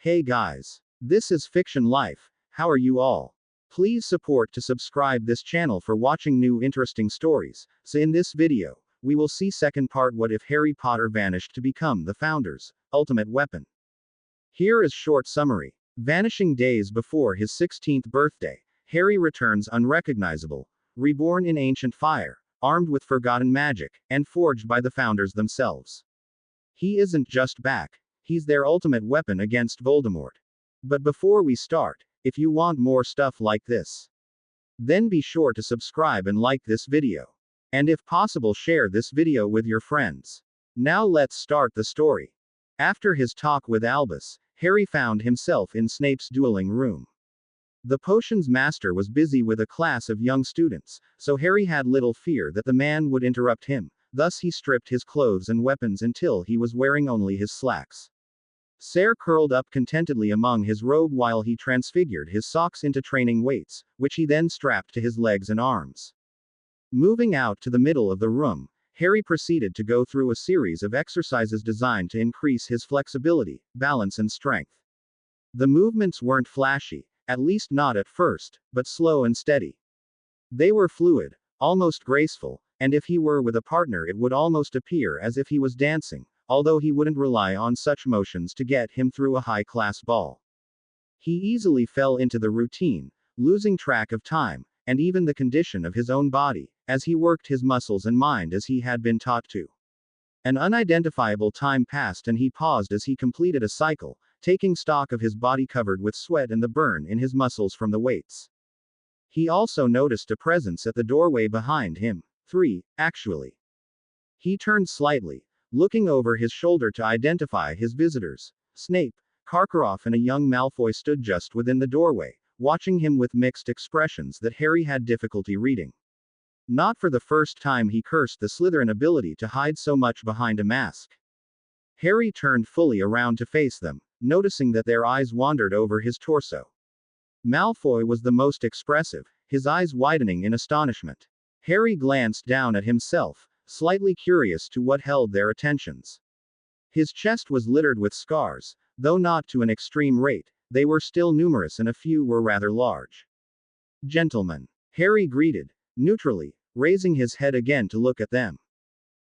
Hey guys. This is Fiction Life. How are you all? Please support to subscribe this channel for watching new interesting stories. So in this video, we will see second part what if Harry Potter vanished to become the Founder's ultimate weapon. Here is short summary. Vanishing days before his 16th birthday, Harry returns unrecognizable, reborn in ancient fire, armed with forgotten magic, and forged by the Founders themselves. He isn't just back. He's their ultimate weapon against Voldemort. But before we start, if you want more stuff like this, then be sure to subscribe and like this video. And if possible, share this video with your friends. Now let's start the story. After his talk with Albus, Harry found himself in Snape's dueling room. The potions master was busy with a class of young students, so Harry had little fear that the man would interrupt him. Thus he stripped his clothes and weapons until he was wearing only his slacks. Sare curled up contentedly among his robe while he transfigured his socks into training weights, which he then strapped to his legs and arms. Moving out to the middle of the room, Harry proceeded to go through a series of exercises designed to increase his flexibility, balance and strength. The movements weren't flashy, at least not at first, but slow and steady. They were fluid, almost graceful, and if he were with a partner it would almost appear as if he was dancing, although he wouldn't rely on such motions to get him through a high-class ball. He easily fell into the routine, losing track of time, and even the condition of his own body, as he worked his muscles and mind as he had been taught to. An unidentifiable time passed and he paused as he completed a cycle, taking stock of his body covered with sweat and the burn in his muscles from the weights. He also noticed a presence at the doorway behind him. 3, actually. He turned slightly, looking over his shoulder to identify his visitors. Snape, Karkaroff and a young Malfoy stood just within the doorway, watching him with mixed expressions that Harry had difficulty reading. Not for the first time he cursed the Slytherin ability to hide so much behind a mask. Harry turned fully around to face them, noticing that their eyes wandered over his torso. Malfoy was the most expressive, his eyes widening in astonishment. Harry glanced down at himself, slightly curious to what held their attentions. His chest was littered with scars, though not to an extreme rate, they were still numerous and a few were rather large. Gentlemen, Harry greeted, neutrally, raising his head again to look at them.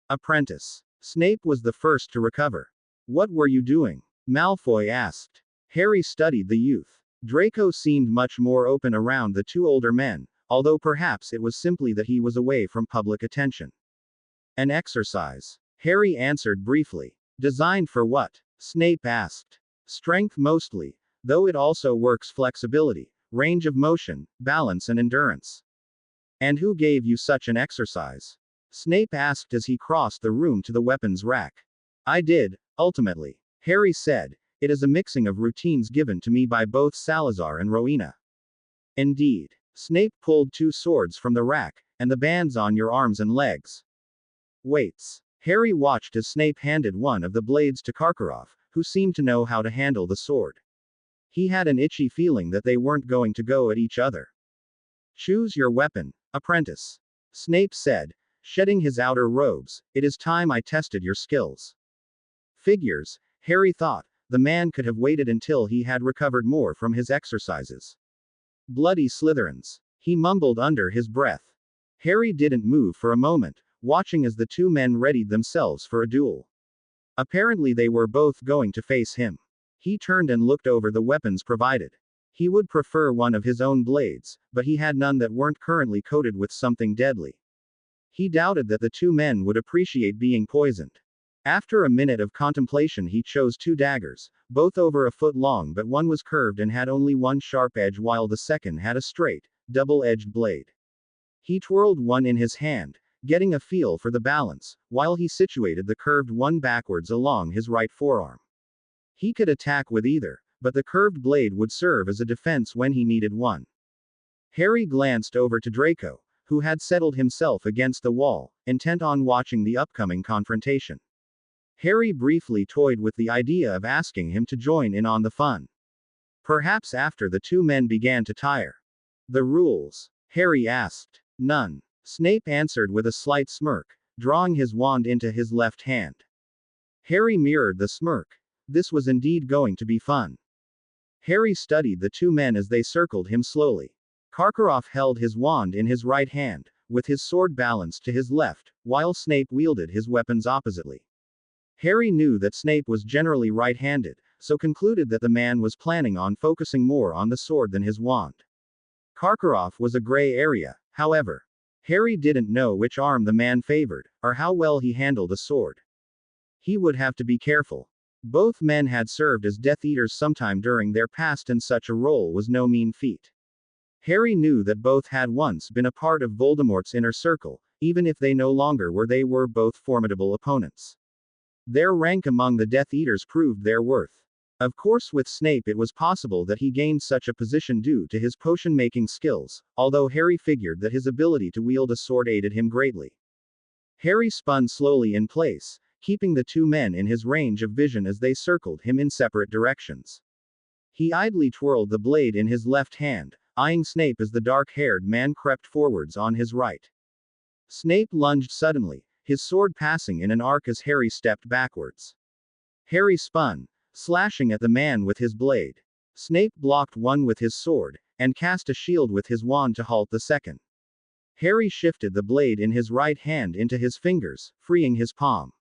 Apprentice. Snape was the first to recover. What were you doing? Malfoy asked. Harry studied the youth. Draco seemed much more open around the two older men, although perhaps it was simply that he was away from public attention. An exercise. Harry answered briefly. Designed for what? Snape asked. Strength mostly, though it also works flexibility, range of motion, balance and endurance. And who gave you such an exercise? Snape asked as he crossed the room to the weapons rack. I did, ultimately. Harry said. It is a mixing of routines given to me by both Salazar and Rowena. Indeed. Snape pulled 2 swords from the rack, and the bands on your arms and legs. Weights. Harry watched as Snape handed one of the blades to Karkaroff, who seemed to know how to handle the sword. He had an itchy feeling that they weren't going to go at each other. Choose your weapon, apprentice. Snape said, shedding his outer robes. It is time I tested your skills. Figures, Harry thought, the man could have waited until he had recovered more from his exercises. Bloody Slytherins. He mumbled under his breath. Harry didn't move for a moment, watching as the two men readied themselves for a duel. Apparently they were both going to face him. He turned and looked over the weapons provided. He would prefer one of his own blades, but he had none that weren't currently coated with something deadly. He doubted that the two men would appreciate being poisoned. After a minute of contemplation he chose 2 daggers, both over a foot long, but one was curved and had only one sharp edge while the second had a straight, double-edged blade. He twirled one in his hand, getting a feel for the balance, while he situated the curved one backwards along his right forearm. He could attack with either, but the curved blade would serve as a defense when he needed one. Harry glanced over to Draco, who had settled himself against the wall, intent on watching the upcoming confrontation. Harry briefly toyed with the idea of asking him to join in on the fun. Perhaps after the two men began to tire. The rules? Harry asked. None. Snape answered with a slight smirk, drawing his wand into his left hand. Harry mirrored the smirk. This was indeed going to be fun. Harry studied the two men as they circled him slowly. Karkaroff held his wand in his right hand, with his sword balanced to his left, while Snape wielded his weapons oppositely. Harry knew that Snape was generally right-handed, so concluded that the man was planning on focusing more on the sword than his wand. Karkaroff was a gray area, however. Harry didn't know which arm the man favored, or how well he handled a sword. He would have to be careful. Both men had served as Death Eaters sometime during their past, and such a role was no mean feat. Harry knew that both had once been a part of Voldemort's inner circle, even if they no longer were. They were both formidable opponents. Their rank among the Death Eaters proved their worth. Of course, with Snape it was possible that he gained such a position due to his potion-making skills, although Harry figured that his ability to wield a sword aided him greatly. Harry spun slowly in place, keeping the two men in his range of vision as they circled him in separate directions. He idly twirled the blade in his left hand, eyeing Snape as the dark-haired man crept forwards on his right. Snape lunged suddenly, his sword passing in an arc as Harry stepped backwards. Harry spun, slashing at the man with his blade. Snape blocked one with his sword, and cast a shield with his wand to halt the second. Harry shifted the blade in his right hand into his fingers, freeing his palm.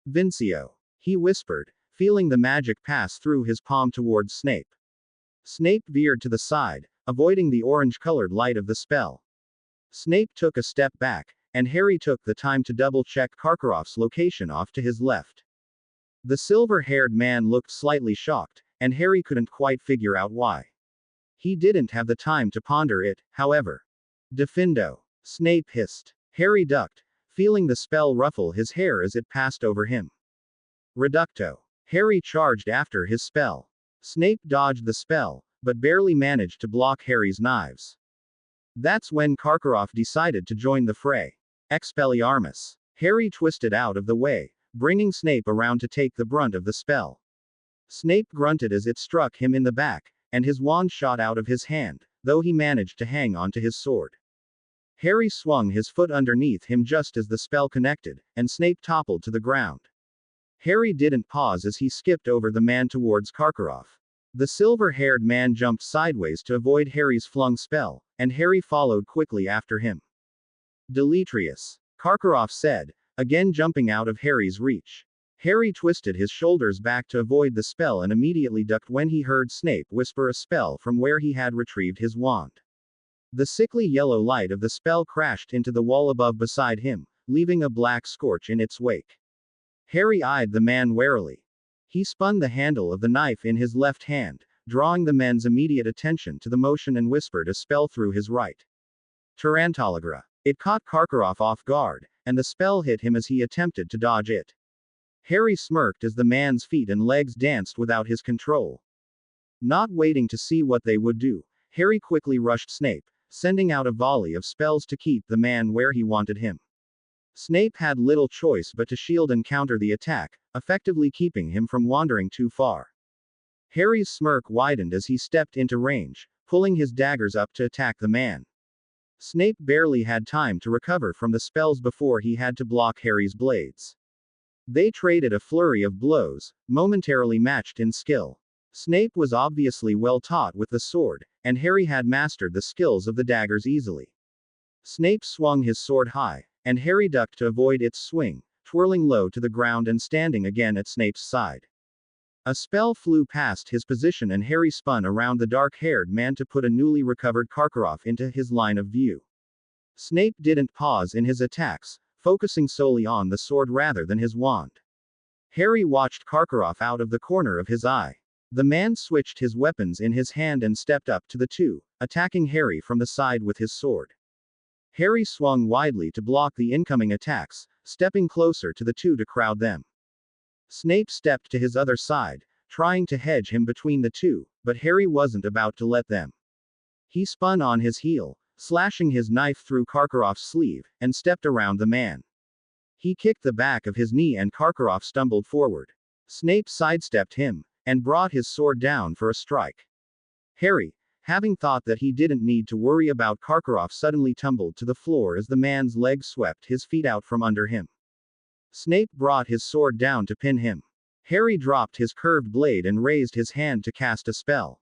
Vincio, he whispered, feeling the magic pass through his palm towards Snape. Snape veered to the side, avoiding the orange-colored light of the spell. Snape took a step back, and Harry took the time to double-check Karkaroff's location off to his left. The silver-haired man looked slightly shocked, and Harry couldn't quite figure out why. He didn't have the time to ponder it, however. Defendo, Snape hissed. Harry ducked, feeling the spell ruffle his hair as it passed over him. Reducto. Harry charged after his spell. Snape dodged the spell, but barely managed to block Harry's knives. That's when Karkaroff decided to join the fray. Expelliarmus. Harry twisted out of the way, bringing Snape around to take the brunt of the spell. Snape grunted as it struck him in the back, and his wand shot out of his hand, though he managed to hang onto his sword. Harry swung his foot underneath him just as the spell connected, and Snape toppled to the ground. Harry didn't pause as he skipped over the man towards Karkaroff. The silver-haired man jumped sideways to avoid Harry's flung spell, and Harry followed quickly after him. Deletrius, Karkaroff said, again jumping out of Harry's reach. Harry twisted his shoulders back to avoid the spell and immediately ducked when he heard Snape whisper a spell from where he had retrieved his wand. The sickly yellow light of the spell crashed into the wall above beside him, leaving a black scorch in its wake. Harry eyed the man warily. He spun the handle of the knife in his left hand, drawing the men's immediate attention to the motion, and whispered a spell through his right. Tarantalagra. It caught Karkaroff off guard, and the spell hit him as he attempted to dodge it. Harry smirked as the man's feet and legs danced without his control. Not waiting to see what they would do, Harry quickly rushed Snape, sending out a volley of spells to keep the man where he wanted him. Snape had little choice but to shield and counter the attack, effectively keeping him from wandering too far. Harry's smirk widened as he stepped into range, pulling his daggers up to attack the man. Snape barely had time to recover from the spells before he had to block Harry's blades. They traded a flurry of blows, momentarily matched in skill. Snape was obviously well taught with the sword, and Harry had mastered the skills of the daggers easily. Snape swung his sword high, and Harry ducked to avoid its swing, twirling low to the ground and standing again at Snape's side. A spell flew past his position and Harry spun around the dark-haired man to put a newly recovered Karkaroff into his line of view. Snape didn't pause in his attacks, focusing solely on the sword rather than his wand. Harry watched Karkaroff out of the corner of his eye. The man switched his weapons in his hand and stepped up to the two, attacking Harry from the side with his sword. Harry swung widely to block the incoming attacks, stepping closer to the two to crowd them. Snape stepped to his other side, trying to hedge him between the two, but Harry wasn't about to let them. He spun on his heel, slashing his knife through Karkaroff's sleeve, and stepped around the man. He kicked the back of his knee and Karkaroff stumbled forward. Snape sidestepped him, and brought his sword down for a strike. Harry, having thought that he didn't need to worry about Karkaroff, suddenly tumbled to the floor as the man's leg swept his feet out from under him. Snape brought his sword down to pin him. Harry dropped his curved blade and raised his hand to cast a spell.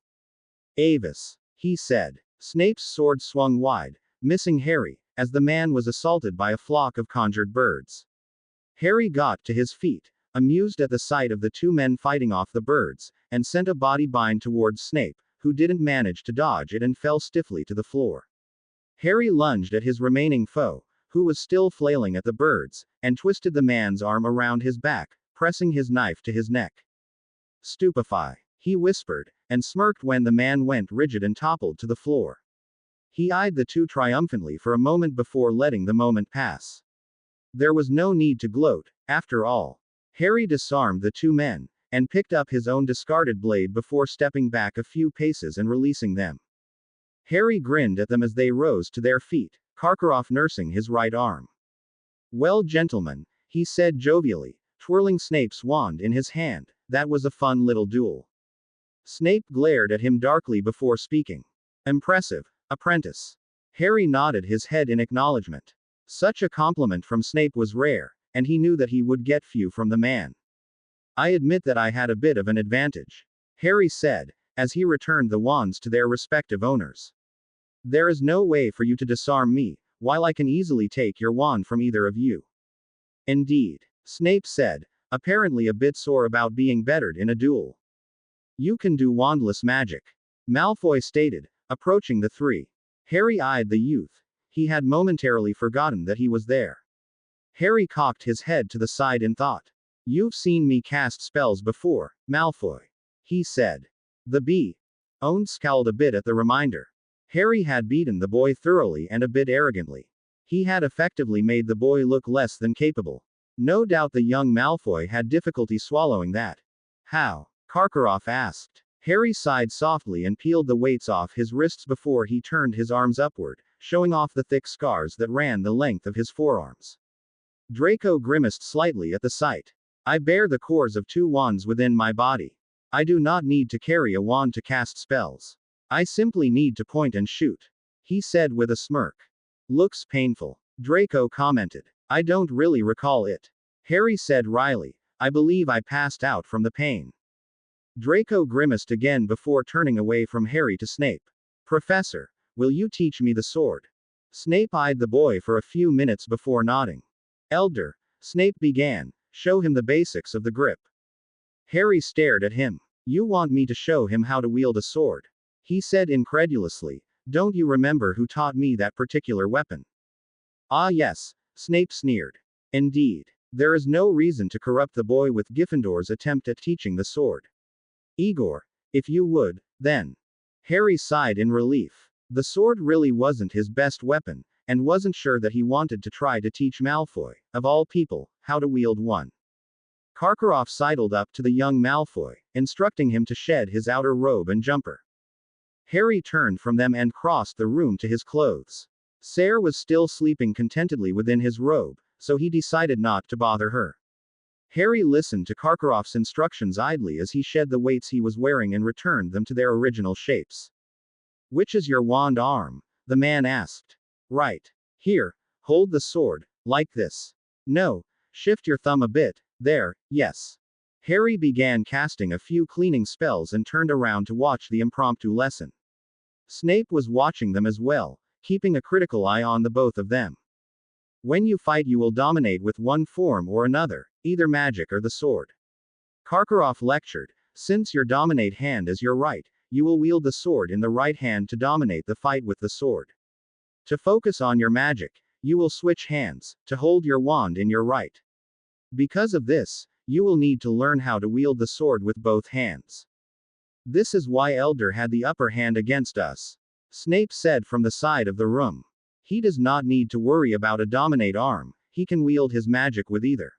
Avis, he said. Snape's sword swung wide, missing Harry, as the man was assaulted by a flock of conjured birds. Harry got to his feet, amused at the sight of the two men fighting off the birds, and sent a body bind towards Snape, who didn't manage to dodge it and fell stiffly to the floor. Harry lunged at his remaining foe, who was still flailing at the birds, and twisted the man's arm around his back, pressing his knife to his neck. Stupefy, he whispered, and smirked when the man went rigid and toppled to the floor. He eyed the two triumphantly for a moment before letting the moment pass. There was no need to gloat, after all. Harry disarmed the two men, and picked up his own discarded blade before stepping back a few paces and releasing them. Harry grinned at them as they rose to their feet, Karkaroff nursing his right arm. "Well, gentlemen," he said jovially, twirling Snape's wand in his hand, "that was a fun little duel." Snape glared at him darkly before speaking. "Impressive, apprentice." Harry nodded his head in acknowledgement. Such a compliment from Snape was rare, and he knew that he would get few from the man. "I admit that I had a bit of an advantage," Harry said, as he returned the wands to their respective owners. "There is no way for you to disarm me, while I can easily take your wand from either of you." "Indeed," Snape said, apparently a bit sore about being bettered in a duel. "You can do wandless magic," Malfoy stated, approaching the three. Harry eyed the youth. He had momentarily forgotten that he was there. Harry cocked his head to the side in thought. "You've seen me cast spells before, Malfoy," he said. The B.O. scowled a bit at the reminder. Harry had beaten the boy thoroughly and a bit arrogantly. He had effectively made the boy look less than capable. No doubt the young Malfoy had difficulty swallowing that. "How?" Karkaroff asked. Harry sighed softly and peeled the weights off his wrists before he turned his arms upward, showing off the thick scars that ran the length of his forearms. Draco grimaced slightly at the sight. "I bear the cores of two wands within my body. I do not need to carry a wand to cast spells. I simply need to point and shoot," he said with a smirk. "Looks painful," Draco commented. "I don't really recall it," Harry said wryly. "I believe I passed out from the pain." Draco grimaced again before turning away from Harry to Snape. "Professor, will you teach me the sword?" Snape eyed the boy for a few minutes before nodding. "Elder," Snape began, "show him the basics of the grip." Harry stared at him. "You want me to show him how to wield a sword?" he said incredulously. "Don't you remember who taught me that particular weapon?" "Ah yes," Snape sneered. "Indeed. There is no reason to corrupt the boy with Gryffindor's attempt at teaching the sword. Igor, if you would, then." Harry sighed in relief. The sword really wasn't his best weapon, and wasn't sure that he wanted to try to teach Malfoy, of all people, how to wield one. Karkaroff sidled up to the young Malfoy, instructing him to shed his outer robe and jumper. Harry turned from them and crossed the room to his clothes. Sarah was still sleeping contentedly within his robe, so he decided not to bother her. Harry listened to Karkaroff's instructions idly as he shed the weights he was wearing and returned them to their original shapes. "Which is your wand arm?" the man asked. "Right. Here, hold the sword, like this. No, shift your thumb a bit, there, yes." Harry began casting a few cleaning spells and turned around to watch the impromptu lesson. Snape was watching them as well, keeping a critical eye on the both of them. "When you fight, you will dominate with one form or another, either magic or the sword," Karkaroff lectured. "Since your dominate hand is your right, you will wield the sword in the right hand to dominate the fight with the sword. To focus on your magic, you will switch hands, to hold your wand in your right. Because of this, you will need to learn how to wield the sword with both hands. This is why Elder had the upper hand against us," Snape said from the side of the room. "He does not need to worry about a dominate arm, he can wield his magic with either."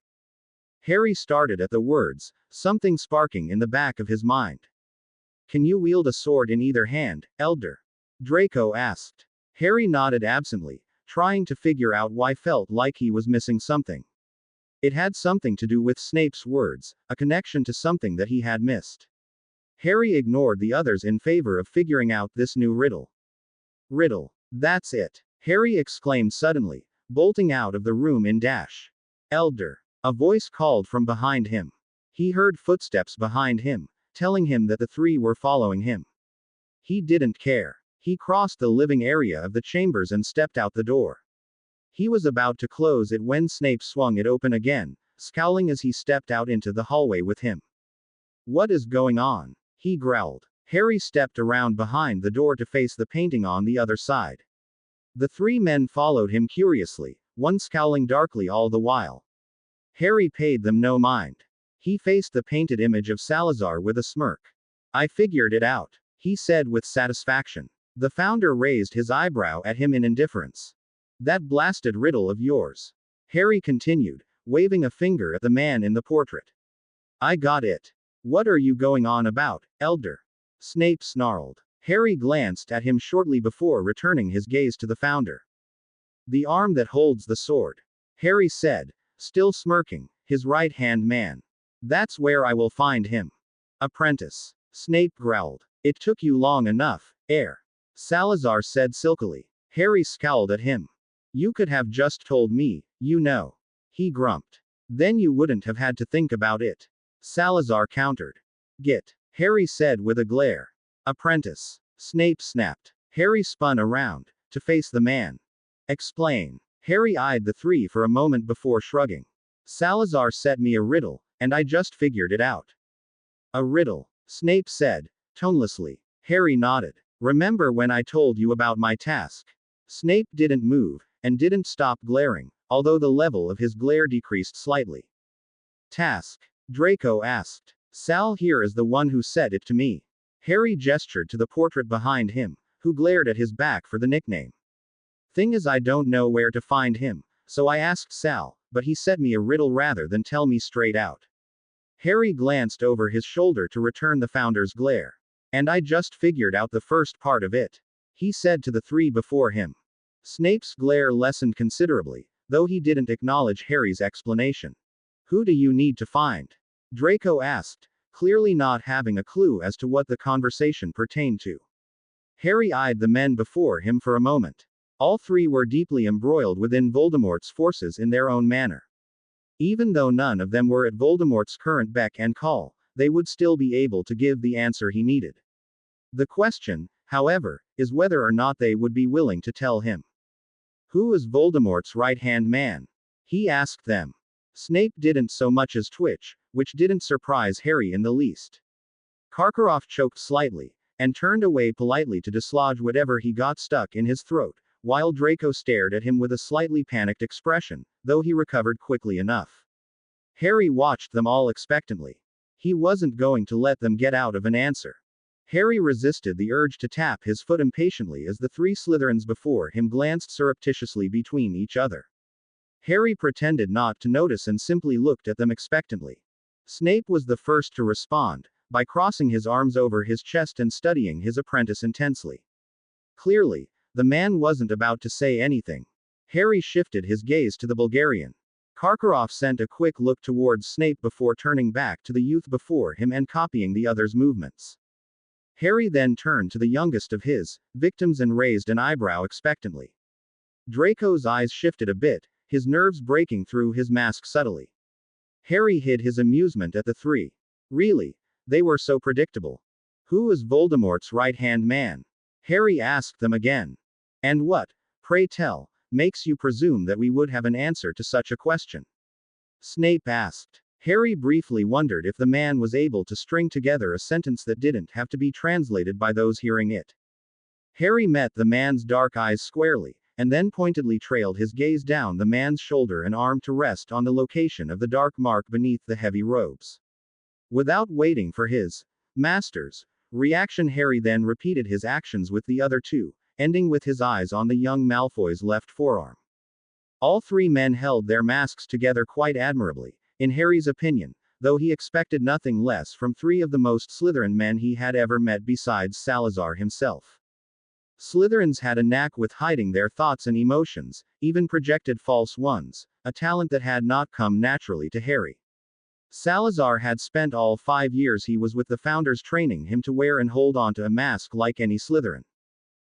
Harry started at the words, something sparking in the back of his mind. "Can you wield a sword in either hand, Elder?" Draco asked. Harry nodded absently, trying to figure out why felt like he was missing something. It had something to do with Snape's words, a connection to something that he had missed. Harry ignored the others in favor of figuring out this new riddle. "Riddle. That's it," Harry exclaimed suddenly, bolting out of the room in dash. "Elder," a voice called from behind him. He heard footsteps behind him, telling him that the three were following him. He didn't care. He crossed the living area of the chambers and stepped out the door. He was about to close it when Snape swung it open again, scowling as he stepped out into the hallway with him. "What is going on?" he growled. Harry stepped around behind the door to face the painting on the other side. The three men followed him curiously, one scowling darkly all the while. Harry paid them no mind. He faced the painted image of Salazar with a smirk. "I figured it out," he said with satisfaction. The founder raised his eyebrow at him in indifference. "That blasted riddle of yours," Harry continued, waving a finger at the man in the portrait. "I got it." "What are you going on about, Elder?" Snape snarled. Harry glanced at him shortly before returning his gaze to the founder. "The arm that holds the sword," Harry said, still smirking, "his right-hand man. That's where I will find him." "Apprentice," Snape growled. "It took you long enough, heir," Salazar said silkily. Harry scowled at him. "You could have just told me, you know," he grumped. "Then you wouldn't have had to think about it," Salazar countered. "Get," Harry said with a glare. "Apprentice," Snape snapped. Harry spun around, to face the man. "Explain." Harry eyed the three for a moment before shrugging. "Salazar set me a riddle, and I just figured it out." "A riddle?" Snape said, tonelessly. Harry nodded. "Remember when I told you about my task?" Snape didn't move, and didn't stop glaring, although the level of his glare decreased slightly. "Task?" Draco asked. "Sal here is the one who said it to me." Harry gestured to the portrait behind him, who glared at his back for the nickname. "Thing is, I don't know where to find him, so I asked Sal, but he set me a riddle rather than tell me straight out." Harry glanced over his shoulder to return the founder's glare. "And I just figured out the first part of it," he said to the three before him. Snape's glare lessened considerably, though he didn't acknowledge Harry's explanation. "Who do you need to find?" Draco asked, clearly not having a clue as to what the conversation pertained to. Harry eyed the men before him for a moment. All three were deeply embroiled within Voldemort's forces in their own manner. Even though none of them were at Voldemort's current beck and call, they would still be able to give the answer he needed. The question, however, is whether or not they would be willing to tell him. "Who is Voldemort's right-hand man?" he asked them. Snape didn't so much as twitch, which didn't surprise Harry in the least. Karkaroff choked slightly, and turned away politely to dislodge whatever he got stuck in his throat, while Draco stared at him with a slightly panicked expression, though he recovered quickly enough. Harry watched them all expectantly. He wasn't going to let them get out of an answer. Harry resisted the urge to tap his foot impatiently as the three Slytherins before him glanced surreptitiously between each other. Harry pretended not to notice and simply looked at them expectantly. Snape was the first to respond, by crossing his arms over his chest and studying his apprentice intensely. Clearly, the man wasn't about to say anything. Harry shifted his gaze to the Bulgarian. Karkaroff sent a quick look towards Snape before turning back to the youth before him and copying the other's movements. Harry then turned to the youngest of his victims and raised an eyebrow expectantly. Draco's eyes shifted a bit, his nerves breaking through his mask subtly. Harry hid his amusement at the three. Really, they were so predictable. "Who is Voldemort's right-hand man?" Harry asked them again. "And what, pray tell, makes you presume that we would have an answer to such a question?" Snape asked. Harry briefly wondered if the man was able to string together a sentence that didn't have to be translated by those hearing it. Harry met the man's dark eyes squarely, and then pointedly trailed his gaze down the man's shoulder and arm to rest on the location of the dark mark beneath the heavy robes. Without waiting for his master's reaction, Harry then repeated his actions with the other two, ending with his eyes on the young Malfoy's left forearm. All three men held their masks together quite admirably, in Harry's opinion, though he expected nothing less from three of the most Slytherin men he had ever met besides Salazar himself. Slytherins had a knack with hiding their thoughts and emotions, even projected false ones, a talent that had not come naturally to Harry. Salazar had spent all 5 years he was with the founders training him to wear and hold onto a mask like any Slytherin.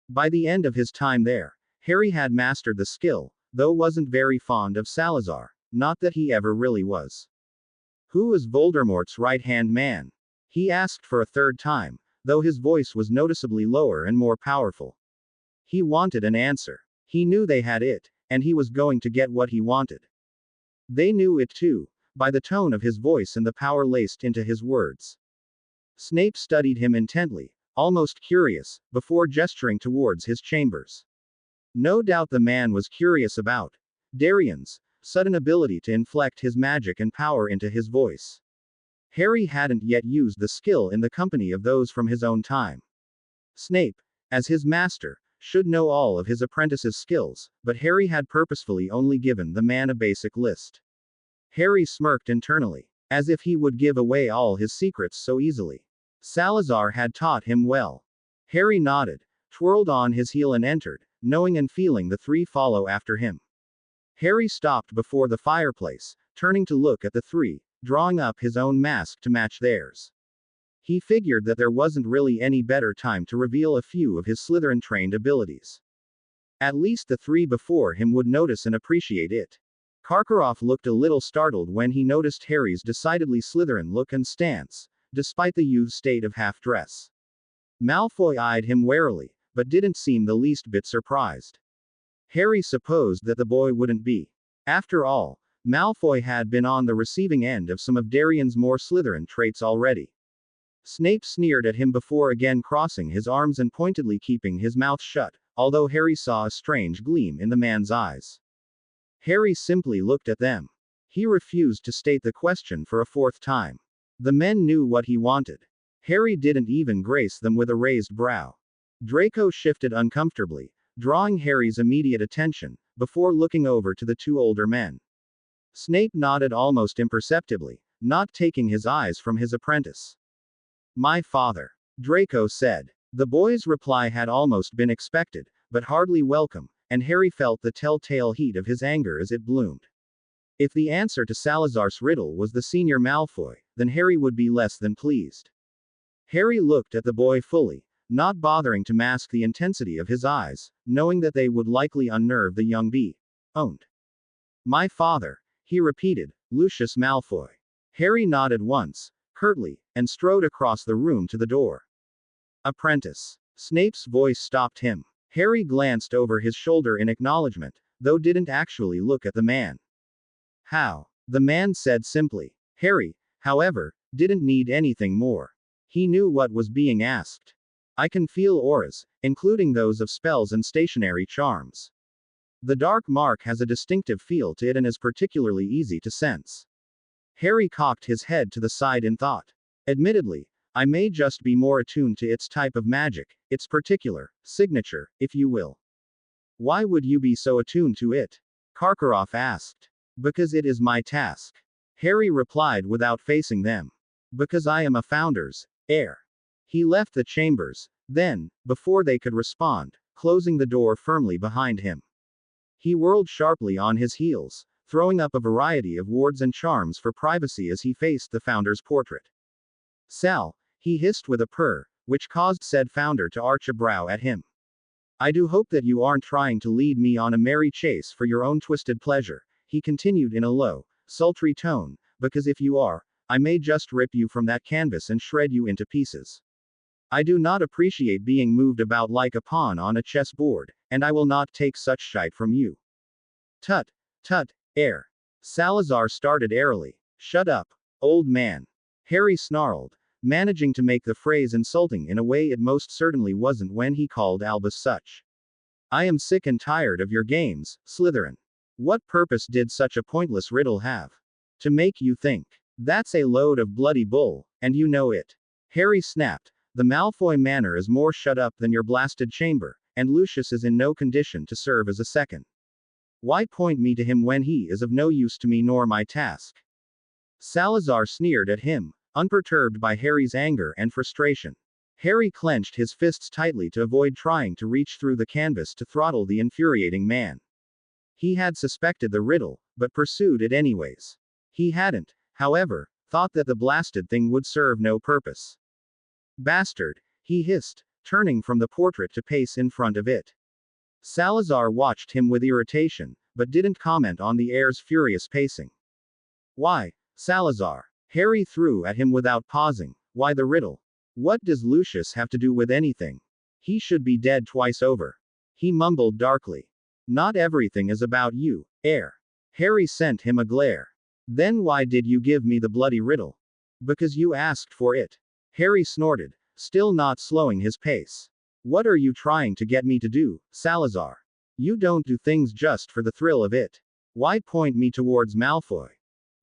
By the end of his time there, Harry had mastered the skill, though wasn't very fond of Salazar, not that he ever really was. "Who is Voldemort's right-hand man?" he asked for a third time, though his voice was noticeably lower and more powerful. He wanted an answer. He knew they had it, and he was going to get what he wanted. They knew it too, by the tone of his voice and the power laced into his words. Snape studied him intently, almost curious, before gesturing towards his chambers. No doubt the man was curious about Darian's sudden ability to inflect his magic and power into his voice. Harry hadn't yet used the skill in the company of those from his own time. Snape, as his master, should know all of his apprentice's skills, but Harry had purposefully only given the man a basic list. Harry smirked internally, as if he would give away all his secrets so easily. Salazar had taught him well. Harry nodded, twirled on his heel and entered, knowing and feeling the three follow after him. Harry stopped before the fireplace, turning to look at the three, drawing up his own mask to match theirs. He figured that there wasn't really any better time to reveal a few of his Slytherin-trained abilities. At least the three before him would notice and appreciate it. Karkaroff looked a little startled when he noticed Harry's decidedly Slytherin look and stance, despite the youth's state of half-dress. Malfoy eyed him warily, but didn't seem the least bit surprised. Harry supposed that the boy wouldn't be. After all, Malfoy had been on the receiving end of some of Darian's more Slytherin traits already. Snape sneered at him before again crossing his arms and pointedly keeping his mouth shut, although Harry saw a strange gleam in the man's eyes. Harry simply looked at them. He refused to state the question for a fourth time. The men knew what he wanted. Harry didn't even grace them with a raised brow. Draco shifted uncomfortably, drawing Harry's immediate attention, before looking over to the two older men. Snape nodded almost imperceptibly, not taking his eyes from his apprentice. "My father," Draco said. The boy's reply had almost been expected, but hardly welcome, and Harry felt the telltale heat of his anger as it bloomed. If the answer to Salazar's riddle was the senior Malfoy, then Harry would be less than pleased. Harry looked at the boy fully, not bothering to mask the intensity of his eyes, knowing that they would likely unnerve the young owned. "My father," he repeated, "Lucius Malfoy." Harry nodded once, curtly, and strode across the room to the door. "Apprentice." Snape's voice stopped him. Harry glanced over his shoulder in acknowledgement, though didn't actually look at the man. "How?" the man said simply. Harry, however, didn't need anything more. He knew what was being asked. "I can feel auras, including those of spells and stationary charms. The dark mark has a distinctive feel to it and is particularly easy to sense." Harry cocked his head to the side in thought. "Admittedly, I may just be more attuned to its type of magic, its particular signature, if you will." "Why would you be so attuned to it?" Karkaroff asked. "Because it is my task," Harry replied without facing them. "Because I am a Founder's heir." He left the chambers, then, before they could respond, closing the door firmly behind him. He whirled sharply on his heels, throwing up a variety of wards and charms for privacy as he faced the Founder's portrait. "Sal," he hissed with a purr, which caused said Founder to arch a brow at him. "I do hope that you aren't trying to lead me on a merry chase for your own twisted pleasure," he continued in a low, sultry tone, "because if you are, I may just rip you from that canvas and shred you into pieces. I do not appreciate being moved about like a pawn on a chessboard, and I will not take such shite from you." "Tut, tut, heir." Salazar started airily. "Shut up, old man," Harry snarled, managing to make the phrase insulting in a way it most certainly wasn't when he called Albus such. "I am sick and tired of your games, Slytherin. What purpose did such a pointless riddle have? To make you think. That's a load of bloody bull, and you know it." Harry snapped. "The Malfoy Manor is more shut up than your blasted chamber, and Lucius is in no condition to serve as a second. Why point me to him when he is of no use to me nor my task?" Salazar sneered at him, unperturbed by Harry's anger and frustration. Harry clenched his fists tightly to avoid trying to reach through the canvas to throttle the infuriating man. He had suspected the riddle, but pursued it anyways. He hadn't, however, thought that the blasted thing would serve no purpose. "Bastard," he hissed, turning from the portrait to pace in front of it. Salazar watched him with irritation, but didn't comment on the heir's furious pacing. "Why, Salazar?" Harry threw at him without pausing. "Why the riddle? What does Lucius have to do with anything? He should be dead twice over. He mumbled darkly. Not everything is about you, heir. Harry sent him a glare. Then why did you give me the bloody riddle? Because you asked for it. Harry snorted, still not slowing his pace. What are you trying to get me to do, Salazar? You don't do things just for the thrill of it. Why point me towards Malfoy?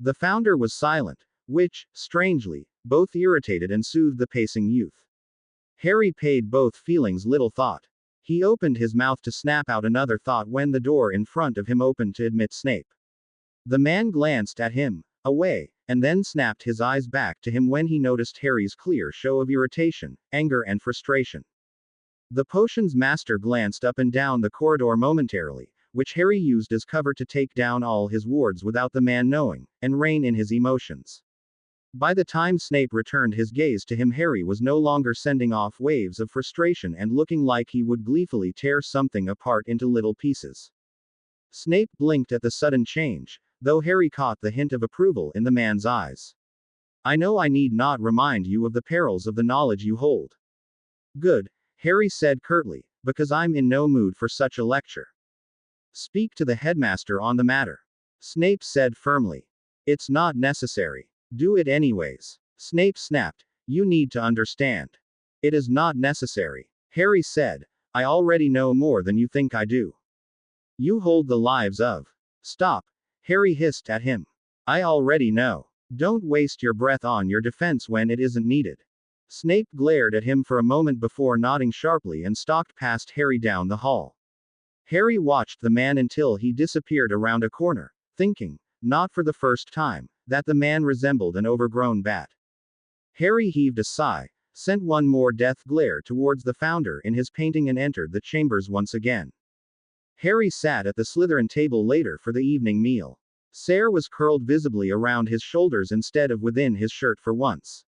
The founder was silent, which, strangely, both irritated and soothed the pacing youth. Harry paid both feelings little thought. He opened his mouth to snap out another thought when the door in front of him opened to admit Snape. The man glanced at him, away, and then snapped his eyes back to him when he noticed Harry's clear show of irritation, anger and frustration. The potions master glanced up and down the corridor momentarily, which Harry used as cover to take down all his wards without the man knowing, and rein in his emotions. By the time Snape returned his gaze to him, Harry was no longer sending off waves of frustration and looking like he would gleefully tear something apart into little pieces. Snape blinked at the sudden change, though Harry caught the hint of approval in the man's eyes. I know I need not remind you of the perils of the knowledge you hold. Good, Harry said curtly, because I'm in no mood for such a lecture. Speak to the headmaster on the matter. Snape said firmly. It's not necessary. Do it anyways. Snape snapped. You need to understand. It is not necessary. Harry said. I already know more than you think I do. You hold the lives of. Stop. Harry hissed at him. I already know. Don't waste your breath on your defense when it isn't needed. Snape glared at him for a moment before nodding sharply and stalked past Harry down the hall. Harry watched the man until he disappeared around a corner, thinking, not for the first time, that the man resembled an overgrown bat. Harry heaved a sigh, sent one more death glare towards the founder in his painting and entered the chambers once again. Harry sat at the Slytherin table later for the evening meal. Hair was curled visibly around his shoulders instead of within his shirt for once.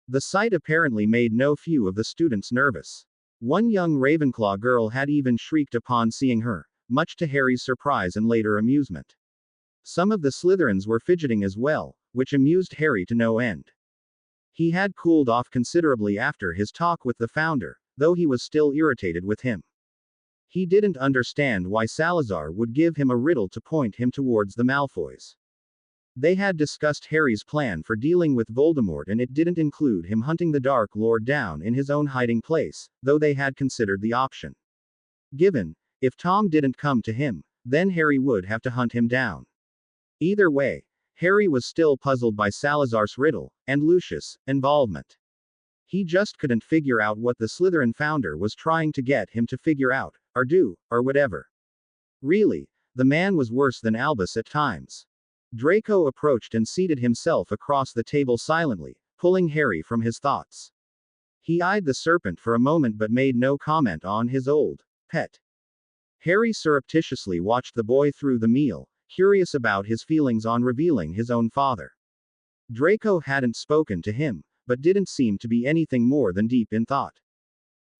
The sight apparently made no few of the students nervous. One young Ravenclaw girl had even shrieked upon seeing her, much to Harry's surprise and later amusement. Some of the Slytherins were fidgeting as well, which amused Harry to no end. He had cooled off considerably after his talk with the founder, though he was still irritated with him. He didn't understand why Salazar would give him a riddle to point him towards the Malfoys. They had discussed Harry's plan for dealing with Voldemort and it didn't include him hunting the Dark Lord down in his own hiding place, though they had considered the option. Given, if Tom didn't come to him, then Harry would have to hunt him down. Either way, Harry was still puzzled by Salazar's riddle, and Lucius' involvement. He just couldn't figure out what the Slytherin founder was trying to get him to figure out, or do, or whatever. Really, the man was worse than Albus at times. Draco approached and seated himself across the table silently, pulling Harry from his thoughts. He eyed the serpent for a moment but made no comment on his old pet. Harry surreptitiously watched the boy through the meal, curious about his feelings on revealing his own father. Draco hadn't spoken to him, but didn't seem to be anything more than deep in thought.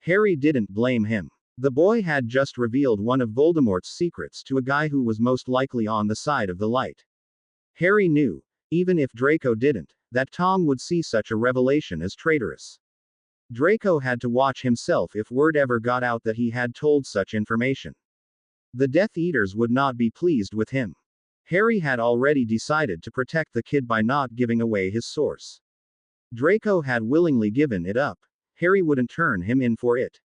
Harry didn't blame him. The boy had just revealed one of Voldemort's secrets to a guy who was most likely on the side of the light. Harry knew, even if Draco didn't, that Tom would see such a revelation as traitorous. Draco had to watch himself if word ever got out that he had told such information. The Death Eaters would not be pleased with him. Harry had already decided to protect the kid by not giving away his source. Draco had willingly given it up. Harry wouldn't turn him in for it.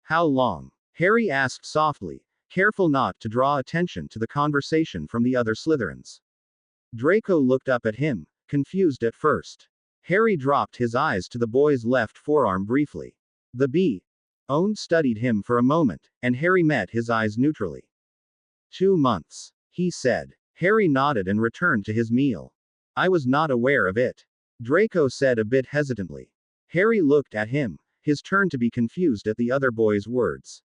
How long? Harry asked softly, careful not to draw attention to the conversation from the other Slytherins. Draco looked up at him, confused at first. Harry dropped his eyes to the boy's left forearm briefly. The B.O. studied him for a moment, and Harry met his eyes neutrally. 2 months, he said. Harry nodded and returned to his meal. I was not aware of it, Draco said a bit hesitantly. Harry looked at him, his turn to be confused at the other boy's words.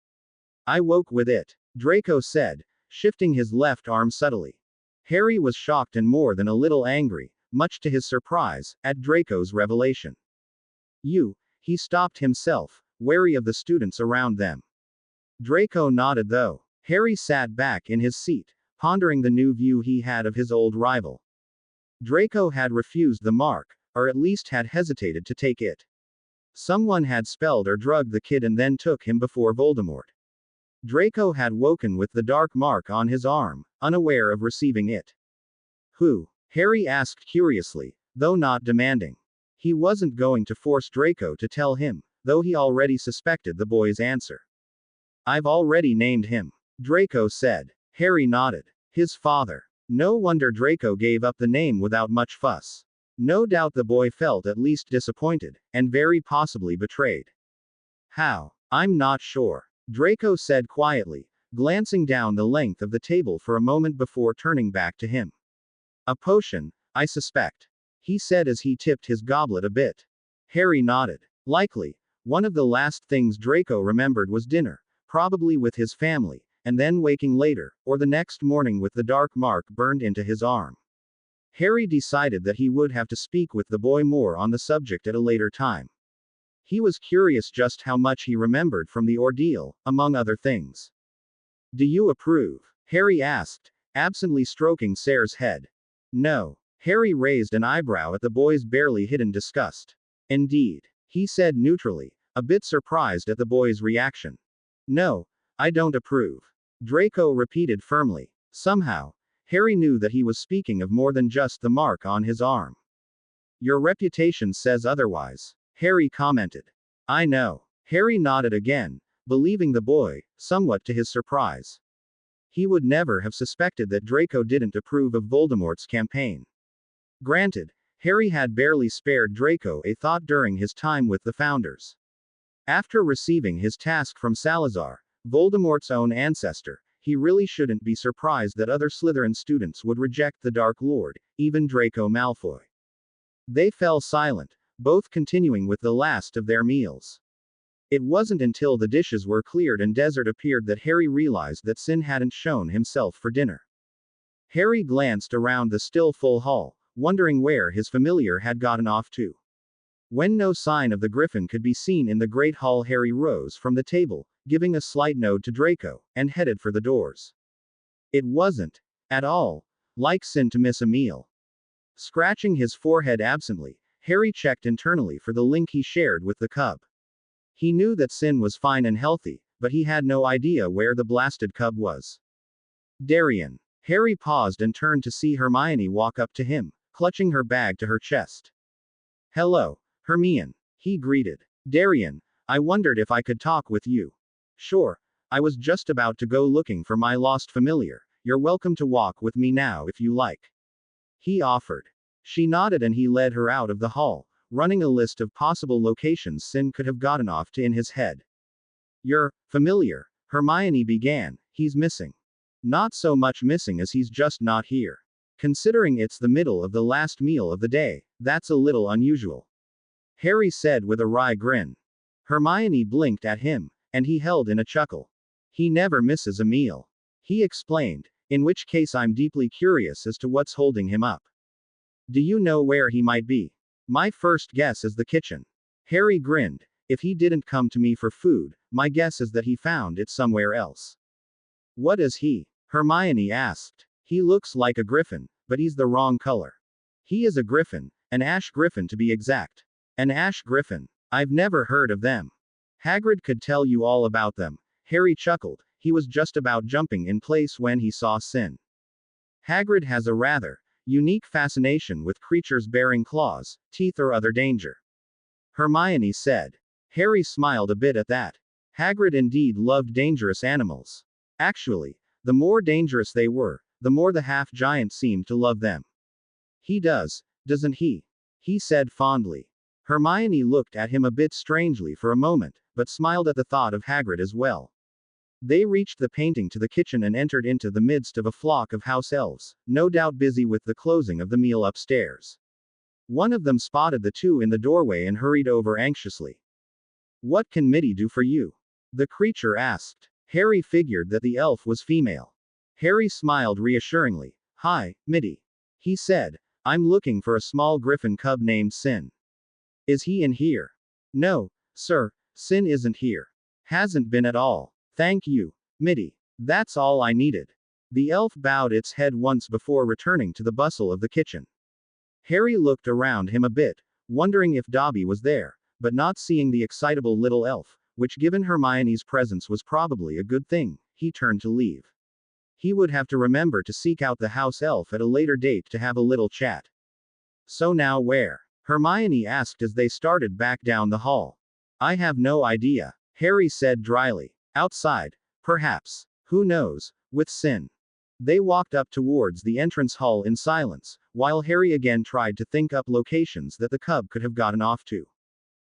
I woke with it, Draco said, shifting his left arm subtly. Harry was shocked and more than a little angry, much to his surprise, at Draco's revelation. He stopped himself, wary of the students around them. Draco nodded though. Harry sat back in his seat, pondering the new view he had of his old rival. Draco had refused the mark, or at least had hesitated to take it. Someone had spelled or drugged the kid and then took him before Voldemort. Draco had woken with the dark mark on his arm, unaware of receiving it. Who? Harry asked curiously, though not demanding. He wasn't going to force Draco to tell him, though he already suspected the boy's answer. I've already named him, Draco said. Harry nodded. His father. No wonder Draco gave up the name without much fuss. No doubt the boy felt at least disappointed, and very possibly betrayed. How? I'm not sure, Draco said quietly, glancing down the length of the table for a moment before turning back to him. A potion, I suspect, he said as he tipped his goblet a bit. Harry nodded. Likely. One of the last things Draco remembered was dinner, probably with his family, and then waking later, or the next morning with the dark mark burned into his arm. Harry decided that he would have to speak with the boy more on the subject at a later time. He was curious just how much he remembered from the ordeal, among other things. Do you approve? Harry asked, absently stroking Sayre's head. No. Harry raised an eyebrow at the boy's barely hidden disgust. Indeed, he said neutrally, a bit surprised at the boy's reaction. No, I don't approve, Draco repeated firmly. Somehow, Harry knew that he was speaking of more than just the mark on his arm. Your reputation says otherwise, Harry commented. I know. Harry nodded again, believing the boy, somewhat to his surprise. He would never have suspected that Draco didn't approve of Voldemort's campaign. Granted, Harry had barely spared Draco a thought during his time with the Founders. After receiving his task from Salazar, Voldemort's own ancestor, he really shouldn't be surprised that other Slytherin students would reject the Dark Lord, even Draco Malfoy. They fell silent, both continuing with the last of their meals. It wasn't until the dishes were cleared and dessert appeared that Harry realized that Sin hadn't shown himself for dinner. Harry glanced around the still full hall, wondering where his familiar had gotten off to. When no sign of the Griffin could be seen in the great hall, Harry rose from the table, giving a slight nod to Draco, and headed for the doors. It wasn't, at all, like Sin to miss a meal. Scratching his forehead absently, Harry checked internally for the link he shared with the cub. He knew that Sin was fine and healthy, but he had no idea where the blasted cub was. Darian. Harry paused and turned to see Hermione walk up to him, clutching her bag to her chest. Hello, Hermione, he greeted. Darian, I wondered if I could talk with you. Sure, I was just about to go looking for my lost familiar. You're welcome to walk with me now if you like, he offered. She nodded and he led her out of the hall, running a list of possible locations Sin could have gotten off to in his head. Your familiar, Hermione began, he's missing. Not so much missing as he's just not here. Considering it's the middle of the last meal of the day, that's a little unusual, Harry said with a wry grin. Hermione blinked at him, and he held in a chuckle. He never misses a meal, he explained, in which case I'm deeply curious as to what's holding him up. Do you know where he might be? My first guess is the kitchen. Harry grinned. If he didn't come to me for food, my guess is that he found it somewhere else. What is he? Hermione asked. He looks like a griffin, but he's the wrong color. He is a griffin, an ash griffin to be exact. An ash griffin. I've never heard of them. Hagrid could tell you all about them. Harry chuckled. He was just about jumping in place when he saw Sin. Hagrid has a rather unique fascination with creatures bearing claws, teeth or other danger, Hermione said. Harry smiled a bit at that. Hagrid indeed loved dangerous animals. Actually, the more dangerous they were, the more the half-giant seemed to love them. He does, doesn't he? He said fondly. Hermione looked at him a bit strangely for a moment, but smiled at the thought of Hagrid as well. They reached the painting to the kitchen and entered into the midst of a flock of house elves, no doubt busy with the closing of the meal upstairs. One of them spotted the two in the doorway and hurried over anxiously. What can Mitty do for you? The creature asked. Harry figured that the elf was female. Harry smiled reassuringly. Hi, Mitty, he said. I'm looking for a small griffin cub named Sin. Is he in here? No, sir, Sin isn't here. Hasn't been at all. Thank you, Mitty. That's all I needed. The elf bowed its head once before returning to the bustle of the kitchen. Harry looked around him a bit, wondering if Dobby was there, but not seeing the excitable little elf, which given Hermione's presence was probably a good thing, he turned to leave. He would have to remember to seek out the house elf at a later date to have a little chat. So now where? Hermione asked as they started back down the hall. I have no idea, Harry said dryly. Outside, perhaps. Who knows, with Sin. They walked up towards the entrance hall in silence, while Harry again tried to think up locations that the cub could have gotten off to.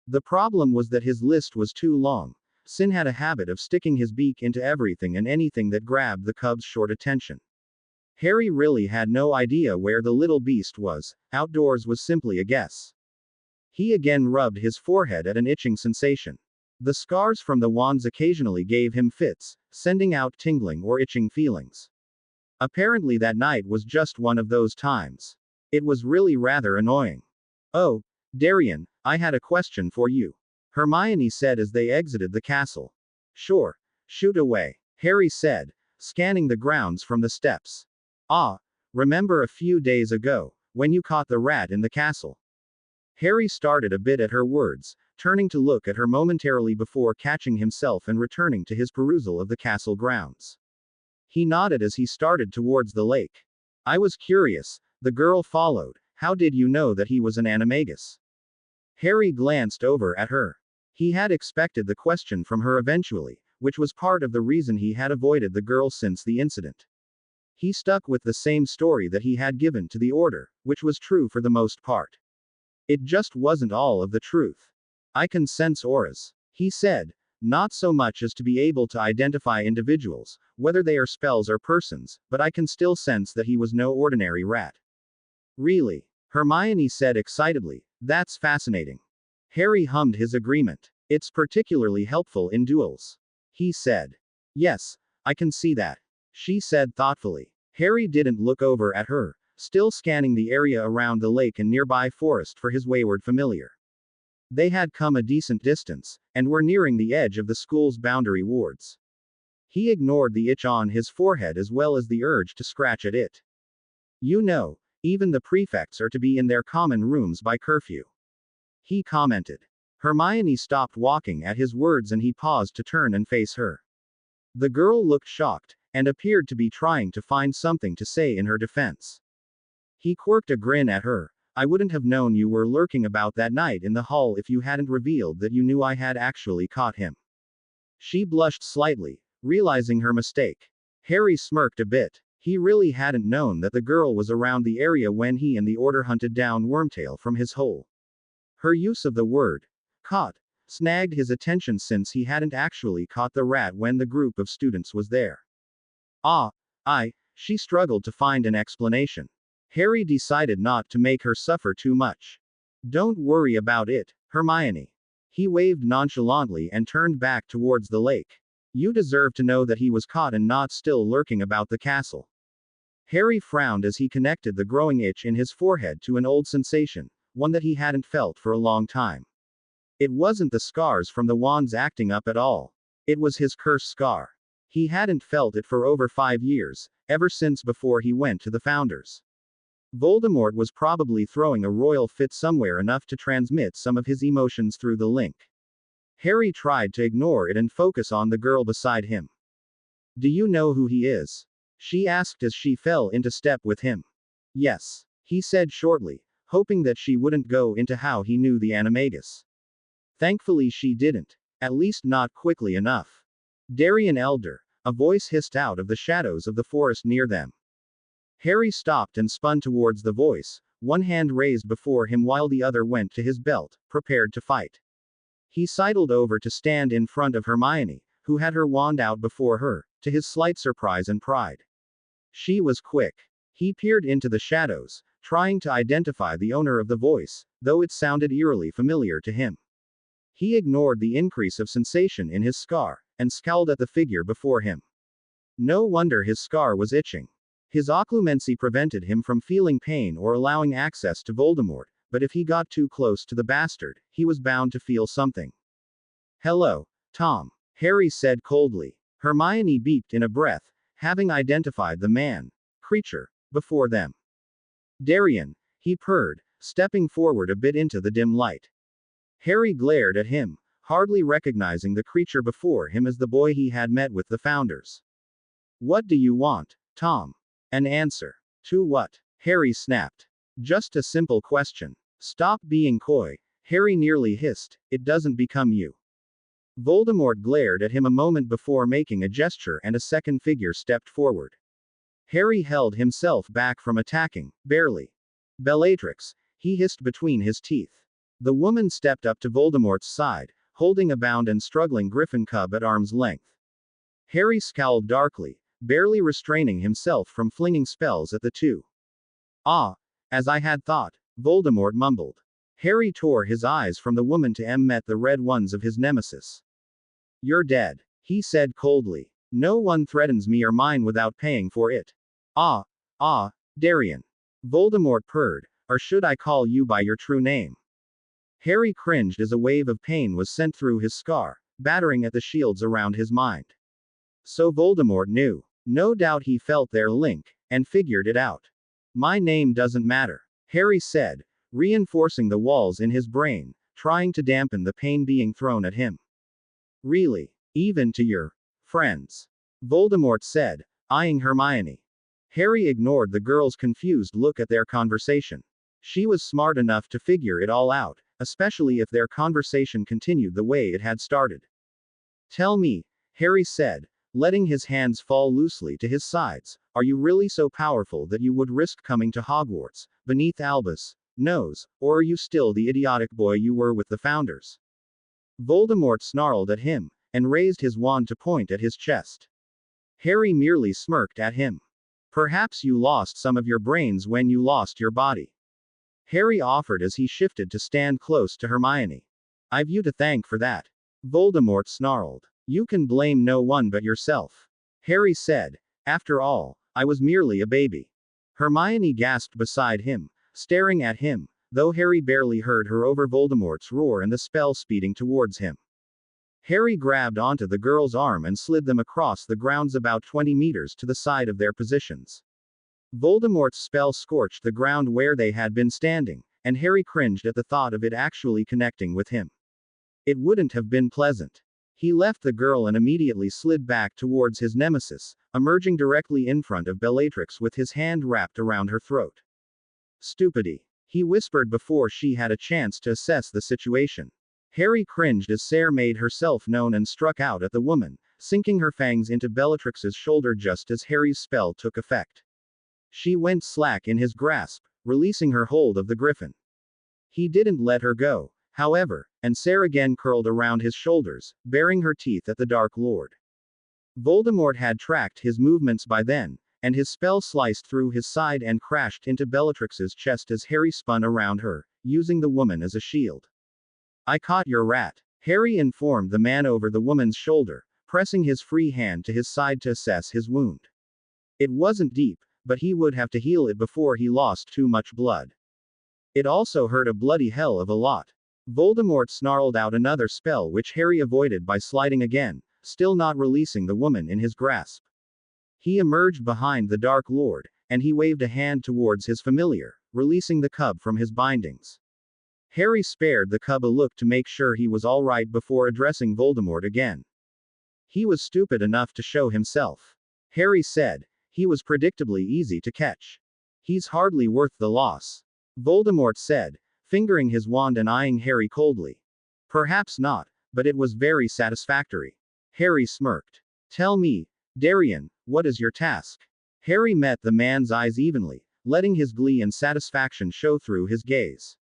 The problem was that his list was too long. Sin had a habit of sticking his beak into everything and anything that grabbed the cub's short attention. Harry really had no idea where the little beast was, outdoors was simply a guess. He again rubbed his forehead at an itching sensation. The scars from the wands occasionally gave him fits, sending out tingling or itching feelings. Apparently that night was just one of those times. It was really rather annoying. Oh, Darian, I had a question for you, Hermione said as they exited the castle. Sure, shoot away, Harry said, scanning the grounds from the steps. Ah, remember a few days ago, when you caught the rat in the castle? Harry started a bit at her words, turning to look at her momentarily before catching himself and returning to his perusal of the castle grounds. He nodded as he started towards the lake. I was curious, the girl followed. How did you know that he was an animagus? Harry glanced over at her. He had expected the question from her eventually, which was part of the reason he had avoided the girl since the incident. He stuck with the same story that he had given to the Order, which was true for the most part. It just wasn't all of the truth. I can sense auras, he said, not so much as to be able to identify individuals, whether they are spells or persons, but I can still sense that he was no ordinary rat. Really? Hermione said excitedly, that's fascinating. Harry hummed his agreement. It's particularly helpful in duels. He said. Yes, I can see that, she said thoughtfully. Harry didn't look over at her, still scanning the area around the lake and nearby forest for his wayward familiar. They had come a decent distance, and were nearing the edge of the school's boundary wards. He ignored the itch on his forehead as well as the urge to scratch at it. You know, even the prefects are to be in their common rooms by curfew, he commented. Hermione stopped walking at his words and he paused to turn and face her. The girl looked shocked, and appeared to be trying to find something to say in her defense. He quirked a grin at her. I wouldn't have known you were lurking about that night in the hall if you hadn't revealed that you knew I had actually caught him. She blushed slightly, realizing her mistake. Harry smirked a bit. He really hadn't known that the girl was around the area when he and the Order hunted down Wormtail from his hole. Her use of the word caught snagged his attention since he hadn't actually caught the rat when the group of students was there. She struggled to find an explanation. Harry decided not to make her suffer too much. Don't worry about it, Hermione. He waved nonchalantly and turned back towards the lake. You deserve to know that he was caught and not still lurking about the castle. Harry frowned as he connected the growing itch in his forehead to an old sensation, one that he hadn't felt for a long time. It wasn't the scars from the wands acting up at all. It was his curse scar. He hadn't felt it for over 5 years, ever since before he went to the Founders. Voldemort was probably throwing a royal fit somewhere enough to transmit some of his emotions through the link. Harry tried to ignore it and focus on the girl beside him. Do you know who he is? She asked as she fell into step with him. Yes, he said shortly, hoping that she wouldn't go into how he knew the animagus. Thankfully she didn't. At least not quickly enough. Darian Elder, a voice hissed out of the shadows of the forest near them. Harry stopped and spun towards the voice, one hand raised before him while the other went to his belt, prepared to fight. He sidled over to stand in front of Hermione, who had her wand out before her, to his slight surprise and pride. She was quick. He peered into the shadows, trying to identify the owner of the voice, though it sounded eerily familiar to him. He ignored the increase of sensation in his scar, and scowled at the figure before him. No wonder his scar was itching. His occlumency prevented him from feeling pain or allowing access to Voldemort, but if he got too close to the bastard, he was bound to feel something. Hello, Tom, Harry said coldly. Hermione beeped in a breath, having identified the creature, before them. Darian, he purred, stepping forward a bit into the dim light. Harry glared at him, hardly recognizing the creature before him as the boy he had met with the Founders. What do you want, Tom? An answer. To what? Harry snapped. Just a simple question. Stop being coy, Harry nearly hissed. It doesn't become you. Voldemort glared at him a moment before making a gesture and a second figure stepped forward. Harry held himself back from attacking, barely. Bellatrix, he hissed between his teeth. The woman stepped up to Voldemort's side, holding a bound and struggling griffin cub at arm's length. Harry scowled darkly, barely restraining himself from flinging spells at the two. Ah, as I had thought, Voldemort mumbled. Harry tore his eyes from the woman to met the red ones of his nemesis. You're dead, he said coldly. No one threatens me or mine without paying for it. Ah, Darien. Voldemort purred, or should I call you by your true name? Harry cringed as a wave of pain was sent through his scar, battering at the shields around his mind. So Voldemort knew. No doubt he felt their link, and figured it out. My name doesn't matter, Harry said, reinforcing the walls in his brain, trying to dampen the pain being thrown at him. Really? Even to your friends? Voldemort said, eyeing Hermione. Harry ignored the girl's confused look at their conversation. She was smart enough to figure it all out, especially if their conversation continued the way it had started. Tell me, Harry said, letting his hands fall loosely to his sides, are you really so powerful that you would risk coming to Hogwarts, beneath Albus' nose, or are you still the idiotic boy you were with the Founders? Voldemort snarled at him, and raised his wand to point at his chest. Harry merely smirked at him. Perhaps you lost some of your brains when you lost your body. Harry offered as he shifted to stand close to Hermione. I've you to thank for that. Voldemort snarled. You can blame no one but yourself. Harry said, after all, I was merely a baby. Hermione gasped beside him, staring at him, though Harry barely heard her over Voldemort's roar and the spell speeding towards him. Harry grabbed onto the girl's arm and slid them across the grounds about 20 meters to the side of their positions. Voldemort's spell scorched the ground where they had been standing, and Harry cringed at the thought of it actually connecting with him. It wouldn't have been pleasant. He left the girl and immediately slid back towards his nemesis, emerging directly in front of Bellatrix with his hand wrapped around her throat. Stupidity, he whispered before she had a chance to assess the situation. Harry cringed as Sarah made herself known and struck out at the woman, sinking her fangs into Bellatrix's shoulder just as Harry's spell took effect. She went slack in his grasp, releasing her hold of the griffin. He didn't let her go, however, and Sarah again curled around his shoulders, baring her teeth at the Dark Lord. Voldemort had tracked his movements by then, and his spell sliced through his side and crashed into Bellatrix's chest as Harry spun around her, using the woman as a shield. I caught your rat, Harry informed the man over the woman's shoulder, pressing his free hand to his side to assess his wound. It wasn't deep, but he would have to heal it before he lost too much blood. It also hurt a bloody hell of a lot. Voldemort snarled out another spell which Harry avoided by sliding again, still not releasing the woman in his grasp. He emerged behind the Dark Lord, and he waved a hand towards his familiar, releasing the cub from his bindings. Harry spared the cub a look to make sure he was all right before addressing Voldemort again. He was stupid enough to show himself. Harry said, he was predictably easy to catch. He's hardly worth the loss. Voldemort said, fingering his wand and eyeing Harry coldly. Perhaps not, but it was very satisfactory. Harry smirked. Tell me, Darien, what is your task? Harry met the man's eyes evenly, letting his glee and satisfaction show through his gaze.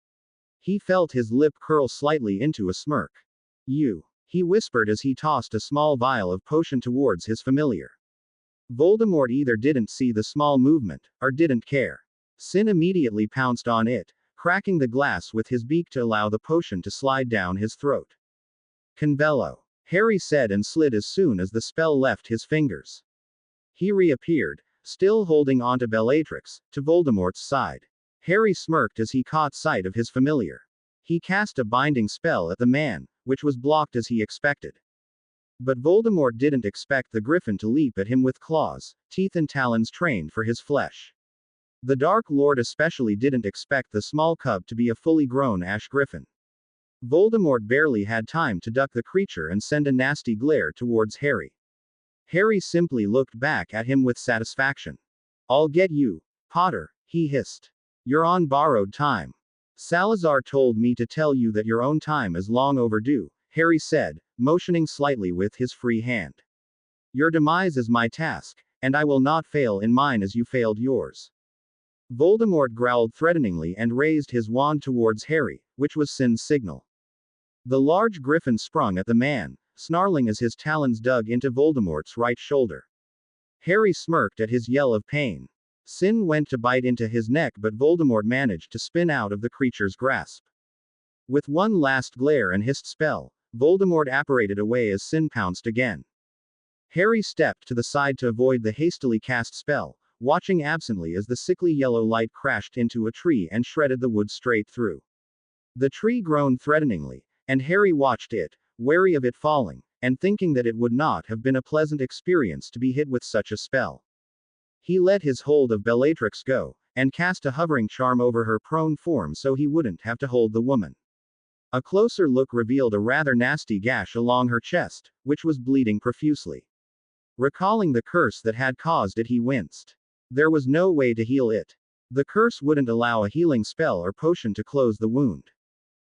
He felt his lip curl slightly into a smirk. You, he whispered as he tossed a small vial of potion towards his familiar. Voldemort either didn't see the small movement, or didn't care. Sin immediately pounced on it, cracking the glass with his beak to allow the potion to slide down his throat. Convello, Harry said and slid as soon as the spell left his fingers. He reappeared, still holding onto Bellatrix, to Voldemort's side. Harry smirked as he caught sight of his familiar. He cast a binding spell at the man, which was blocked as he expected. But Voldemort didn't expect the griffin to leap at him with claws, teeth and talons trained for his flesh. The Dark Lord especially didn't expect the small cub to be a fully grown ash griffin. Voldemort barely had time to duck the creature and send a nasty glare towards Harry. Harry simply looked back at him with satisfaction. "I'll get you, Potter," he hissed. "You're on borrowed time. Salazar told me to tell you that your own time is long overdue," Harry said, motioning slightly with his free hand. "Your demise is my task, and I will not fail in mine as you failed yours." Voldemort growled threateningly and raised his wand towards Harry, which was Sin's signal. The large griffin sprung at the man, snarling as his talons dug into Voldemort's right shoulder. Harry smirked at his yell of pain. Sin went to bite into his neck, but Voldemort managed to spin out of the creature's grasp. With one last glare and hissed spell, Voldemort apparated away as Sin pounced again. Harry stepped to the side to avoid the hastily cast spell, watching absently as the sickly yellow light crashed into a tree and shredded the wood straight through. The tree groaned threateningly, and Harry watched it, wary of it falling, and thinking that it would not have been a pleasant experience to be hit with such a spell. He let his hold of Bellatrix go, and cast a hovering charm over her prone form so he wouldn't have to hold the woman. A closer look revealed a rather nasty gash along her chest, which was bleeding profusely. Recalling the curse that had caused it, he winced. There was no way to heal it. The curse wouldn't allow a healing spell or potion to close the wound.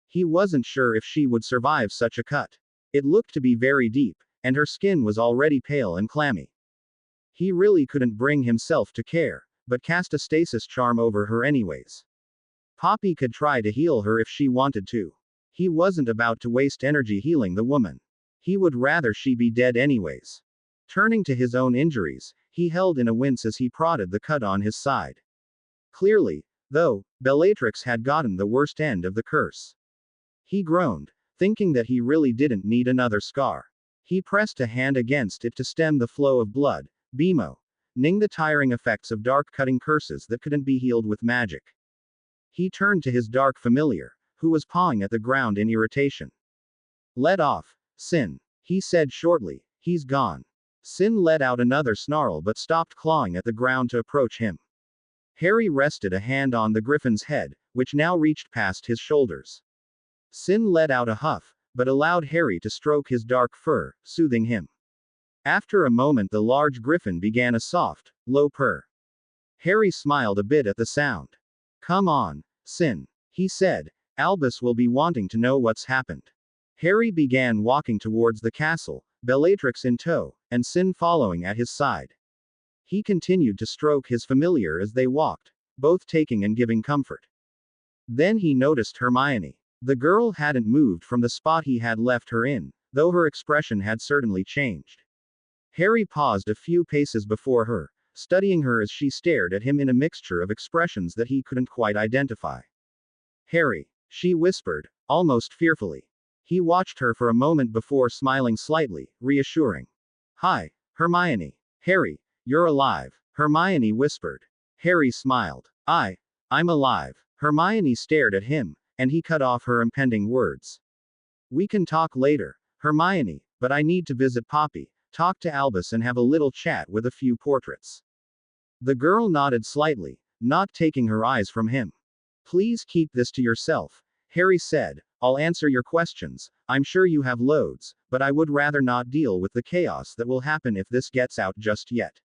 He wasn't sure if she would survive such a cut. It looked to be very deep, and her skin was already pale and clammy. He really couldn't bring himself to care, but cast a stasis charm over her anyways. Poppy could try to heal her if she wanted to. He wasn't about to waste energy healing the woman. He would rather she be dead anyways. Turning to his own injuries, he held in a wince as he prodded the cut on his side. Clearly, though, Bellatrix had gotten the worst end of the curse. He groaned, thinking that he really didn't need another scar. He pressed a hand against it to stem the flow of blood, ning the tiring effects of dark cutting curses that couldn't be healed with magic. He turned to his dark familiar, who was pawing at the ground in irritation. "Let off, Sin," he said shortly. "He's gone." Sin let out another snarl but stopped clawing at the ground to approach him. Harry rested a hand on the griffin's head, which now reached past his shoulders. Sin let out a huff, but allowed Harry to stroke his dark fur, soothing him. After a moment the large griffin began a soft, low purr. Harry smiled a bit at the sound. "Come on, Sin," he said. "Albus will be wanting to know what's happened." Harry began walking towards the castle, Bellatrix in tow, and Sin following at his side. He continued to stroke his familiar as they walked, both taking and giving comfort. Then he noticed Hermione. The girl hadn't moved from the spot he had left her in, though her expression had certainly changed. Harry paused a few paces before her, studying her as she stared at him in a mixture of expressions that he couldn't quite identify. "Harry," she whispered, almost fearfully. He watched her for a moment before smiling slightly, reassuring. "Hi, Hermione." "Harry, you're alive," Hermione whispered. Harry smiled. I'm alive." Hermione stared at him, and he cut off her impending words. "We can talk later, Hermione, but I need to visit Poppy, talk to Albus and have a little chat with a few portraits." The girl nodded slightly, not taking her eyes from him. "Please keep this to yourself," Harry said. "I'll answer your questions, I'm sure you have loads, but I would rather not deal with the chaos that will happen if this gets out just yet."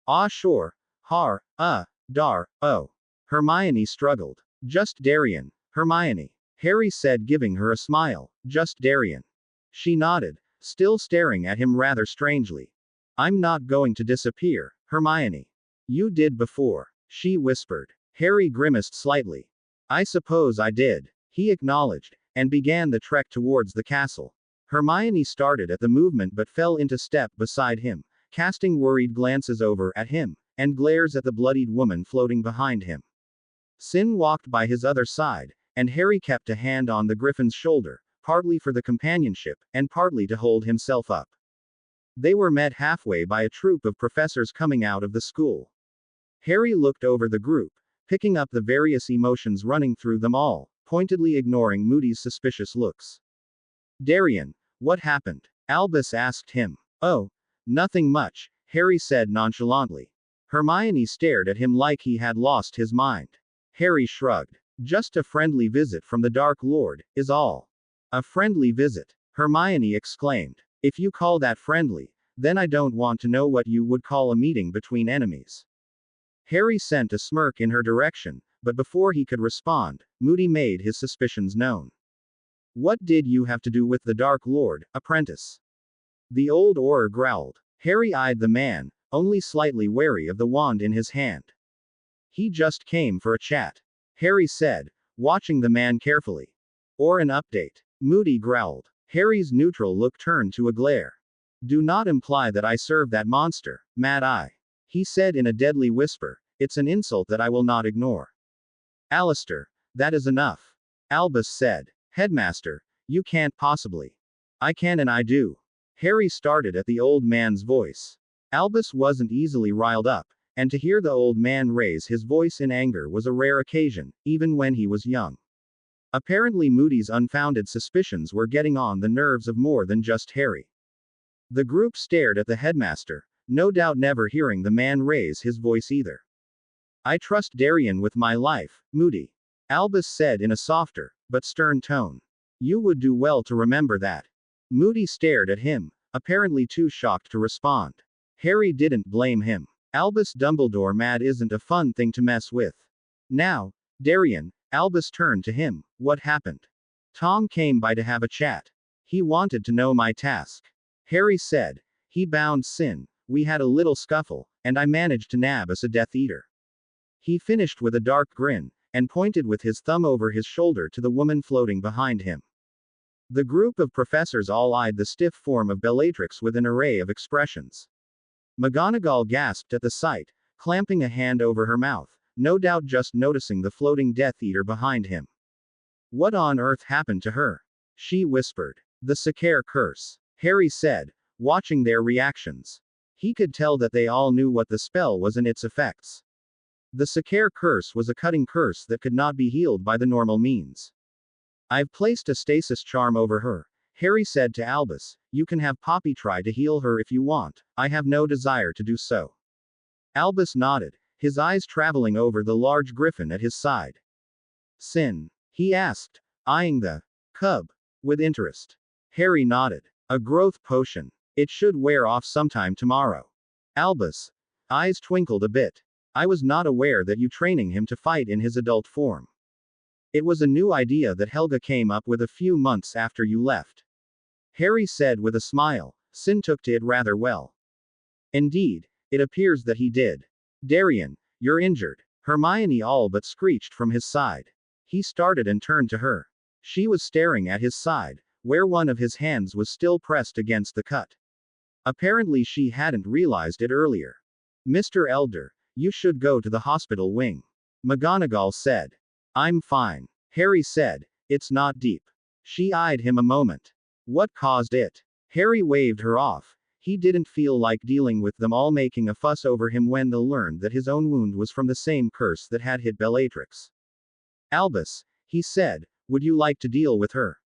"Ah sure. Oh." Hermione struggled. "Just Darien, Hermione," Harry said, giving her a smile. "Just Darien." She nodded, still staring at him rather strangely. "I'm not going to disappear, Hermione." "You did before," she whispered. Harry grimaced slightly. "I suppose I did," he acknowledged, and began the trek towards the castle. Hermione started at the movement but fell into step beside him, casting worried glances over at him, and glares at the bloodied woman floating behind him. Sin walked by his other side, and Harry kept a hand on the griffin's shoulder, partly for the companionship, and partly to hold himself up. They were met halfway by a troop of professors coming out of the school. Harry looked over the group, picking up the various emotions running through them all, pointedly ignoring Moody's suspicious looks. "Darien, what happened?" Albus asked him. "Oh, nothing much," Harry said nonchalantly. Hermione stared at him like he had lost his mind. Harry shrugged. "Just a friendly visit from the Dark Lord, is all." A friendly visit, Hermione exclaimed. If you call that friendly, then I don't want to know what you would call a meeting between enemies. Harry sent a smirk in her direction, but before he could respond, Moody made his suspicions known. What did you have to do with the Dark Lord, apprentice? The old Auror growled. Harry eyed the man, only slightly wary of the wand in his hand. He just came for a chat, Harry said, watching the man carefully. Or an update, Moody growled. Harry's neutral look turned to a glare. Do not imply that I serve that monster, Mad Eye. He said in a deadly whisper. It's an insult that I will not ignore. Alistair, that is enough. Albus said. Headmaster, you can't possibly. I can and I do. Harry started at the old man's voice. Albus wasn't easily riled up, and to hear the old man raise his voice in anger was a rare occasion, even when he was young. Apparently Moody's unfounded suspicions were getting on the nerves of more than just Harry. The group stared at the headmaster, no doubt never hearing the man raise his voice either. I trust Darien with my life, Moody. Albus said in a softer, but stern tone. You would do well to remember that. Moody stared at him, apparently too shocked to respond. Harry didn't blame him. Albus Dumbledore mad isn't a fun thing to mess with. Now, Darien, Albus turned to him. What happened? Tom came by to have a chat. He wanted to know my task. Harry said. He bound Sin. We had a little scuffle, and I managed to nab us a Death Eater. He finished with a dark grin, and pointed with his thumb over his shoulder to the woman floating behind him. The group of professors all eyed the stiff form of Bellatrix with an array of expressions. McGonagall gasped at the sight, clamping a hand over her mouth, no doubt just noticing the floating Death Eater behind him. What on earth happened to her? She whispered. The Sakar curse, Harry said, watching their reactions. He could tell that they all knew what the spell was and its effects. The Sakar curse was a cutting curse that could not be healed by the normal means. I've placed a stasis charm over her, Harry said to Albus. You can have Poppy try to heal her if you want. I have no desire to do so. Albus nodded, his eyes traveling over the large griffin at his side. Sin? He asked, eyeing the cub with interest. Harry nodded. A growth potion. It should wear off sometime tomorrow. Albus' eyes twinkled a bit. I was not aware that you training him to fight in his adult form. It was a new idea that Helga came up with a few months after you left. Harry said with a smile. Sin took to it rather well. Indeed, it appears that he did. Darien, you're injured. Hermione all but screeched from his side. He started and turned to her. She was staring at his side, where one of his hands was still pressed against the cut. Apparently she hadn't realized it earlier. Mr. Elder, you should go to the hospital wing. McGonagall said. I'm fine. Harry said. It's not deep. She eyed him a moment. What caused it? Harry waved her off. He didn't feel like dealing with them all making a fuss over him when they learned that his own wound was from the same curse that had hit Bellatrix. Albus, he said, would you like to deal with her?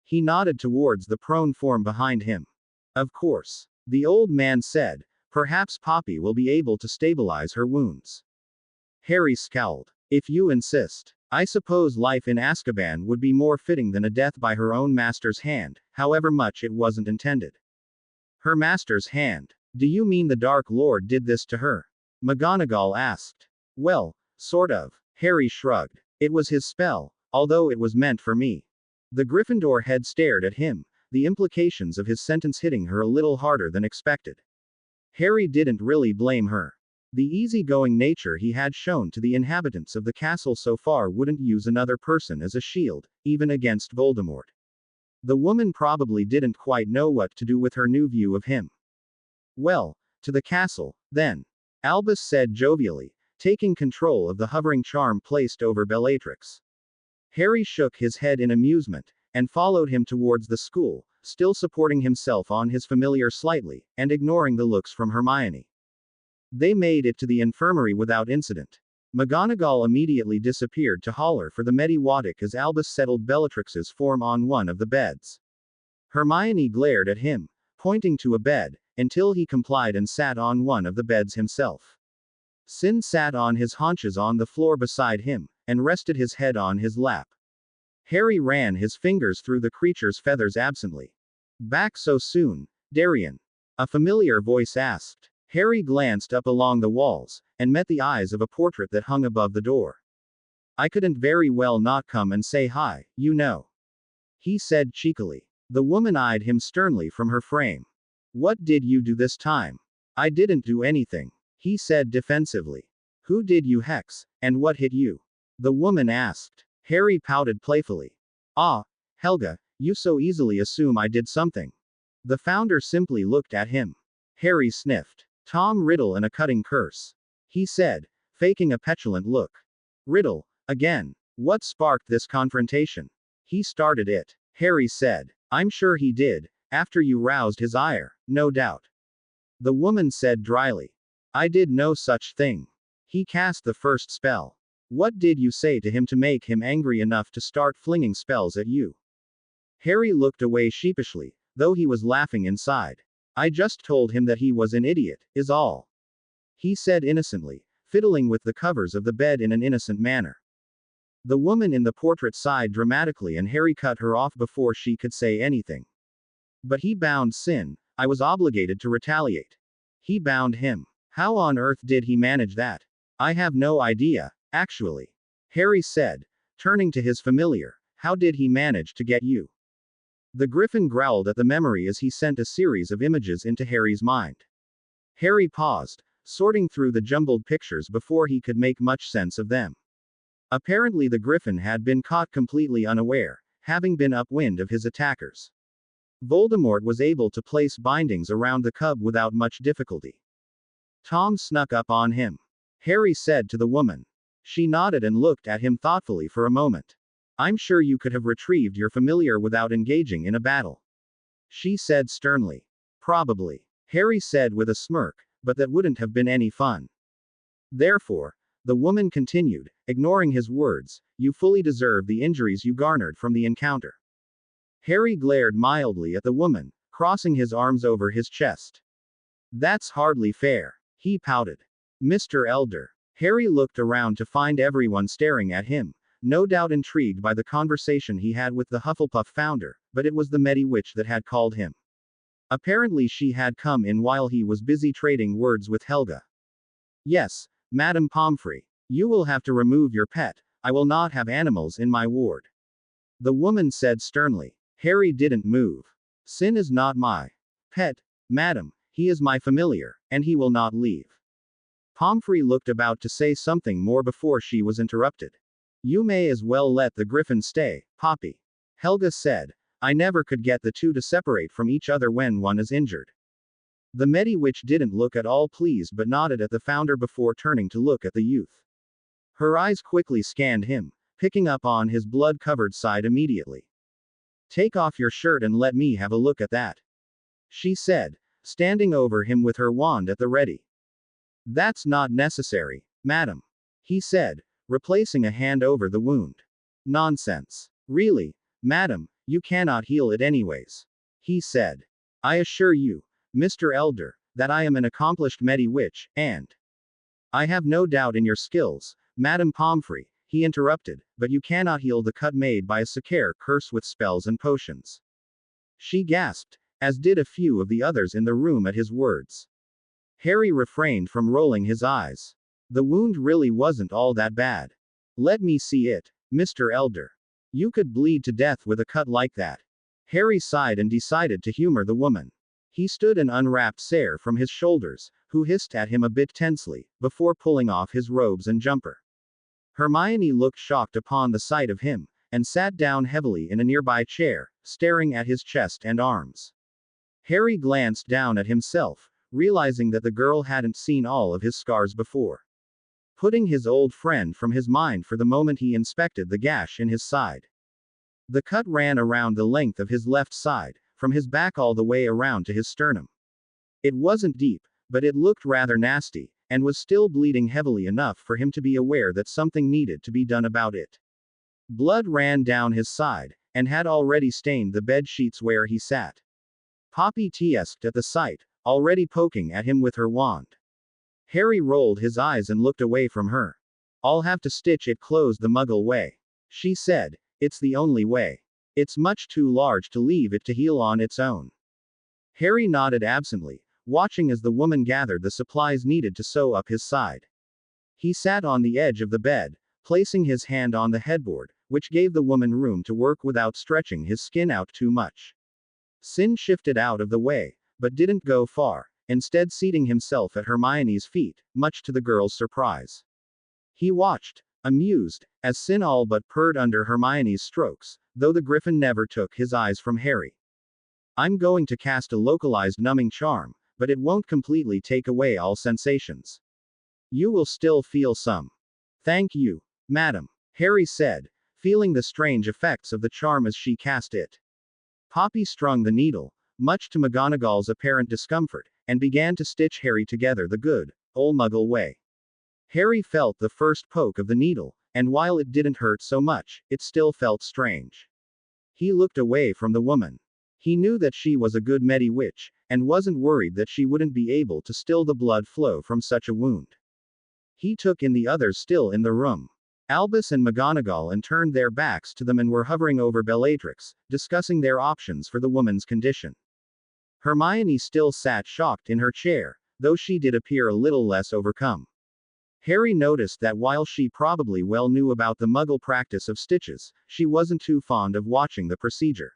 He nodded towards the prone form behind him. Of course. The old man said. Perhaps Poppy will be able to stabilize her wounds. Harry scowled. If you insist. I suppose life in Azkaban would be more fitting than a death by her own master's hand, however much it wasn't intended. Her master's hand? Do you mean the Dark Lord did this to her? McGonagall asked. Well, sort of. Harry shrugged. It was his spell, although it was meant for me. The Gryffindor head stared at him, the implications of his sentence hitting her a little harder than expected. Harry didn't really blame her. The easygoing nature he had shown to the inhabitants of the castle so far wouldn't use another person as a shield, even against Voldemort. The woman probably didn't quite know what to do with her new view of him. Well, to the castle, then. Albus said jovially, taking control of the hovering charm placed over Bellatrix. Harry shook his head in amusement, and followed him towards the school, still supporting himself on his familiar slightly, and ignoring the looks from Hermione. They made it to the infirmary without incident. McGonagall immediately disappeared to holler for the Mediwatic as Albus settled Bellatrix's form on one of the beds. Hermione glared at him, pointing to a bed, until he complied and sat on one of the beds himself. Sin sat on his haunches on the floor beside him, and rested his head on his lap. Harry ran his fingers through the creature's feathers absently. Back so soon, Darian? A familiar voice asked. Harry glanced up along the walls, and met the eyes of a portrait that hung above the door. I couldn't very well not come and say hi, you know, he said cheekily. The woman eyed him sternly from her frame. What did you do this time? I didn't do anything, he said defensively. Who did you hex, and what hit you? The woman asked. Harry pouted playfully. Ah, Helga, you so easily assume I did something. The founder simply looked at him. Harry sniffed. Tom Riddle and a cutting curse, he said, faking a petulant look. Riddle, again. What sparked this confrontation? He started it, Harry said. I'm sure he did, after you roused his ire, no doubt. The woman said dryly. I did no such thing. He cast the first spell. What did you say to him to make him angry enough to start flinging spells at you? Harry looked away sheepishly, though he was laughing inside. I just told him that he was an idiot, is all, he said innocently, fiddling with the covers of the bed in an innocent manner. The woman in the portrait sighed dramatically and Harry cut her off before she could say anything. But he bound Sin, I was obligated to retaliate. He bound him. How on earth did he manage that? I have no idea, actually, Harry said, turning to his familiar. How did he manage to get you? The griffin growled at the memory as he sent a series of images into Harry's mind. Harry paused, sorting through the jumbled pictures before he could make much sense of them. Apparently the griffin had been caught completely unaware, having been upwind of his attackers. Voldemort was able to place bindings around the cub without much difficulty. Tom snuck up on him, Harry said to the woman. She nodded and looked at him thoughtfully for a moment. I'm sure you could have retrieved your familiar without engaging in a battle, she said sternly. Probably, Harry said with a smirk, but that wouldn't have been any fun. Therefore, the woman continued, ignoring his words, you fully deserve the injuries you garnered from the encounter. Harry glared mildly at the woman, crossing his arms over his chest. That's hardly fair, he pouted. Mr. Elder. Harry looked around to find everyone staring at him, no doubt intrigued by the conversation he had with the Hufflepuff founder, but it was the Mediwitch that had called him. Apparently she had come in while he was busy trading words with Helga. Yes, Madame Pomfrey. You will have to remove your pet, I will not have animals in my ward, the woman said sternly. Harry didn't move. Sin is not my pet, madam, he is my familiar, and he will not leave. Pomfrey looked about to say something more before she was interrupted. You may as well let the griffin stay, Poppy, Helga said. I never could get the two to separate from each other when one is injured. The Mediwitch didn't look at all pleased but nodded at the founder before turning to look at the youth. Her eyes quickly scanned him, picking up on his blood-covered side immediately. Take off your shirt and let me have a look at that, she said, standing over him with her wand at the ready. That's not necessary, madam, he said, replacing a hand over the wound. Nonsense. Really, madam, you cannot heal it anyways, he said. I assure you, Mr. Elder, that I am an accomplished Mediwitch, and I have no doubt in your skills, Madame Pomfrey, he interrupted, but you cannot heal the cut made by a Sakare curse with spells and potions. She gasped, as did a few of the others in the room at his words. Harry refrained from rolling his eyes. The wound really wasn't all that bad. Let me see it, Mr. Elder. You could bleed to death with a cut like that. Harry sighed and decided to humor the woman. He stood and unwrapped Sayre from his shoulders, who hissed at him a bit tensely, before pulling off his robes and jumper. Hermione looked shocked upon the sight of him, and sat down heavily in a nearby chair, staring at his chest and arms. Harry glanced down at himself, realizing that the girl hadn't seen all of his scars before. Putting his old friend from his mind for the moment, he inspected the gash in his side. The cut ran around the length of his left side, from his back all the way around to his sternum. It wasn't deep, but it looked rather nasty, and was still bleeding heavily enough for him to be aware that something needed to be done about it. Blood ran down his side, and had already stained the bed sheets where he sat. Poppy teasked at the sight, already poking at him with her wand. Harry rolled his eyes and looked away from her. I'll have to stitch it closed the Muggle way, she said, It's the only way. It's much too large to leave it to heal on its own. Harry nodded absently, watching as the woman gathered the supplies needed to sew up his side. He sat on the edge of the bed, placing his hand on the headboard, which gave the woman room to work without stretching his skin out too much. Sin shifted out of the way, but didn't go far, instead seating himself at Hermione's feet, much to the girl's surprise. He watched, amused, as Sin all but purred under Hermione's strokes, though the Griffin never took his eyes from Harry. I'm going to cast a localized numbing charm, but it won't completely take away all sensations. You will still feel some. Thank you, madam, Harry said, feeling the strange effects of the charm as she cast it. Poppy strung the needle, much to McGonagall's apparent discomfort, and began to stitch Harry together the good, old Muggle way. Harry felt the first poke of the needle, and while it didn't hurt so much, it still felt strange. He looked away from the woman. He knew that she was a good Medi-Witch, and wasn't worried that she wouldn't be able to still the blood flow from such a wound. He took in the others still in the room. Albus and McGonagall and turned their backs to them and were hovering over Bellatrix, discussing their options for the woman's condition. Hermione still sat shocked in her chair, though she did appear a little less overcome. Harry noticed that while she probably well knew about the Muggle practice of stitches, she wasn't too fond of watching the procedure.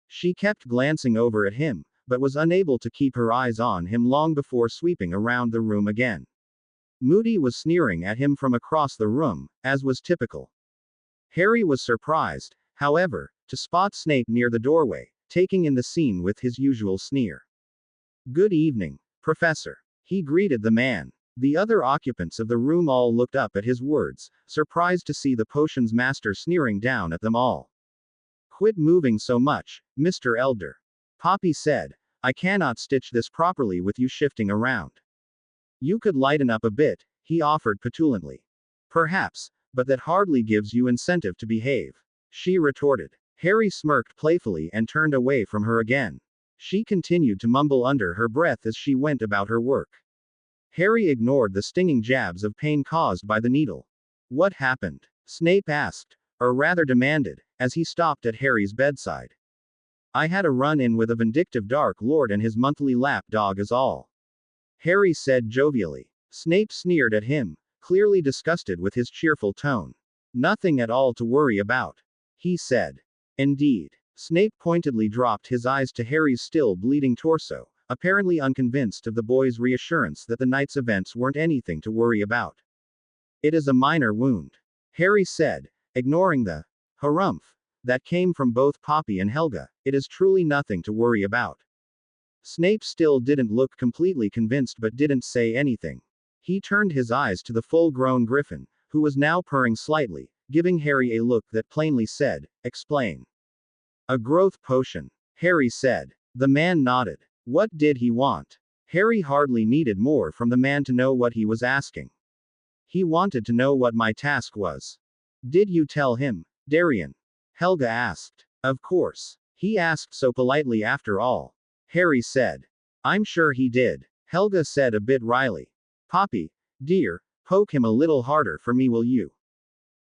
She kept glancing over at him, but was unable to keep her eyes on him long before sweeping around the room again. Moody was sneering at him from across the room, as was typical. Harry was surprised, however, to spot Snape near the doorway, taking in the scene with his usual sneer. Good evening, Professor. He greeted the man. The other occupants of the room all looked up at his words, surprised to see the potions master sneering down at them all. Quit moving so much, Mr. Elder. Poppy said. I cannot stitch this properly with you shifting around. You could lighten up a bit, he offered petulantly. Perhaps, but that hardly gives you incentive to behave. She retorted. Harry smirked playfully and turned away from her again. She continued to mumble under her breath as she went about her work. Harry ignored the stinging jabs of pain caused by the needle. What happened? Snape asked, or rather demanded, as he stopped at Harry's bedside. I had a run-in with a vindictive Dark Lord and his monthly lap dog is all. Harry said jovially. Snape sneered at him, clearly disgusted with his cheerful tone. Nothing at all to worry about, he said. Indeed. Snape pointedly dropped his eyes to Harry's still bleeding torso, apparently unconvinced of the boy's reassurance that the night's events weren't anything to worry about. It is a minor wound, Harry said, ignoring the harumph that came from both Poppy and Helga. It is truly nothing to worry about. Snape still didn't look completely convinced but didn't say anything. He turned his eyes to the full-grown Griffin, who was now purring slightly, giving Harry a look that plainly said, explain. A growth potion, Harry said. The man nodded. What did he want? Harry hardly needed more from the man to know what he was asking. He wanted to know what my task was. Did you tell him, Darien? Helga asked. Of course. He asked so politely after all. Harry said. I'm sure he did. Helga said a bit wryly. Poppy, dear, poke him a little harder for me will you?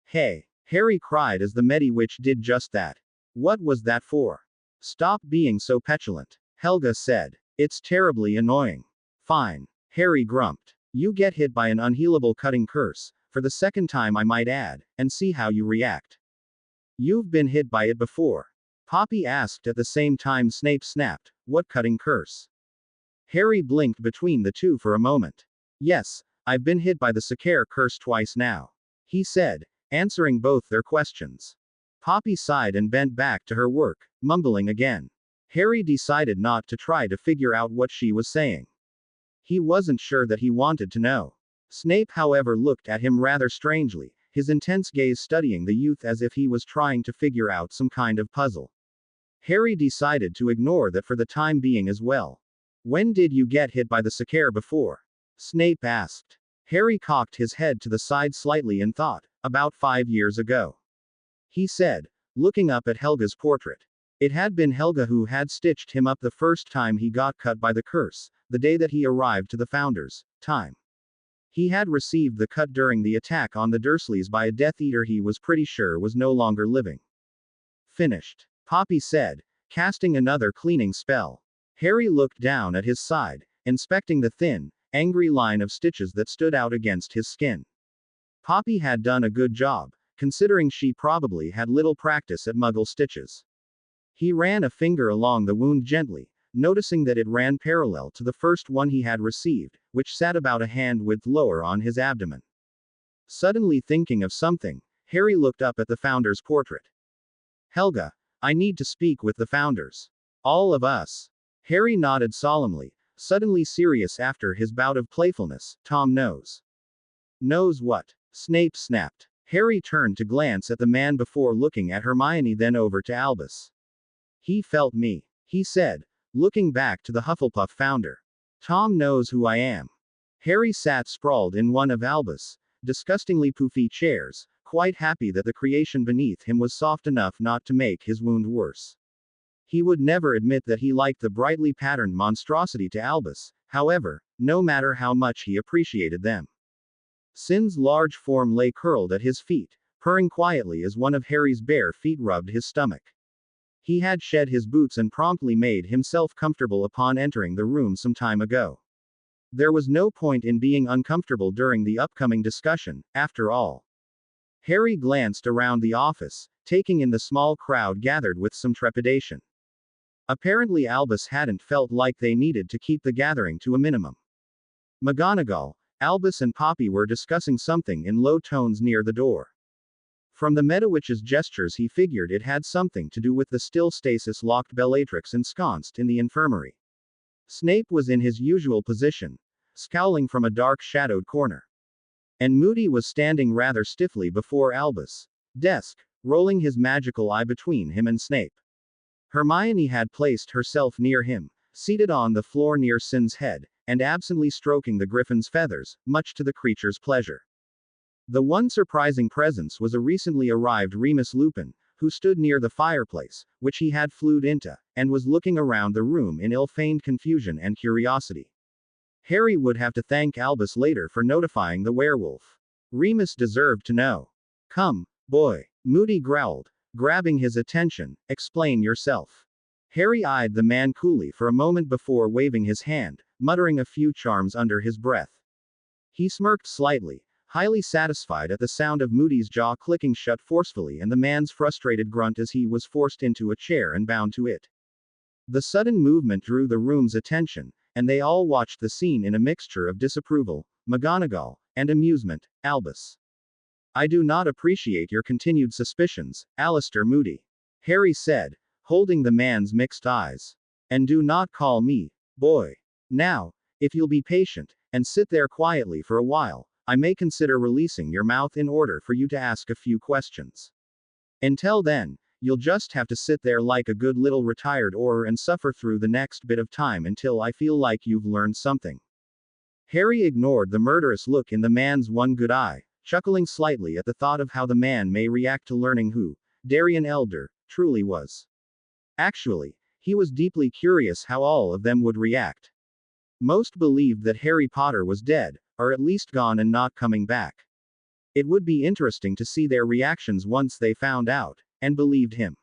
Hey, Harry cried as the Medi-Witch did just that. What was that for? Stop being so petulant, Helga said. It's terribly annoying. Fine, Harry grumped. You get hit by an unhealable cutting curse, for the second time I might add, and see how you react. You've been hit by it before. Poppy asked at the same time Snape snapped, what cutting curse? Harry blinked between the two for a moment. Yes, I've been hit by the Sakar curse twice now, he said, answering both their questions. Poppy sighed and bent back to her work, mumbling again. Harry decided not to try to figure out what she was saying. He wasn't sure that he wanted to know. Snape, however, looked at him rather strangely, his intense gaze studying the youth as if he was trying to figure out some kind of puzzle. Harry decided to ignore that for the time being as well. When did you get hit by the Sakar before? Snape asked. Harry cocked his head to the side slightly and thought, about 5 years ago. He said, looking up at Helga's portrait. It had been Helga who had stitched him up the first time he got cut by the curse, the day that he arrived to the Founders' time. He had received the cut during the attack on the Dursleys by a Death Eater he was pretty sure was no longer living. Finished. Poppy said, casting another cleaning spell. Harry looked down at his side, inspecting the thin, angry line of stitches that stood out against his skin. Poppy had done a good job, considering she probably had little practice at Muggle stitches. He ran a finger along the wound gently, noticing that it ran parallel to the first one he had received, which sat about a hand width lower on his abdomen. Suddenly thinking of something, Harry looked up at the Founder's portrait. Helga, I need to speak with the Founders. All of us. Harry nodded solemnly, suddenly serious after his bout of playfulness. Tom knows. Knows what? Snape snapped. Harry turned to glance at the man before looking at Hermione, then over to Albus. He felt me, he said, looking back to the Hufflepuff Founder. Tom knows who I am. Harry sat sprawled in one of Albus' disgustingly poofy chairs, quite happy that the creation beneath him was soft enough not to make his wound worse. He would never admit that he liked the brightly patterned monstrosity to Albus, however, no matter how much he appreciated them. Sin's large form lay curled at his feet, purring quietly as one of Harry's bare feet rubbed his stomach. He had shed his boots and promptly made himself comfortable upon entering the room some time ago. There was no point in being uncomfortable during the upcoming discussion, after all. Harry glanced around the office, taking in the small crowd gathered with some trepidation. Apparently Albus hadn't felt like they needed to keep the gathering to a minimum. McGonagall, Albus and Poppy were discussing something in low tones near the door. From the Medowitch's gestures he figured it had something to do with the still stasis-locked Bellatrix ensconced in the infirmary. Snape was in his usual position, scowling from a dark shadowed corner. And Moody was standing rather stiffly before Albus' desk, rolling his magical eye between him and Snape. Hermione had placed herself near him, seated on the floor near Sin's head, and absently stroking the griffin's feathers, much to the creature's pleasure. The one surprising presence was a recently arrived Remus Lupin, who stood near the fireplace, which he had flued into, and was looking around the room in ill-feigned confusion and curiosity. Harry would have to thank Albus later for notifying the werewolf. Remus deserved to know. Come, boy, Moody growled, grabbing his attention, explain yourself. Harry eyed the man coolly for a moment before waving his hand, muttering a few charms under his breath. He smirked slightly, highly satisfied at the sound of Moody's jaw clicking shut forcefully and the man's frustrated grunt as he was forced into a chair and bound to it. The sudden movement drew the room's attention, and they all watched the scene in a mixture of disapproval, McGonagall, and amusement. Albus. I do not appreciate your continued suspicions, Alistair Moody. Harry said, holding the man's mixed eyes. And do not call me, boy. Now, if you'll be patient, and sit there quietly for a while, I may consider releasing your mouth in order for you to ask a few questions. Until then, you'll just have to sit there like a good little retired Auror and suffer through the next bit of time until I feel like you've learned something. Harry ignored the murderous look in the man's one good eye, chuckling slightly at the thought of how the man may react to learning who Darien Elder truly was. Actually, he was deeply curious how all of them would react. Most believed that Harry Potter was dead, or at least gone and not coming back. It would be interesting to see their reactions once they found out, and believed him.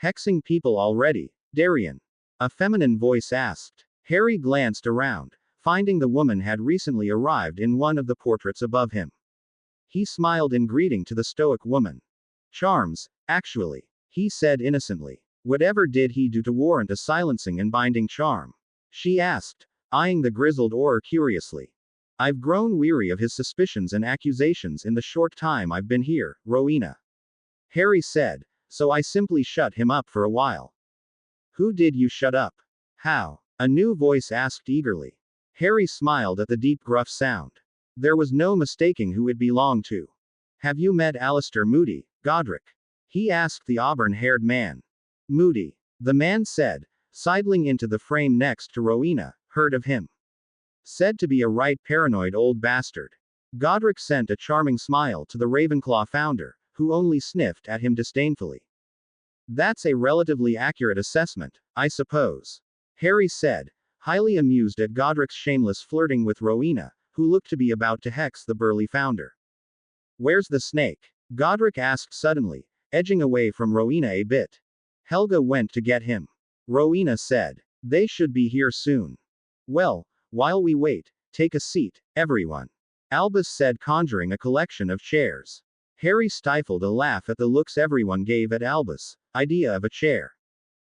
Hexing people already, Darien? A feminine voice asked. Harry glanced around, finding the woman had recently arrived in one of the portraits above him. He smiled in greeting to the stoic woman. Charms, actually, he said innocently. Whatever did he do to warrant a silencing and binding charm? She asked, eyeing the grizzled Auror curiously. I've grown weary of his suspicions and accusations in the short time I've been here, Rowena. Harry said, so I simply shut him up for a while. Who did you shut up? How? A new voice asked eagerly. Harry smiled at the deep gruff sound. There was no mistaking who it belonged to. Have you met Alistair Moody, Godric? He asked the auburn-haired man. Moody, the man said, sidling into the frame next to Rowena, heard of him. Said to be a right paranoid old bastard. Godric sent a charming smile to the Ravenclaw founder, who only sniffed at him disdainfully. That's a relatively accurate assessment, I suppose. Harry said, highly amused at Godric's shameless flirting with Rowena, who looked to be about to hex the burly founder. Where's the snake? Godric asked suddenly, edging away from Rowena a bit. Helga went to get him. Rowena said, "They should be here soon." "Well, while we wait, take a seat, everyone," Albus said, conjuring a collection of chairs. Harry stifled a laugh at the looks everyone gave at Albus' idea of a chair.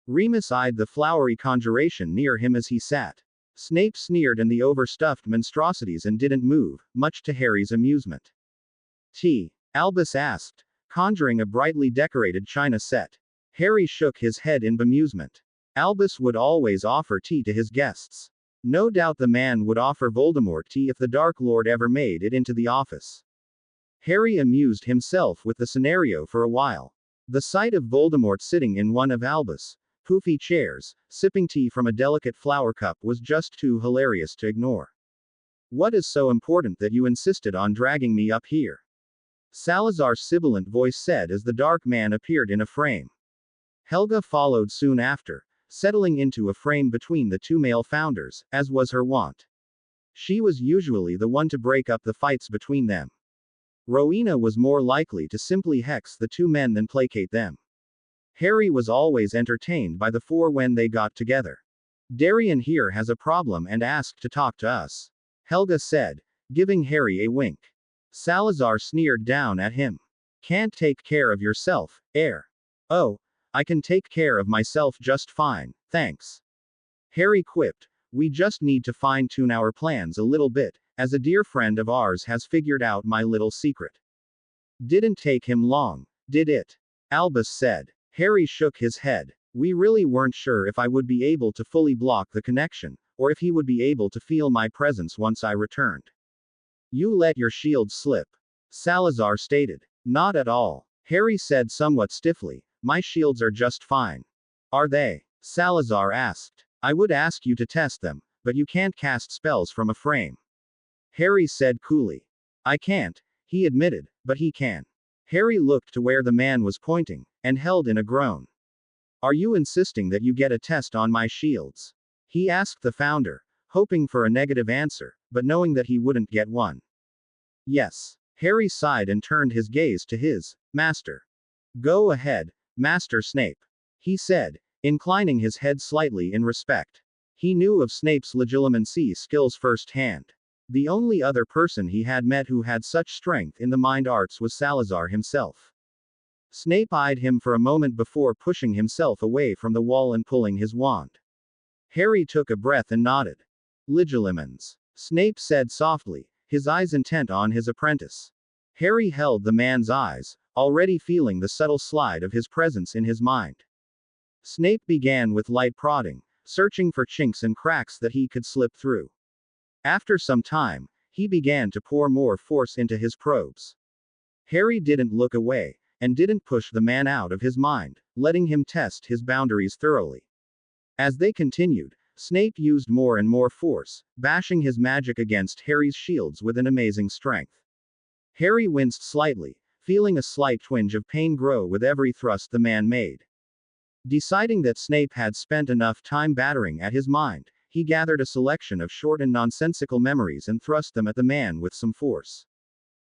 Remus eyed the flowery conjuration near him as he sat. Snape sneered in the overstuffed monstrosities and didn't move, much to Harry's amusement. "Tea?" Albus asked, conjuring a brightly decorated china set. Harry shook his head in bemusement. Albus would always offer tea to his guests. No doubt the man would offer Voldemort tea if the Dark Lord ever made it into the office. Harry amused himself with the scenario for a while. The sight of Voldemort sitting in one of Albus' poofy chairs, sipping tea from a delicate flower cup was just too hilarious to ignore. "What is so important that you insisted on dragging me up here?" Salazar's sibilant voice said as the dark man appeared in a frame. Helga followed soon after, settling into a frame between the two male founders, as was her wont. She was usually the one to break up the fights between them. Rowena was more likely to simply hex the two men than placate them. Harry was always entertained by the four when they got together. "Darien here has a problem and asked to talk to us," Helga said, giving Harry a wink. Salazar sneered down at him. "Can't take care of yourself, Oh, I can take care of myself just fine, thanks," Harry quipped. "We just need to fine-tune our plans a little bit, as a dear friend of ours has figured out my little secret." "Didn't take him long, did it?" Albus said. Harry shook his head. "We really weren't sure if I would be able to fully block the connection, or if he would be able to feel my presence once I returned." "You let your shield slip," Salazar stated. "Not at all," Harry said somewhat stiffly. "My shields are just fine." "Are they?" Salazar asked. "I would ask you to test them, but you can't cast spells from a frame," Harry said coolly. "I can't," he admitted, "but he can." Harry looked to where the man was pointing, and held in a groan. "Are you insisting that you get a test on my shields?" he asked the founder, hoping for a negative answer, but knowing that he wouldn't get one. "Yes." Harry sighed and turned his gaze to his master. "Go ahead, Master Snape," he said, inclining his head slightly in respect. He knew of Snape's legilimency skills firsthand. The only other person he had met who had such strength in the mind arts was Salazar himself. Snape eyed him for a moment before pushing himself away from the wall and pulling his wand. Harry took a breath and nodded. "Legilimens," Snape said softly, his eyes intent on his apprentice. Harry held the man's eyes, already feeling the subtle slide of his presence in his mind. Snape began with light prodding, searching for chinks and cracks that he could slip through. After some time, he began to pour more force into his probes. Harry didn't look away, and didn't push the man out of his mind, letting him test his boundaries thoroughly. As they continued, Snape used more and more force, bashing his magic against Harry's shields with an amazing strength. Harry winced slightly, feeling a slight twinge of pain grow with every thrust the man made. Deciding that Snape had spent enough time battering at his mind, he gathered a selection of short and nonsensical memories and thrust them at the man with some force.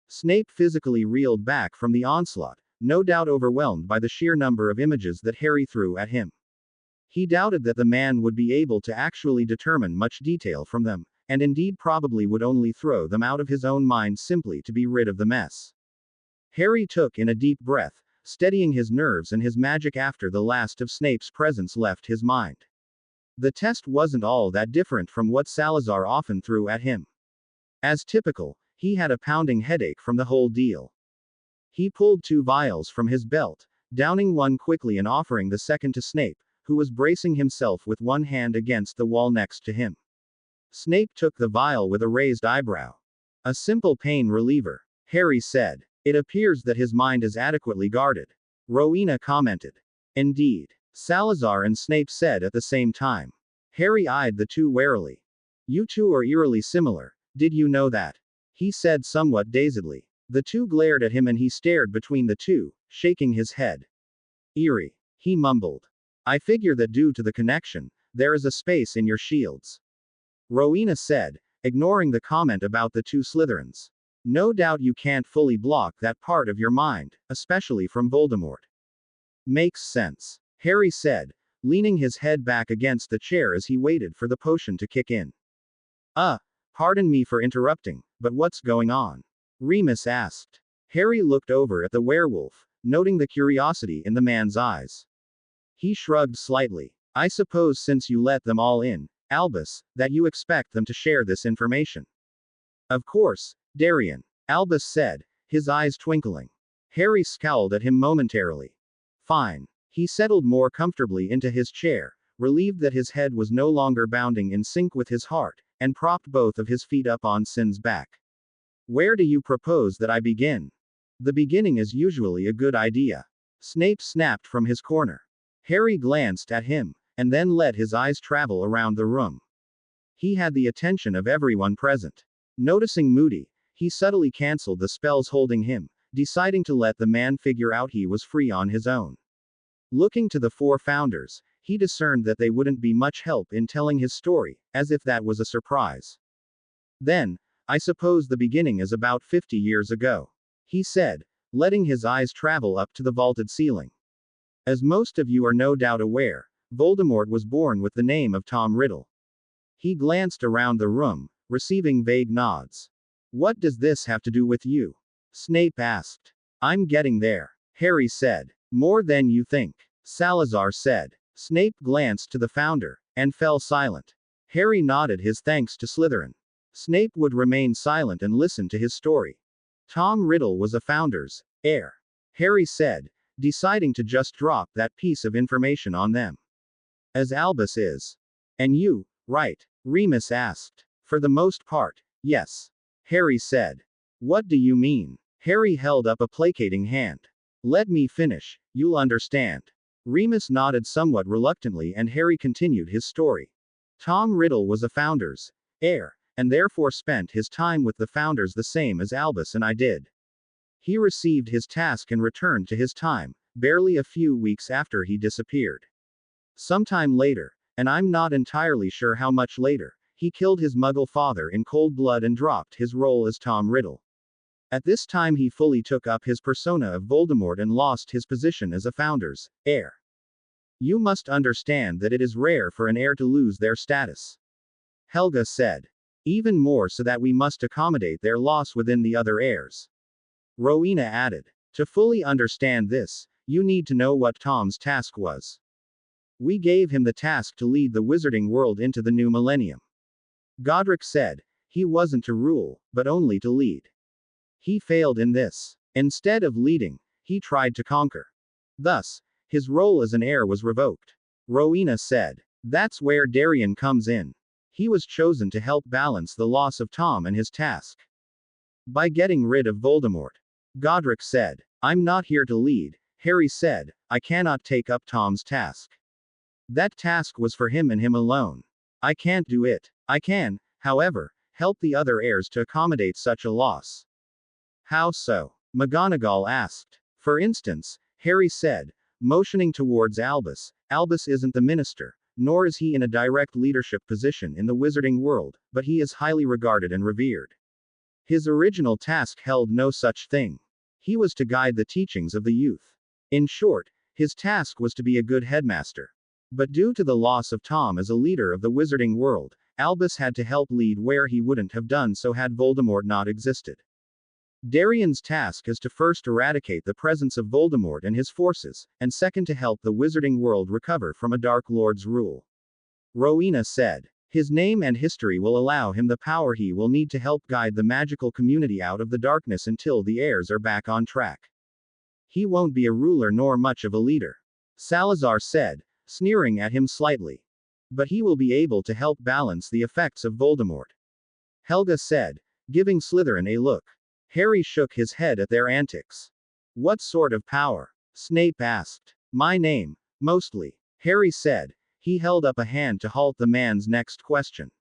Snape physically reeled back from the onslaught, no doubt overwhelmed by the sheer number of images that Harry threw at him. He doubted that the man would be able to actually determine much detail from them, and indeed probably would only throw them out of his own mind simply to be rid of the mess. Harry took in a deep breath, steadying his nerves and his magic after the last of Snape's presence left his mind. The test wasn't all that different from what Salazar often threw at him. As typical, he had a pounding headache from the whole deal. He pulled 2 vials from his belt, downing one quickly and offering the second to Snape, who was bracing himself with one hand against the wall next to him. Snape took the vial with a raised eyebrow. "A simple pain reliever," Harry said. "It appears that his mind is adequately guarded," Rowena commented. "Indeed," Salazar and Snape said at the same time. Harry eyed the two warily. "You two are eerily similar, did you know that?" he said somewhat dazedly. The two glared at him and he stared between the two, shaking his head. "Eerie," he mumbled. "I figure that due to the connection, there is a space in your shields," Rowena said, ignoring the comment about the 2 Slytherins. "No doubt you can't fully block that part of your mind, especially from Voldemort." Makes sense, Harry said, leaning his head back against the chair as he waited for the potion to kick in. Pardon me for interrupting, but what's going on? Remus asked. Harry looked over at the werewolf, noting the curiosity in the man's eyes. He shrugged slightly. I suppose since you let them all in, Albus, that you expect them to share this information. Of course, Darien, Albus said, his eyes twinkling. Harry scowled at him momentarily. Fine. He settled more comfortably into his chair, relieved that his head was no longer bounding in sync with his heart, and propped both of his feet up on Sin's back. Where do you propose that I begin? The beginning is usually a good idea. Snape snapped from his corner. Harry glanced at him, and then let his eyes travel around the room. He had the attention of everyone present. Noticing Moody, he subtly cancelled the spells holding him, deciding to let the man figure out he was free on his own. Looking to the four founders, he discerned that they wouldn't be much help in telling his story, as if that was a surprise. Then, I suppose the beginning is about 50 years ago, he said, letting his eyes travel up to the vaulted ceiling. As most of you are no doubt aware, Voldemort was born with the name of Tom Riddle. He glanced around the room, receiving vague nods. What does this have to do with you? Snape asked. I'm getting there, Harry said. More than you think, Salazar said. Snape glanced to the founder, and fell silent. Harry nodded his thanks to Slytherin. Snape would remain silent and listen to his story. Tom Riddle was a founder's heir, Harry said, deciding to just drop that piece of information on them. As Albus is. And you, right? Remus asked. For the most part, yes, Harry said. What do you mean? Harry held up a placating hand. Let me finish, you'll understand. Remus nodded somewhat reluctantly and Harry continued his story. Tom Riddle was a founder's heir, and therefore spent his time with the founders the same as Albus and I did. He received his task and returned to his time, barely a few weeks after he disappeared. Sometime later, and I'm not entirely sure how much later, he killed his Muggle father in cold blood and dropped his role as Tom Riddle. At this time he fully took up his persona of Voldemort and lost his position as a founder's heir. You must understand that it is rare for an heir to lose their status, Helga said. Even more so that we must accommodate their loss within the other heirs, Rowena added. To fully understand this, you need to know what Tom's task was. We gave him the task to lead the wizarding world into the new millennium. Godric said. He wasn't to rule, but only to lead. He failed in this. Instead of leading, he tried to conquer. Thus, his role as an heir was revoked. Rowena said. That's where Darien comes in. He was chosen to help balance the loss of Tom and his task. By getting rid of Voldemort. Godric said. I'm not here to lead, Harry said. I cannot take up Tom's task. That task was for him and him alone. I can't do it. I can, however, help the other heirs to accommodate such a loss. How so? McGonagall asked. For instance, Harry said, motioning towards Albus. Albus isn't the minister, nor is he in a direct leadership position in the wizarding world, but he is highly regarded and revered. His original task held no such thing. He was to guide the teachings of the youth. In short, his task was to be a good headmaster. But due to the loss of Tom as a leader of the wizarding world, Albus had to help lead where he wouldn't have done so had Voldemort not existed. Darien's task is to first eradicate the presence of Voldemort and his forces, and second to help the wizarding world recover from a Dark Lord's rule. Rowena said. His name and history will allow him the power he will need to help guide the magical community out of the darkness until the heirs are back on track. He won't be a ruler nor much of a leader, Salazar said, sneering at him slightly. But he will be able to help balance the effects of Voldemort, Helga said, giving Slytherin a look. Harry shook his head at their antics. What sort of power? Snape asked. My name, mostly, Harry said. He held up a hand to halt the man's next question.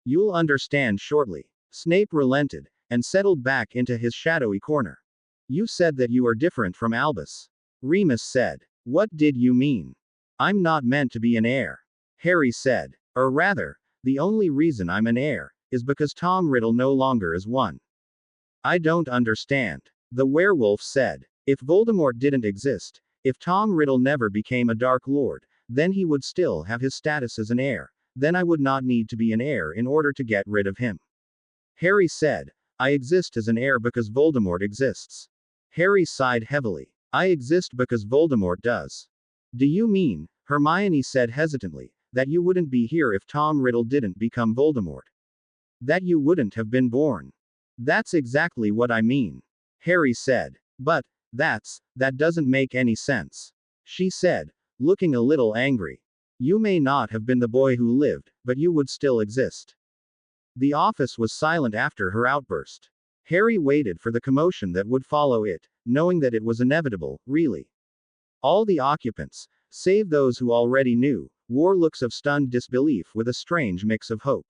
You'll understand shortly. Snape relented, and settled back into his shadowy corner. You said that you are different from Albus, Remus said. What did you mean? I'm not meant to be an heir, Harry said. Or rather, the only reason I'm an heir is because Tom Riddle no longer is one. I don't understand, the werewolf said. If Voldemort didn't exist, If Tom Riddle never became a Dark Lord, then he would still have his status as an heir. Then I would not need to be an heir in order to get rid of him. Harry said, I exist as an heir because Voldemort exists. Harry sighed heavily. I exist because Voldemort does. Do you mean, Hermione said hesitantly, that you wouldn't be here if Tom Riddle didn't become Voldemort? That you wouldn't have been born? That's exactly what I mean. Harry said. But, that doesn't make any sense. She said, looking a little angry. You may not have been the boy who lived, but you would still exist. The office was silent after her outburst. Harry waited for the commotion that would follow it, knowing that it was inevitable, really. All the occupants, save those who already knew, wore looks of stunned disbelief with a strange mix of hope.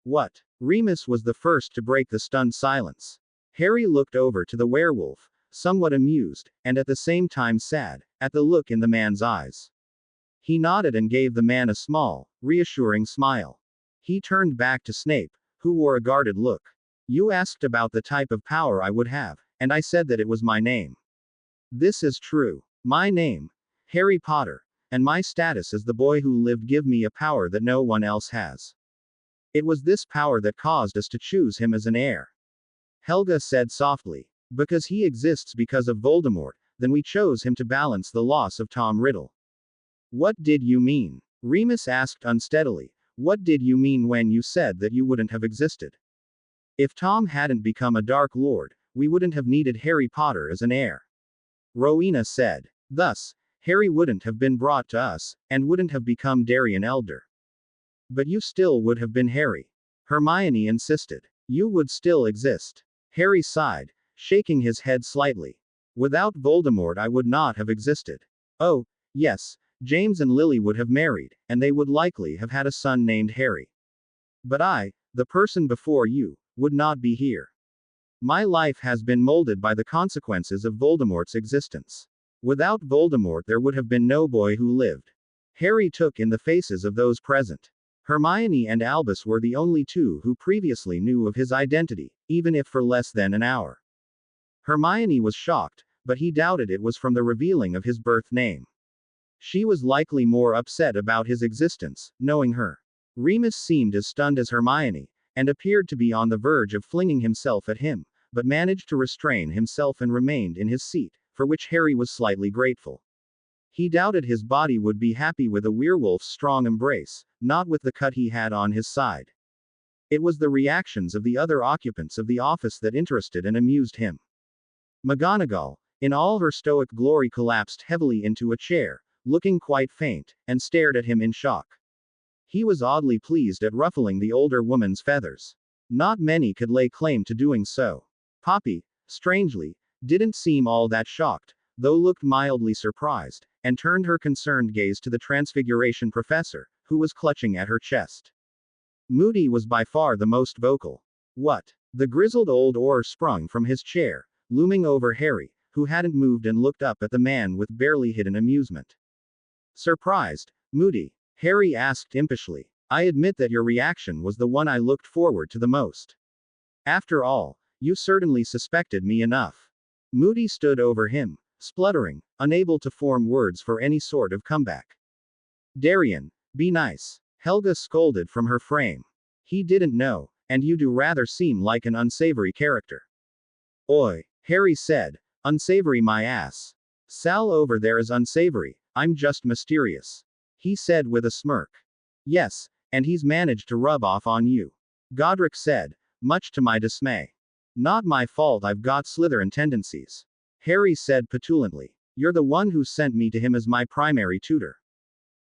What? Remus was the first to break the stunned silence. Harry looked over to the werewolf, somewhat amused, and at the same time sad, at the look in the man's eyes. He nodded and gave the man a small, reassuring smile. He turned back to Snape, who wore a guarded look. You asked about the type of power I would have, and I said that it was my name. This is true. My name, Harry Potter, and my status as the boy who lived give me a power that no one else has. It was this power that caused us to choose him as an heir. Helga said softly. Because he exists because of Voldemort, then we chose him to balance the loss of Tom Riddle. What did you mean? Remus asked unsteadily. What did you mean when you said that you wouldn't have existed? If Tom hadn't become a Dark Lord, we wouldn't have needed Harry Potter as an heir. Rowena said. Thus, Harry wouldn't have been brought to us, and wouldn't have become Darien Elder. But you still would have been Harry. Hermione insisted. You would still exist. Harry sighed, shaking his head slightly. Without Voldemort I would not have existed. Oh, yes, James and Lily would have married, and they would likely have had a son named Harry. But I, the person before you, would not be here. My life has been molded by the consequences of Voldemort's existence. Without Voldemort there would have been no boy who lived. Harry took in the faces of those present. Hermione and Albus were the only two who previously knew of his identity, even if for less than an hour. Hermione was shocked, but he doubted it was from the revealing of his birth name. She was likely more upset about his existence, knowing her. Remus seemed as stunned as Hermione, and appeared to be on the verge of flinging himself at him, but managed to restrain himself and remained in his seat, for which Harry was slightly grateful. He doubted his body would be happy with a werewolf's strong embrace, not with the cut he had on his side. It was the reactions of the other occupants of the office that interested and amused him. McGonagall, in all her stoic glory, collapsed heavily into a chair, looking quite faint, and stared at him in shock. He was oddly pleased at ruffling the older woman's feathers. Not many could lay claim to doing so. Poppy, strangely, didn't seem all that shocked, though looked mildly surprised, and turned her concerned gaze to the Transfiguration professor, who was clutching at her chest. Moody was by far the most vocal. What? The grizzled old Auror sprung from his chair, looming over Harry, who hadn't moved, and looked up at the man with barely hidden amusement. Surprised, Moody? Harry asked impishly. I admit that your reaction was the one I looked forward to the most. After all, you certainly suspected me enough. Moody stood over him, spluttering, unable to form words for any sort of comeback. Darien, be nice. Helga scolded from her frame. He didn't know, and you do rather seem like an unsavory character. Oi, Harry said. Unsavory my ass. Sal over there is unsavory, I'm just mysterious. He said with a smirk. Yes, and he's managed to rub off on you. Godric said, much to my dismay. Not my fault I've got Slytherin tendencies. Harry said petulantly. You're the one who sent me to him as my primary tutor.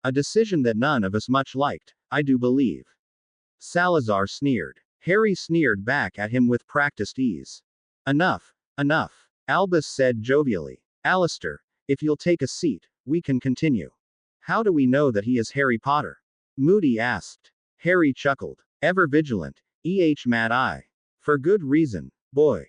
A decision that none of us much liked, I do believe. Salazar sneered. Harry sneered back at him with practiced ease. Enough, enough, Albus said jovially. Alistair, if you'll take a seat, we can continue. How do we know that he is Harry Potter? Moody asked. Harry chuckled. Ever vigilant, Mad Eye. For good reason, boy.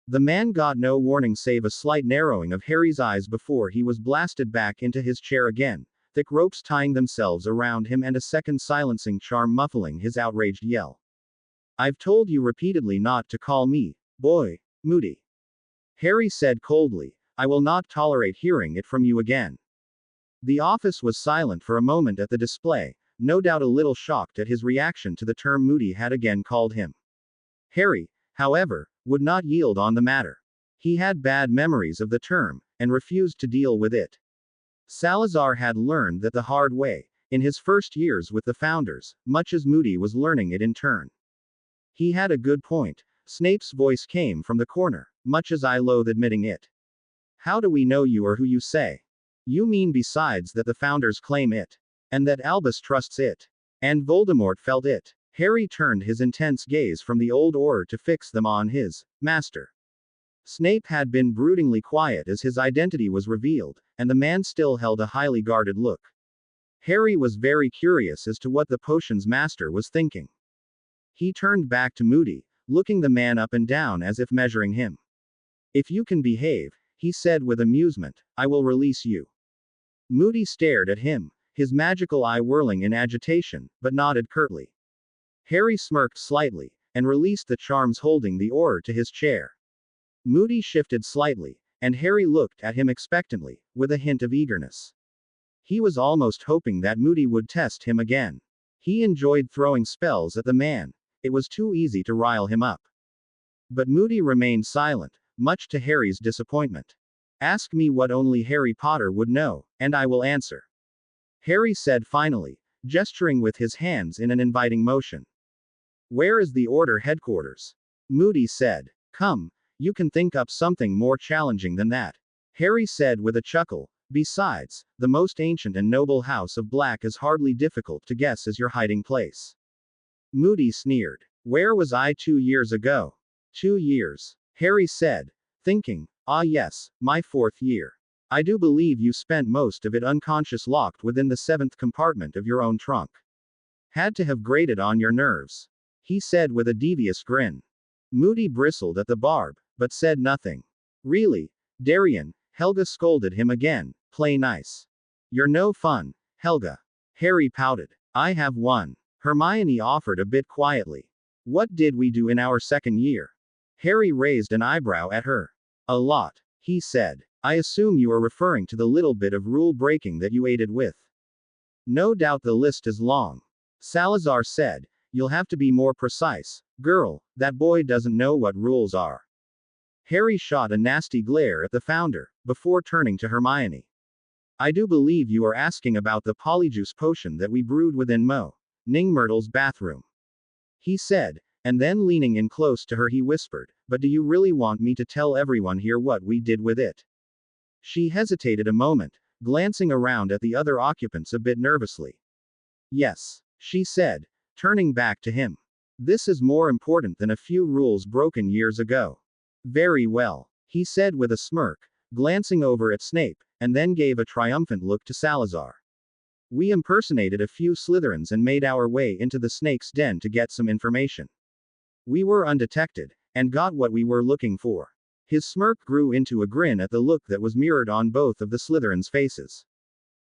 The man got no warning save a slight narrowing of Harry's eyes before he was blasted back into his chair again, thick ropes tying themselves around him and a second silencing charm muffling his outraged yell. I've told you repeatedly not to call me, boy, Moody. Harry said coldly, I will not tolerate hearing it from you again. The office was silent for a moment at the display, no doubt a little shocked at his reaction to the term Moody had again called him. Harry, however, would not yield on the matter. He had bad memories of the term, and refused to deal with it. Salazar had learned that the hard way, in his first years with the founders, much as Moody was learning it in turn. He had a good point. Snape's voice came from the corner, much as I loathe admitting it. How do we know you are who you say? You mean besides that the founders claim it? And that Albus trusts it? And Voldemort felt it? Harry turned his intense gaze from the old Auror to fix them on his master. Snape had been broodingly quiet as his identity was revealed, and the man still held a highly guarded look. Harry was very curious as to what the potion's master was thinking. He turned back to Moody, looking the man up and down as if measuring him. If you can behave, he said with amusement, I will release you. Moody stared at him, his magical eye whirling in agitation, but nodded curtly. Harry smirked slightly, and released the charms holding the Auror to his chair. Moody shifted slightly, and Harry looked at him expectantly, with a hint of eagerness. He was almost hoping that Moody would test him again. He enjoyed throwing spells at the man. It was too easy to rile him up. But Moody remained silent, much to Harry's disappointment. Ask me what only Harry Potter would know, and I will answer. Harry said finally, gesturing with his hands in an inviting motion. Where is the Order headquarters? Moody said. Come, you can think up something more challenging than that. Harry said with a chuckle, besides, the most ancient and noble house of Black is hardly difficult to guess as your hiding place. Moody sneered. Where was I 2 years ago? 2 years. Harry said, thinking, ah yes, my 4th year. I do believe you spent most of it unconscious locked within the 7th compartment of your own trunk. Had to have grated on your nerves. He said with a devious grin. Moody bristled at the barb, but said nothing. Really, Darien, Helga scolded him again, play nice. You're no fun, Helga. Harry pouted. I have one. Hermione offered a bit quietly. What did we do in our 2nd year? Harry raised an eyebrow at her. A lot, he said. I assume you are referring to the little bit of rule breaking that you aided with. No doubt the list is long. Salazar said, you'll have to be more precise. Girl, that boy doesn't know what rules are. Harry shot a nasty glare at the founder, before turning to Hermione. I do believe you are asking about the polyjuice potion that we brewed within Ningmyrtle's bathroom. He said, and then leaning in close to her he whispered, but do you really want me to tell everyone here what we did with it? She hesitated a moment, glancing around at the other occupants a bit nervously. Yes, she said, turning back to him. This is more important than a few rules broken years ago. Very well, he said with a smirk, glancing over at Snape, and then gave a triumphant look to Salazar. We impersonated a few Slytherins and made our way into the snake's den to get some information. We were undetected, and got what we were looking for. His smirk grew into a grin at the look that was mirrored on both of the Slytherins' faces.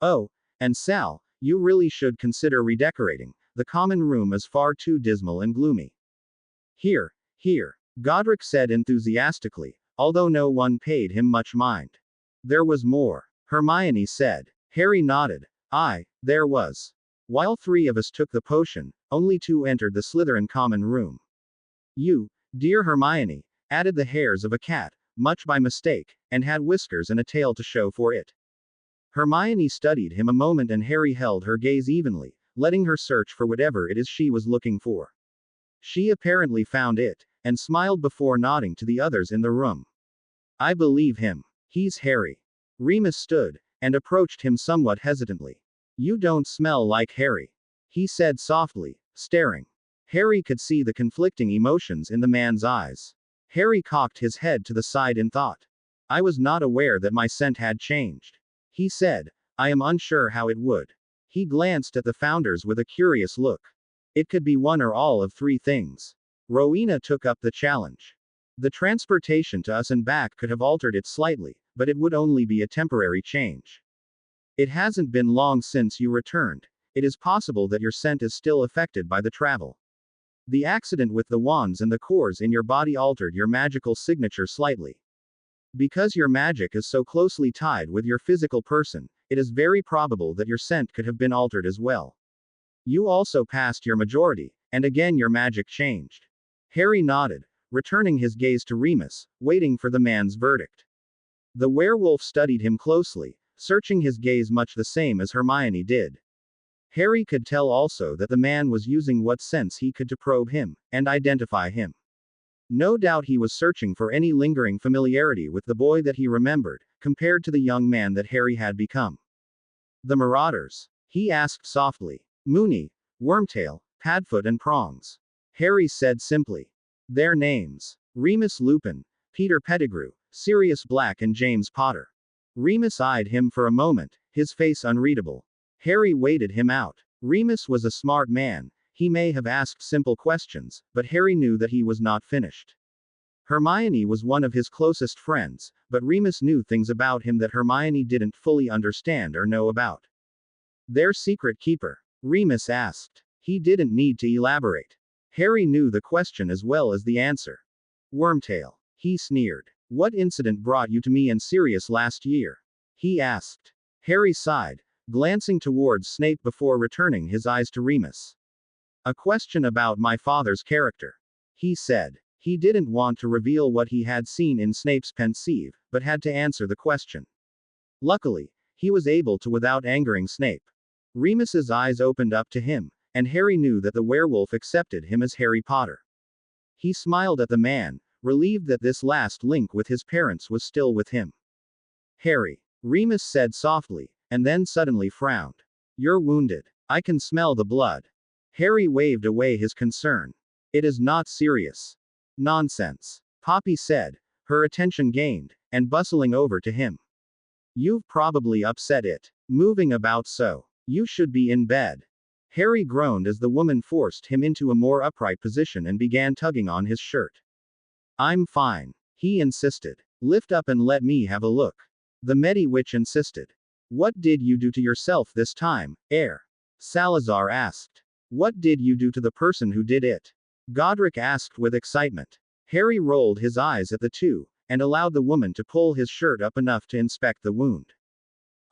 Oh, and Sal, you really should consider redecorating. The common room is far too dismal and gloomy. Here, Godric said enthusiastically, although no one paid him much mind. There was more, Hermione said. Harry nodded. Aye, there was. While 3 of us took the potion, only 2 entered the Slytherin common room. You, dear Hermione, added the hairs of a cat, much by mistake, and had whiskers and a tail to show for it. Hermione studied him a moment and Harry held her gaze evenly, letting her search for whatever it is she was looking for. She apparently found it, and smiled before nodding to the others in the room. I believe him. He's Harry. Remus stood, and approached him somewhat hesitantly. You don't smell like Harry, he said softly, staring. Harry could see the conflicting emotions in the man's eyes. Harry cocked his head to the side in thought. I was not aware that my scent had changed, he said. I am unsure how it would. He glanced at the founders with a curious look. It could be one or all of 3 things. Rowena took up the challenge. The transportation to us and back could have altered it slightly, but it would only be a temporary change. It hasn't been long since you returned. It is possible that your scent is still affected by the travel. The accident with the wands and the cores in your body altered your magical signature slightly. Because your magic is so closely tied with your physical person, it is very probable that your scent could have been altered as well. You also passed your majority, and again your magic changed. Harry nodded, returning his gaze to Remus, waiting for the man's verdict. The werewolf studied him closely, searching his gaze much the same as Hermione did. Harry could tell also that the man was using what sense he could to probe him, and identify him. No doubt he was searching for any lingering familiarity with the boy that he remembered, compared to the young man that Harry had become. The Marauders? He asked softly. Moony, Wormtail, Padfoot and Prongs. Harry said simply. Their names. Remus Lupin, Peter Pettigrew, Sirius Black and James Potter. Remus eyed him for a moment, his face unreadable. Harry waited him out. Remus was a smart man. He may have asked simple questions, but Harry knew that he was not finished. Hermione was one of his closest friends, but Remus knew things about him that Hermione didn't fully understand or know about. Their secret keeper? Remus asked. He didn't need to elaborate. Harry knew the question as well as the answer. Wormtail. He sneered. What incident brought you to me and Sirius last year? He asked. Harry sighed, glancing towards Snape before returning his eyes to Remus. A question about my father's character. He said. He didn't want to reveal what he had seen in Snape's Pensieve, but had to answer the question. Luckily, he was able to without angering Snape. Remus's eyes opened up to him, and Harry knew that the werewolf accepted him as Harry Potter. He smiled at the man, relieved that this last link with his parents was still with him. Harry, Remus said softly, and then suddenly frowned. You're wounded. I can smell the blood. Harry waved away his concern. It is not serious. Nonsense. Poppy said, her attention gained, and bustling over to him. You've probably upset it. Moving about so. You should be in bed. Harry groaned as the woman forced him into a more upright position and began tugging on his shirt. I'm fine. He insisted. Lift up and let me have a look. The Medi-Witch insisted. What did you do to yourself this time, Heir? Salazar asked. What did you do to the person who did it? Godric asked with excitement. Harry rolled his eyes at the two, and allowed the woman to pull his shirt up enough to inspect the wound.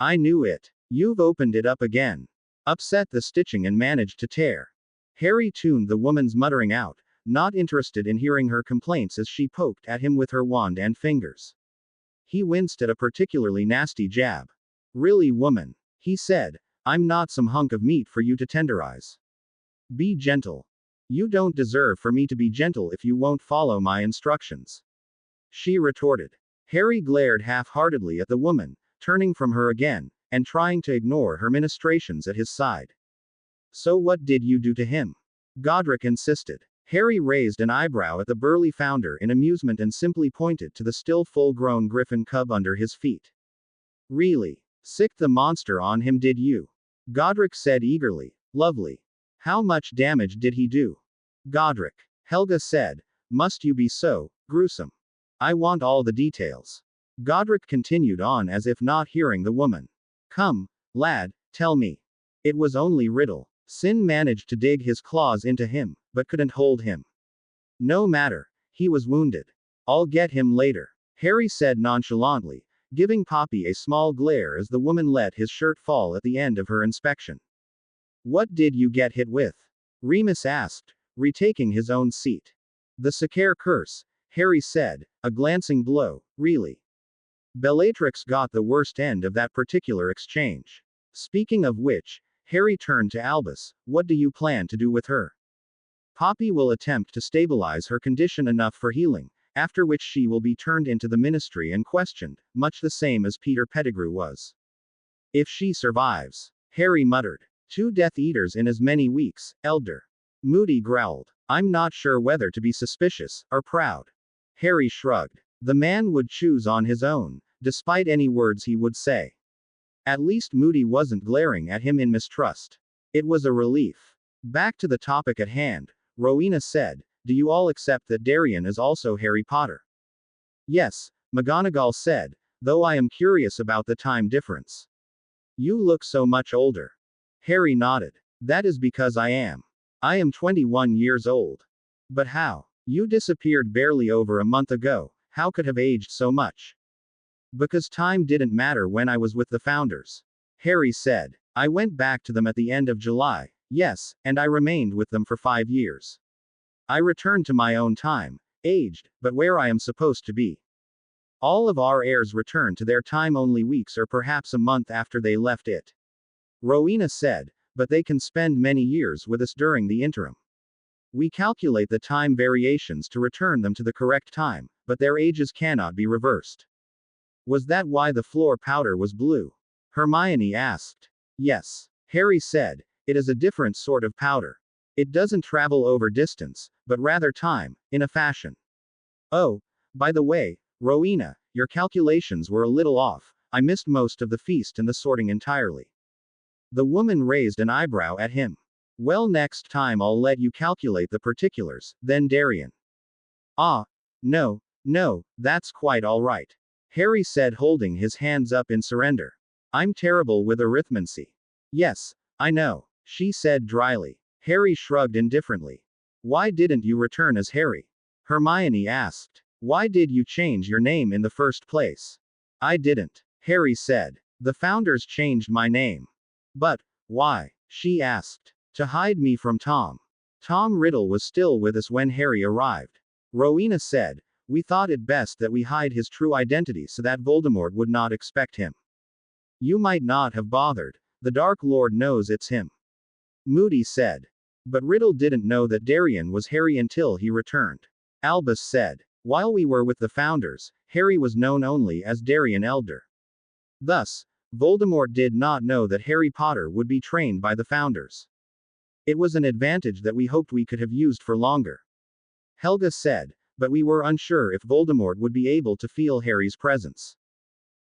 I knew it. You've opened it up again. Upset the stitching and managed to tear. Harry tuned the woman's muttering out, not interested in hearing her complaints as she poked at him with her wand and fingers. He winced at a particularly nasty jab. Really, woman, he said, I'm not some hunk of meat for you to tenderize. Be gentle. You don't deserve for me to be gentle if you won't follow my instructions. She retorted. Harry glared half-heartedly at the woman, turning from her again, and trying to ignore her ministrations at his side. So what did you do to him? Godric insisted. Harry raised an eyebrow at the burly founder in amusement and simply pointed to the still full-grown griffin cub under his feet. Really? Sicked the monster on him, did you? Godric said eagerly. Lovely. How much damage did he do? Godric. Helga said. Must you be so gruesome? I want all the details. Godric continued on as if not hearing the woman. Come, lad, tell me. It was only Riddle. Sin managed to dig his claws into him, but couldn't hold him. No matter. He was wounded. I'll get him later. Harry said nonchalantly, giving Poppy a small glare as the woman let his shirt fall at the end of her inspection. What did you get hit with? Remus asked, retaking his own seat. The Sakare curse, Harry said, a glancing blow, really. Bellatrix got the worst end of that particular exchange. Speaking of which, Harry turned to Albus. What do you plan to do with her? Poppy will attempt to stabilize her condition enough for healing, after which she will be turned into the ministry and questioned, much the same as Peter Pettigrew was. If she survives, Harry muttered. 2 Death Eaters in as many weeks, Elder. Moody growled. I'm not sure whether to be suspicious or proud. Harry shrugged. The man would choose on his own, despite any words he would say. At least Moody wasn't glaring at him in mistrust. It was a relief. Back to the topic at hand, Rowena said, do you all accept that Darian is also Harry Potter? Yes, McGonagall said, though I am curious about the time difference. You look so much older. Harry nodded. That is because I am. I am 21 years old. But how? You disappeared barely over a month ago. How could have aged so much? Because time didn't matter when I was with the founders. Harry said. I went back to them at the end of July, yes, and I remained with them for 5 years. I returned to my own time, aged, but where I am supposed to be. All of our heirs returned to their time only weeks or perhaps a month after they left it. Rowena said, but they can spend many years with us during the interim. We calculate the time variations to return them to the correct time, but their ages cannot be reversed. Was that why the floor powder was blue? Hermione asked. Yes. Harry said, it is a different sort of powder. It doesn't travel over distance, but rather time, in a fashion. Oh, by the way, Rowena, your calculations were a little off. I missed most of the feast and the sorting entirely. The woman raised an eyebrow at him. Well, next time I'll let you calculate the particulars, then Darian. Ah, no, that's quite all right. Harry said, holding his hands up in surrender. I'm terrible with arithmancy. Yes, I know, she said dryly. Harry shrugged indifferently. Why didn't you return as Harry? Hermione asked. Why did you change your name in the first place? I didn't, Harry said. The founders changed my name. But, why? She asked. To hide me from Tom. Tom Riddle was still with us when Harry arrived. Rowena said, we thought it best that we hide his true identity so that Voldemort would not expect him. You might not have bothered. The Dark Lord knows it's him. Moody said. But Riddle didn't know that Darian was Harry until he returned. Albus said. While we were with the founders, Harry was known only as Darian Elder. Thus, Voldemort did not know that Harry Potter would be trained by the founders. It was an advantage that we hoped we could have used for longer. Helga said, but we were unsure if Voldemort would be able to feel Harry's presence.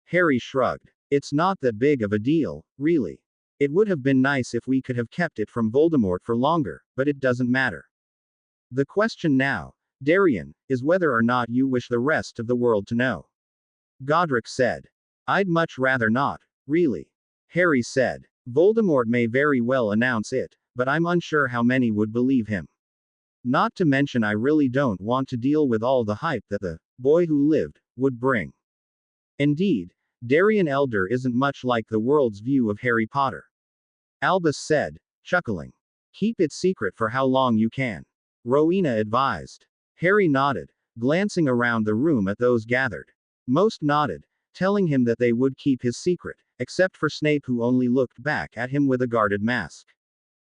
Harry shrugged. It's not that big of a deal, really. It would have been nice if we could have kept it from Voldemort for longer, but it doesn't matter. The question now, Darian, is whether or not you wish the rest of the world to know. Godric said. I'd much rather not, really. Harry said. Voldemort may very well announce it, but I'm unsure how many would believe him. Not to mention I really don't want to deal with all the hype that the boy who lived would bring. Indeed, Darian Elder isn't much like the world's view of Harry Potter. Albus said, chuckling. Keep it secret for how long you can. Rowena advised. Harry nodded, glancing around the room at those gathered. Most nodded, telling him that they would keep his secret, except for Snape, who only looked back at him with a guarded mask.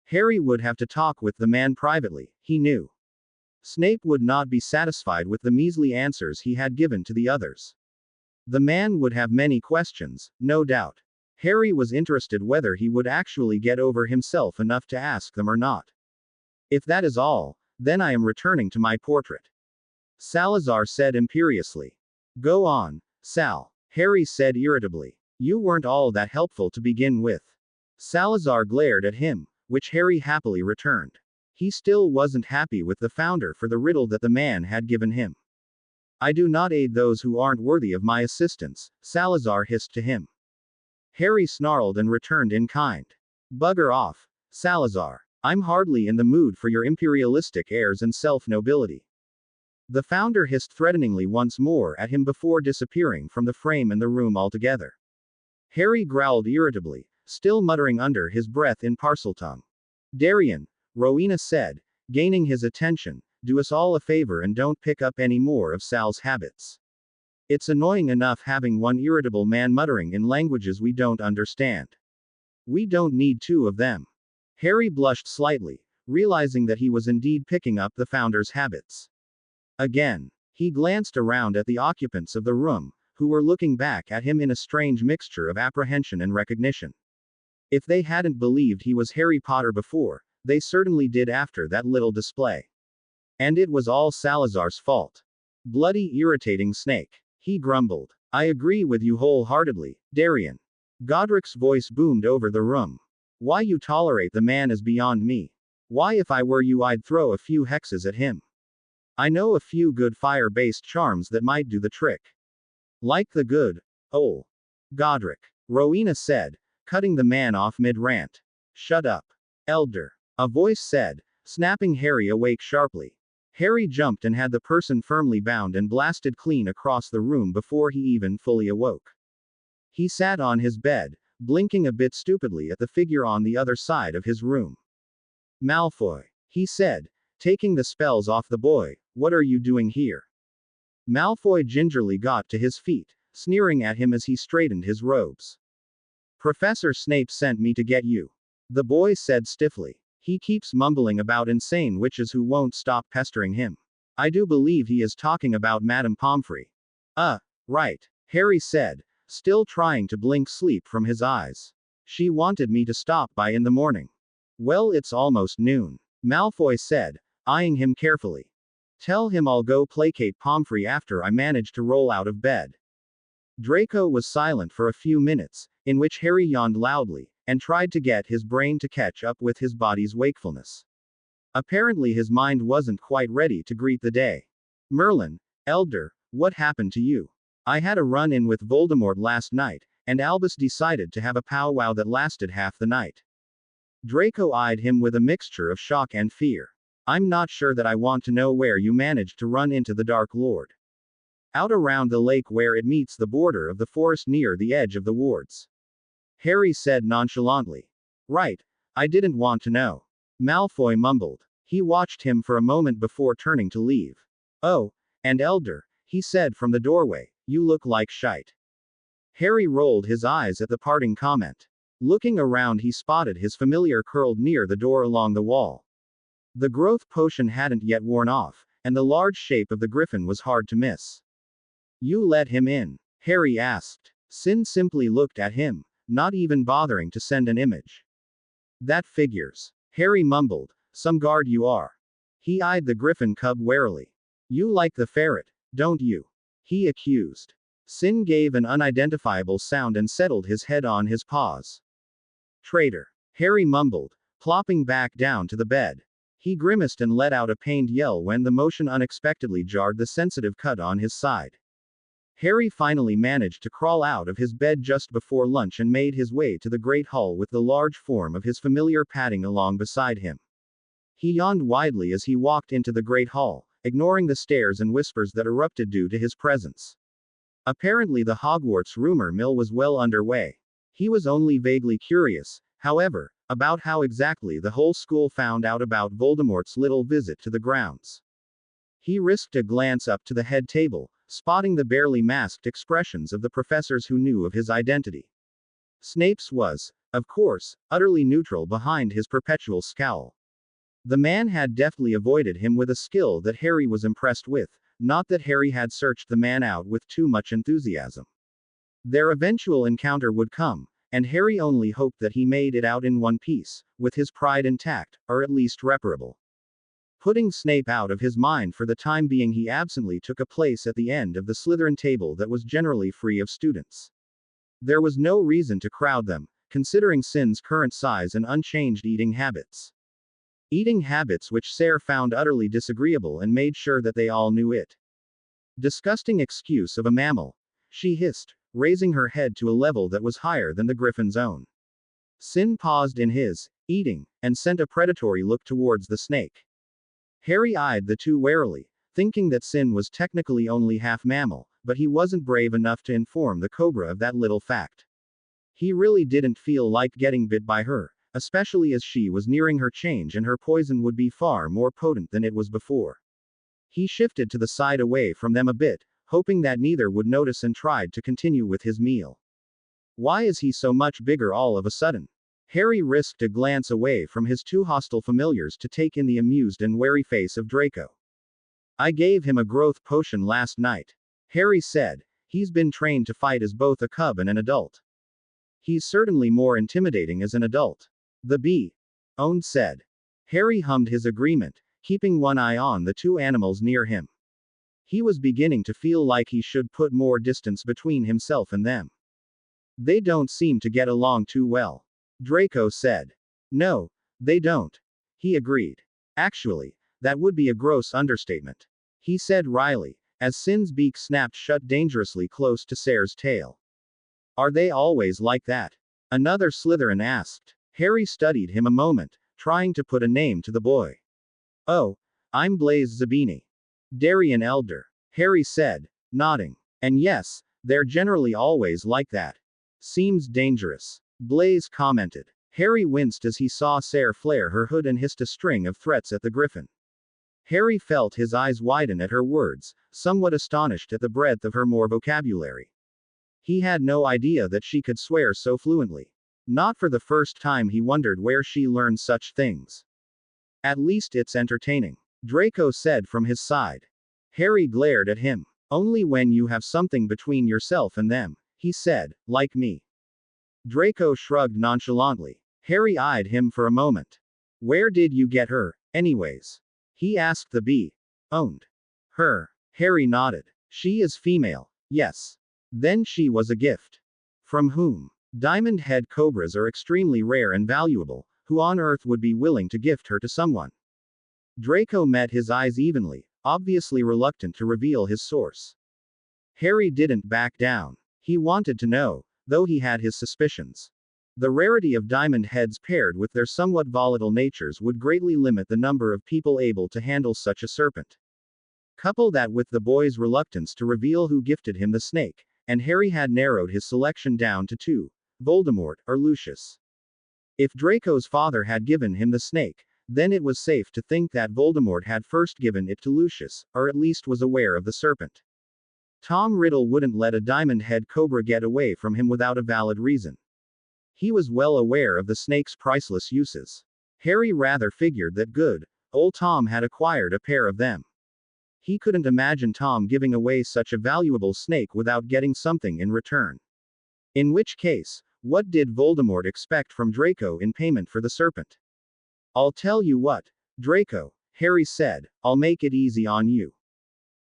Harry would have to talk with the man privately, he knew. Snape would not be satisfied with the measly answers he had given to the others. The man would have many questions, no doubt. Harry was interested whether he would actually get over himself enough to ask them or not. If that is all, then I am returning to my portrait. Salazar said imperiously. Go on, Sal, Harry said irritably. You weren't all that helpful to begin with. Salazar glared at him, which Harry happily returned. He still wasn't happy with the founder for the riddle that the man had given him. I do not aid those who aren't worthy of my assistance, Salazar hissed to him. Harry snarled and returned in kind. Bugger off, Salazar. I'm hardly in the mood for your imperialistic airs and self-nobility. The founder hissed threateningly once more at him before disappearing from the frame and the room altogether. Harry growled irritably, still muttering under his breath in Parseltongue. Darian, Rowena said, gaining his attention, do us all a favor and don't pick up any more of Sal's habits. It's annoying enough having one irritable man muttering in languages we don't understand. We don't need two of them. Harry blushed slightly, realizing that he was indeed picking up the founder's habits. Again, he glanced around at the occupants of the room, who were looking back at him in a strange mixture of apprehension and recognition. If they hadn't believed he was Harry Potter before, they certainly did after that little display. And it was all Salazar's fault. Bloody irritating snake. He grumbled. I agree with you wholeheartedly, Darian. Godric's voice boomed over the room. Why you tolerate the man is beyond me. Why if I were you I'd throw a few hexes at him. I know a few good fire-based charms that might do the trick. Like the good, old Godric. Rowena said, cutting the man off mid-rant. Shut up, Elder. A voice said, snapping Harry awake sharply. Harry jumped and had the person firmly bound and blasted clean across the room before he even fully awoke. He sat on his bed, blinking a bit stupidly at the figure on the other side of his room. Malfoy, he said, taking the spells off the boy, what are you doing here? Malfoy gingerly got to his feet, sneering at him as he straightened his robes. Professor Snape sent me to get you. The boy said stiffly. He keeps mumbling about insane witches who won't stop pestering him. I do believe he is talking about Madame Pomfrey. Right, Harry said, still trying to blink sleep from his eyes. She wanted me to stop by in the morning. Well, it's almost noon, Malfoy said, eyeing him carefully. Tell him I'll go placate Pomfrey after I manage to roll out of bed. Draco was silent for a few minutes, in which Harry yawned loudly, and tried to get his brain to catch up with his body's wakefulness. Apparently his mind wasn't quite ready to greet the day. Merlin, Elder, what happened to you? I had a run-in with Voldemort last night, and Albus decided to have a powwow that lasted half the night. Draco eyed him with a mixture of shock and fear. I'm not sure that I want to know where you managed to run into the Dark Lord. Out around the lake where it meets the border of the forest near the edge of the wards. Harry said nonchalantly. Right, I didn't want to know. Malfoy mumbled. He watched him for a moment before turning to leave. Oh, and Elder, he said from the doorway, you look like shite. Harry rolled his eyes at the parting comment. Looking around, he spotted his familiar curled near the door along the wall. The growth potion hadn't yet worn off, and the large shape of the griffin was hard to miss. You let him in? Harry asked. Sin simply looked at him, not even bothering to send an image. That figures. Harry mumbled. Some guard you are. He eyed the griffin cub warily. You like the ferret, don't you? He accused. Sin gave an unidentifiable sound and settled his head on his paws. Traitor. Harry mumbled, plopping back down to the bed. He grimaced and let out a pained yell when the motion unexpectedly jarred the sensitive cut on his side. Harry finally managed to crawl out of his bed just before lunch and made his way to the great hall with the large form of his familiar padding along beside him. He yawned widely as he walked into the great hall, ignoring the stares and whispers that erupted due to his presence. Apparently the Hogwarts rumor mill was well underway. He was only vaguely curious, however, about how exactly the whole school found out about Voldemort's little visit to the grounds. He risked a glance up to the head table, spotting the barely masked expressions of the professors who knew of his identity. Snape's was, of course, utterly neutral behind his perpetual scowl. The man had deftly avoided him with a skill that Harry was impressed with, not that Harry had searched the man out with too much enthusiasm. Their eventual encounter would come, and Harry only hoped that he made it out in one piece, with his pride intact, or at least reparable. Putting Snape out of his mind for the time being, he absently took a place at the end of the Slytherin table that was generally free of students. There was no reason to crowd them, considering Sin's current size and unchanged eating habits. Eating habits which Sarah found utterly disagreeable and made sure that they all knew it. Disgusting excuse of a mammal, she hissed, raising her head to a level that was higher than the griffin's own. Sin paused in his eating, and sent a predatory look towards the snake. Harry eyed the two warily, thinking that Sin was technically only half mammal, but he wasn't brave enough to inform the cobra of that little fact. He really didn't feel like getting bit by her, especially as she was nearing her change and her poison would be far more potent than it was before. He shifted to the side away from them a bit, hoping that neither would notice, and tried to continue with his meal. Why is he so much bigger all of a sudden? Harry risked a glance away from his two hostile familiars to take in the amused and wary face of Draco. I gave him a growth potion last night. Harry said. He's been trained to fight as both a cub and an adult. He's certainly more intimidating as an adult. The Bee-owned said. Harry hummed his agreement, keeping one eye on the two animals near him. He was beginning to feel like he should put more distance between himself and them. They don't seem to get along too well, Draco said. No, they don't. He agreed. Actually, that would be a gross understatement, he said wryly, as Sin's beak snapped shut dangerously close to Sarah's tail. Are they always like that? Another Slytherin asked. Harry studied him a moment, trying to put a name to the boy. Oh, I'm Blaise Zabini. Darien Elder. Harry said, nodding. And yes, they're generally always like that. Seems dangerous. Blaise commented. Harry winced as he saw Sarah flare her hood and hissed a string of threats at the griffin. Harry felt his eyes widen at her words, somewhat astonished at the breadth of her more vocabulary. He had no idea that she could swear so fluently. Not for the first time he wondered where she learned such things. At least it's entertaining, Draco said from his side. Harry glared at him. Only when you have something between yourself and them, he said, like me. Draco shrugged nonchalantly. Harry eyed him for a moment. Where did you get her, anyways? He asked the bee. Owned. Her. Harry nodded. She is female, yes. Then she was a gift. From whom? Diamond head cobras are extremely rare and valuable. Who on earth would be willing to gift her to someone? Draco met his eyes evenly, obviously reluctant to reveal his source. Harry didn't back down. He wanted to know, though he had his suspicions. The rarity of diamond heads paired with their somewhat volatile natures would greatly limit the number of people able to handle such a serpent. Couple that with the boy's reluctance to reveal who gifted him the snake, and Harry had narrowed his selection down to two: Voldemort or Lucius. If Draco's father had given him the snake, then it was safe to think that Voldemort had first given it to Lucius, or at least was aware of the serpent. Tom Riddle wouldn't let a diamond head cobra get away from him without a valid reason. He was well aware of the snake's priceless uses. Harry rather figured that good old Tom had acquired a pair of them. He couldn't imagine Tom giving away such a valuable snake without getting something in return. In which case, what did Voldemort expect from Draco in payment for the serpent? I'll tell you what, Draco, Harry said, I'll make it easy on you.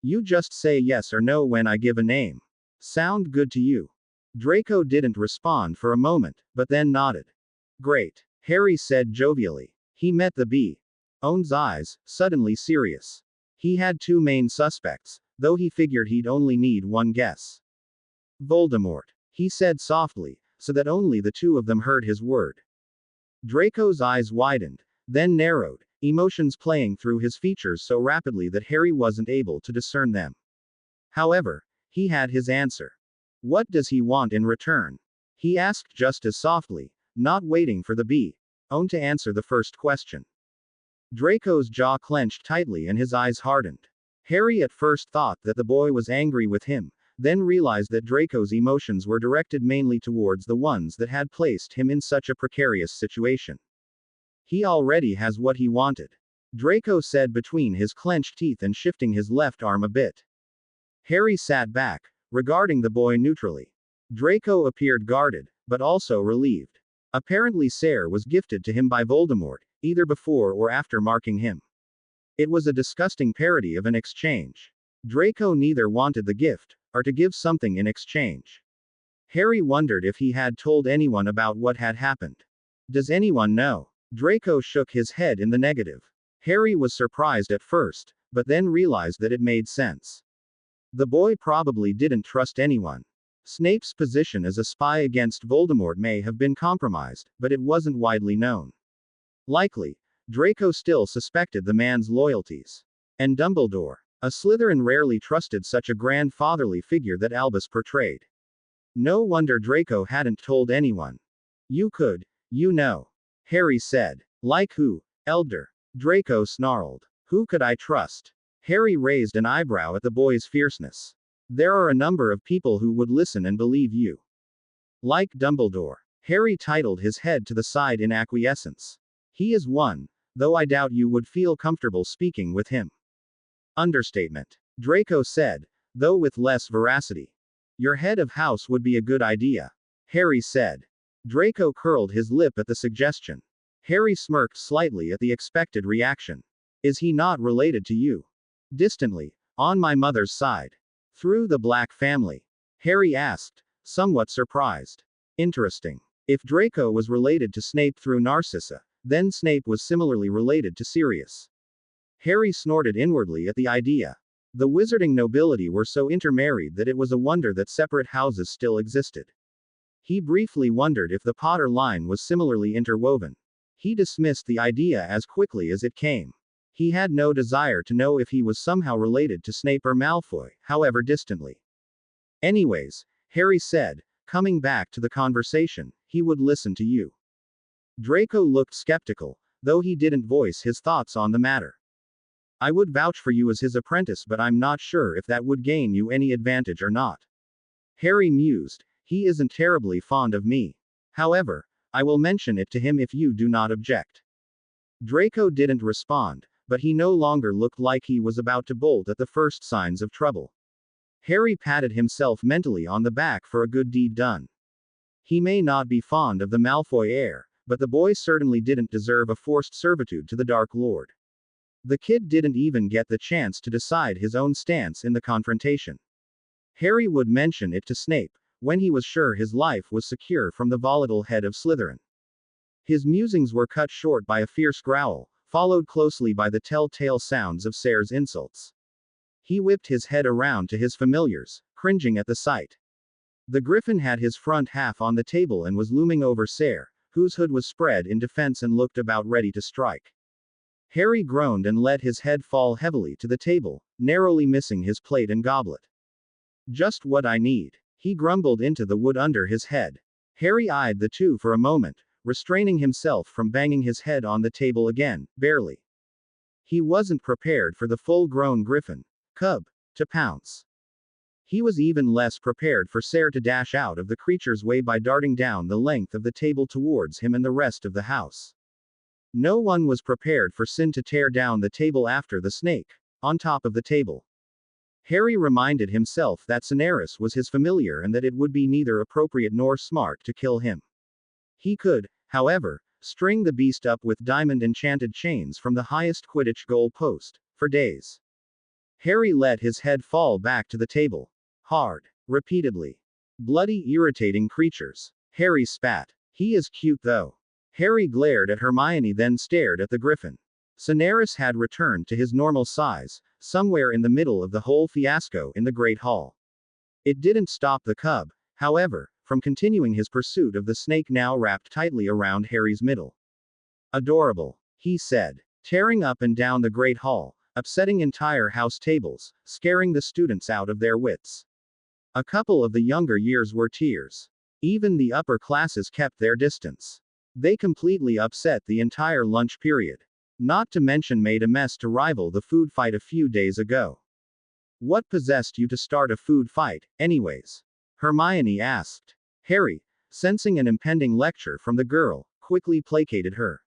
You just say yes or no when I give a name. Sound good to you? Draco didn't respond for a moment, but then nodded. Great, Harry said jovially. He met the B.O.'s eyes, suddenly serious. He had two main suspects, though he figured he'd only need one guess. Voldemort, he said softly, so that only the two of them heard his word. Draco's eyes widened, then narrowed, emotions playing through his features so rapidly that Harry wasn't able to discern them. However, he had his answer. What does he want in return? He asked just as softly, not waiting for the B.O. to answer the first question. Draco's jaw clenched tightly and his eyes hardened. Harry at first thought that the boy was angry with him, then realized that Draco's emotions were directed mainly towards the ones that had placed him in such a precarious situation. He already has what he wanted, Draco said between his clenched teeth and shifting his left arm a bit. Harry sat back, regarding the boy neutrally. Draco appeared guarded, but also relieved. Apparently Sarah was gifted to him by Voldemort, either before or after marking him. It was a disgusting parody of an exchange. Draco neither wanted the gift, or to give something in exchange. Harry wondered if he had told anyone about what had happened. Does anyone know? Draco shook his head in the negative. Harry was surprised at first, but then realized that it made sense. The boy probably didn't trust anyone. Snape's position as a spy against Voldemort may have been compromised, but it wasn't widely known. Likely, Draco still suspected the man's loyalties. And Dumbledore, a Slytherin rarely trusted such a grandfatherly figure that Albus portrayed. No wonder Draco hadn't told anyone. You could, you know. Harry said. Like who, Elder? Draco snarled. Who could I trust? Harry raised an eyebrow at the boy's fierceness. There are a number of people who would listen and believe you. Like Dumbledore. Harry titled his head to the side in acquiescence. He is one, though I doubt you would feel comfortable speaking with him. Understatement. Draco said, though with less veracity. Your head of house would be a good idea. Harry said. Draco curled his lip at the suggestion. Harry smirked slightly at the expected reaction. Is he not related to you? Distantly, on my mother's side. Through the Black family? Harry asked, somewhat surprised. Interesting. If Draco was related to Snape through Narcissa, then Snape was similarly related to Sirius. Harry snorted inwardly at the idea. The wizarding nobility were so intermarried that it was a wonder that separate houses still existed. He briefly wondered if the Potter line was similarly interwoven. He dismissed the idea as quickly as it came. He had no desire to know if he was somehow related to Snape or Malfoy, however distantly. Anyways, Harry said, coming back to the conversation, he would listen to you. Draco looked skeptical, though he didn't voice his thoughts on the matter. I would vouch for you as his apprentice, but I'm not sure if that would gain you any advantage or not. Harry mused, he isn't terribly fond of me. However, I will mention it to him if you do not object. Draco didn't respond, but he no longer looked like he was about to bolt at the first signs of trouble. Harry patted himself mentally on the back for a good deed done. He may not be fond of the Malfoy heir, but the boy certainly didn't deserve a forced servitude to the Dark Lord. The kid didn't even get the chance to decide his own stance in the confrontation. Harry would mention it to Snape, when he was sure his life was secure from the volatile head of Slytherin. His musings were cut short by a fierce growl, followed closely by the telltale sounds of Sayre's insults. He whipped his head around to his familiars, cringing at the sight. The Griffin had his front half on the table and was looming over Sayre, whose hood was spread in defense and looked about ready to strike. Harry groaned and let his head fall heavily to the table, narrowly missing his plate and goblet. Just what I need, he grumbled into the wood under his head. Harry eyed the two for a moment, restraining himself from banging his head on the table again, barely. He wasn't prepared for the full-grown Griffin cub to pounce. He was even less prepared for Sayre to dash out of the creature's way by darting down the length of the table towards him and the rest of the house. No one was prepared for Sin to tear down the table after the snake, on top of the table. Harry reminded himself that Cineris was his familiar and that it would be neither appropriate nor smart to kill him. He could, however, string the beast up with diamond-enchanted chains from the highest Quidditch goal post, for days. Harry let his head fall back to the table. Hard. Repeatedly. Bloody, irritating creatures. Harry spat. He is cute though. Harry glared at Hermione, then stared at the Griffin. Cineris had returned to his normal size, somewhere in the middle of the whole fiasco in the Great Hall. It didn't stop the cub, however, from continuing his pursuit of the snake now wrapped tightly around Harry's middle. Adorable, he said, tearing up and down the Great Hall, upsetting entire house tables, scaring the students out of their wits. A couple of the younger years were tears. Even the upper classes kept their distance. They completely upset the entire lunch period. Not to mention made a mess to rival the food fight a few days ago. What possessed you to start a food fight, anyways? Hermione asked. Harry, sensing an impending lecture from the girl, quickly placated her.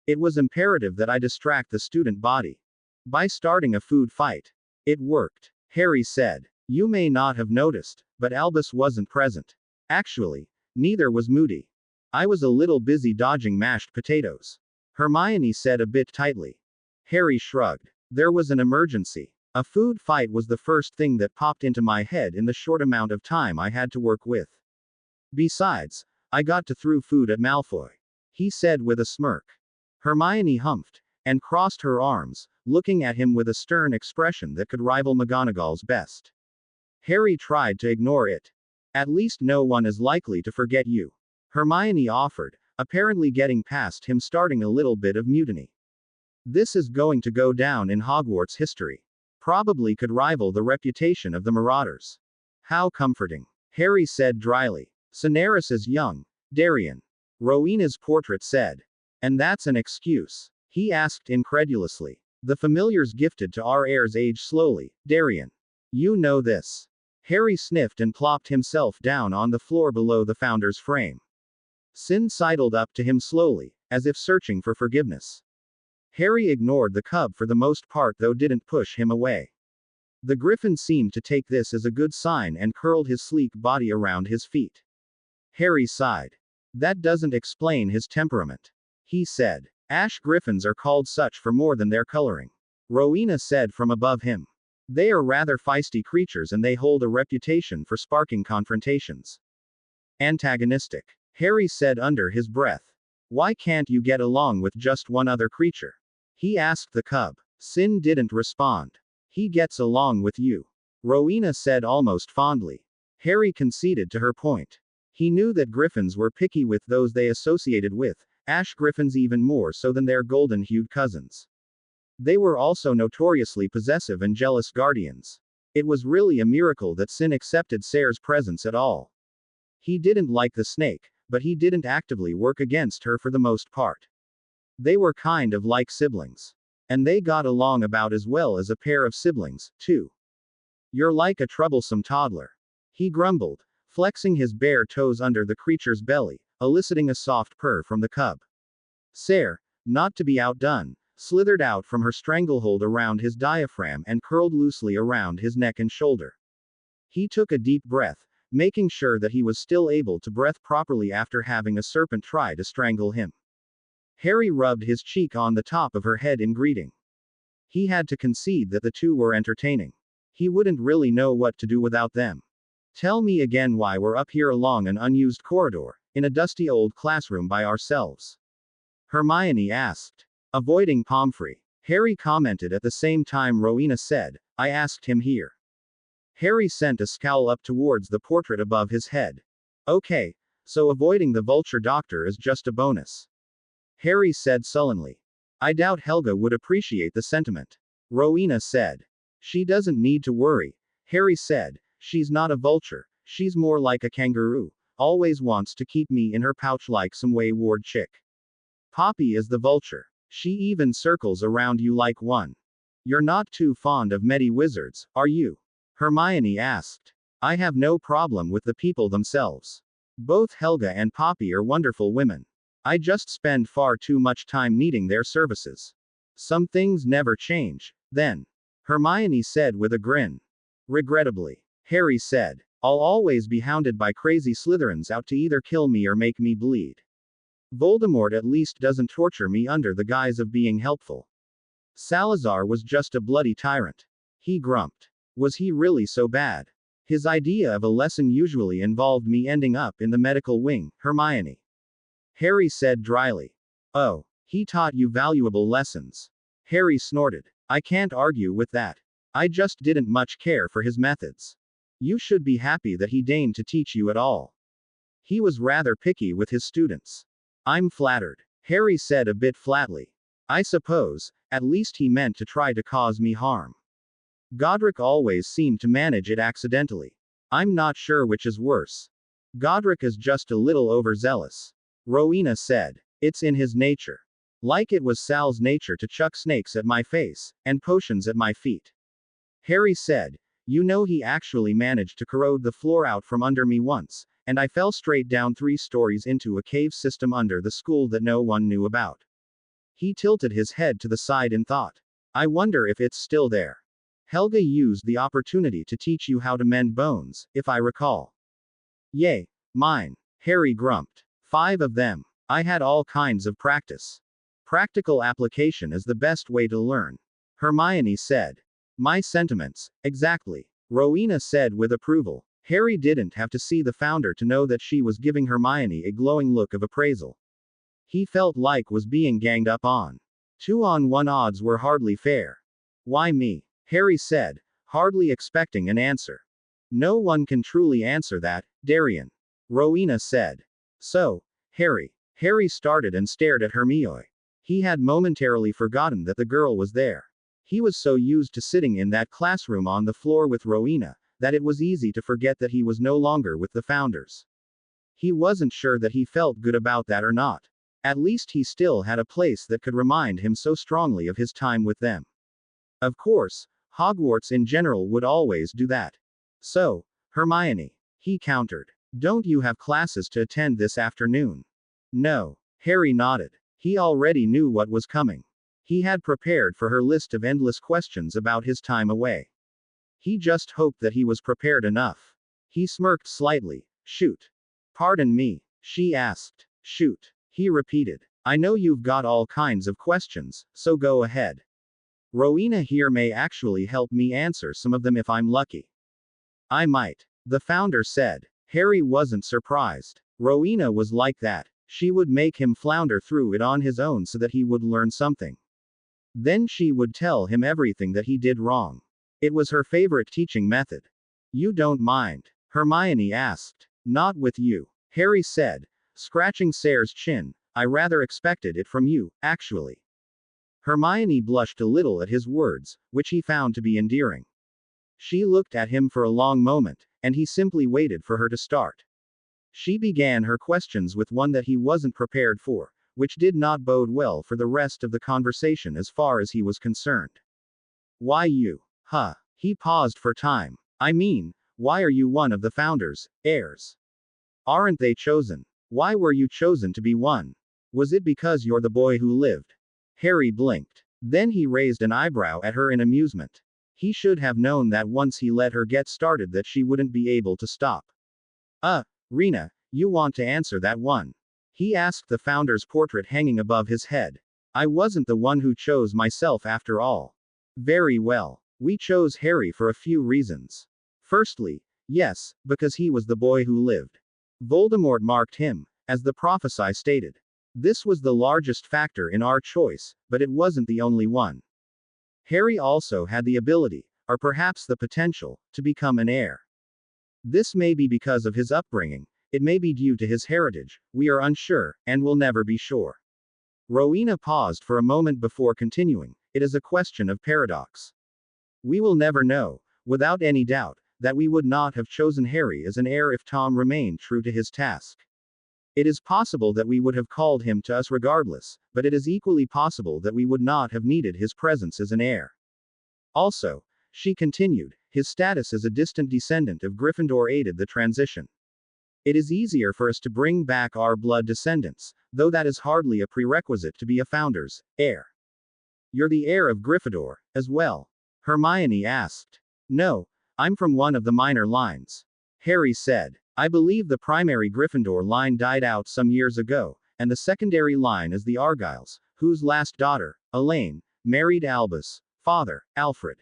It was imperative that I distract the student body. By starting a food fight. It worked, Harry said. You may not have noticed, but Albus wasn't present. Actually, neither was Moody. I was a little busy dodging mashed potatoes. Hermione said a bit tightly. Harry shrugged. There was an emergency. A food fight was the first thing that popped into my head in the short amount of time I had to work with. Besides, I got to throw food at Malfoy. He said with a smirk. Hermione humphed, and crossed her arms, looking at him with a stern expression that could rival McGonagall's best. Harry tried to ignore it. At least no one is likely to forget you. Hermione offered, apparently getting past him, starting a little bit of mutiny. This is going to go down in Hogwarts history. Probably could rival the reputation of the Marauders. How comforting, Harry said dryly. Cineris is young, Darian. Rowena's portrait said. And that's an excuse? He asked incredulously. The familiars gifted to our heirs age slowly, Darian. You know this. Harry sniffed and plopped himself down on the floor below the founder's frame. Sin sidled up to him slowly, as if searching for forgiveness. Harry ignored the cub for the most part, though didn't push him away. The Griffin seemed to take this as a good sign and curled his sleek body around his feet. Harry sighed. That doesn't explain his temperament. He said. Ash Griffins are called such for more than their coloring. Rowena said from above him. They are rather feisty creatures and they hold a reputation for sparking confrontations. Antagonistic. Harry said under his breath. Why can't you get along with just one other creature? He asked the cub. Sin didn't respond. He gets along with you. Rowena said almost fondly. Harry conceded to her point. He knew that Griffins were picky with those they associated with, Ash Griffins even more so than their golden-hued cousins. They were also notoriously possessive and jealous guardians. It was really a miracle that Sin accepted Sayre's presence at all. He didn't like the snake, but he didn't actively work against her for the most part. They were kind of like siblings. And they got along about as well as a pair of siblings, too. You're like a troublesome toddler. He grumbled, flexing his bare toes under the creature's belly, eliciting a soft purr from the cub. Sayre, not to be outdone, slithered out from her stranglehold around his diaphragm and curled loosely around his neck and shoulder. He took a deep breath, making sure that he was still able to breathe properly after having a serpent try to strangle him. Harry rubbed his cheek on the top of her head in greeting. He had to concede that the two were entertaining. He wouldn't really know what to do without them. Tell me again why we're up here along an unused corridor, in a dusty old classroom by ourselves. Hermione asked. Avoiding Pomfrey. Harry commented at the same time Rowena said, I asked him here. Harry sent a scowl up towards the portrait above his head. Okay, so avoiding the vulture doctor is just a bonus. Harry said sullenly. I doubt Helga would appreciate the sentiment. Rowena said. She doesn't need to worry. Harry said, she's not a vulture, she's more like a kangaroo, always wants to keep me in her pouch like some wayward chick. Poppy is the vulture. She even circles around you like one. You're not too fond of Medi-Wizards, are you? Hermione asked. I have no problem with the people themselves. Both Helga and Poppy are wonderful women. I just spend far too much time needing their services. Some things never change, then. Hermione said with a grin. Regrettably. Harry said. I'll always be hounded by crazy Slytherins out to either kill me or make me bleed. Voldemort at least doesn't torture me under the guise of being helpful. Salazar was just a bloody tyrant. He grumped. Was he really so bad? His idea of a lesson usually involved me ending up in the medical wing, Hermione. Harry said dryly. Oh, he taught you valuable lessons. Harry snorted. I can't argue with that. I just didn't much care for his methods. You should be happy that he deigned to teach you at all. He was rather picky with his students. I'm flattered. Harry said a bit flatly. I suppose, at least he meant to try to cause me harm. Godric always seemed to manage it accidentally. I'm not sure which is worse. Godric is just a little overzealous. Rowena said. It's in his nature. Like it was Sal's nature to chuck snakes at my face, and potions at my feet. Harry said. You know he actually managed to corrode the floor out from under me once, and I fell straight down 3 stories into a cave system under the school that no one knew about. He tilted his head to the side in thought. I wonder if it's still there. Helga used the opportunity to teach you how to mend bones, if I recall. Yay. Mine. Harry grumped. 5 of them. I had all kinds of practice. Practical application is the best way to learn. Hermione said. My sentiments, exactly. Rowena said with approval. Harry didn't have to see the founder to know that she was giving Hermione a glowing look of appraisal. He felt like was being ganged up on. 2-on-1 odds were hardly fair. Why me? Harry said, hardly expecting an answer. No one can truly answer that, Darian. Rowena said. So, Harry. Harry started and stared at Hermione. He had momentarily forgotten that the girl was there. He was so used to sitting in that classroom on the floor with Rowena, that it was easy to forget that he was no longer with the founders. He wasn't sure that he felt good about that or not. At least he still had a place that could remind him so strongly of his time with them. Of course, Hogwarts in general would always do that. So, Hermione. He countered. Don't you have classes to attend this afternoon? No. Harry nodded. He already knew what was coming. He had prepared for her list of endless questions about his time away. He just hoped that he was prepared enough. He smirked slightly. Shoot. Pardon me, she asked. Shoot. He repeated. I know you've got all kinds of questions, so go ahead. Rowena here may actually help me answer some of them if I'm lucky. I might. The founder said. Harry wasn't surprised. Rowena was like that. She would make him flounder through it on his own so that he would learn something. Then she would tell him everything that he did wrong. It was her favorite teaching method. You don't mind? Hermione asked. Not with you. Harry said, scratching Sayre's chin. I rather expected it from you, actually. Hermione blushed a little at his words, which he found to be endearing. She looked at him for a long moment, and he simply waited for her to start. She began her questions with one that he wasn't prepared for, which did not bode well for the rest of the conversation as far as he was concerned. Why you? Huh. He paused for time. I mean, why are you one of the founders' heirs? Aren't they chosen? Why were you chosen to be one? Was it because you're the boy who lived? Harry blinked. Then he raised an eyebrow at her in amusement. He should have known that once he let her get started that she wouldn't be able to stop. Rena, you want to answer that one? He asked the founder's portrait hanging above his head. I wasn't the one who chose myself after all. Very well. We chose Harry for a few reasons. Firstly, yes, because he was the boy who lived. Voldemort marked him, as the prophecy stated. This was the largest factor in our choice, but it wasn't the only one. Harry also had the ability, or perhaps the potential, to become an heir. This may be because of his upbringing, it may be due to his heritage, we are unsure, and will never be sure. Rowena paused for a moment before continuing, it is a question of paradox. We will never know, without any doubt, that we would not have chosen Harry as an heir if Tom remained true to his task. It is possible that we would have called him to us regardless, but it is equally possible that we would not have needed his presence as an heir. Also, she continued, his status as a distant descendant of Gryffindor aided the transition. It is easier for us to bring back our blood descendants, though that is hardly a prerequisite to be a founder's heir. You're the heir of Gryffindor, as well? Hermione asked. No, I'm from one of the minor lines. Harry said. I believe the primary Gryffindor line died out some years ago, and the secondary line is the Argyles, whose last daughter, Elaine, married Albus' father, Alfred.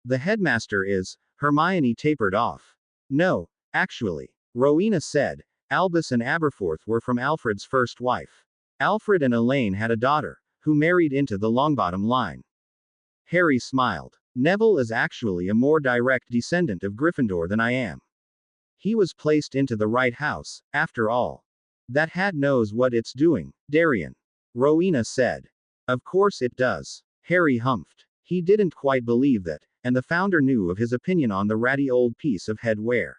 The headmaster is, Hermione tapered off. No, actually. Rowena said, Albus and Aberforth were from Alfred's first wife. Alfred and Elaine had a daughter, who married into the Longbottom line. Harry smiled. Neville is actually a more direct descendant of Gryffindor than I am. He was placed into the right house, after all. That hat knows what it's doing, Darian. Rowena said. Of course it does. Harry humphed. He didn't quite believe that, and the founder knew of his opinion on the ratty old piece of headwear.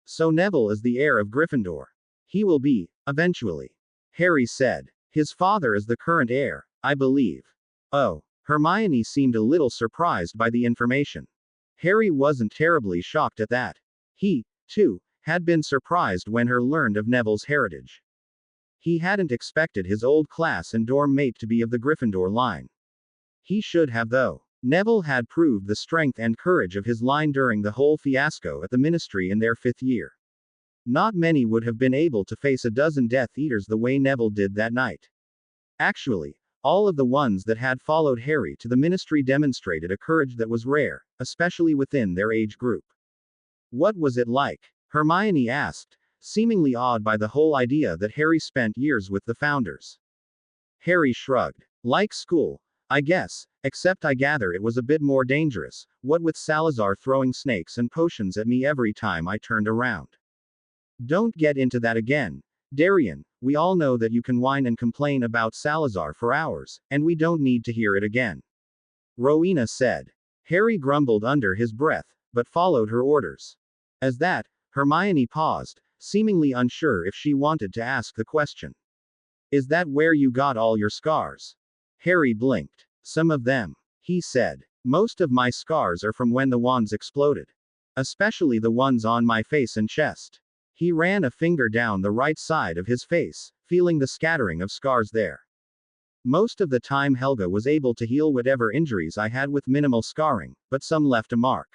So Neville is the heir of Gryffindor. He will be, eventually. Harry said. His father is the current heir, I believe. Oh. Hermione seemed a little surprised by the information. Harry wasn't terribly shocked at that. He, too, had been surprised when he learned of Neville's heritage. He hadn't expected his old class and dorm mate to be of the Gryffindor line. He should have though. Neville had proved the strength and courage of his line during the whole fiasco at the Ministry in their 5th year. Not many would have been able to face a dozen Death Eaters the way Neville did that night. Actually, all of the ones that had followed Harry to the Ministry demonstrated a courage that was rare, especially within their age group. What was it like? Hermione asked, seemingly awed by the whole idea that Harry spent years with the founders. Harry shrugged. Like school, I guess, except I gather it was a bit more dangerous, what with Salazar throwing snakes and potions at me every time I turned around. Don't get into that again, Darian, we all know that you can whine and complain about Salazar for hours, and we don't need to hear it again. Rowena said. Harry grumbled under his breath, but followed her orders. As that, Hermione paused, seemingly unsure if she wanted to ask the question. Is that where you got all your scars? Harry blinked. Some of them, he said. Most of my scars are from when the wands exploded. Especially the ones on my face and chest. He ran a finger down the right side of his face, feeling the scattering of scars there. Most of the time Helga was able to heal whatever injuries I had with minimal scarring, but some left a mark.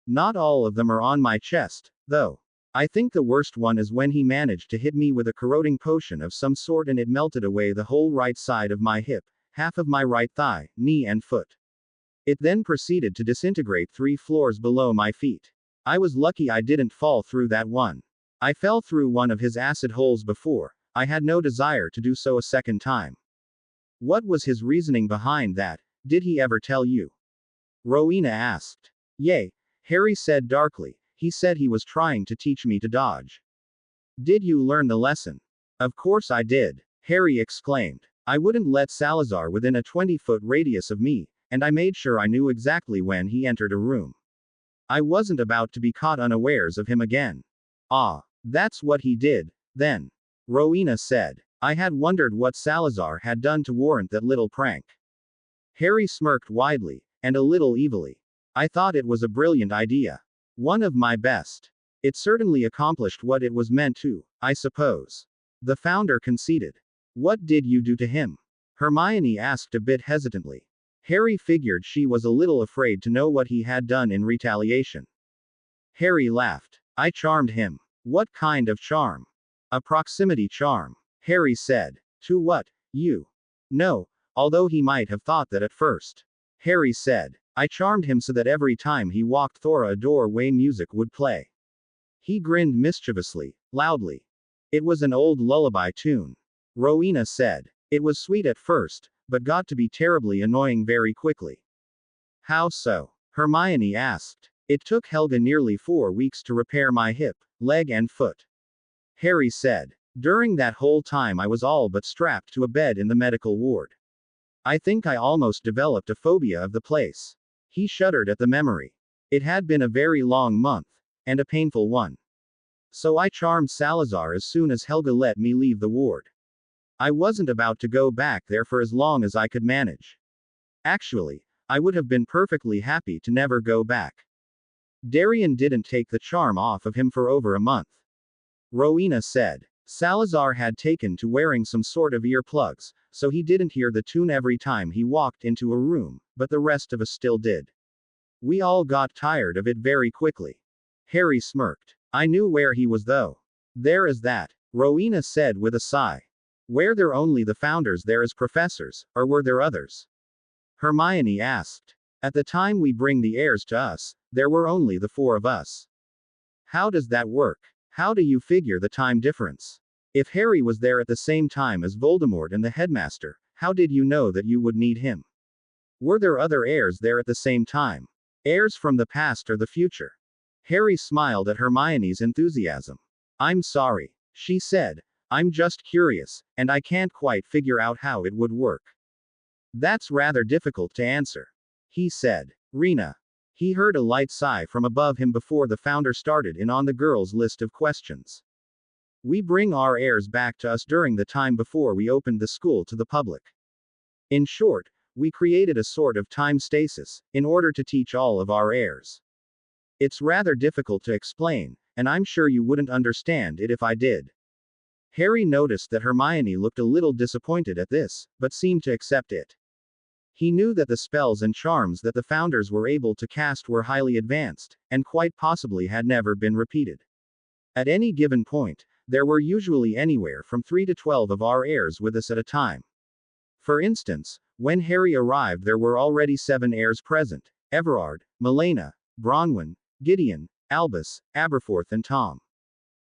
Not all of them are on my chest, though. I think the worst one is when he managed to hit me with a corroding potion of some sort and it melted away the whole right side of my hip, half of my right thigh, knee and foot. It then proceeded to disintegrate 3 floors below my feet. I was lucky I didn't fall through that one. I fell through one of his acid holes before, I had no desire to do so a second time. What was his reasoning behind that, did he ever tell you? Rowena asked. Yay, Harry said darkly, he said he was trying to teach me to dodge. Did you learn the lesson? Of course I did, Harry exclaimed. I wouldn't let Salazar within a 20-foot radius of me, and I made sure I knew exactly when he entered a room. I wasn't about to be caught unawares of him again. Ah, that's what he did, then. Rowena said. I had wondered what Salazar had done to warrant that little prank. Harry smirked widely, and a little evilly. I thought it was a brilliant idea. One of my best. It certainly accomplished what it was meant to, I suppose. The founder conceded. What did you do to him? Hermione asked a bit hesitantly. Harry figured she was a little afraid to know what he had done in retaliation. Harry laughed. I charmed him. What kind of charm? A proximity charm, Harry said. To what? You? No, although he might have thought that at first. Harry said. I charmed him so that every time he walked through a doorway music would play. He grinned mischievously, loudly. It was an old lullaby tune. Rowena said. It was sweet at first, but got to be terribly annoying very quickly. How so? Hermione asked. It took Helga nearly 4 weeks to repair my hip, leg and foot. Harry said. During that whole time I was all but strapped to a bed in the medical ward. I think I almost developed a phobia of the place. He shuddered at the memory. It had been a very long month, and a painful one. So I charmed Salazar as soon as Helga let me leave the ward. I wasn't about to go back there for as long as I could manage. Actually, I would have been perfectly happy to never go back. Darian didn't take the charm off of him for over a month. Rowena said. Salazar had taken to wearing some sort of earplugs, so he didn't hear the tune every time he walked into a room, but the rest of us still did. We all got tired of it very quickly. Harry smirked. I knew where he was though. There is that, Rowena said with a sigh. Were there only the founders there as professors, or were there others? Hermione asked. At the time we bring the heirs to us, there were only the 4 of us. How does that work? How do you figure the time difference? If Harry was there at the same time as Voldemort and the headmaster, how did you know that you would need him? Were there other heirs there at the same time? Heirs from the past or the future? Harry smiled at Hermione's enthusiasm. I'm sorry, she said. I'm just curious, and I can't quite figure out how it would work. That's rather difficult to answer, he said. Rena. He heard a light sigh from above him before the founder started in on the girls' list of questions. We bring our heirs back to us during the time before we opened the school to the public. In short, we created a sort of time stasis, in order to teach all of our heirs. It's rather difficult to explain, and I'm sure you wouldn't understand it if I did. Harry noticed that Hermione looked a little disappointed at this, but seemed to accept it. He knew that the spells and charms that the founders were able to cast were highly advanced, and quite possibly had never been repeated. At any given point, there were usually anywhere from 3 to 12 of our heirs with us at a time. For instance, when Harry arrived there were already 7 heirs present: Everard, Milena, Bronwyn, Gideon, Albus, Aberforth and Tom.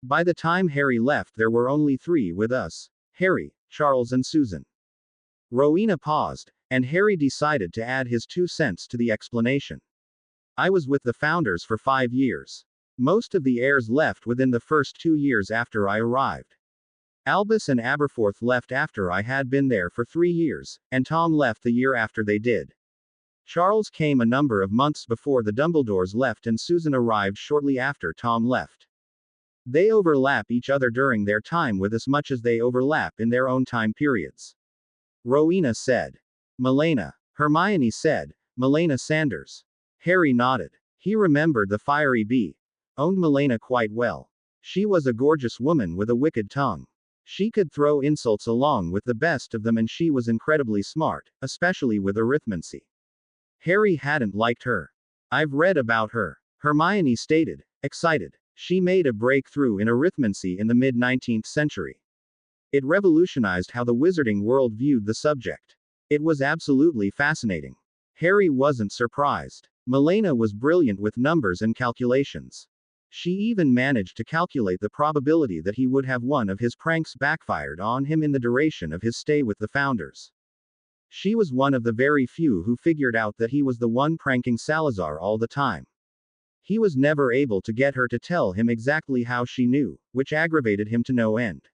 By the time Harry left there were only 3 with us: Harry, Charles and Susan. Rowena paused, and Harry decided to add his 2 cents to the explanation. I was with the founders for 5 years. Most of the heirs left within the first 2 years after I arrived. Albus and Aberforth left after I had been there for 3 years, and Tom left the year after they did. Charles came a number of months before the Dumbledores left and Susan arrived shortly after Tom left. They overlap each other during their time with as much as they overlap in their own time periods. Rowena said. Milena. Hermione said. Milena Sanders. Harry nodded. He remembered the fiery bee. Owned Milena quite well. She was a gorgeous woman with a wicked tongue. She could throw insults along with the best of them and she was incredibly smart, especially with arithmancy. Harry hadn't liked her. I've read about her, Hermione stated, excited. She made a breakthrough in arithmancy in the mid-19th century. It revolutionized how the wizarding world viewed the subject. It was absolutely fascinating. Harry wasn't surprised. Milena was brilliant with numbers and calculations. She even managed to calculate the probability that he would have one of his pranks backfired on him in the duration of his stay with the founders. She was one of the very few who figured out that he was the one pranking Salazar all the time. He was never able to get her to tell him exactly how she knew, which aggravated him to no end.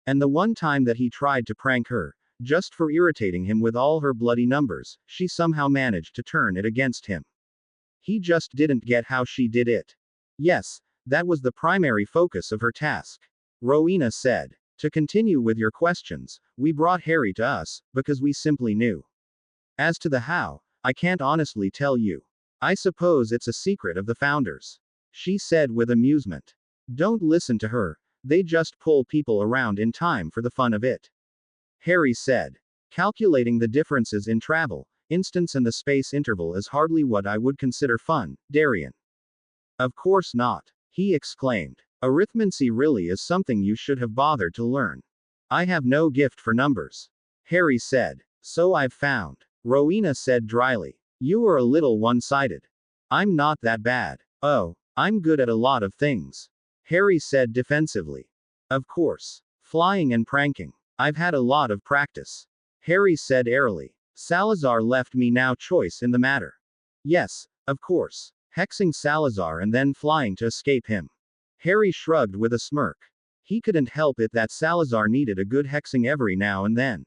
And the one time that he tried to prank her, Just for irritating him with all her bloody numbers, she somehow managed to turn it against him. He just didn't get how she did it. Yes, that was the primary focus of her task. Rowena said. To continue with your questions, we brought Harry to us, because we simply knew. As to the how, I can't honestly tell you. I suppose it's a secret of the founders. She said with amusement. Don't listen to her, they just pull people around in time for the fun of it. Harry said. Calculating the differences in travel, instance and the space interval is hardly what I would consider fun, Darian. Of course not, he exclaimed. Arithmancy really is something you should have bothered to learn. I have no gift for numbers. Harry said. So I've found. Rowena said dryly. You are a little one-sided. I'm not that bad. Oh, I'm good at a lot of things. Harry said defensively. Of course. Flying and pranking. I've had a lot of practice. Harry said airily. Salazar left me no choice in the matter. Yes, of course. Hexing Salazar and then flying to escape him. Harry shrugged with a smirk. He couldn't help it that Salazar needed a good hexing every now and then.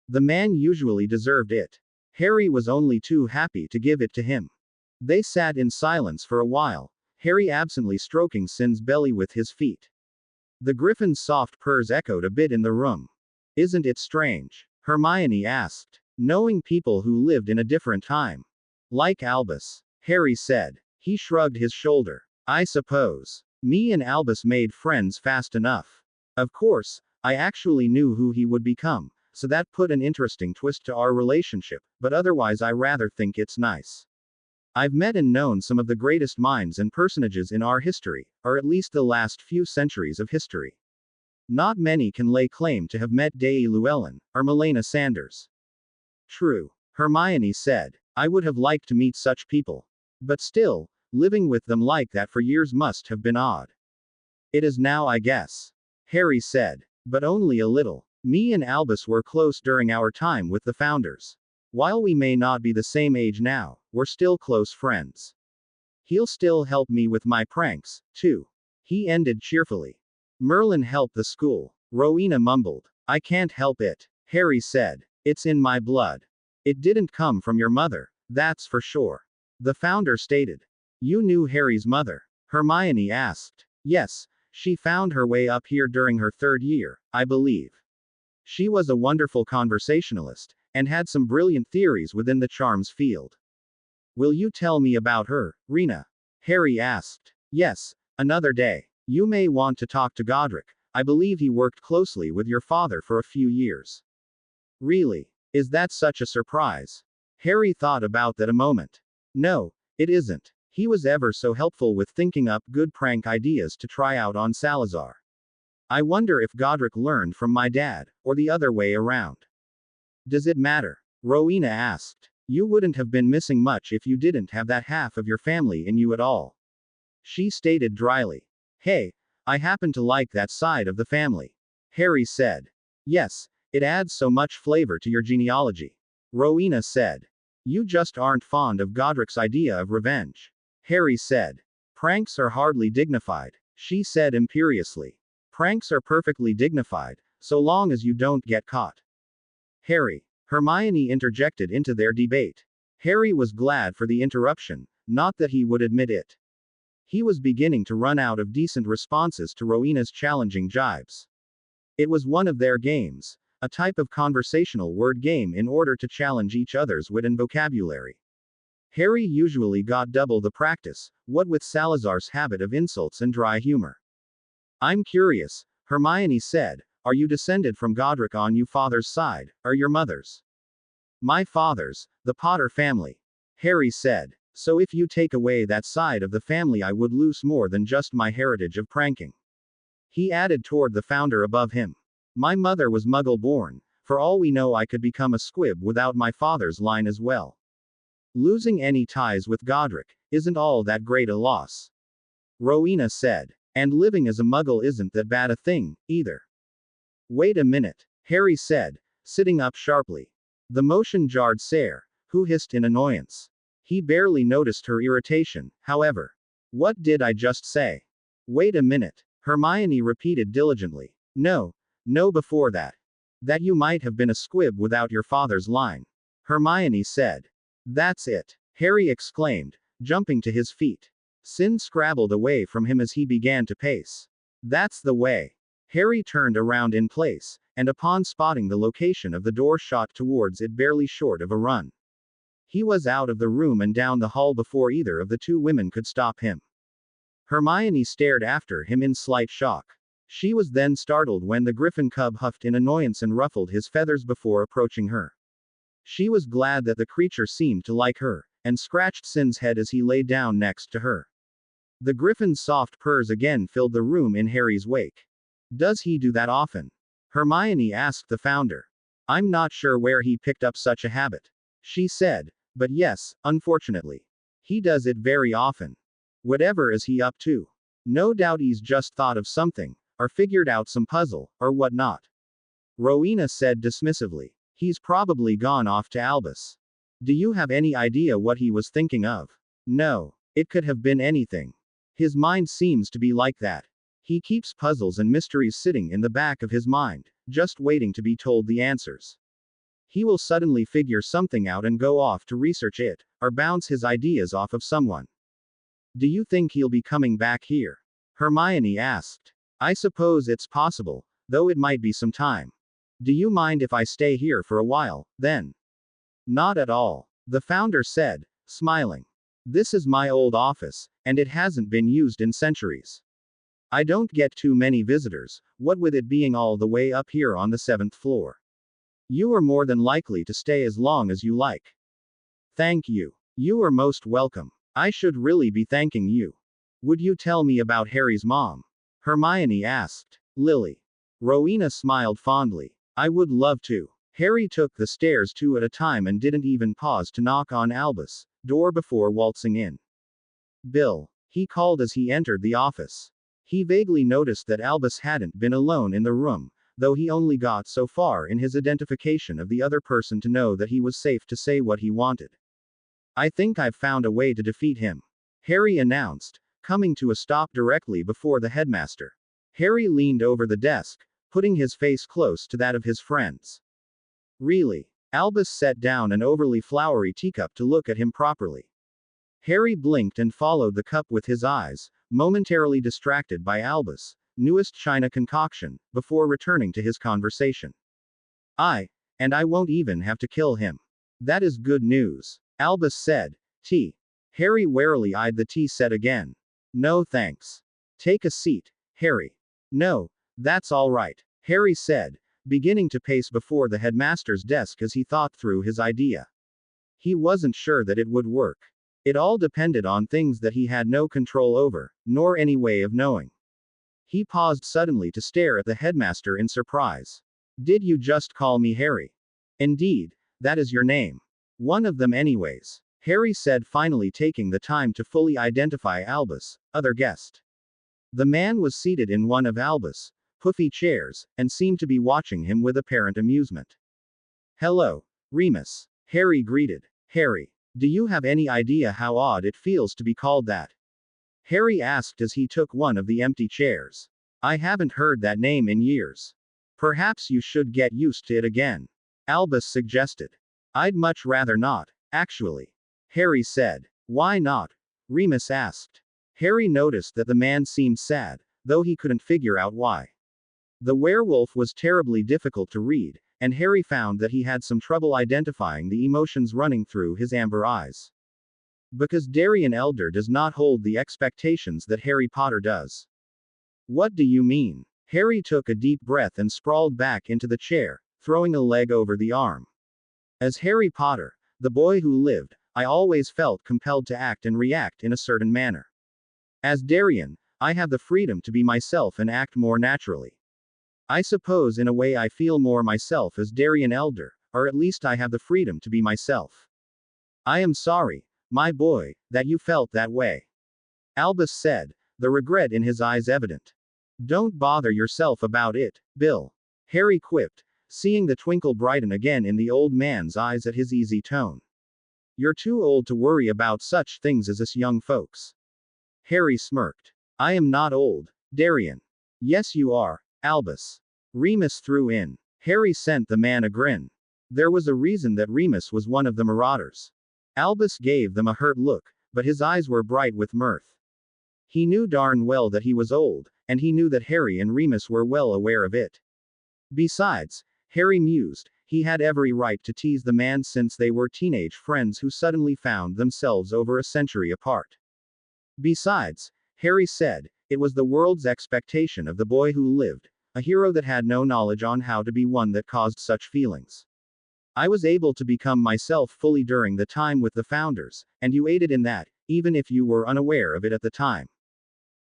The man usually deserved it. Harry was only too happy to give it to him. They sat in silence for a while, Harry absently stroking Sin's belly with his feet. The griffin's soft purrs echoed a bit in the room. Isn't it strange? Hermione asked. Knowing people who lived in a different time. Like Albus. Harry said. He shrugged his shoulder. I suppose. Me and Albus made friends fast enough. Of course, I actually knew who he would become, so that put an interesting twist to our relationship, but otherwise I rather think it's nice. I've met and known some of the greatest minds and personages in our history, or at least the last few centuries of history. Not many can lay claim to have met Day Llewellyn, or Milena Sanders. True. Hermione said. I would have liked to meet such people. But still, living with them like that for years must have been odd. It is now, I guess. Harry said. But only a little. Me and Albus were close during our time with the founders. While we may not be the same age now, we're still close friends. He'll still help me with my pranks, too. He ended cheerfully. Merlin helped the school. Rowena mumbled. I can't help it. Harry said. It's in my blood. It didn't come from your mother, that's for sure. The founder stated. You knew Harry's mother? Hermione asked. Yes, she found her way up here during her 3rd year, I believe. She was a wonderful conversationalist, and had some brilliant theories within the charms field. Will you tell me about her, Rena? Harry asked. Yes, another day. You may want to talk to Godric. I believe he worked closely with your father for a few years. Really? Is that such a surprise? Harry thought about that a moment. No, it isn't. He was ever so helpful with thinking up good prank ideas to try out on Salazar. I wonder if Godric learned from my dad, or the other way around. Does it matter? Rowena asked. You wouldn't have been missing much if you didn't have that half of your family in you at all. She stated dryly. Hey, I happen to like that side of the family. Harry said. Yes, it adds so much flavor to your genealogy. Rowena said. You just aren't fond of Godric's idea of revenge. Harry said. Pranks are hardly dignified, she said imperiously. Pranks are perfectly dignified, so long as you don't get caught. Harry. Hermione interjected into their debate. Harry was glad for the interruption, not that he would admit it. He was beginning to run out of decent responses to Rowena's challenging jibes. It was one of their games, a type of conversational word game in order to challenge each other's wit and vocabulary. Harry usually got double the practice, what with Salazar's habit of insults and dry humor. I'm curious, Hermione said, are you descended from Godric on your father's side, or your mother's? My father's, the Potter family. Harry said. So if you take away that side of the family I would lose more than just my heritage of pranking. He added toward the founder above him. My mother was Muggle born, for all we know I could become a squib without my father's line as well. Losing any ties with Godric isn't all that great a loss. Rowena said. And living as a Muggle isn't that bad a thing, either. Wait a minute, Harry said, sitting up sharply. The motion jarred Sayre, who hissed in annoyance. He barely noticed her irritation, however. What did I just say? Wait a minute, Hermione repeated diligently. No before that. That you might have been a squib without your father's line. Hermione said. That's it, Harry exclaimed, jumping to his feet. Sin scrabbled away from him as he began to pace. That's the way. Harry turned around in place, and upon spotting the location of the door shot towards it barely short of a run. He was out of the room and down the hall before either of the two women could stop him. Hermione stared after him in slight shock. She was then startled when the griffin cub huffed in annoyance and ruffled his feathers before approaching her. She was glad that the creature seemed to like her, and scratched Sin's head as he lay down next to her. The griffin's soft purrs again filled the room in Harry's wake. Does he do that often? Hermione asked the founder. I'm not sure where he picked up such a habit, she said, but yes, unfortunately. He does it very often. Whatever is he up to? No doubt he's just thought of something, or figured out some puzzle, or whatnot. Rowena said dismissively. He's probably gone off to Albus. Do you have any idea what he was thinking of? No. It could have been anything. His mind seems to be like that. He keeps puzzles and mysteries sitting in the back of his mind, just waiting to be told the answers. He will suddenly figure something out and go off to research it, or bounce his ideas off of someone. Do you think he'll be coming back here? Hermione asked. I suppose it's possible, though it might be some time. Do you mind if I stay here for a while, then? Not at all, the founder said, smiling. This is my old office, and it hasn't been used in centuries. I don't get too many visitors, what with it being all the way up here on the 7th floor. You are more than likely to stay as long as you like. Thank you. You are most welcome. I should really be thanking you. Would you tell me about Harry's mom? Hermione asked. Lily. Rowena smiled fondly. I would love to. Harry took the stairs two at a time and didn't even pause to knock on Albus' door before waltzing in. Bill, he called as he entered the office. He vaguely noticed that Albus hadn't been alone in the room, though he only got so far in his identification of the other person to know that he was safe to say what he wanted. I think I've found a way to defeat him, Harry announced, coming to a stop directly before the headmaster. Harry leaned over the desk, putting his face close to that of his friend's. Really? Albus set down an overly flowery teacup to look at him properly. Harry blinked and followed the cup with his eyes, momentarily distracted by Albus' newest china concoction, before returning to his conversation. And I won't even have to kill him. That is good news, Albus said. Tea. Harry warily eyed the tea set again. No thanks. Take a seat, Harry. No, that's all right, Harry said, beginning to pace before the headmaster's desk as he thought through his idea. He wasn't sure that it would work. It all depended on things that he had no control over, nor any way of knowing. He paused suddenly to stare at the headmaster in surprise. Did you just call me Harry? Indeed, that is your name. One of them anyways, Harry said, finally taking the time to fully identify Albus' other guest. The man was seated in one of Albus' puffy chairs, and seemed to be watching him with apparent amusement. Hello, Remus, Harry greeted. Harry, do you have any idea how odd it feels to be called that? Harry asked as he took one of the empty chairs. I haven't heard that name in years. Perhaps you should get used to it again, Albus suggested. I'd much rather not, actually, Harry said. Why not? Remus asked. Harry noticed that the man seemed sad, though he couldn't figure out why. The werewolf was terribly difficult to read, and Harry found that he had some trouble identifying the emotions running through his amber eyes. Because Darien Elder does not hold the expectations that Harry Potter does. What do you mean? Harry took a deep breath and sprawled back into the chair, throwing a leg over the arm. As Harry Potter, the boy who lived, I always felt compelled to act and react in a certain manner. As Darien, I have the freedom to be myself and act more naturally. I suppose in a way I feel more myself as Darien Elder, or at least I have the freedom to be myself. I am sorry, my boy, that you felt that way, Albus said, the regret in his eyes evident. Don't bother yourself about it, Bill, Harry quipped, seeing the twinkle brighten again in the old man's eyes at his easy tone. You're too old to worry about such things as us young folks. Harry smirked. I am not old, Darien. Yes you are, Albus. Remus threw in. Harry sent the man a grin. There was a reason that Remus was one of the marauders. Albus gave them a hurt look, but his eyes were bright with mirth. He knew darn well that he was old, and he knew that Harry and Remus were well aware of it. Besides, Harry mused, he had every right to tease the man since they were teenage friends who suddenly found themselves over a century apart. Besides, Harry said, it was the world's expectation of the boy who lived, a hero that had no knowledge on how to be one that caused such feelings. I was able to become myself fully during the time with the founders, and you aided in that, even if you were unaware of it at the time.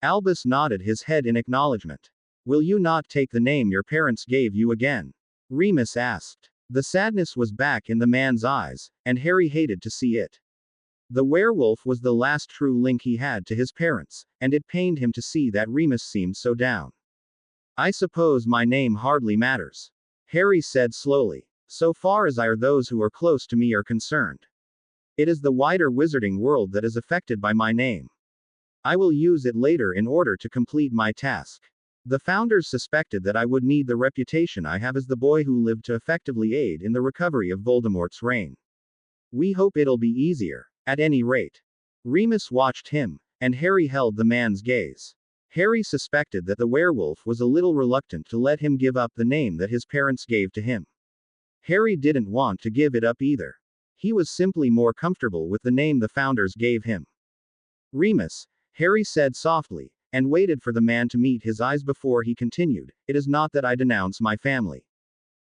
Albus nodded his head in acknowledgement. Will you not take the name your parents gave you again? Remus asked. The sadness was back in the man's eyes, and Harry hated to see it. The werewolf was the last true link he had to his parents, and it pained him to see that Remus seemed so down. I suppose my name hardly matters. Harry said slowly. So far as I or those who are close to me are concerned. It is the wider wizarding world that is affected by my name. I will use it later in order to complete my task. The founders suspected that I would need the reputation I have as the boy who lived to effectively aid in the recovery of Voldemort's reign. We hope it'll be easier, at any rate. Remus watched him, and Harry held the man's gaze. Harry suspected that the werewolf was a little reluctant to let him give up the name that his parents gave to him. Harry didn't want to give it up either. He was simply more comfortable with the name the founders gave him. Remus, Harry said softly, and waited for the man to meet his eyes before he continued, it is not that I denounce my family.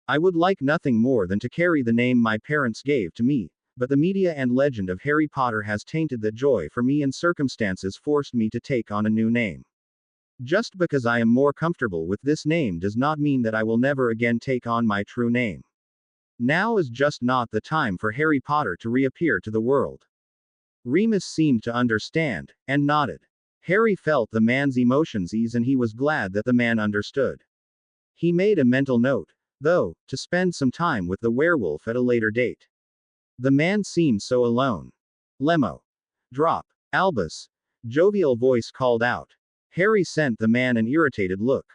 I would like nothing more than to carry the name my parents gave to me, but the media and legend of Harry Potter has tainted that joy for me and circumstances forced me to take on a new name. Just because I am more comfortable with this name does not mean that I will never again take on my true name. Now is just not the time for Harry Potter to reappear to the world. Remus seemed to understand, and nodded. Harry felt the man's emotions ease and he was glad that the man understood. He made a mental note, though, to spend some time with the werewolf at a later date. The man seemed so alone. Lemo. Drop. Albus. Jovial voice called out. Harry sent the man an irritated look.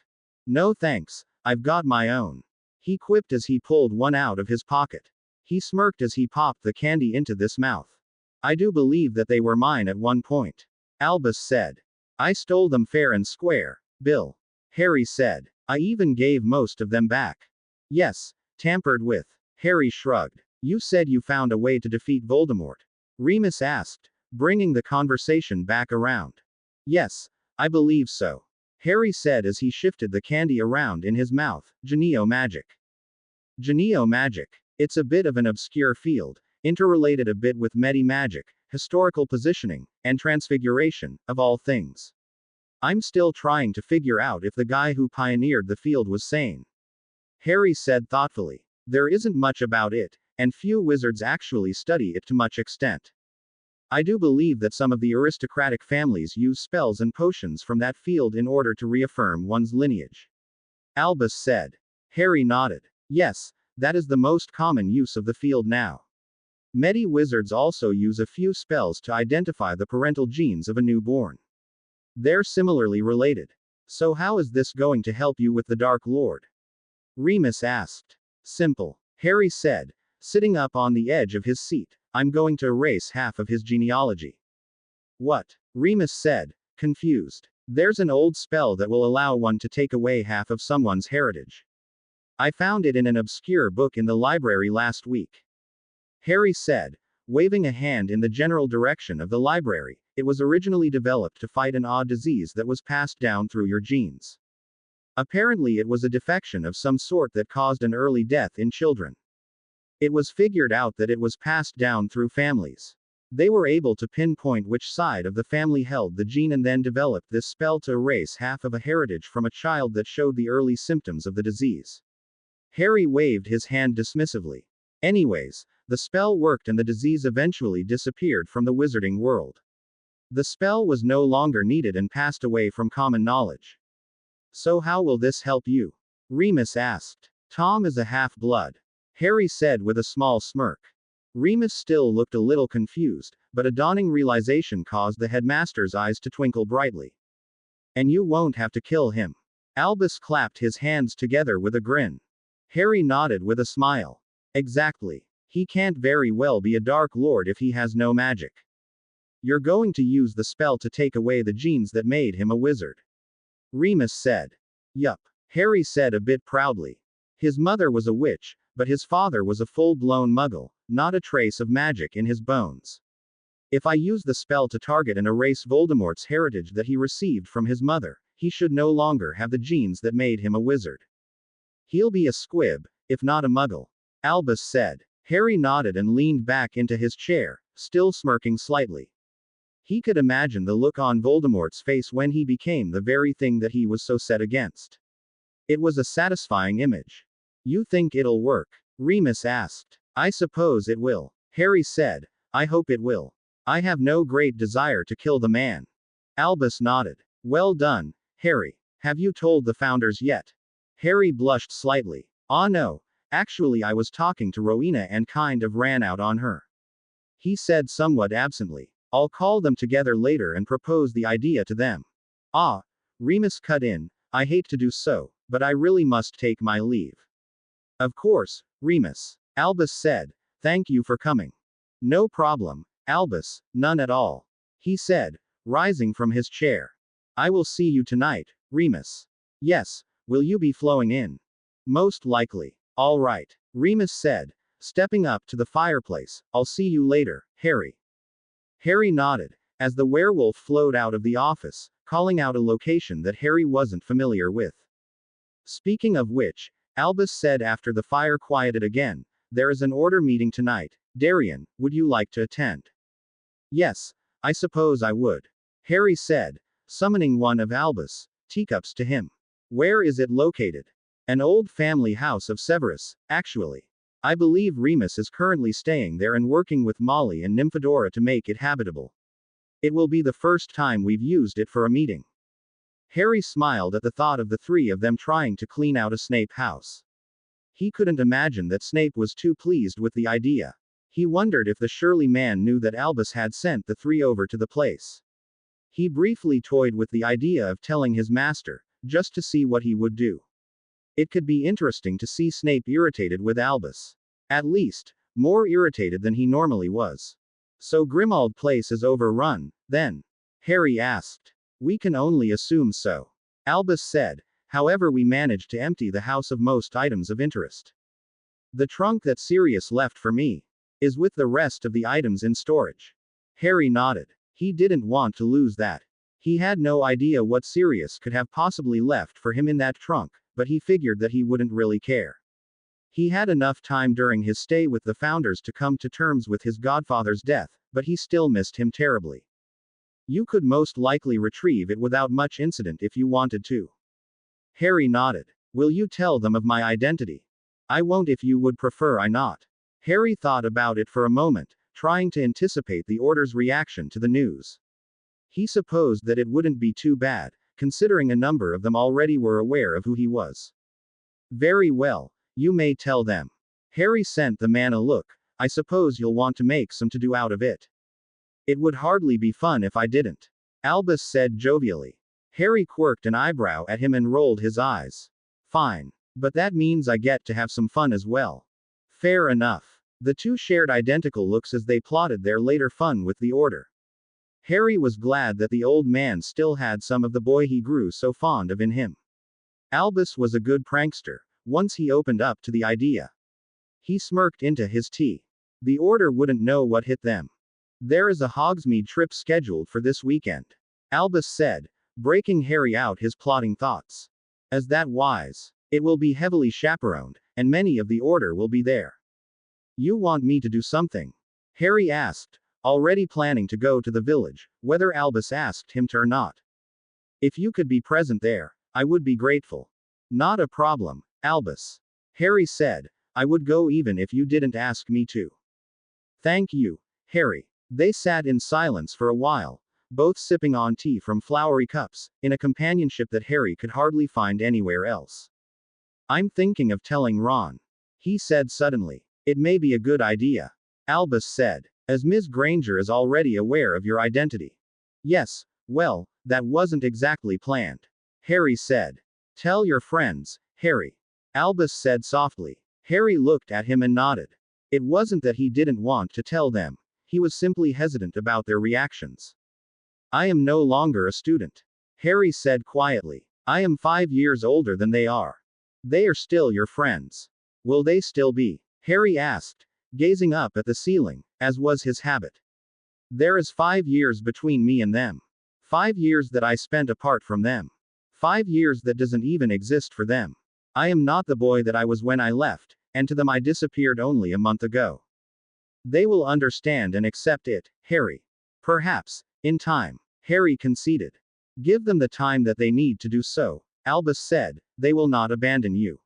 No thanks, I've got my own. He quipped as he pulled one out of his pocket. He smirked as he popped the candy into this mouth. I do believe that they were mine at one point. Albus said. I stole them fair and square, Bill. Harry said. I even gave most of them back. Yes, tampered with. Harry shrugged. You said you found a way to defeat Voldemort. Remus asked, bringing the conversation back around. Yes, I believe so. Harry said as he shifted the candy around in his mouth. Genio magic. Genio magic. It's a bit of an obscure field, interrelated a bit with medi-magic, historical positioning, and transfiguration, of all things. I'm still trying to figure out if the guy who pioneered the field was sane. Harry said thoughtfully. There isn't much about it, and few wizards actually study it to much extent. I do believe that some of the aristocratic families use spells and potions from that field in order to reaffirm one's lineage. Albus said. Harry nodded. Yes, that is the most common use of the field now. Medi-wizards also use a few spells to identify the parental genes of a newborn. They're similarly related. So how is this going to help you with the Dark Lord? Remus asked. Simple. Harry said, sitting up on the edge of his seat. I'm going to erase half of his genealogy. What? Remus said, confused. There's an old spell that will allow one to take away half of someone's heritage. I found it in an obscure book in the library last week. Harry said, waving a hand in the general direction of the library. It was originally developed to fight an odd disease that was passed down through your genes. Apparently it was a defection of some sort that caused an early death in children. It was figured out that it was passed down through families. They were able to pinpoint which side of the family held the gene and then developed this spell to erase half of a heritage from a child that showed the early symptoms of the disease. Harry waved his hand dismissively. Anyways, the spell worked and the disease eventually disappeared from the wizarding world. The spell was no longer needed and passed away from common knowledge. So how will this help you? Remus asked. Tom is a half-blood. Harry said with a small smirk. Remus still looked a little confused, but a dawning realization caused the headmaster's eyes to twinkle brightly. And you won't have to kill him. Albus clapped his hands together with a grin. Harry nodded with a smile. Exactly. He can't very well be a Dark Lord if he has no magic. You're going to use the spell to take away the genes that made him a wizard. Remus said. Yup. Harry said a bit proudly. His mother was a witch, but his father was a full-blown muggle, not a trace of magic in his bones. If I use the spell to target and erase Voldemort's heritage that he received from his mother, he should no longer have the genes that made him a wizard. He'll be a squib, if not a muggle. Albus said. Harry nodded and leaned back into his chair, still smirking slightly. He could imagine the look on Voldemort's face when he became the very thing that he was so set against. It was a satisfying image. You think it'll work? Remus asked. I suppose it will. Harry said. I hope it will. I have no great desire to kill the man. Albus nodded. Well done, Harry. Have you told the founders yet? Harry blushed slightly. Ah no. Actually I was talking to Rowena and kind of ran out on her. He said somewhat absently. I'll call them together later and propose the idea to them. Ah. Remus cut in. I hate to do so, but I really must take my leave. Of course, Remus. Albus said. Thank you for coming. No problem, Albus, none at all. He said, rising from his chair. I will see you tonight, Remus. Yes, will you be flowing in? Most likely. All right, Remus said, stepping up to the fireplace. I'll see you later, Harry. Harry nodded, as the werewolf flowed out of the office, calling out a location that Harry wasn't familiar with. Speaking of which, Albus said after the fire quieted again, there is an order meeting tonight. Darian, would you like to attend? Yes, I suppose I would. Harry said, summoning one of Albus' teacups to him. Where is it located? An old family house of Severus, actually. I believe Remus is currently staying there and working with Molly and Nymphadora to make it habitable. It will be the first time we've used it for a meeting. Harry smiled at the thought of the three of them trying to clean out a Snape house. He couldn't imagine that Snape was too pleased with the idea. He wondered if the Shirley man knew that Albus had sent the three over to the place. He briefly toyed with the idea of telling his master, just to see what he would do. It could be interesting to see Snape irritated with Albus. At least, more irritated than he normally was. So Grimmauld Place is overrun, then? Harry asked. We can only assume so. Albus said, however we managed to empty the house of most items of interest. The trunk that Sirius left for me is with the rest of the items in storage. Harry nodded. He didn't want to lose that. He had no idea what Sirius could have possibly left for him in that trunk, but he figured that he wouldn't really care. He had enough time during his stay with the founders to come to terms with his godfather's death, but he still missed him terribly. You could most likely retrieve it without much incident if you wanted to. Harry nodded. Will you tell them of my identity? I won't if you would prefer I not. Harry thought about it for a moment, trying to anticipate the Order's reaction to the news. He supposed that it wouldn't be too bad, considering a number of them already were aware of who he was. Very well, you may tell them. Harry sent the man a look. I suppose you'll want to make some to-do out of it. It would hardly be fun if I didn't. Albus said jovially. Harry quirked an eyebrow at him and rolled his eyes. Fine. But that means I get to have some fun as well. Fair enough. The two shared identical looks as they plotted their later fun with the Order. Harry was glad that the old man still had some of the boy he grew so fond of in him. Albus was a good prankster, once he opened up to the idea. He smirked into his tea. The Order wouldn't know what hit them. There is a Hogsmeade trip scheduled for this weekend. Albus said, breaking Harry out his plotting thoughts. As that wise. It will be heavily chaperoned, and many of the Order will be there. You want me to do something? Harry asked, already planning to go to the village, whether Albus asked him to or not. If you could be present there, I would be grateful. Not a problem, Albus. Harry said, I would go even if you didn't ask me to. Thank you, Harry. They sat in silence for a while, both sipping on tea from flowery cups, in a companionship that Harry could hardly find anywhere else. I'm thinking of telling Ron. He said suddenly. It may be a good idea. Albus said, as Ms. Granger is already aware of your identity. Yes, well, that wasn't exactly planned. Harry said. Tell your friends, Harry. Albus said softly. Harry looked at him and nodded. It wasn't that he didn't want to tell them. He was simply hesitant about their reactions. I am no longer a student. Harry said quietly. I am 5 years older than they are. They are still your friends. Will they still be? Harry asked, gazing up at the ceiling, as was his habit. There is 5 years between me and them. 5 years that I spent apart from them. 5 years that doesn't even exist for them. I am not the boy that I was when I left, and to them I disappeared only a month ago. They will understand and accept it, Harry. Perhaps, in time. Harry conceded. Give them the time that they need to do so, Albus said, they will not abandon you.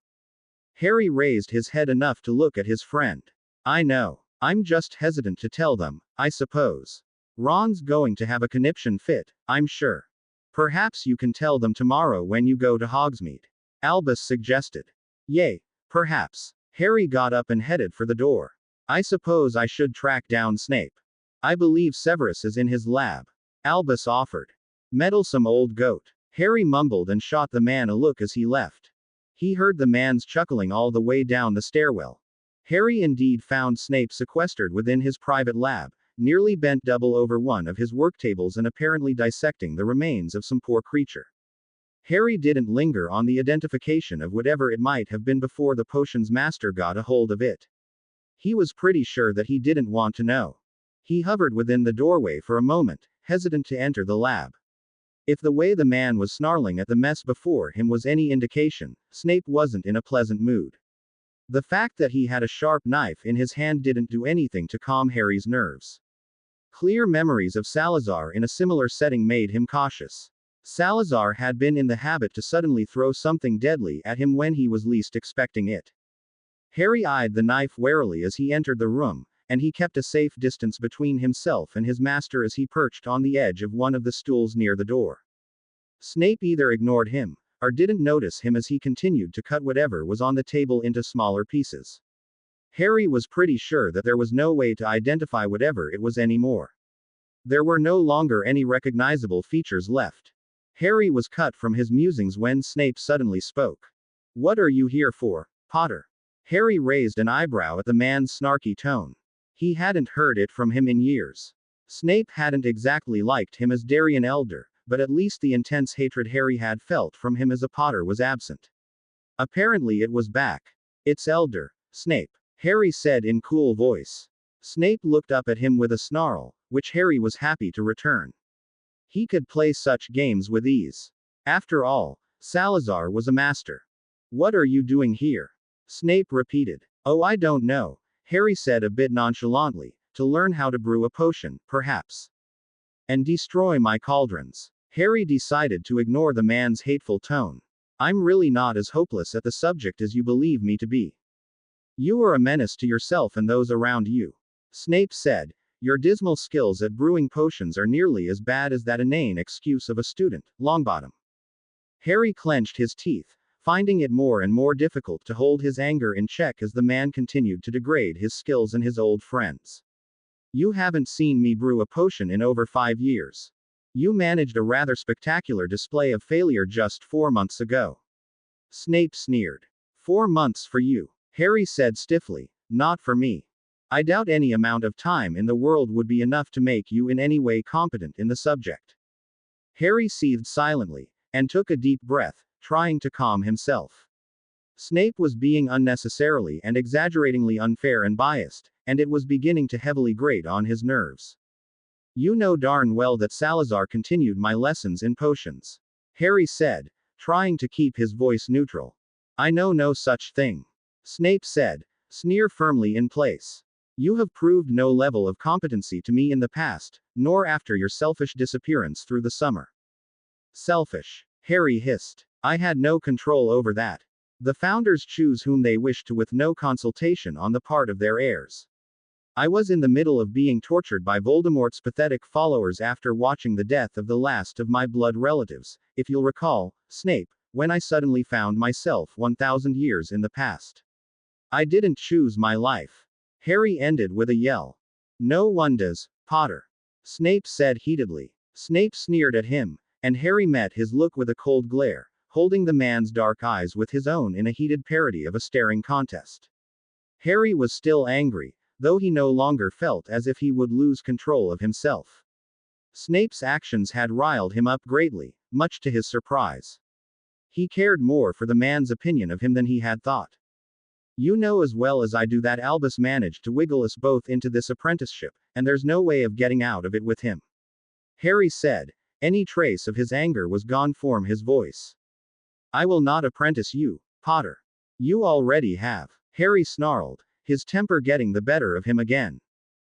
Harry raised his head enough to look at his friend. I know. I'm just hesitant to tell them, I suppose. Ron's going to have a conniption fit, I'm sure. Perhaps you can tell them tomorrow when you go to Hogsmeade. Albus suggested. Yay, perhaps. Harry got up and headed for the door. I suppose I should track down Snape. I believe Severus is in his lab. Albus offered. Meddlesome old goat. Harry mumbled and shot the man a look as he left. He heard the man's chuckling all the way down the stairwell. Harry indeed found Snape sequestered within his private lab, nearly bent double over one of his work tables and apparently dissecting the remains of some poor creature. Harry didn't linger on the identification of whatever it might have been before the potion's master got a hold of it. He was pretty sure that he didn't want to know. He hovered within the doorway for a moment, hesitant to enter the lab. If the way the man was snarling at the mess before him was any indication, Snape wasn't in a pleasant mood. The fact that he had a sharp knife in his hand didn't do anything to calm Harry's nerves. Clear memories of Salazar in a similar setting made him cautious. Salazar had been in the habit to suddenly throw something deadly at him when he was least expecting it. Harry eyed the knife warily as he entered the room, and he kept a safe distance between himself and his master as he perched on the edge of one of the stools near the door. Snape either ignored him, or didn't notice him as he continued to cut whatever was on the table into smaller pieces. Harry was pretty sure that there was no way to identify whatever it was anymore. There were no longer any recognizable features left. Harry was cut from his musings when Snape suddenly spoke. What are you here for, Potter? Harry raised an eyebrow at the man's snarky tone. He hadn't heard it from him in years. Snape hadn't exactly liked him as Darien Elder, but at least the intense hatred Harry had felt from him as a Potter was absent. Apparently it was back. It's Elder, Snape, Harry said in cool voice. Snape looked up at him with a snarl, which Harry was happy to return. He could play such games with ease. After all, Salazar was a master. What are you doing here? Snape repeated. Oh, I don't know, Harry said a bit nonchalantly, to learn how to brew a potion, perhaps. And destroy my cauldrons. Harry decided to ignore the man's hateful tone. I'm really not as hopeless at the subject as you believe me to be. You are a menace to yourself and those around you. Snape said, your dismal skills at brewing potions are nearly as bad as that inane excuse of a student, Longbottom. Harry clenched his teeth, finding it more and more difficult to hold his anger in check as the man continued to degrade his skills and his old friends. You haven't seen me brew a potion in over 5 years. You managed a rather spectacular display of failure just 4 months ago. Snape sneered. 4 months for you, Harry said stiffly, not for me. I doubt any amount of time in the world would be enough to make you in any way competent in the subject. Harry seethed silently, and took a deep breath, trying to calm himself. Snape was being unnecessarily and exaggeratingly unfair and biased, and it was beginning to heavily grate on his nerves. You know darn well that Salazar continued my lessons in potions, Harry said, trying to keep his voice neutral. I know no such thing, Snape said, sneer firmly in place. You have proved no level of competency to me in the past, nor after your selfish disappearance through the summer. Selfish, Harry hissed. I had no control over that. The founders choose whom they wish to with no consultation on the part of their heirs. I was in the middle of being tortured by Voldemort's pathetic followers after watching the death of the last of my blood relatives, if you'll recall, Snape, when I suddenly found myself 1,000 years in the past. I didn't choose my life. Harry ended with a yell. No one does, Potter, Snape said heatedly. Snape sneered at him, and Harry met his look with a cold glare, holding the man's dark eyes with his own in a heated parody of a staring contest. Harry was still angry, though he no longer felt as if he would lose control of himself. Snape's actions had riled him up greatly, much to his surprise. He cared more for the man's opinion of him than he had thought. You know as well as I do that Albus managed to wiggle us both into this apprenticeship, and there's no way of getting out of it with him. Harry said. Any trace of his anger was gone from his voice. I will not apprentice you, Potter. You already have. Harry snarled, his temper getting the better of him again.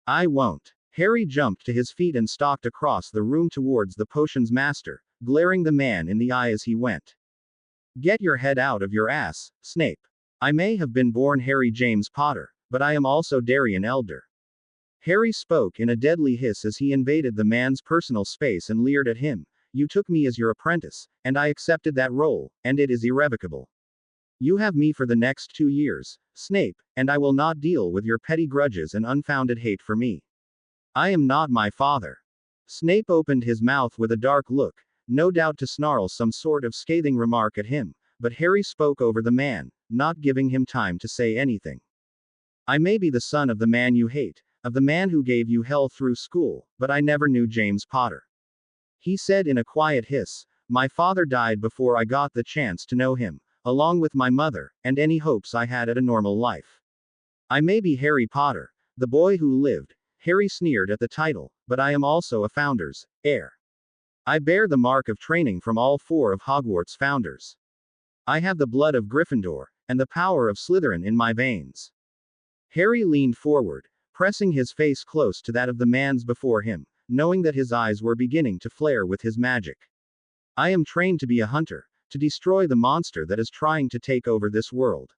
I won't. Harry jumped to his feet and stalked across the room towards the potions master, glaring the man in the eye as he went. Get your head out of your ass, Snape. I may have been born Harry James Potter, but I am also Darien Elder. Harry spoke in a deadly hiss as he invaded the man's personal space and leered at him. You took me as your apprentice, and I accepted that role, and it is irrevocable. You have me for the next 2 years, Snape, and I will not deal with your petty grudges and unfounded hate for me. I am not my father. Snape opened his mouth with a dark look, no doubt to snarl some sort of scathing remark at him, but Harry spoke over the man, not giving him time to say anything. I may be the son of the man you hate, of the man who gave you hell through school, but I never knew James Potter. He said in a quiet hiss, my father died before I got the chance to know him, along with my mother, and any hopes I had at a normal life. I may be Harry Potter, the boy who lived. Harry sneered at the title, but I am also a founder's heir. I bear the mark of training from all 4 of Hogwarts' founders. I have the blood of Gryffindor, and the power of Slytherin in my veins. Harry leaned forward, pressing his face close to that of the man's before him, knowing that his eyes were beginning to flare with his magic. I am trained to be a hunter, to destroy the monster that is trying to take over this world.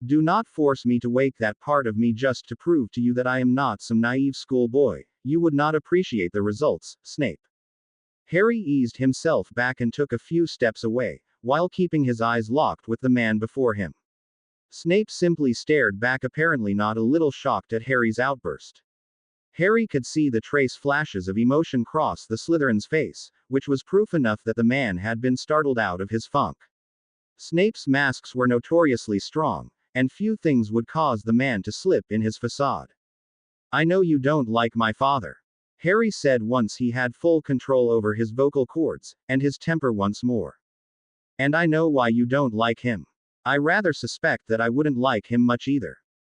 Do not force me to wake that part of me just to prove to you that I am not some naive schoolboy. You would not appreciate the results, Snape. Harry eased himself back and took a few steps away, while keeping his eyes locked with the man before him. Snape simply stared back, apparently not a little shocked at Harry's outburst. Harry could see the trace flashes of emotion cross the Slytherin's face, which was proof enough that the man had been startled out of his funk. Snape's masks were notoriously strong, and few things would cause the man to slip in his facade. I know you don't like my father, Harry said once he had full control over his vocal cords, and his temper once more. And I know why you don't like him. I rather suspect that I wouldn't like him much either.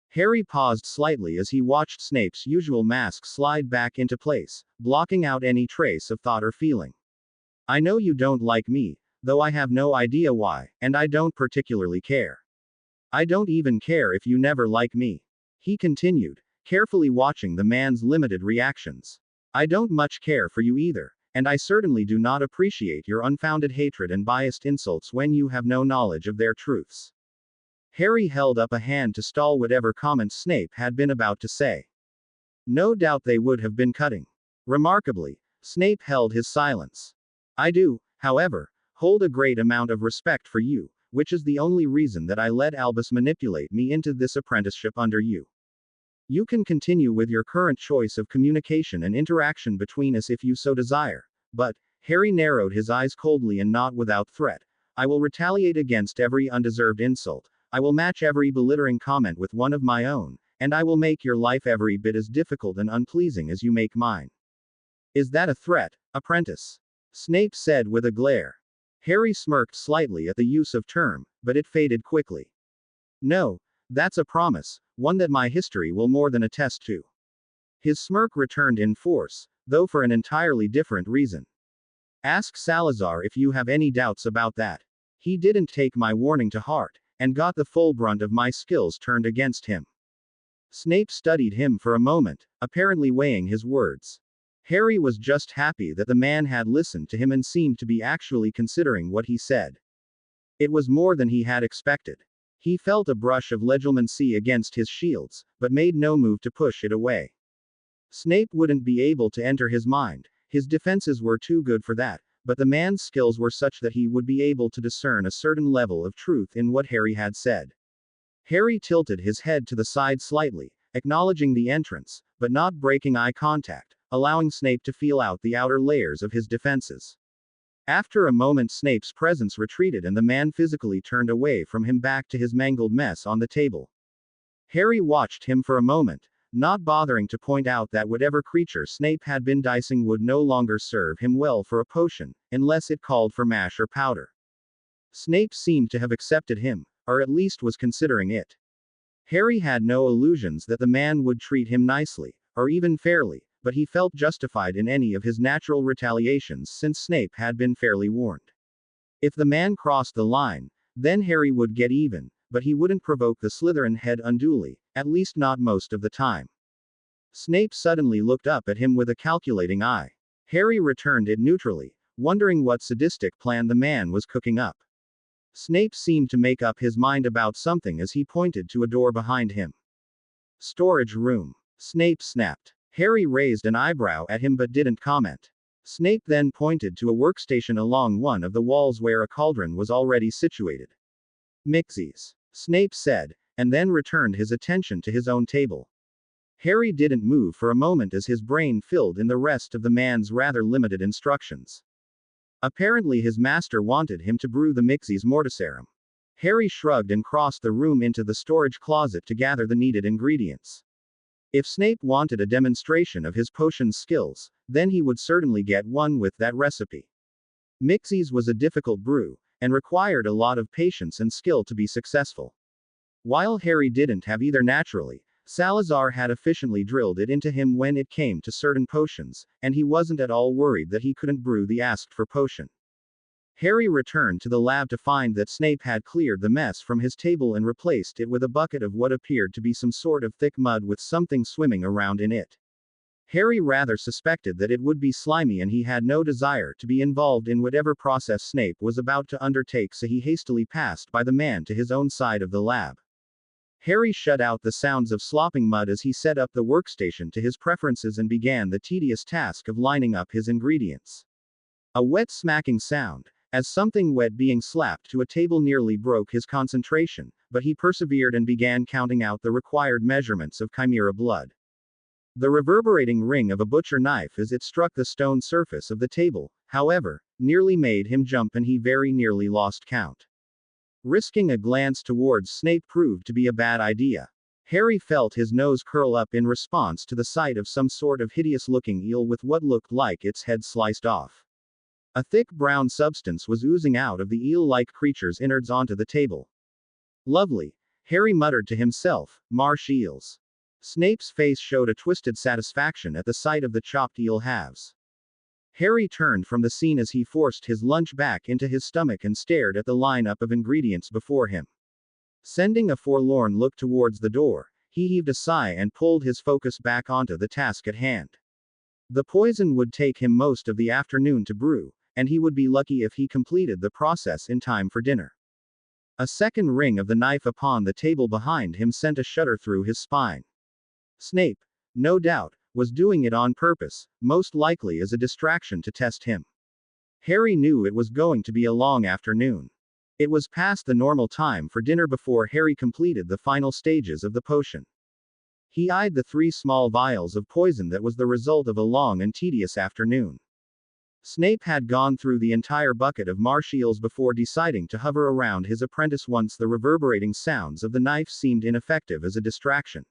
Harry paused slightly as he watched Snape's usual mask slide back into place, blocking out any trace of thought or feeling. I know you don't like me, though I have no idea why, and I don't particularly care. I don't even care if you never like me. He continued, carefully watching the man's limited reactions. I don't much care for you either, and I certainly do not appreciate your unfounded hatred and biased insults when you have no knowledge of their truths. Harry held up a hand to stall whatever comments Snape had been about to say. No doubt they would have been cutting. Remarkably, Snape held his silence. I do, however, hold a great amount of respect for you, which is the only reason that I let Albus manipulate me into this apprenticeship under you. You can continue with your current choice of communication and interaction between us if you so desire, but, Harry narrowed his eyes coldly and not without threat, I will retaliate against every undeserved insult. I will match every belittling comment with one of my own, and I will make your life every bit as difficult and unpleasing as you make mine. Is that a threat, apprentice? Snape said with a glare. Harry smirked slightly at the use of term, but it faded quickly. No, that's a promise, one that my history will more than attest to. His smirk returned in force, though for an entirely different reason. Ask Salazar if you have any doubts about that. He didn't take my warning to heart, and got the full brunt of my skills turned against him. Snape studied him for a moment, apparently weighing his words. Harry was just happy that the man had listened to him and seemed to be actually considering what he said. It was more than he had expected. He felt a brush of legilmency against his shields, but made no move to push it away. Snape wouldn't be able to enter his mind, his defenses were too good for that, but the man's skills were such that he would be able to discern a certain level of truth in what Harry had said. Harry tilted his head to the side slightly, acknowledging the entrance, but not breaking eye contact, allowing Snape to feel out the outer layers of his defenses. After a moment, Snape's presence retreated and the man physically turned away from him back to his mangled mess on the table. Harry watched him for a moment, not bothering to point out that whatever creature Snape had been dicing would no longer serve him well for a potion, unless it called for mash or powder. Snape seemed to have accepted him, or at least was considering it. Harry had no illusions that the man would treat him nicely, or even fairly, but he felt justified in any of his natural retaliations since Snape had been fairly warned. If the man crossed the line, then Harry would get even, but he wouldn't provoke the Slytherin head unduly, at least not most of the time. Snape suddenly looked up at him with a calculating eye. Harry returned it neutrally, wondering what sadistic plan the man was cooking up. Snape seemed to make up his mind about something as he pointed to a door behind him. Storage room. Snape snapped. Harry raised an eyebrow at him but didn't comment. Snape then pointed to a workstation along one of the walls where a cauldron was already situated. Mixies, Snape said, and then returned his attention to his own table. Harry didn't move for a moment as his brain filled in the rest of the man's rather limited instructions. Apparently his master wanted him to brew the Mixies morticerum. Harry shrugged and crossed the room into the storage closet to gather the needed ingredients. If Snape wanted a demonstration of his potion skills, then he would certainly get one with that recipe. Mixies was a difficult brew, and required a lot of patience and skill to be successful. While Harry didn't have either naturally, Salazar had efficiently drilled it into him when it came to certain potions, and he wasn't at all worried that he couldn't brew the asked-for potion. Harry returned to the lab to find that Snape had cleared the mess from his table and replaced it with a bucket of what appeared to be some sort of thick mud with something swimming around in it. Harry rather suspected that it would be slimy and he had no desire to be involved in whatever process Snape was about to undertake, so he hastily passed by the man to his own side of the lab. Harry shut out the sounds of slopping mud as he set up the workstation to his preferences and began the tedious task of lining up his ingredients. A wet smacking sound, as something wet being slapped to a table, nearly broke his concentration, but he persevered and began counting out the required measurements of chimera blood. The reverberating ring of a butcher knife as it struck the stone surface of the table, however, nearly made him jump and he very nearly lost count. Risking a glance towards Snape proved to be a bad idea. Harry felt his nose curl up in response to the sight of some sort of hideous-looking eel with what looked like its head sliced off. A thick brown substance was oozing out of the eel-like creature's innards onto the table. Lovely, Harry muttered to himself, marsh eels. Snape's face showed a twisted satisfaction at the sight of the chopped eel halves. Harry turned from the scene as he forced his lunch back into his stomach and stared at the lineup of ingredients before him. Sending a forlorn look towards the door, he heaved a sigh and pulled his focus back onto the task at hand. The poison would take him most of the afternoon to brew, and he would be lucky if he completed the process in time for dinner. A second ring of the knife upon the table behind him sent a shudder through his spine. Snape, no doubt, was doing it on purpose, most likely as a distraction to test him. Harry knew it was going to be a long afternoon. It was past the normal time for dinner before Harry completed the final stages of the potion. He eyed the 3 small vials of poison that was the result of a long and tedious afternoon. Snape had gone through the entire bucket of marsh eels before deciding to hover around his apprentice once the reverberating sounds of the knife seemed ineffective as a distraction.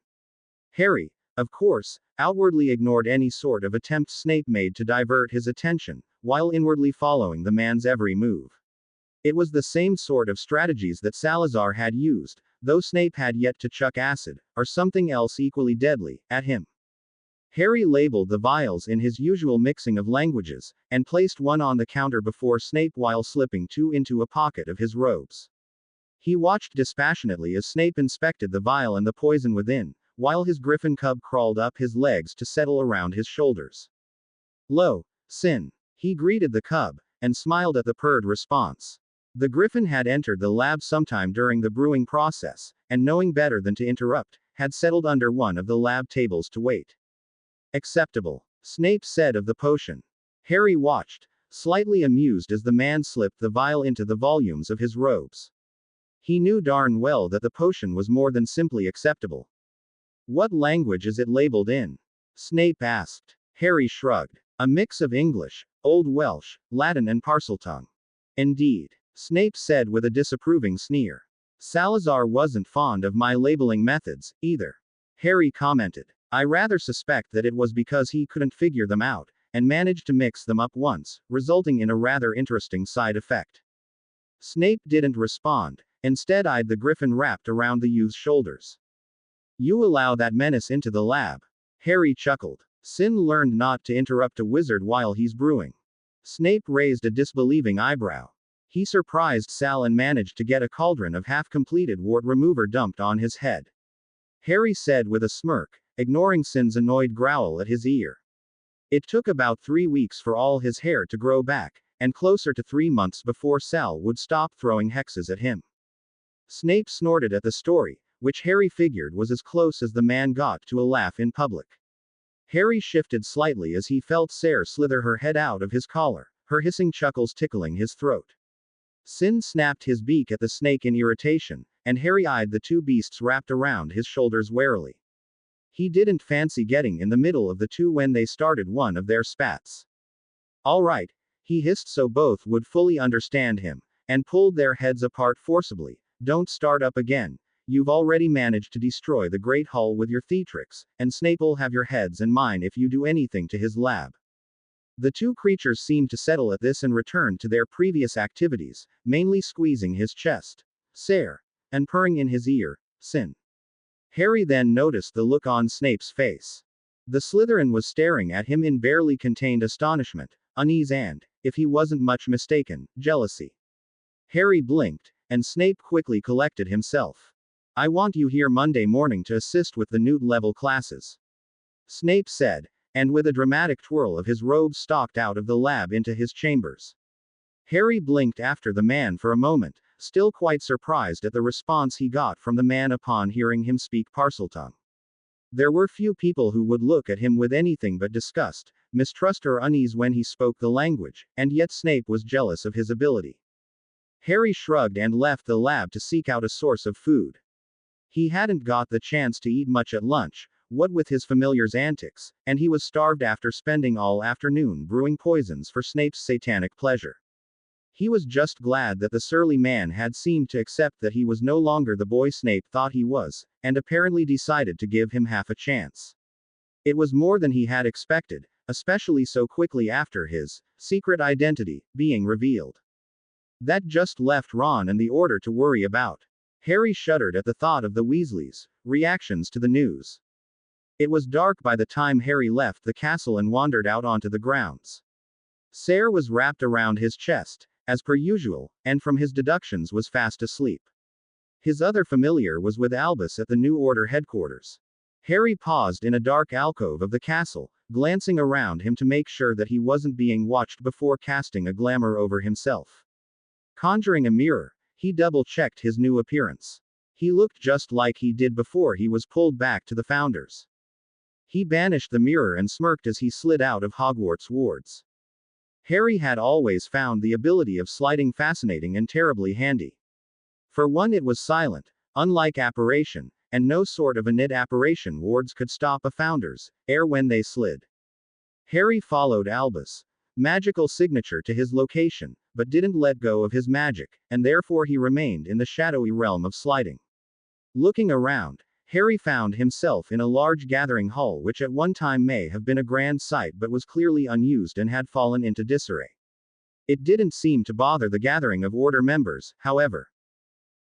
Harry, of course, outwardly ignored any sort of attempt Snape made to divert his attention, while inwardly following the man's every move. It was the same sort of strategies that Salazar had used, though Snape had yet to chuck acid, or something else equally deadly, at him. Harry labeled the vials in his usual mixing of languages, and placed one on the counter before Snape while slipping 2 into a pocket of his robes. He watched dispassionately as Snape inspected the vial and the poison within, while his griffin cub crawled up his legs to settle around his shoulders. "Lo, Sin," he greeted the cub, and smiled at the purred response. The griffin had entered the lab sometime during the brewing process, and knowing better than to interrupt, had settled under one of the lab tables to wait. "Acceptable," Snape said of the potion. Harry watched, slightly amused as the man slipped the vial into the volumes of his robes. He knew darn well that the potion was more than simply acceptable. "What language is it labeled in?" Snape asked. Harry shrugged. "A mix of English, Old Welsh, Latin and Parseltongue. Indeed. Snape said with a disapproving sneer. Salazar wasn't fond of my labeling methods, either. Harry commented. I rather suspect that it was because he couldn't figure them out, and managed to mix them up once, resulting in a rather interesting side effect. Snape didn't respond, instead eyed the griffin wrapped around the youth's shoulders. You allow that menace into the lab. Harry chuckled. Sin learned not to interrupt a wizard while he's brewing. Snape raised a disbelieving eyebrow. He surprised Sal and managed to get a cauldron of half-completed wart remover dumped on his head. Harry said with a smirk, ignoring Sin's annoyed growl at his ear. It took about 3 weeks for all his hair to grow back, and closer to 3 months before Sal would stop throwing hexes at him. Snape snorted at the story, which Harry figured was as close as the man got to a laugh in public. Harry shifted slightly as he felt Sarah slither her head out of his collar, her hissing chuckles tickling his throat. Sin snapped his beak at the snake in irritation, and Harry eyed the two beasts wrapped around his shoulders warily. He didn't fancy getting in the middle of the two when they started one of their spats. All right, he hissed so both would fully understand him, and pulled their heads apart forcibly. Don't start up again. You've already managed to destroy the Great Hall with your theatrics, and Snape'll have your heads and mine if you do anything to his lab. The two creatures seemed to settle at this and returned to their previous activities, mainly squeezing his chest, Sare, and purring in his ear, Sin. Harry then noticed the look on Snape's face. The Slytherin was staring at him in barely contained astonishment, unease and, if he wasn't much mistaken, jealousy. Harry blinked, and Snape quickly collected himself. I want you here Monday morning to assist with the Newt-level classes. Snape said, and with a dramatic twirl of his robe stalked out of the lab into his chambers. Harry blinked after the man for a moment, still quite surprised at the response he got from the man upon hearing him speak Parseltongue. There were few people who would look at him with anything but disgust, mistrust or unease when he spoke the language, and yet Snape was jealous of his ability. Harry shrugged and left the lab to seek out a source of food. He hadn't got the chance to eat much at lunch, what with his familiar's antics, and he was starved after spending all afternoon brewing poisons for Snape's satanic pleasure. He was just glad that the surly man had seemed to accept that he was no longer the boy Snape thought he was, and apparently decided to give him half a chance. It was more than he had expected, especially so quickly after his secret identity being revealed. That just left Ron and the Order to worry about. Harry shuddered at the thought of the Weasleys' reactions to the news. It was dark by the time Harry left the castle and wandered out onto the grounds. Sare was wrapped around his chest, as per usual, and from his deductions was fast asleep. His other familiar was with Albus at the New Order headquarters. Harry paused in a dark alcove of the castle, glancing around him to make sure that he wasn't being watched before casting a glamour over himself. Conjuring a mirror, he double-checked his new appearance. He looked just like he did before he was pulled back to the Founders. He banished the mirror and smirked as he slid out of Hogwarts wards. Harry had always found the ability of sliding fascinating and terribly handy. For one, it was silent, unlike apparition, and no sort of innate apparition wards could stop a Founder's air when they slid. Harry followed Albus' magical signature to his location, but didn't let go of his magic, and therefore he remained in the shadowy realm of sliding. Looking around, Harry found himself in a large gathering hall which at one time may have been a grand sight but was clearly unused and had fallen into disarray. It didn't seem to bother the gathering of Order members, however.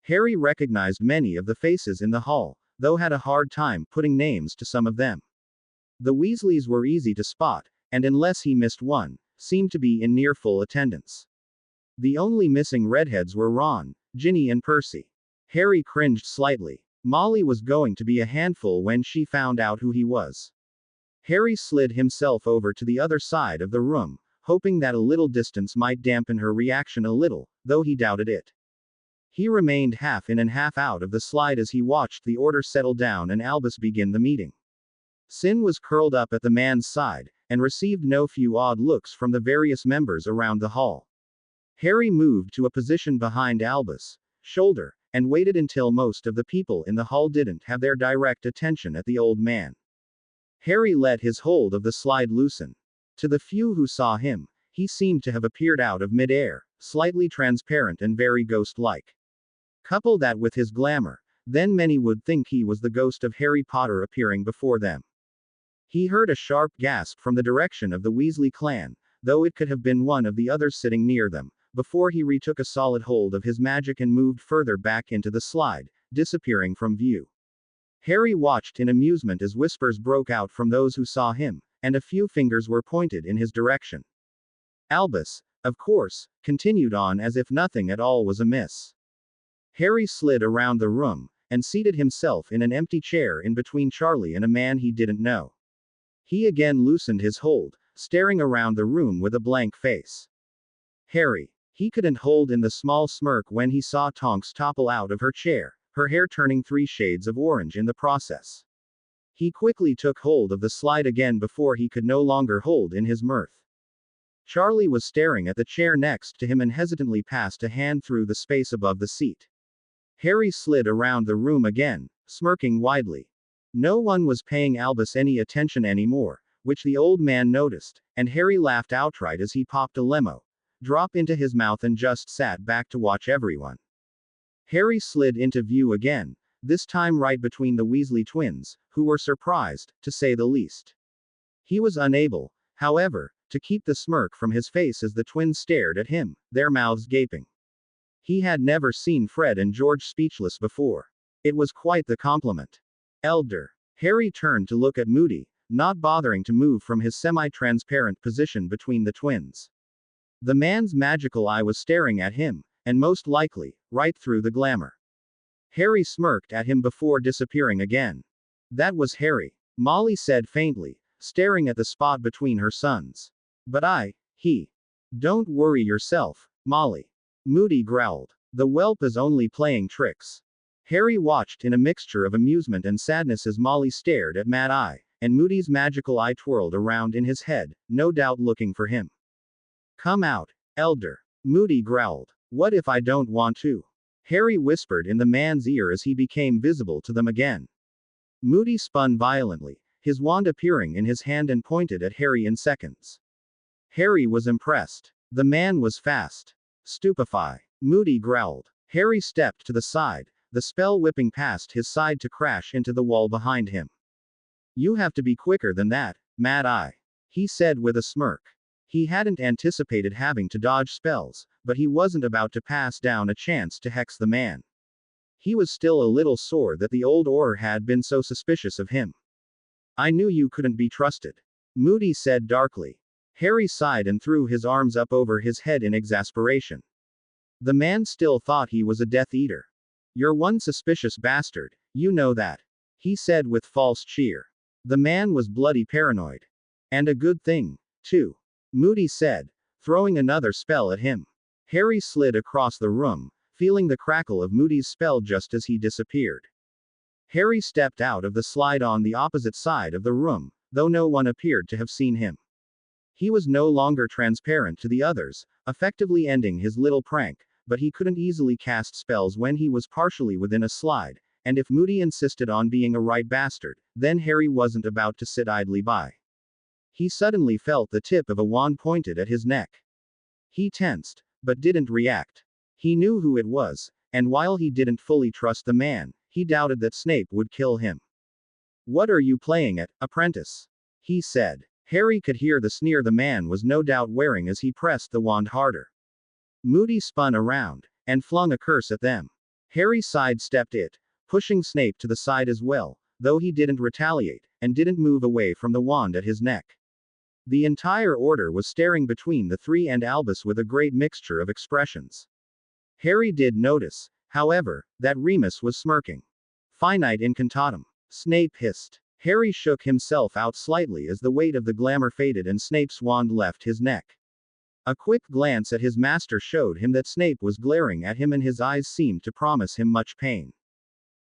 Harry recognized many of the faces in the hall, though had a hard time putting names to some of them. The Weasleys were easy to spot, and unless he missed one, seemed to be in near full attendance. The only missing redheads were Ron, Ginny and Percy. Harry cringed slightly. Molly was going to be a handful when she found out who he was. Harry slid himself over to the other side of the room, hoping that a little distance might dampen her reaction a little, though he doubted it. He remained half in and half out of the slide as he watched the Order settle down and Albus begin the meeting. Sin was curled up at the man's side, and received no few odd looks from the various members around the hall. Harry moved to a position behind Albus' shoulder, and waited until most of the people in the hall didn't have their direct attention at the old man. Harry let his hold of the slide loosen. To the few who saw him, He seemed to have appeared out of mid-air, slightly transparent and very ghost-like. Couple that with his glamour, then many would think he was the ghost of Harry Potter appearing before them. He heard a sharp gasp from the direction of the Weasley clan, though it could have been one of the others sitting near them, before he retook a solid hold of his magic and moved further back into the slide, disappearing from view. Harry watched in amusement as whispers broke out from those who saw him, and a few fingers were pointed in his direction. Albus, of course, continued on as if nothing at all was amiss. Harry slid around the room, and seated himself in an empty chair in between Charlie and a man he didn't know. He again loosened his hold, staring around the room with a blank face. Harry. He couldn't hold in the small smirk when he saw Tonks topple out of her chair, her hair turning 3 shades of orange in the process. He quickly took hold of the slide again before he could no longer hold in his mirth. Charlie was staring at the chair next to him and hesitantly passed a hand through the space above the seat. Harry slid around the room again, smirking widely. No one was paying Albus any attention anymore, which the old man noticed, and Harry laughed outright as he popped a lemo drop into his mouth and just sat back to watch everyone. Harry slid into view again, this time right between the Weasley twins, who were surprised, to say the least. He was unable, however, to keep the smirk from his face as the twins stared at him, their mouths gaping. He had never seen Fred and George speechless before. It was quite the compliment. Elder. Harry turned to look at Moody, not bothering to move from his semi-transparent position between the twins. The man's magical eye was staring at him, and most likely, right through the glamour. Harry smirked at him before disappearing again. That was Harry, Molly said faintly, staring at the spot between her sons. But he. Don't worry yourself, Molly. Moody growled. The whelp is only playing tricks. Harry watched in a mixture of amusement and sadness as Molly stared at Mad Eye, and Moody's magical eye twirled around in his head, no doubt looking for him. Come out, Elder. Moody growled. What if I don't want to? Harry whispered in the man's ear as he became visible to them again. Moody spun violently, his wand appearing in his hand and pointed at Harry in seconds. Harry was impressed. The man was fast. Stupefy. Moody growled. Harry stepped to the side, the spell whipping past his side to crash into the wall behind him. You have to be quicker than that, Mad Eye. He said with a smirk. He hadn't anticipated having to dodge spells, but he wasn't about to pass down a chance to hex the man. He was still a little sore that the old Auror had been so suspicious of him. I knew you couldn't be trusted. Moody said darkly. Harry sighed and threw his arms up over his head in exasperation. The man still thought he was a Death Eater. You're one suspicious bastard, you know that. He said with false cheer. The man was bloody paranoid. And a good thing, too. Moody said, throwing another spell at him. Harry slid across the room, feeling the crackle of Moody's spell just as he disappeared. Harry stepped out of the slide on the opposite side of the room, though no one appeared to have seen him. He was no longer transparent to the others, effectively ending his little prank, but he couldn't easily cast spells when he was partially within a slide, and if Moody insisted on being a right bastard, then Harry wasn't about to sit idly by. He suddenly felt the tip of a wand pointed at his neck. He tensed, but didn't react. He knew who it was, and while he didn't fully trust the man, he doubted that Snape would kill him. What are you playing at, apprentice? He said. Harry could hear the sneer the man was no doubt wearing as he pressed the wand harder. Moody spun around, and flung a curse at them. Harry sidestepped it, pushing Snape to the side as well, though he didn't retaliate, and didn't move away from the wand at his neck. The entire order was staring between the three and Albus with a great mixture of expressions. Harry did notice, however, that Remus was smirking. Finite incantatem. Snape hissed. Harry shook himself out slightly as the weight of the glamour faded and Snape's wand left his neck. A quick glance at his master showed him that Snape was glaring at him and his eyes seemed to promise him much pain.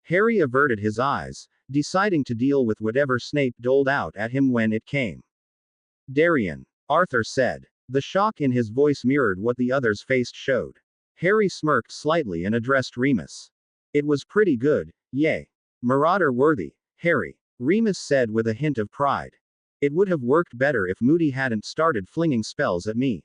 Harry averted his eyes, deciding to deal with whatever Snape doled out at him when it came. Darien, Arthur said. The shock in his voice mirrored what the others' face showed. Harry smirked slightly and addressed Remus. It was pretty good, yay. Marauder worthy, Harry, Remus said with a hint of pride. It would have worked better if Moody hadn't started flinging spells at me.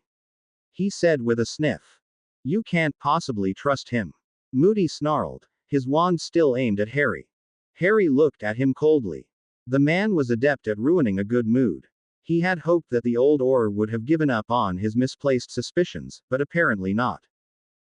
he said with a sniff. You can't possibly trust him. Moody snarled, his wand still aimed at Harry. Harry looked at him coldly. The man was adept at ruining a good mood. He had hoped that the old Auror would have given up on his misplaced suspicions, but apparently not.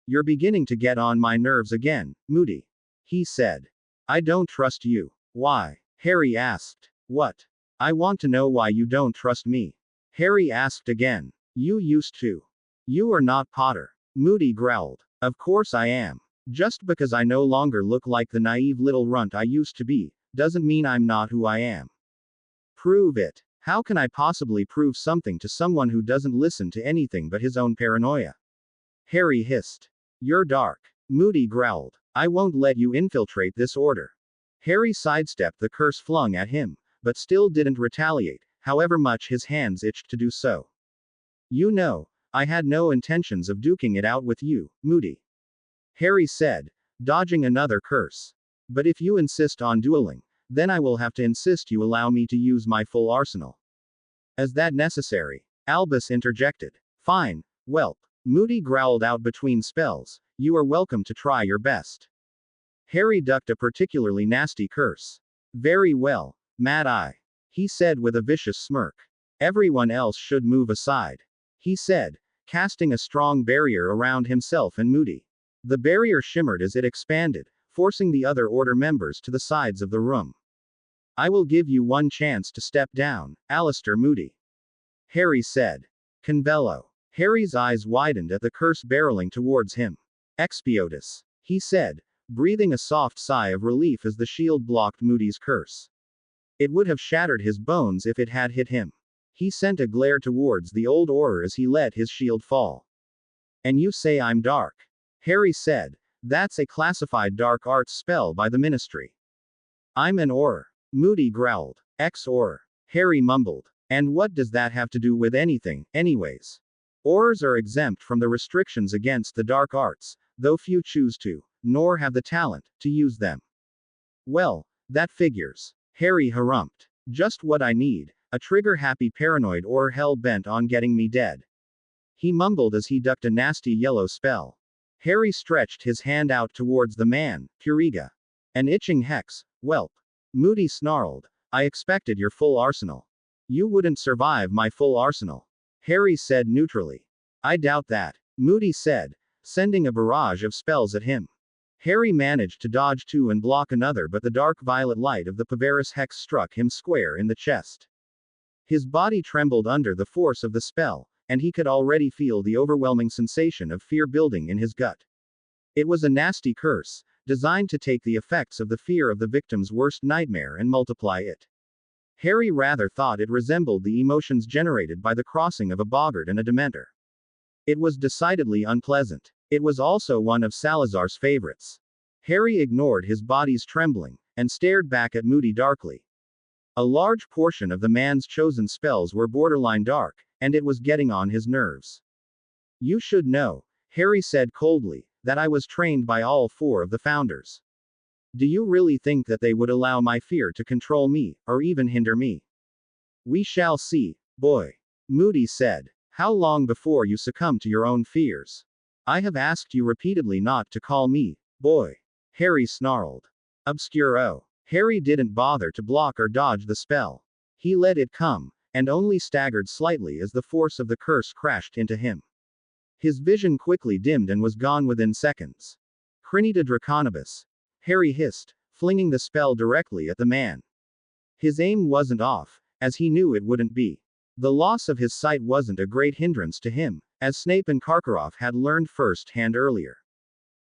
You're beginning to get on my nerves again, Moody, he said. I don't trust you. Why? Harry asked. What? I want to know why you don't trust me. Harry asked again. You used to. You are not Potter. Moody growled. Of course I am. Just because I no longer look like the naive little runt I used to be, doesn't mean I'm not who I am. Prove it. How can I possibly prove something to someone who doesn't listen to anything but his own paranoia? Harry hissed. You're dark. Moody growled. I won't let you infiltrate this order. Harry sidestepped the curse flung at him, but still didn't retaliate, however much his hands itched to do so. You know, I had no intentions of duking it out with you, Moody, Harry said, dodging another curse. But if you insist on dueling, then I will have to insist you allow me to use my full arsenal. Is that necessary? Albus interjected. Fine, whelp. Moody growled out between spells. You are welcome to try your best. Harry ducked a particularly nasty curse. Very well, Mad Eye, he said with a vicious smirk. Everyone else should move aside, he said, casting a strong barrier around himself and Moody. The barrier shimmered as it expanded, forcing the other Order members to the sides of the room. I will give you one chance to step down, Alistair Moody, Harry said. Convello. Harry's eyes widened at the curse barreling towards him. Expiotus, he said, breathing a soft sigh of relief as the shield blocked Moody's curse. It would have shattered his bones if it had hit him. He sent a glare towards the old Auror as he let his shield fall. And you say I'm dark? Harry said. That's a classified dark arts spell by the Ministry. I'm an Auror, Moody growled. Ex-Auror, Harry mumbled. And what does that have to do with anything, anyways? Aurors are exempt from the restrictions against the dark arts, though few choose to, nor have the talent, to use them. Well, that figures. Harry harumphed. Just what I need, a trigger-happy paranoid Auror hell-bent on getting me dead. He mumbled as he ducked a nasty yellow spell. Harry stretched his hand out towards the man, Puriga. An itching hex, whelp. Moody snarled. I expected your full arsenal. You wouldn't survive my full arsenal, Harry said neutrally. I doubt that, Moody said, sending a barrage of spells at him. Harry managed to dodge two and block another, but the dark violet light of the Pavaris hex struck him square in the chest. His body trembled under the force of the spell, and he could already feel the overwhelming sensation of fear building in his gut. It was a nasty curse, designed to take the effects of the fear of the victim's worst nightmare and multiply it. Harry rather thought it resembled the emotions generated by the crossing of a boggart and a dementor. It was decidedly unpleasant. It was also one of Salazar's favorites. Harry ignored his body's trembling, and stared back at Moody darkly. A large portion of the man's chosen spells were borderline dark, and it was getting on his nerves. You should know, Harry said coldly, that I was trained by all four of the founders. Do you really think that they would allow my fear to control me, or even hinder me? We shall see, boy, Moody said. How long before you succumb to your own fears? I have asked you repeatedly not to call me, boy, Harry snarled. Obscuro. Harry didn't bother to block or dodge the spell. He let it come, and only staggered slightly as the force of the curse crashed into him. His vision quickly dimmed and was gone within seconds. Crinita Draconibus, Harry hissed, flinging the spell directly at the man. His aim wasn't off, as he knew it wouldn't be. The loss of his sight wasn't a great hindrance to him, as Snape and Karkaroff had learned firsthand earlier.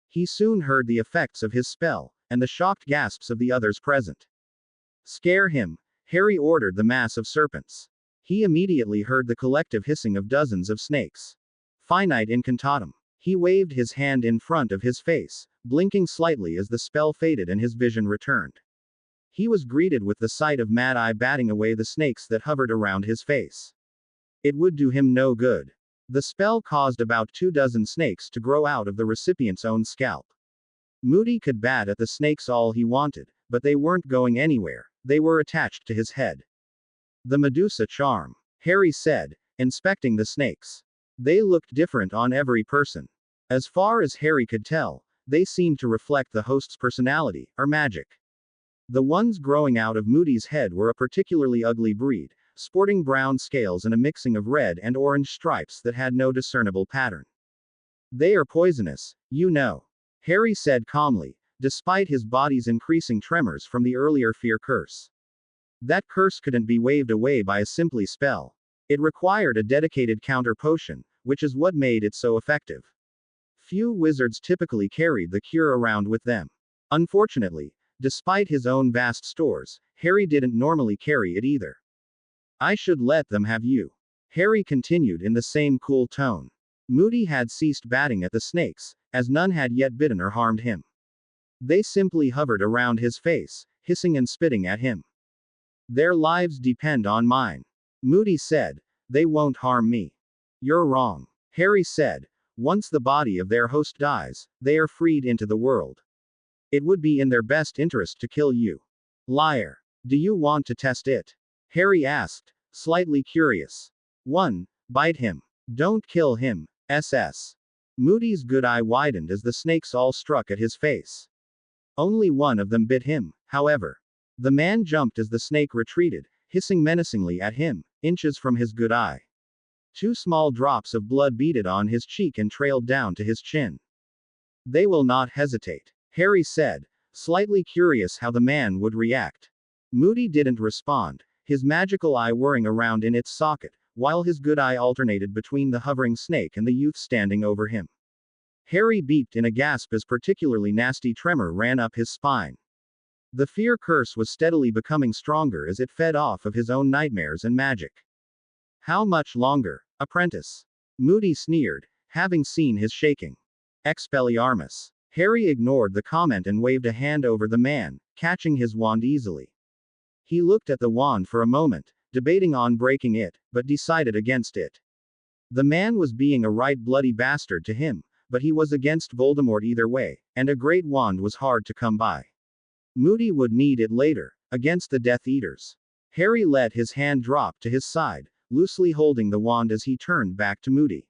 He soon heard the effects of his spell, and the shocked gasps of the others present. Scare him, Harry ordered the mass of serpents. He immediately heard the collective hissing of dozens of snakes. Finite incantatum. He waved his hand in front of his face, blinking slightly as the spell faded and his vision returned. He was greeted with the sight of Mad Eye batting away the snakes that hovered around his face. It would do him no good. The spell caused about 24 snakes to grow out of the recipient's own scalp. Moody could bat at the snakes all he wanted, but they weren't going anywhere, they were attached to his head. The Medusa charm, Harry said, inspecting the snakes. They looked different on every person. As far as Harry could tell, they seemed to reflect the host's personality, or magic. The ones growing out of Moody's head were a particularly ugly breed, sporting brown scales and a mixing of red and orange stripes that had no discernible pattern. They are poisonous, you know, Harry said calmly, despite his body's increasing tremors from the earlier fear curse. That curse couldn't be waved away by a simply spell. It required a dedicated counter potion, which is what made it so effective. Few wizards typically carried the cure around with them. Unfortunately, despite his own vast stores, Harry didn't normally carry it either. I should let them have you, Harry continued in the same cool tone. Moody had ceased batting at the snakes, as none had yet bitten or harmed him. They simply hovered around his face, hissing and spitting at him. Their lives depend on mine, Moody said. They won't harm me. You're wrong, Harry said. Once the body of their host dies, they are freed into the world. It would be in their best interest to kill you. Liar. Do you want to test it? Harry asked, slightly curious. 1. Bite him. Don't kill him, SS. Moody's good eye widened as the snakes all struck at his face. Only one of them bit him, however. The man jumped as the snake retreated, hissing menacingly at him, inches from his good eye. 2 small drops of blood beaded on his cheek and trailed down to his chin. They will not hesitate, Harry said, slightly curious how the man would react. Moody didn't respond, his magical eye whirring around in its socket, while his good eye alternated between the hovering snake and the youth standing over him. Harry beeped in a gasp as particularly nasty tremor ran up his spine. The fear curse was steadily becoming stronger as it fed off of his own nightmares and magic. How much longer, apprentice? Moody sneered, having seen his shaking. Expelliarmus. Harry ignored the comment and waved a hand over the man, catching his wand easily. He looked at the wand for a moment, debating on breaking it, but decided against it. The man was being a right bloody bastard to him, but he was against Voldemort either way, and a great wand was hard to come by. Moody would need it later, against the Death Eaters. Harry let his hand drop to his side, loosely holding the wand as he turned back to Moody.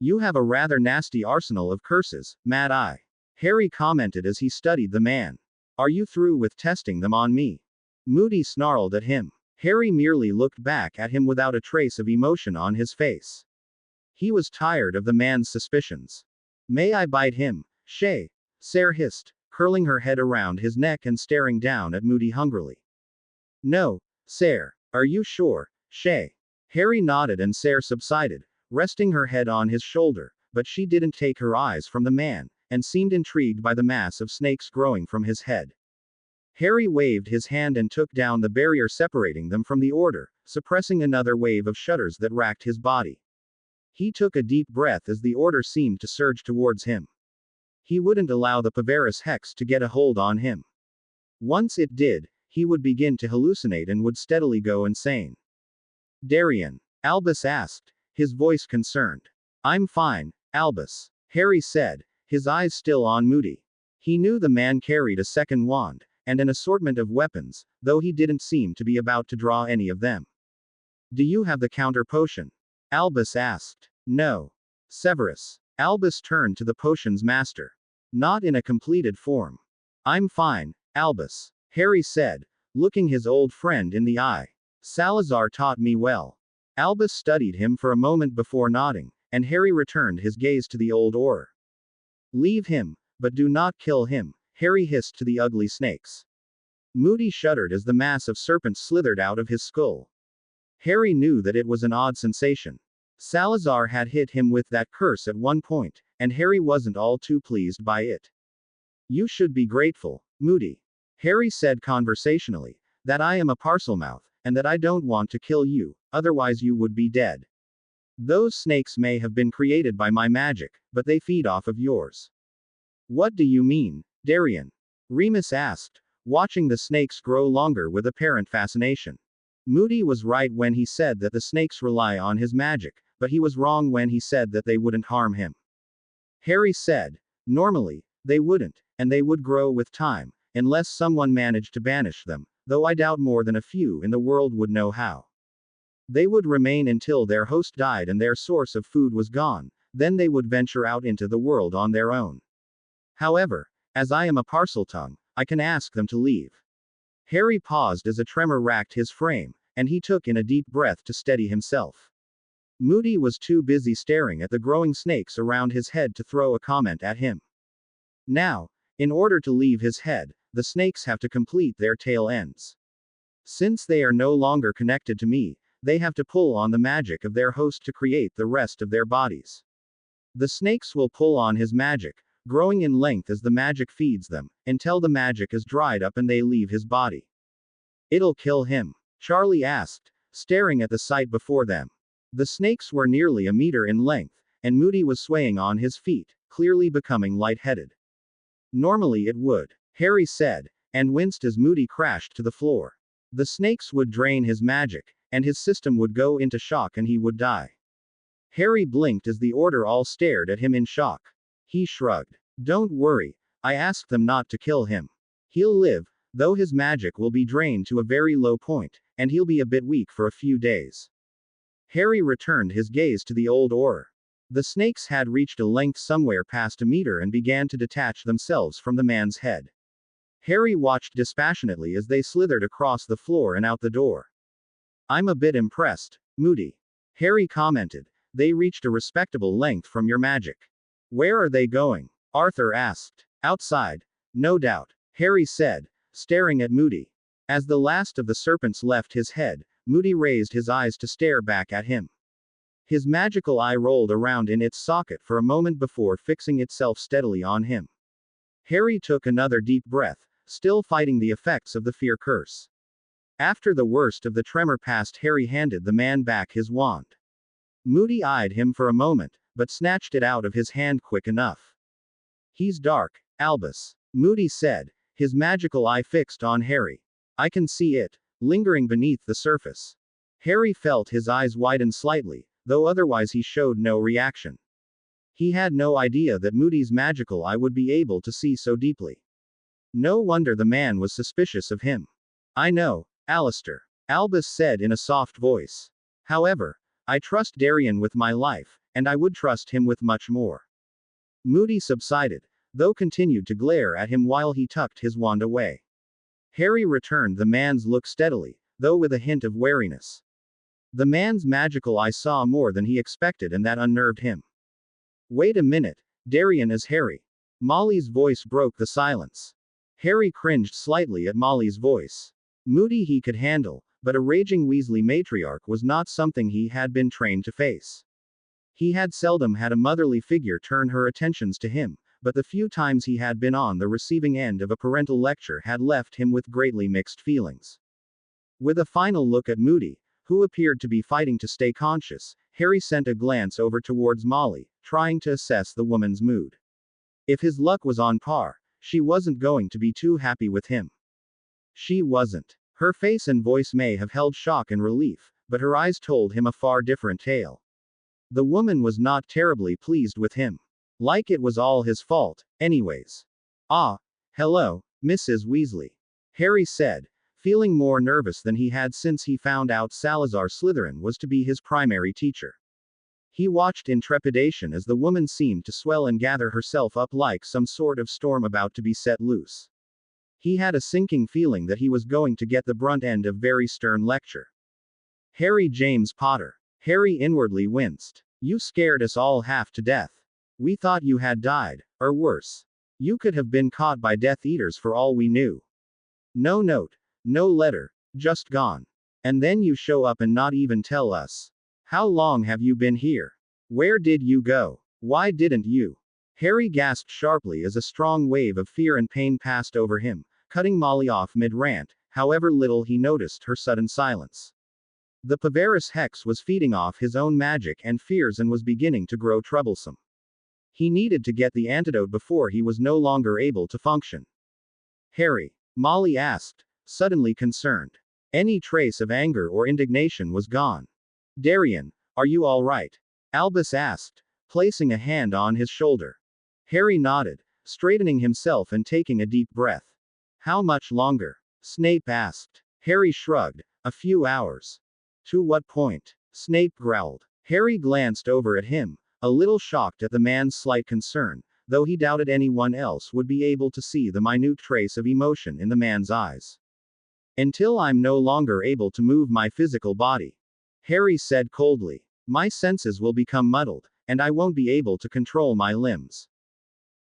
You have a rather nasty arsenal of curses, Mad Eye, Harry commented as he studied the man. Are you through with testing them on me? Moody snarled at him. Harry merely looked back at him without a trace of emotion on his face. He was tired of the man's suspicions. May I bite him, Shay? Sarah hissed, curling her head around his neck and staring down at Moody hungrily. No, Sarah. Are you sure, Shay? Harry nodded and Sarah subsided, resting her head on his shoulder, but she didn't take her eyes from the man, and seemed intrigued by the mass of snakes growing from his head. Harry waved his hand and took down the barrier separating them from the order, suppressing another wave of shudders that racked his body. He took a deep breath as the order seemed to surge towards him. He wouldn't allow the Pavaris hex to get a hold on him. Once it did, he would begin to hallucinate and would steadily go insane. Darian? Albus asked, his voice concerned. I'm fine, Albus, Harry said, his eyes still on Moody. He knew the man carried a second wand, and an assortment of weapons, though he didn't seem to be about to draw any of them. Do you have the counter potion? Albus asked. No. Severus. Albus turned to the potion's master. Not in a completed form. I'm fine, Albus, Harry said, looking his old friend in the eye. Salazar taught me well. Albus studied him for a moment before nodding, and Harry returned his gaze to the old Auror. Leave him, but do not kill him, Harry hissed to the ugly snakes. Moody shuddered as the mass of serpents slithered out of his skull. Harry knew that it was an odd sensation. Salazar had hit him with that curse at one point, and Harry wasn't all too pleased by it. You should be grateful, Moody, Harry said conversationally, that I am a Parselmouth, and that I don't want to kill you, otherwise you would be dead. Those snakes may have been created by my magic, but they feed off of yours. What do you mean, Darian? Remus asked, watching the snakes grow longer with apparent fascination. Moody was right when he said that the snakes rely on his magic, but he was wrong when he said that they wouldn't harm him. Harry said, normally, they wouldn't, and they would grow with time, unless someone managed to banish them, though I doubt more than a few in the world would know how. They would remain until their host died and their source of food was gone, then they would venture out into the world on their own. However, as I am a Parseltongue, I can ask them to leave. Harry paused as a tremor racked his frame, and he took in a deep breath to steady himself. Moody was too busy staring at the growing snakes around his head to throw a comment at him. Now, in order to leave his head, the snakes have to complete their tail ends. Since they are no longer connected to me, they have to pull on the magic of their host to create the rest of their bodies. The snakes will pull on his magic, growing in length as the magic feeds them, until the magic is dried up and they leave his body. It'll kill him? Charlie asked, staring at the sight before them. The snakes were nearly a meter in length, and Moody was swaying on his feet, clearly becoming lightheaded. Normally it would, Harry said, and winced as Moody crashed to the floor. The snakes would drain his magic, and his system would go into shock and he would die. Harry blinked as the Order all stared at him in shock. He shrugged. Don't worry, I asked them not to kill him. He'll live, though his magic will be drained to a very low point, and he'll be a bit weak for a few days. Harry returned his gaze to the old Auror. The snakes had reached a length somewhere past a meter and began to detach themselves from the man's head. Harry watched dispassionately as they slithered across the floor and out the door. I'm a bit impressed, Moody. Harry commented. They reached a respectable length from your magic. Where are they going? Arthur asked. Outside. No doubt, Harry said, staring at Moody. As the last of the serpents left his head, Moody raised his eyes to stare back at him. His magical eye rolled around in its socket for a moment before fixing itself steadily on him. Harry took another deep breath, still fighting the effects of the fear curse. After the worst of the tremor passed, Harry handed the man back his wand. Moody eyed him for a moment, but snatched it out of his hand quick enough. He's dark, Albus, Moody said, his magical eye fixed on Harry. I can see it, lingering beneath the surface. Harry felt his eyes widen slightly, though otherwise he showed no reaction. He had no idea that Moody's magical eye would be able to see so deeply. No wonder the man was suspicious of him. I know, Alistair, Albus said in a soft voice. However, I trust Darien with my life, and I would trust him with much more. Moody subsided, though continued to glare at him while he tucked his wand away. Harry returned the man's look steadily, though with a hint of wariness. The man's magical eye saw more than he expected, and that unnerved him. Wait a minute, Darien is Harry. Molly's voice broke the silence. Harry cringed slightly at Molly's voice. Moody he could handle, but a raging Weasley matriarch was not something he had been trained to face. He had seldom had a motherly figure turn her attentions to him, but the few times he had been on the receiving end of a parental lecture had left him with greatly mixed feelings. With a final look at Moody, who appeared to be fighting to stay conscious, Harry sent a glance over towards Molly, trying to assess the woman's mood. If his luck was on par, she wasn't going to be too happy with him. She wasn't. Her face and voice may have held shock and relief, but her eyes told him a far different tale. The woman was not terribly pleased with him. Like it was all his fault, anyways. Ah, hello, Mrs. Weasley, Harry said, feeling more nervous than he had since he found out Salazar Slytherin was to be his primary teacher. He watched in trepidation as the woman seemed to swell and gather herself up like some sort of storm about to be set loose. He had a sinking feeling that he was going to get the brunt end of very stern lecture. Harry James Potter. Harry inwardly winced. You scared us all half to death. We thought you had died, or worse. You could have been caught by Death Eaters for all we knew. No note, no letter, just gone. And then you show up and not even tell us. How long have you been here? Where did you go? Why didn't you? Harry gasped sharply as a strong wave of fear and pain passed over him, cutting Molly off mid-rant, however little he noticed her sudden silence. The Paveris Hex was feeding off his own magic and fears and was beginning to grow troublesome. He needed to get the antidote before he was no longer able to function. Harry, Molly asked, suddenly concerned. Any trace of anger or indignation was gone. Darien, are you all right? Albus asked, placing a hand on his shoulder. Harry nodded, straightening himself and taking a deep breath. How much longer? Snape asked. Harry shrugged. A few hours. To what point? Snape growled. Harry glanced over at him, a little shocked at the man's slight concern, though he doubted anyone else would be able to see the minute trace of emotion in the man's eyes. Until I'm no longer able to move my physical body, Harry said coldly. My senses will become muddled, and I won't be able to control my limbs.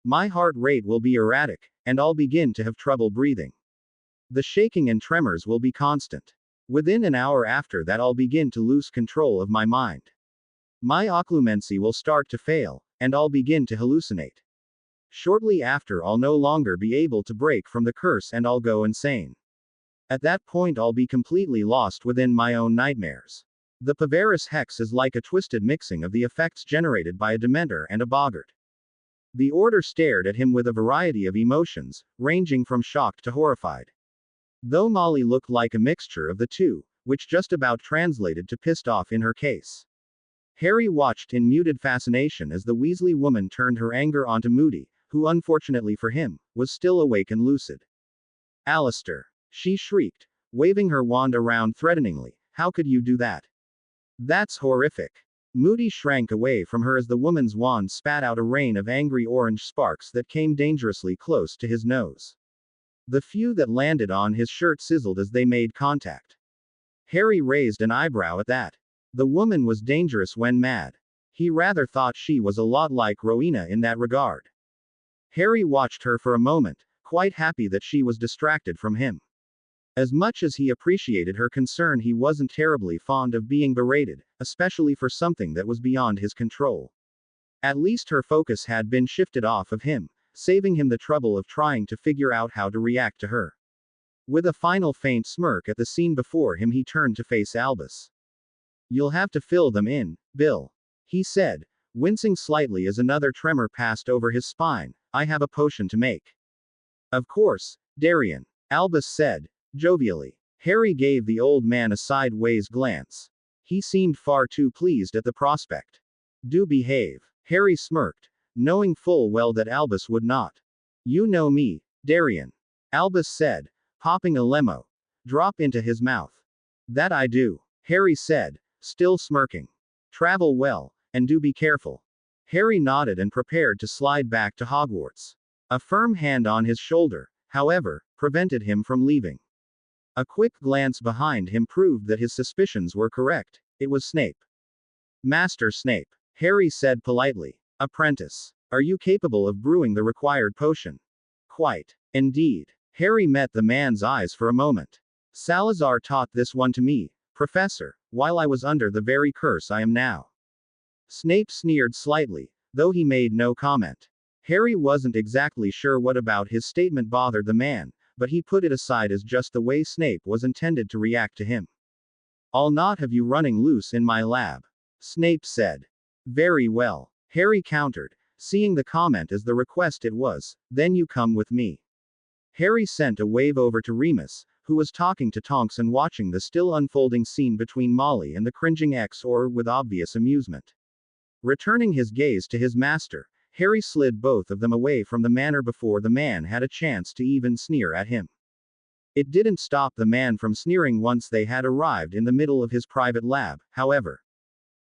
My heart rate will be erratic, and I'll begin to have trouble breathing. The shaking and tremors will be constant. Within an hour after that, I'll begin to lose control of my mind. My occlumency will start to fail, and I'll begin to hallucinate. Shortly after, I'll no longer be able to break from the curse and I'll go insane. At that point, I'll be completely lost within my own nightmares. The Paveris hex is like a twisted mixing of the effects generated by a Dementor and a Boggart. The Order stared at him with a variety of emotions, ranging from shocked to horrified. Though Molly looked like a mixture of the two, which just about translated to pissed off in her case. Harry watched in muted fascination as the Weasley woman turned her anger onto Moody, who unfortunately for him, was still awake and lucid. Alistair, she shrieked, waving her wand around threateningly, how could you do that? That's horrific. Moody shrank away from her as the woman's wand spat out a rain of angry orange sparks that came dangerously close to his nose. The few that landed on his shirt sizzled as they made contact. Harry raised an eyebrow at that. The woman was dangerous when mad. He rather thought she was a lot like Rowena in that regard. Harry watched her for a moment, quite happy that she was distracted from him. As much as he appreciated her concern, he wasn't terribly fond of being berated, especially for something that was beyond his control. At least her focus had been shifted off of him, saving him the trouble of trying to figure out how to react to her. With a final faint smirk at the scene before him, he turned to face Albus. You'll have to fill them in, Bill, he said, wincing slightly as another tremor passed over his spine. I have a potion to make. Of course, Darian, Albus said, jovially. Harry gave the old man a sideways glance. He seemed far too pleased at the prospect. Do behave. Harry smirked, knowing full well that Albus would not. You know me, Darian, Albus said, popping a lemo drop into his mouth. That I do, Harry said, still smirking. Travel well, and do be careful. Harry nodded and prepared to slide back to Hogwarts. A firm hand on his shoulder, however, prevented him from leaving. A quick glance behind him proved that his suspicions were correct. It was Snape. Master Snape, Harry said politely. Apprentice, are you capable of brewing the required potion? Quite. Indeed. Harry met the man's eyes for a moment. Salazar taught this one to me, Professor, while I was under the very curse I am now. Snape sneered slightly, though he made no comment. Harry wasn't exactly sure what about his statement bothered the man, but he put it aside as just the way Snape was intended to react to him. I'll not have you running loose in my lab, Snape said. Very well, Harry countered, seeing the comment as the request it was, then you come with me. Harry sent a wave over to Remus, who was talking to Tonks and watching the still unfolding scene between Molly and the cringing ex-Auror with obvious amusement. Returning his gaze to his master, Harry slid both of them away from the manor before the man had a chance to even sneer at him. It didn't stop the man from sneering once they had arrived in the middle of his private lab, however.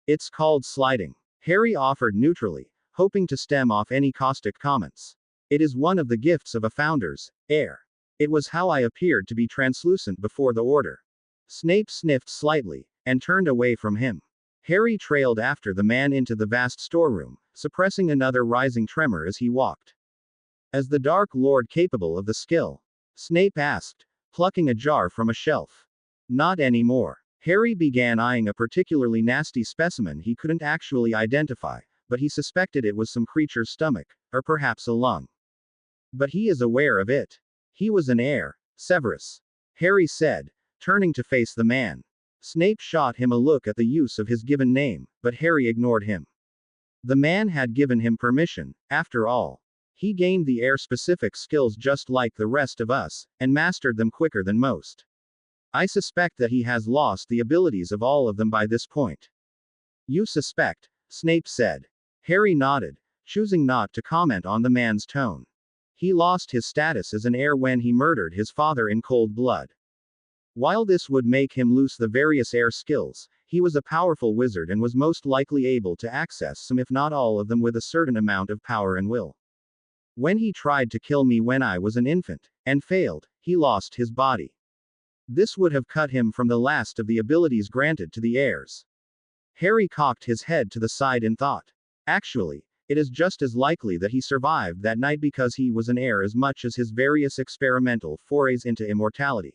It's called sliding, Harry offered neutrally, hoping to stem off any caustic comments. It is one of the gifts of a founder's heir. It was how I appeared to be translucent before the order. Snape sniffed slightly, and turned away from him. Harry trailed after the man into the vast storeroom, suppressing another rising tremor as he walked. Is the Dark Lord capable of the skill? Snape asked, plucking a jar from a shelf. Not anymore. Harry began eyeing a particularly nasty specimen he couldn't actually identify, but he suspected it was some creature's stomach, or perhaps a lung. But he is aware of it. He was an heir, Severus, Harry said, turning to face the man. Snape shot him a look at the use of his given name, but Harry ignored him. The man had given him permission, after all. He gained the heir-specific skills just like the rest of us, and mastered them quicker than most. I suspect that he has lost the abilities of all of them by this point. You suspect, Snape said. Harry nodded, choosing not to comment on the man's tone. He lost his status as an heir when he murdered his father in cold blood. While this would make him lose the various air skills, he was a powerful wizard and was most likely able to access some if not all of them with a certain amount of power and will. When he tried to kill me when I was an infant, and failed, he lost his body. This would have cut him from the last of the abilities granted to the heirs. Harry cocked his head to the side in thought. Actually, it is just as likely that he survived that night because he was an heir as much as his various experimental forays into immortality.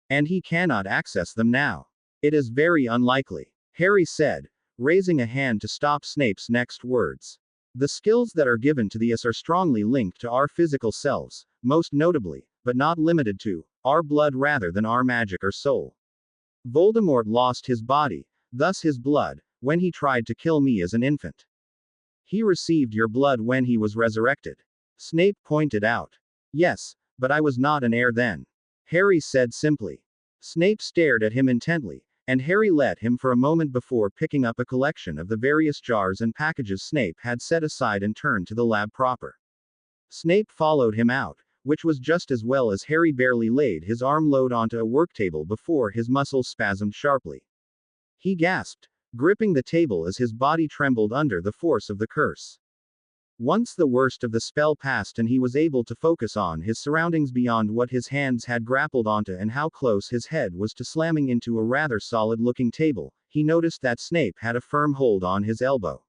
And he cannot access them now. It is very unlikely, Harry said, raising a hand to stop Snape's next words. The skills that are given to us are strongly linked to our physical selves, most notably, but not limited to, our blood rather than our magic or soul. Voldemort lost his body, thus his blood, when he tried to kill me as an infant. He received your blood when he was resurrected. Snape pointed out. Yes, but I was not an heir then, Harry said simply. Snape stared at him intently, and Harry let him for a moment before picking up a collection of the various jars and packages Snape had set aside and turned to the lab proper. Snape followed him out, which was just as well as Harry barely laid his arm load onto a worktable before his muscles spasmed sharply. He gasped, gripping the table as his body trembled under the force of the curse. Once the worst of the spell passed and he was able to focus on his surroundings beyond what his hands had grappled onto and how close his head was to slamming into a rather solid-looking table, he noticed that Snape had a firm hold on his elbow.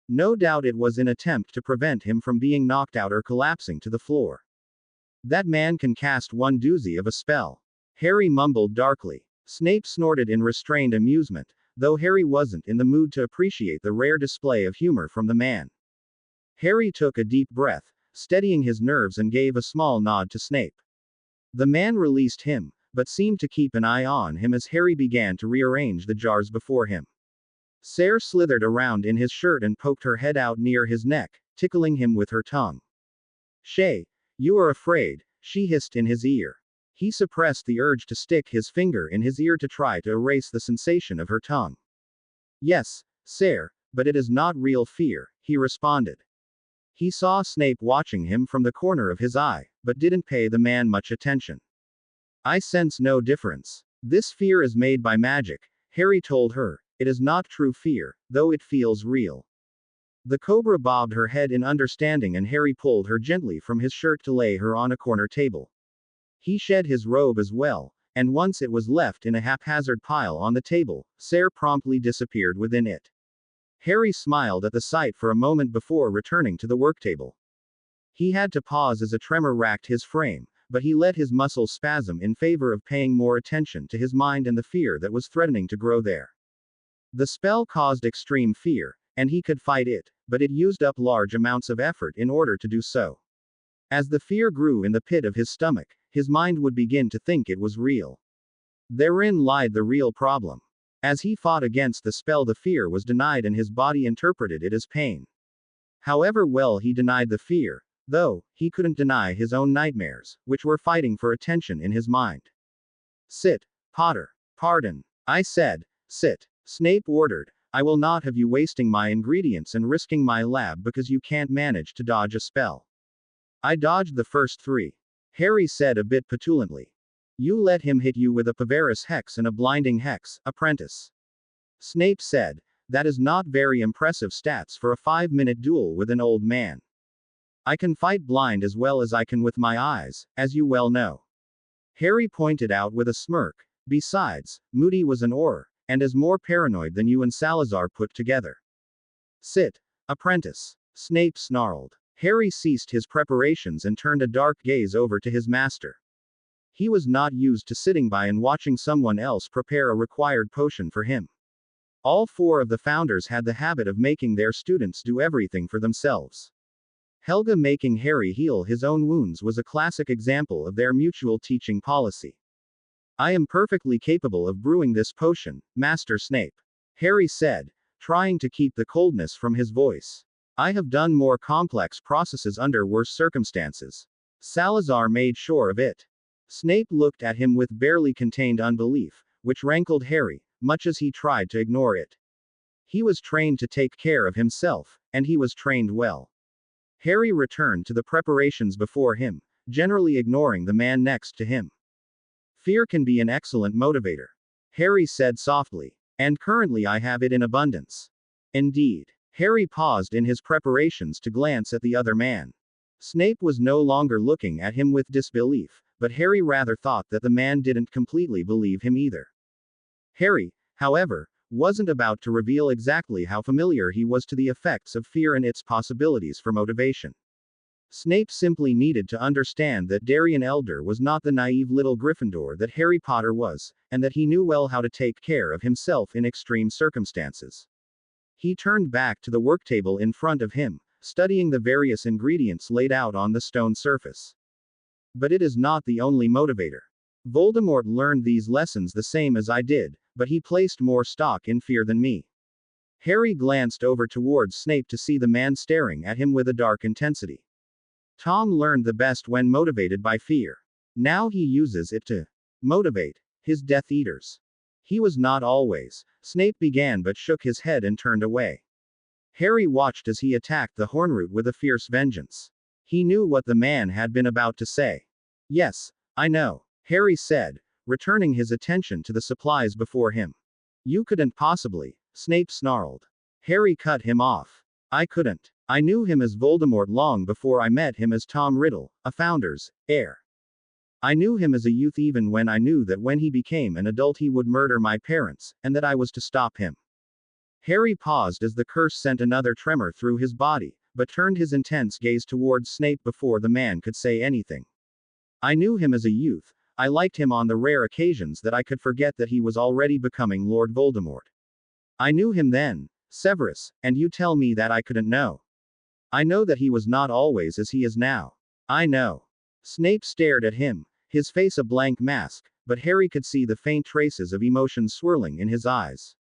No doubt it was an attempt to prevent him from being knocked out or collapsing to the floor. That man can cast one doozy of a spell, Harry mumbled darkly. Snape snorted in restrained amusement, though Harry wasn't in the mood to appreciate the rare display of humor from the man. Harry took a deep breath, steadying his nerves and gave a small nod to Snape. The man released him, but seemed to keep an eye on him as Harry began to rearrange the jars before him. Sarah slithered around in his shirt and poked her head out near his neck, tickling him with her tongue. "Shay, you are afraid," she hissed in his ear. He suppressed the urge to stick his finger in his ear to try to erase the sensation of her tongue. "Yes, Sarah, but it is not real fear," he responded. He saw Snape watching him from the corner of his eye, but didn't pay the man much attention. "I sense no difference. This fear is made by magic," Harry told her. "It is not true fear, though it feels real." The cobra bobbed her head in understanding and Harry pulled her gently from his shirt to lay her on a corner table. He shed his robe as well, and once it was left in a haphazard pile on the table, Sarah promptly disappeared within it. Harry smiled at the sight for a moment before returning to the worktable. He had to pause as a tremor racked his frame, but he let his muscles spasm in favor of paying more attention to his mind and the fear that was threatening to grow there. The spell caused extreme fear, and he could fight it, but it used up large amounts of effort in order to do so. As the fear grew in the pit of his stomach, his mind would begin to think it was real. Therein lied the real problem. As he fought against the spell, the fear was denied and his body interpreted it as pain. However well he denied the fear, though, he couldn't deny his own nightmares, which were fighting for attention in his mind. "Sit, Potter." "Pardon. I said, sit," Snape ordered. "I will not have you wasting my ingredients and risking my lab because you can't manage to dodge a spell." "I dodged the first 3. Harry said a bit petulantly. "You let him hit you with a Pavaris hex and a blinding hex, apprentice," Snape said. "That is not very impressive stats for a 5-minute duel with an old man. I can fight blind as well as I can with my eyes, as you well know," Harry pointed out with a smirk. "Besides, Moody was an Auror, and is more paranoid than you and Salazar put together." "Sit, apprentice," Snape snarled. Harry ceased his preparations and turned a dark gaze over to his master. He was not used to sitting by and watching someone else prepare a required potion for him. All 4 of the founders had the habit of making their students do everything for themselves. Helga making Harry heal his own wounds was a classic example of their mutual teaching policy. "I am perfectly capable of brewing this potion, Master Snape," Harry said, trying to keep the coldness from his voice. "I have done more complex processes under worse circumstances." Salazar made sure of it. Snape looked at him with barely contained unbelief, which rankled Harry, much as he tried to ignore it. He was trained to take care of himself, and he was trained well. Harry returned to the preparations before him, generally ignoring the man next to him. Fear can be an excellent motivator, Harry said softly. And currently I have it in abundance. Indeed. Harry paused in his preparations to glance at the other man. Snape was no longer looking at him with disbelief, but Harry rather thought that the man didn't completely believe him either. Harry, however, wasn't about to reveal exactly how familiar he was to the effects of fear and its possibilities for motivation. Snape simply needed to understand that Darien Elder was not the naive little Gryffindor that Harry Potter was, and that he knew well how to take care of himself in extreme circumstances. He turned back to the work table in front of him, studying the various ingredients laid out on the stone surface. But it is not the only motivator. Voldemort learned these lessons the same as I did, but he placed more stock in fear than me. Harry glanced over towards Snape to see the man staring at him with a dark intensity. Tom learned the best when motivated by fear. Now he uses it to motivate his Death Eaters. He was not always. Snape began but shook his head and turned away. Harry watched as he attacked the Hornroot with a fierce vengeance. He knew what the man had been about to say. Yes, I know, Harry said, returning his attention to the supplies before him. You couldn't possibly, Snape snarled. Harry cut him off. I couldn't. I knew him as Voldemort long before I met him as Tom Riddle, a Founder's heir. I knew him as a youth even when I knew that when he became an adult he would murder my parents, and that I was to stop him. Harry paused as the curse sent another tremor through his body, but turned his intense gaze towards Snape before the man could say anything. I knew him as a youth. I liked him on the rare occasions that I could forget that he was already becoming Lord Voldemort. I knew him then, Severus, and you tell me that I couldn't know. I know that he was not always as he is now. I know. Snape stared at him, his face a blank mask, but Harry could see the faint traces of emotion swirling in his eyes.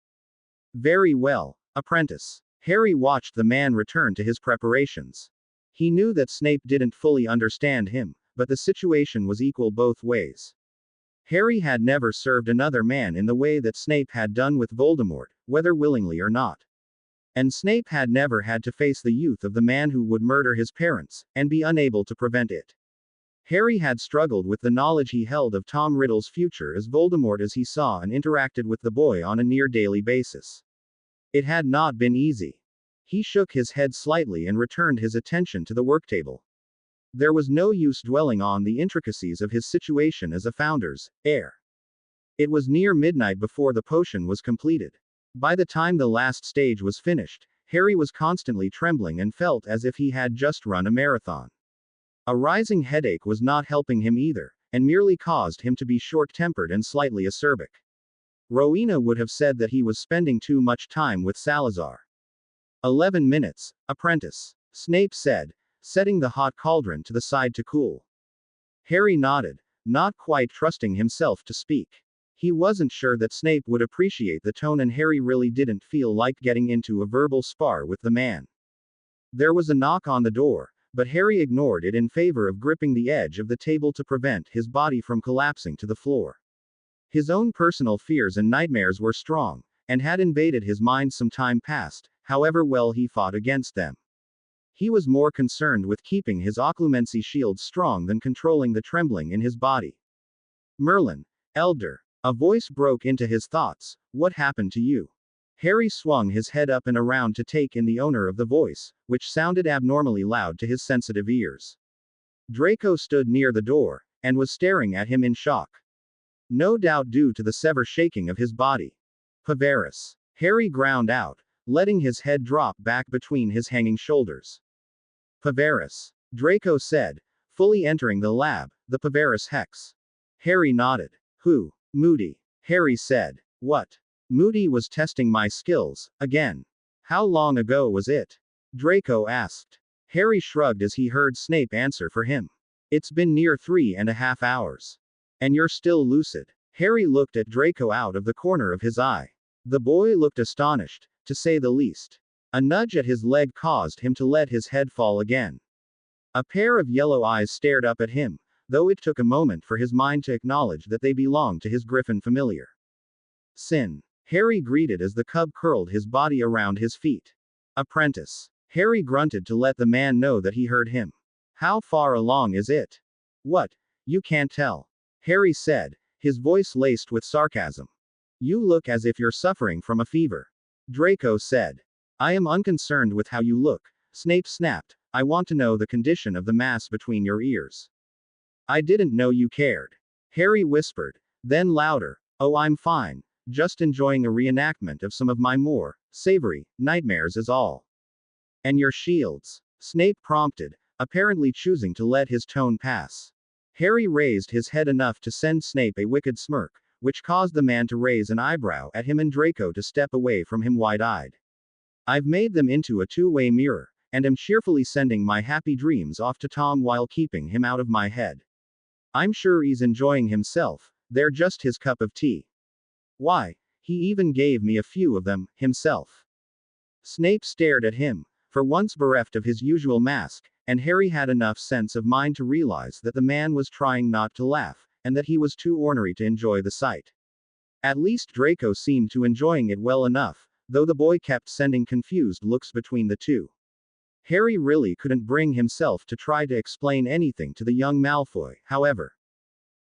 Very well, apprentice. Harry watched the man return to his preparations. He knew that Snape didn't fully understand him, but the situation was equal both ways. Harry had never served another man in the way that Snape had done with Voldemort, whether willingly or not. And Snape had never had to face the youth of the man who would murder his parents, and be unable to prevent it. Harry had struggled with the knowledge he held of Tom Riddle's future as Voldemort as he saw and interacted with the boy on a near daily basis. It had not been easy. He shook his head slightly and returned his attention to the work table. There was no use dwelling on the intricacies of his situation as a Founder's heir. It was near midnight before the potion was completed. By the time the last stage was finished, Harry was constantly trembling and felt as if he had just run a marathon. A rising headache was not helping him either, and merely caused him to be short-tempered and slightly acerbic. Rowena would have said that he was spending too much time with Salazar. 11 minutes, apprentice, Snape said, setting the hot cauldron to the side to cool. Harry nodded, not quite trusting himself to speak. He wasn't sure that Snape would appreciate the tone, and Harry really didn't feel like getting into a verbal spar with the man. There was a knock on the door, but Harry ignored it in favor of gripping the edge of the table to prevent his body from collapsing to the floor. His own personal fears and nightmares were strong, and had invaded his mind some time past, however well he fought against them. He was more concerned with keeping his occlumency shield strong than controlling the trembling in his body. Merlin, Elder. A voice broke into his thoughts. What happened to you? Harry swung his head up and around to take in the owner of the voice, which sounded abnormally loud to his sensitive ears. Draco stood near the door, and was staring at him in shock. No doubt due to the severe shaking of his body. Paveris. Harry ground out, letting his head drop back between his hanging shoulders. Paveris. Draco said, fully entering the lab, the Paveris Hex. Harry nodded. Who? Moody. Harry said. What? Moody was testing my skills, again. How long ago was it? Draco asked. Harry shrugged as he heard Snape answer for him. It's been near 3.5 hours. And you're still lucid. Harry looked at Draco out of the corner of his eye. The boy looked astonished, to say the least. A nudge at his leg caused him to let his head fall again. A pair of yellow eyes stared up at him, though it took a moment for his mind to acknowledge that they belonged to his Griffin familiar. Sin. Harry greeted as the cub curled his body around his feet. Apprentice. Harry grunted to let the man know that he heard him. How far along is it? What? You can't tell. Harry said, his voice laced with sarcasm. You look as if you're suffering from a fever. Draco said. I am unconcerned with how you look, Snape snapped. I want to know the condition of the mass between your ears. I didn't know you cared. Harry whispered. Then louder. Oh, I'm fine. Just enjoying a reenactment of some of my more savory nightmares is all. And your shields? Snape prompted, apparently choosing to let his tone pass. Harry raised his head enough to send Snape a wicked smirk, which caused the man to raise an eyebrow at him and Draco to step away from him wide-eyed. I've made them into a two-way mirror, and am cheerfully sending my happy dreams off to Tom while keeping him out of my head. I'm sure he's enjoying himself, they're just his cup of tea. Why, he even gave me a few of them, himself. Snape stared at him, for once bereft of his usual mask, and Harry had enough sense of mind to realize that the man was trying not to laugh, and that he was too ornery to enjoy the sight. At least Draco seemed to enjoying it well enough, though the boy kept sending confused looks between the two. Harry really couldn't bring himself to try to explain anything to the young Malfoy, however.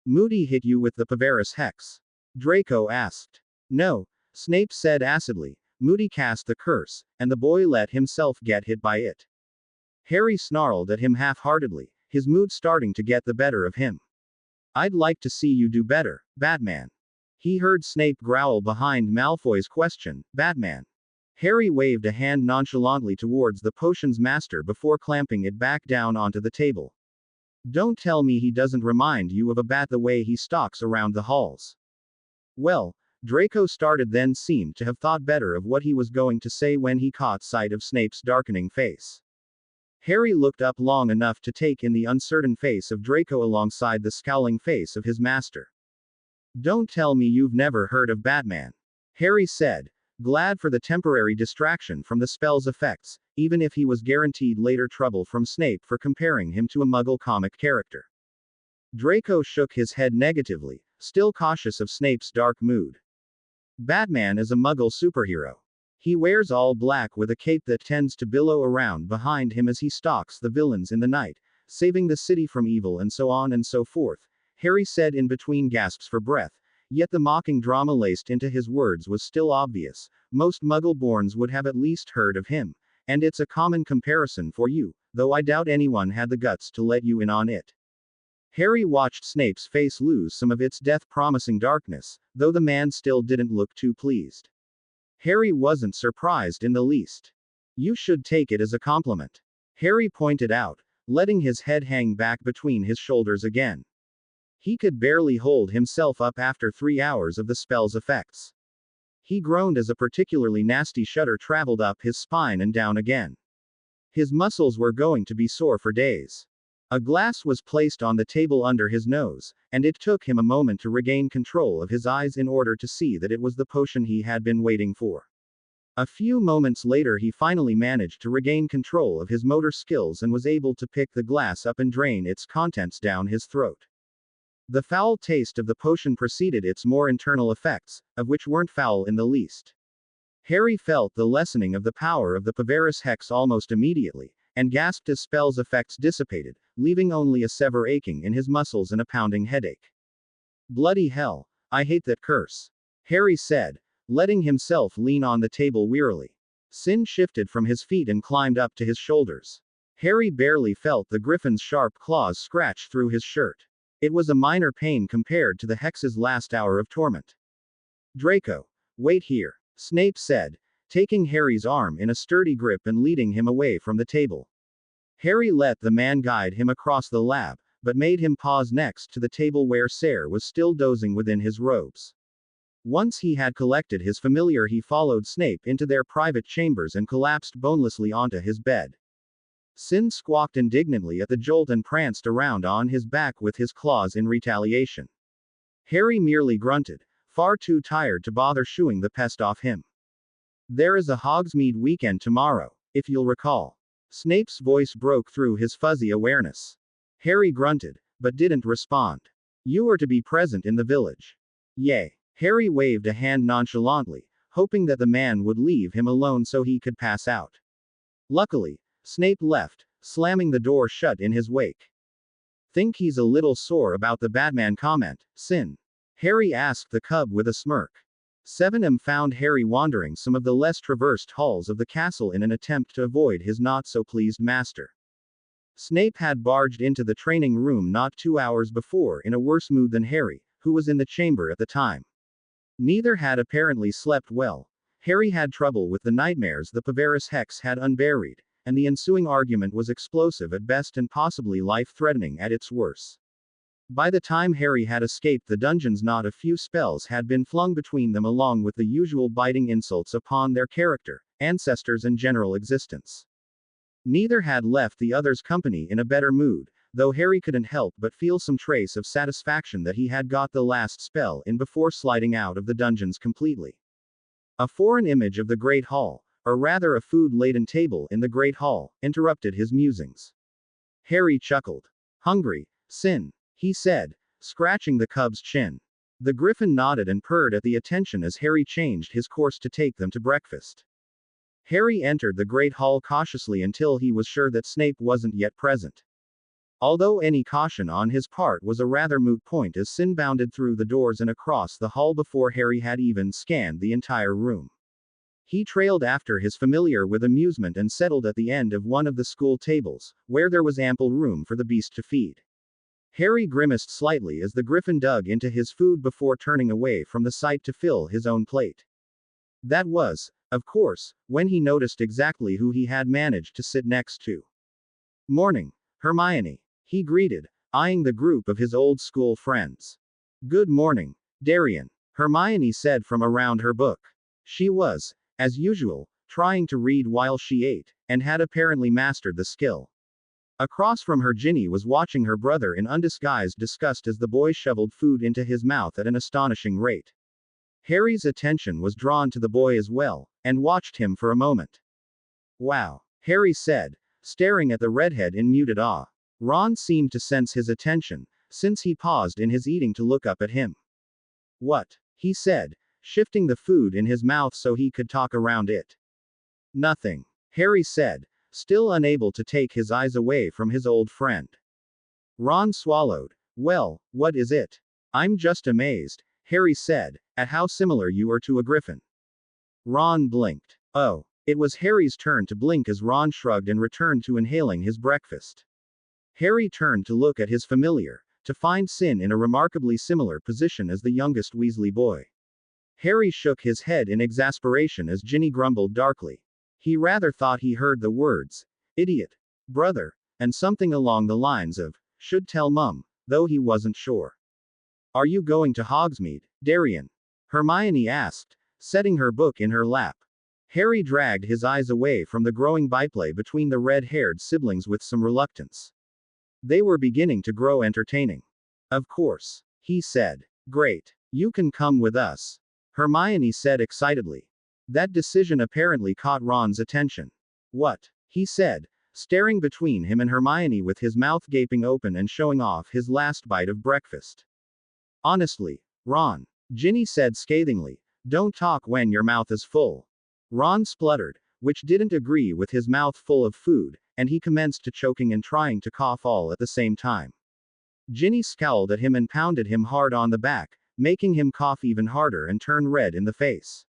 Moody hit you with the Pavaris hex? Draco asked. No, Snape said acidly. Moody cast the curse, and the boy let himself get hit by it. Harry snarled at him half-heartedly, his mood starting to get the better of him. I'd like to see you do better, Batman. He heard Snape growl behind Malfoy's question, Batman. Harry waved a hand nonchalantly towards the potion's master before clamping it back down onto the table. Don't tell me he doesn't remind you of a bat the way he stalks around the halls. Well, Draco started then seemed to have thought better of what he was going to say when he caught sight of Snape's darkening face. Harry looked up long enough to take in the uncertain face of Draco alongside the scowling face of his master. Don't tell me you've never heard of Batman. Harry said, glad for the temporary distraction from the spell's effects, even if he was guaranteed later trouble from Snape for comparing him to a Muggle comic character. Draco shook his head negatively, still cautious of Snape's dark mood. Batman is a Muggle superhero. He wears all black with a cape that tends to billow around behind him as he stalks the villains in the night, saving the city from evil and so on and so forth, Harry said in between gasps for breath, yet the mocking drama laced into his words was still obvious. Most Muggle-borns would have at least heard of him, and it's a common comparison for you, though I doubt anyone had the guts to let you in on it. Harry watched Snape's face lose some of its death-promising darkness, though the man still didn't look too pleased. Harry wasn't surprised in the least. You should take it as a compliment. Harry pointed out, letting his head hang back between his shoulders again. He could barely hold himself up after 3 hours of the spell's effects. He groaned as a particularly nasty shudder traveled up his spine and down again. His muscles were going to be sore for days. A glass was placed on the table under his nose, and it took him a moment to regain control of his eyes in order to see that it was the potion he had been waiting for. A few moments later he finally managed to regain control of his motor skills and was able to pick the glass up and drain its contents down his throat. The foul taste of the potion preceded its more internal effects, of which weren't foul in the least. Harry felt the lessening of the power of the Pavaris hex almost immediately, and gasped as spell's effects dissipated, leaving only a severe aching in his muscles and a pounding headache. Bloody hell, I hate that curse, Harry said, letting himself lean on the table wearily. Sin shifted from his feet and climbed up to his shoulders. Harry barely felt the griffin's sharp claws scratch through his shirt. It was a minor pain compared to the hex's last hour of torment. Draco, wait here, Snape said, taking Harry's arm in a sturdy grip and leading him away from the table. Harry let the man guide him across the lab, but made him pause next to the table where Sayre was still dozing within his robes. Once he had collected his familiar, he followed Snape into their private chambers and collapsed bonelessly onto his bed. Sin squawked indignantly at the jolt and pranced around on his back with his claws in retaliation. Harry merely grunted, far too tired to bother shooing the pest off him. There is a Hogsmeade weekend tomorrow, if you'll recall. Snape's voice broke through his fuzzy awareness. Harry grunted, but didn't respond. You are to be present in the village. Yay. Harry waved a hand nonchalantly, hoping that the man would leave him alone so he could pass out. Luckily, Snape left, slamming the door shut in his wake. Think he's a little sore about the Batman comment, Sin? Harry asked the cub with a smirk. 7M found Harry wandering some of the less traversed halls of the castle in an attempt to avoid his not-so-pleased master. Snape had barged into the training room not 2 hours before in a worse mood than Harry, who was in the chamber at the time. Neither had apparently slept well. Harry had trouble with the nightmares the Paveris hex had unburied, and the ensuing argument was explosive at best and possibly life-threatening at its worst. By the time Harry had escaped the dungeons, not a few spells had been flung between them, along with the usual biting insults upon their character, ancestors, and general existence. Neither had left the other's company in a better mood, though Harry couldn't help but feel some trace of satisfaction that he had got the last spell in before sliding out of the dungeons completely. A foreign image of the Great Hall, or rather a food-laden table in the Great Hall, interrupted his musings. Harry chuckled. "Hungry, Sin," he said, scratching the cub's chin. The griffin nodded and purred at the attention as Harry changed his course to take them to breakfast. Harry entered the Great Hall cautiously until he was sure that Snape wasn't yet present. Although any caution on his part was a rather moot point, as Sin bounded through the doors and across the hall before Harry had even scanned the entire room. He trailed after his familiar with amusement and settled at the end of one of the school tables, where there was ample room for the beast to feed. Harry grimaced slightly as the griffin dug into his food before turning away from the sight to fill his own plate. That was, of course, when he noticed exactly who he had managed to sit next to. "Morning, Hermione," he greeted, eyeing the group of his old school friends. "Good morning, Darian," Hermione said from around her book. She was, as usual, trying to read while she ate, and had apparently mastered the skill. Across from her, Ginny was watching her brother in undisguised disgust as the boy shoveled food into his mouth at an astonishing rate. Harry's attention was drawn to the boy as well, and watched him for a moment. "Wow," Harry said, staring at the redhead in muted awe. Ron seemed to sense his attention, since he paused in his eating to look up at him. "What?" he said, shifting the food in his mouth so he could talk around it. "Nothing," Harry said, still unable to take his eyes away from his old friend. Ron swallowed. "Well, what is it?" "I'm just amazed," Harry said, "at how similar you are to a griffin." Ron blinked. Oh. It was Harry's turn to blink as Ron shrugged and returned to inhaling his breakfast. Harry turned to look at his familiar, to find Sin in a remarkably similar position as the youngest Weasley boy. Harry shook his head in exasperation as Ginny grumbled darkly. He rather thought he heard the words, "idiot," "brother," and something along the lines of, "should tell Mum," though he wasn't sure. "Are you going to Hogsmeade, Darian?" Hermione asked, setting her book in her lap. Harry dragged his eyes away from the growing byplay between the red-haired siblings with some reluctance. They were beginning to grow entertaining. "Of course," he said. "Great. You can come with us," Hermione said excitedly. That decision apparently caught Ron's attention. "What?" he said, staring between him and Hermione with his mouth gaping open and showing off his last bite of breakfast. "Honestly, Ron," Ginny said scathingly, "don't talk when your mouth is full." Ron spluttered, which didn't agree with his mouth full of food, and he commenced to choking and trying to cough all at the same time. Ginny scowled at him and pounded him hard on the back, making him cough even harder and turn red in the face.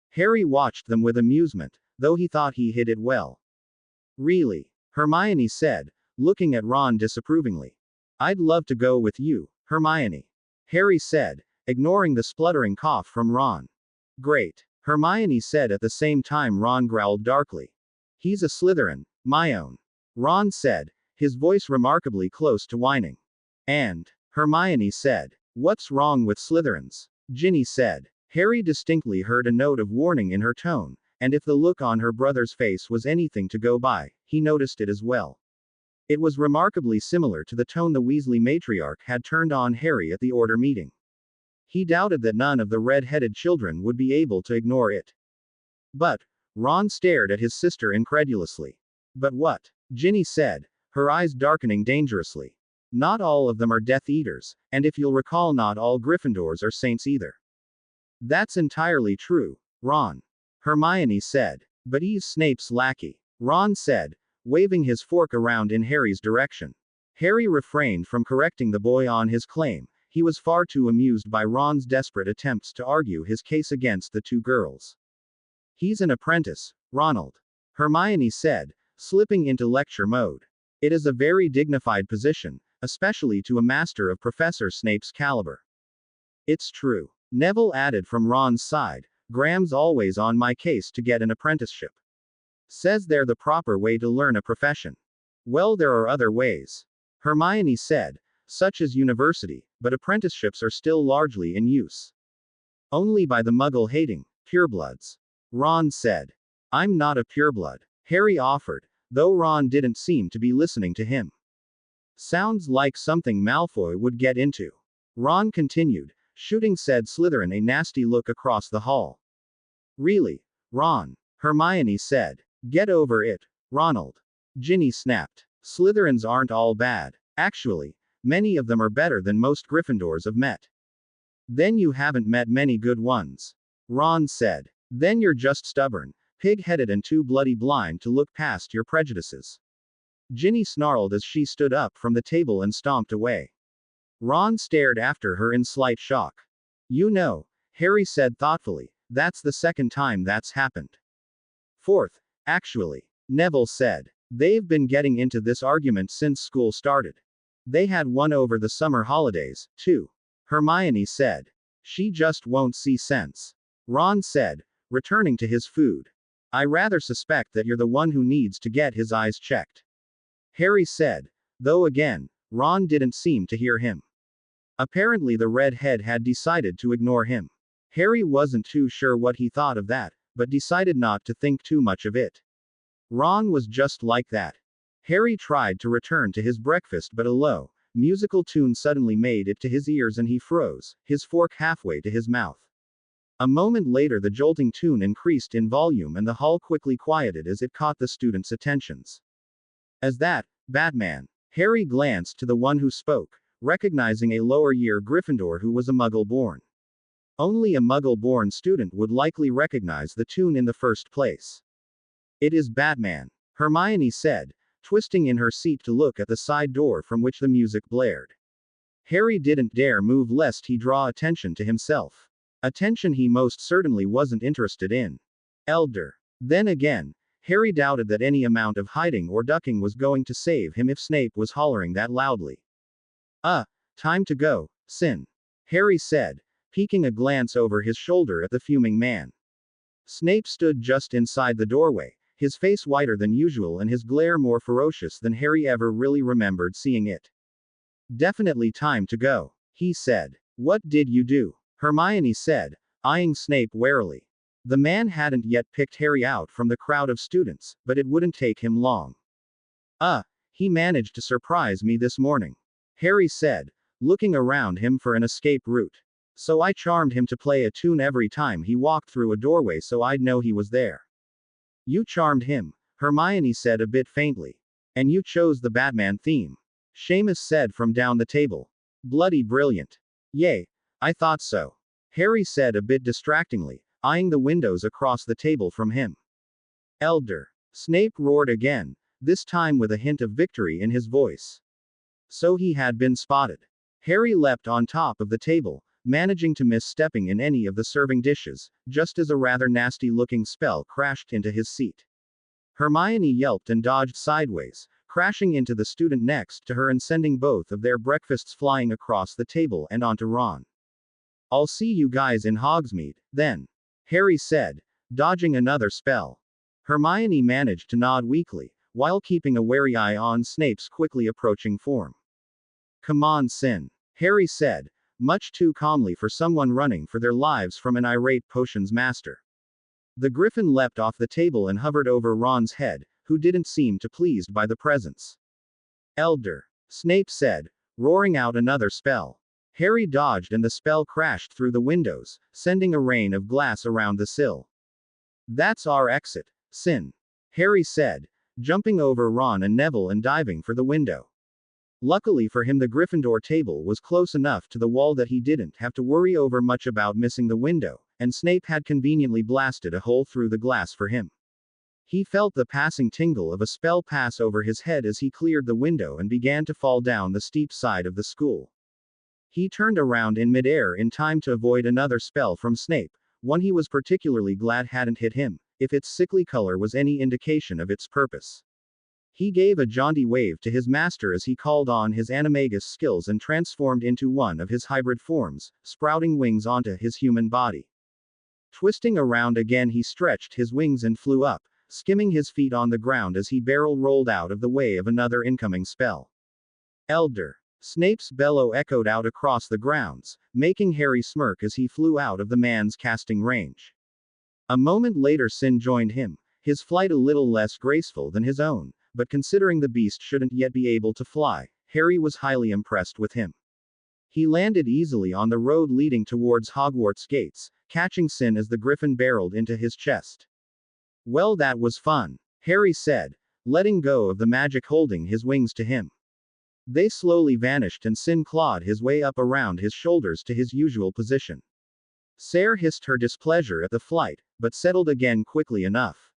Harry watched them with amusement, though he thought he hid it well. "Really?" Hermione said, looking at Ron disapprovingly. "I'd love to go with you, Hermione," Harry said, ignoring the spluttering cough from Ron. "Great," Hermione said at the same time. Ron growled darkly. "He's a Slytherin, my own," Ron said, his voice remarkably close to whining. "And," Hermione said, "what's wrong with Slytherins?" Ginny said. Harry distinctly heard a note of warning in her tone, and if the look on her brother's face was anything to go by, he noticed it as well. It was remarkably similar to the tone the Weasley matriarch had turned on Harry at the order meeting. He doubted that none of the red-headed children would be able to ignore it. "But," Ron stared at his sister incredulously. "But what?" Ginny said, her eyes darkening dangerously. "Not all of them are Death Eaters, and if you'll recall, not all Gryffindors are saints either." "That's entirely true, Ron," Hermione said. "But he's Snape's lackey," Ron said, waving his fork around in Harry's direction. Harry refrained from correcting the boy on his claim. He was far too amused by Ron's desperate attempts to argue his case against the two girls. He's an apprentice, Ronald. Hermione said, slipping into lecture mode. It is a very dignified position, especially to a master of Professor Snape's caliber. It's true. Neville added from Ron's side, Graham's always on my case to get an apprenticeship. Says they're the proper way to learn a profession. Well, there are other ways. Hermione said, such as university, but apprenticeships are still largely in use. Only by the muggle-hating purebloods. Ron said. I'm not a pureblood. Harry offered, though Ron didn't seem to be listening to him. Sounds like something Malfoy would get into. Ron continued, shooting said Slytherin a nasty look across the hall. Really, Ron? Hermione said. Get over it, Ronald. Ginny snapped. Slytherins aren't all bad. Actually, many of them are better than most Gryffindors have met. Then you haven't met many good ones. Ron said. Then you're just stubborn, pig-headed and too bloody blind to look past your prejudices. Ginny snarled as she stood up from the table and stomped away. Ron stared after her in slight shock. You know, Harry said thoughtfully, that's the second time that's happened. Fourth, actually, Neville said. They've been getting into this argument since school started. They had one over the summer holidays, too. Hermione said. She just won't see sense. Ron said, returning to his food. I rather suspect that you're the one who needs to get his eyes checked. Harry said, though again, Ron didn't seem to hear him. Apparently the redhead had decided to ignore him. Harry wasn't too sure what he thought of that, but decided not to think too much of it. Ron was just like that. Harry tried to return to his breakfast, but a low, musical tune suddenly made it to his ears and he froze, his fork halfway to his mouth. A moment later the jolting tune increased in volume and the hall quickly quieted as it caught the students' attentions. As that, Batman, Harry glanced to the one who spoke, recognizing a lower-year Gryffindor who was a Muggle-born. Only a Muggle-born student would likely recognize the tune in the first place. It is Batman, Hermione said, twisting in her seat to look at the side door from which the music blared. Harry didn't dare move lest he draw attention to himself. Attention he most certainly wasn't interested in. Elder. Then again, Harry doubted that any amount of hiding or ducking was going to save him if Snape was hollering that loudly. Time to go, Sin. Harry said, peeking a glance over his shoulder at the fuming man. Snape stood just inside the doorway, his face whiter than usual and his glare more ferocious than Harry ever really remembered seeing it. Definitely time to go, he said. What did you do? Hermione said, eyeing Snape warily. The man hadn't yet picked Harry out from the crowd of students, but it wouldn't take him long. He managed to surprise me this morning. Harry said, looking around him for an escape route. So I charmed him to play a tune every time he walked through a doorway so I'd know he was there. You charmed him, Hermione said a bit faintly. And you chose the Batman theme. Seamus said from down the table. Bloody brilliant. Yay, I thought so. Harry said a bit distractingly, eyeing the windows across the table from him. Elder. Snape roared again, this time with a hint of victory in his voice. So he had been spotted. Harry leapt on top of the table, managing to miss stepping in any of the serving dishes, just as a rather nasty-looking spell crashed into his seat. Hermione yelped and dodged sideways, crashing into the student next to her and sending both of their breakfasts flying across the table and onto Ron. I'll see you guys in Hogsmeade, then. Harry said, dodging another spell. Hermione managed to nod weakly, while keeping a wary eye on Snape's quickly approaching form. Come on, Sin. Harry said, much too calmly for someone running for their lives from an irate potions master. The Griffin leapt off the table and hovered over Ron's head, who didn't seem too pleased by the presence. Elder. Snape said, roaring out another spell. Harry dodged and the spell crashed through the windows, sending a rain of glass around the sill. That's our exit, Sin. Harry said, jumping over Ron and Neville and diving for the window. Luckily for him the Gryffindor table was close enough to the wall that he didn't have to worry over much about missing the window, and Snape had conveniently blasted a hole through the glass for him. He felt the passing tingle of a spell pass over his head as he cleared the window and began to fall down the steep side of the school. He turned around in midair in time to avoid another spell from Snape, one he was particularly glad hadn't hit him, if its sickly color was any indication of its purpose. He gave a jaunty wave to his master as he called on his animagus skills and transformed into one of his hybrid forms, sprouting wings onto his human body. Twisting around again, he stretched his wings and flew up, skimming his feet on the ground as he barrel rolled out of the way of another incoming spell. Elder! Snape's bellow echoed out across the grounds, making Harry smirk as he flew out of the man's casting range. A moment later Sin joined him, his flight a little less graceful than his own, but considering the beast shouldn't yet be able to fly, Harry was highly impressed with him. He landed easily on the road leading towards Hogwarts gates, catching Sin as the griffin barreled into his chest. Well, that was fun, Harry said, letting go of the magic holding his wings to him. They slowly vanished and Sin clawed his way up around his shoulders to his usual position. Sarah hissed her displeasure at the flight, but settled again quickly enough.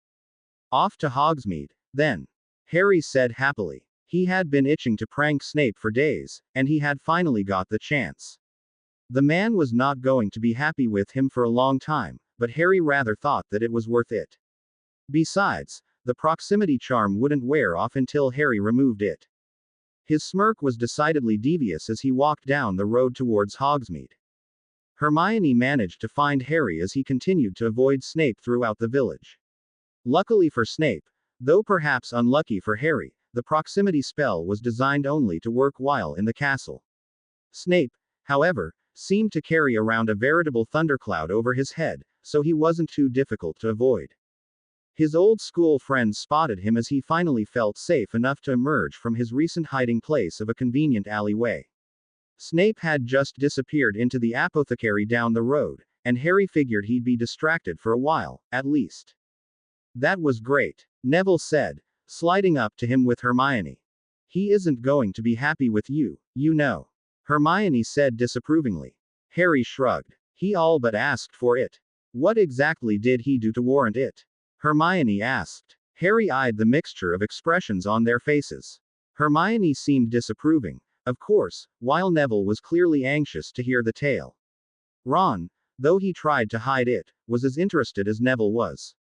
Off to Hogsmeade, then, Harry said happily. He had been itching to prank Snape for days, and he had finally got the chance. The man was not going to be happy with him for a long time, but Harry rather thought that it was worth it. Besides, the proximity charm wouldn't wear off until Harry removed it. His smirk was decidedly devious as he walked down the road towards Hogsmeade. Hermione managed to find Harry as he continued to avoid Snape throughout the village. Luckily for Snape, though perhaps unlucky for Harry, the proximity spell was designed only to work while in the castle. Snape, however, seemed to carry around a veritable thundercloud over his head, so he wasn't too difficult to avoid. His old school friends spotted him as he finally felt safe enough to emerge from his recent hiding place of a convenient alleyway. Snape had just disappeared into the apothecary down the road, and Harry figured he'd be distracted for a while, at least. That was great, Neville said, sliding up to him with Hermione. He isn't going to be happy with you, you know. Hermione said disapprovingly. Harry shrugged. He all but asked for it. What exactly did he do to warrant it? Hermione asked. Harry eyed the mixture of expressions on their faces. Hermione seemed disapproving, of course, while Neville was clearly anxious to hear the tale. Ron, though he tried to hide it, was as interested as Neville was.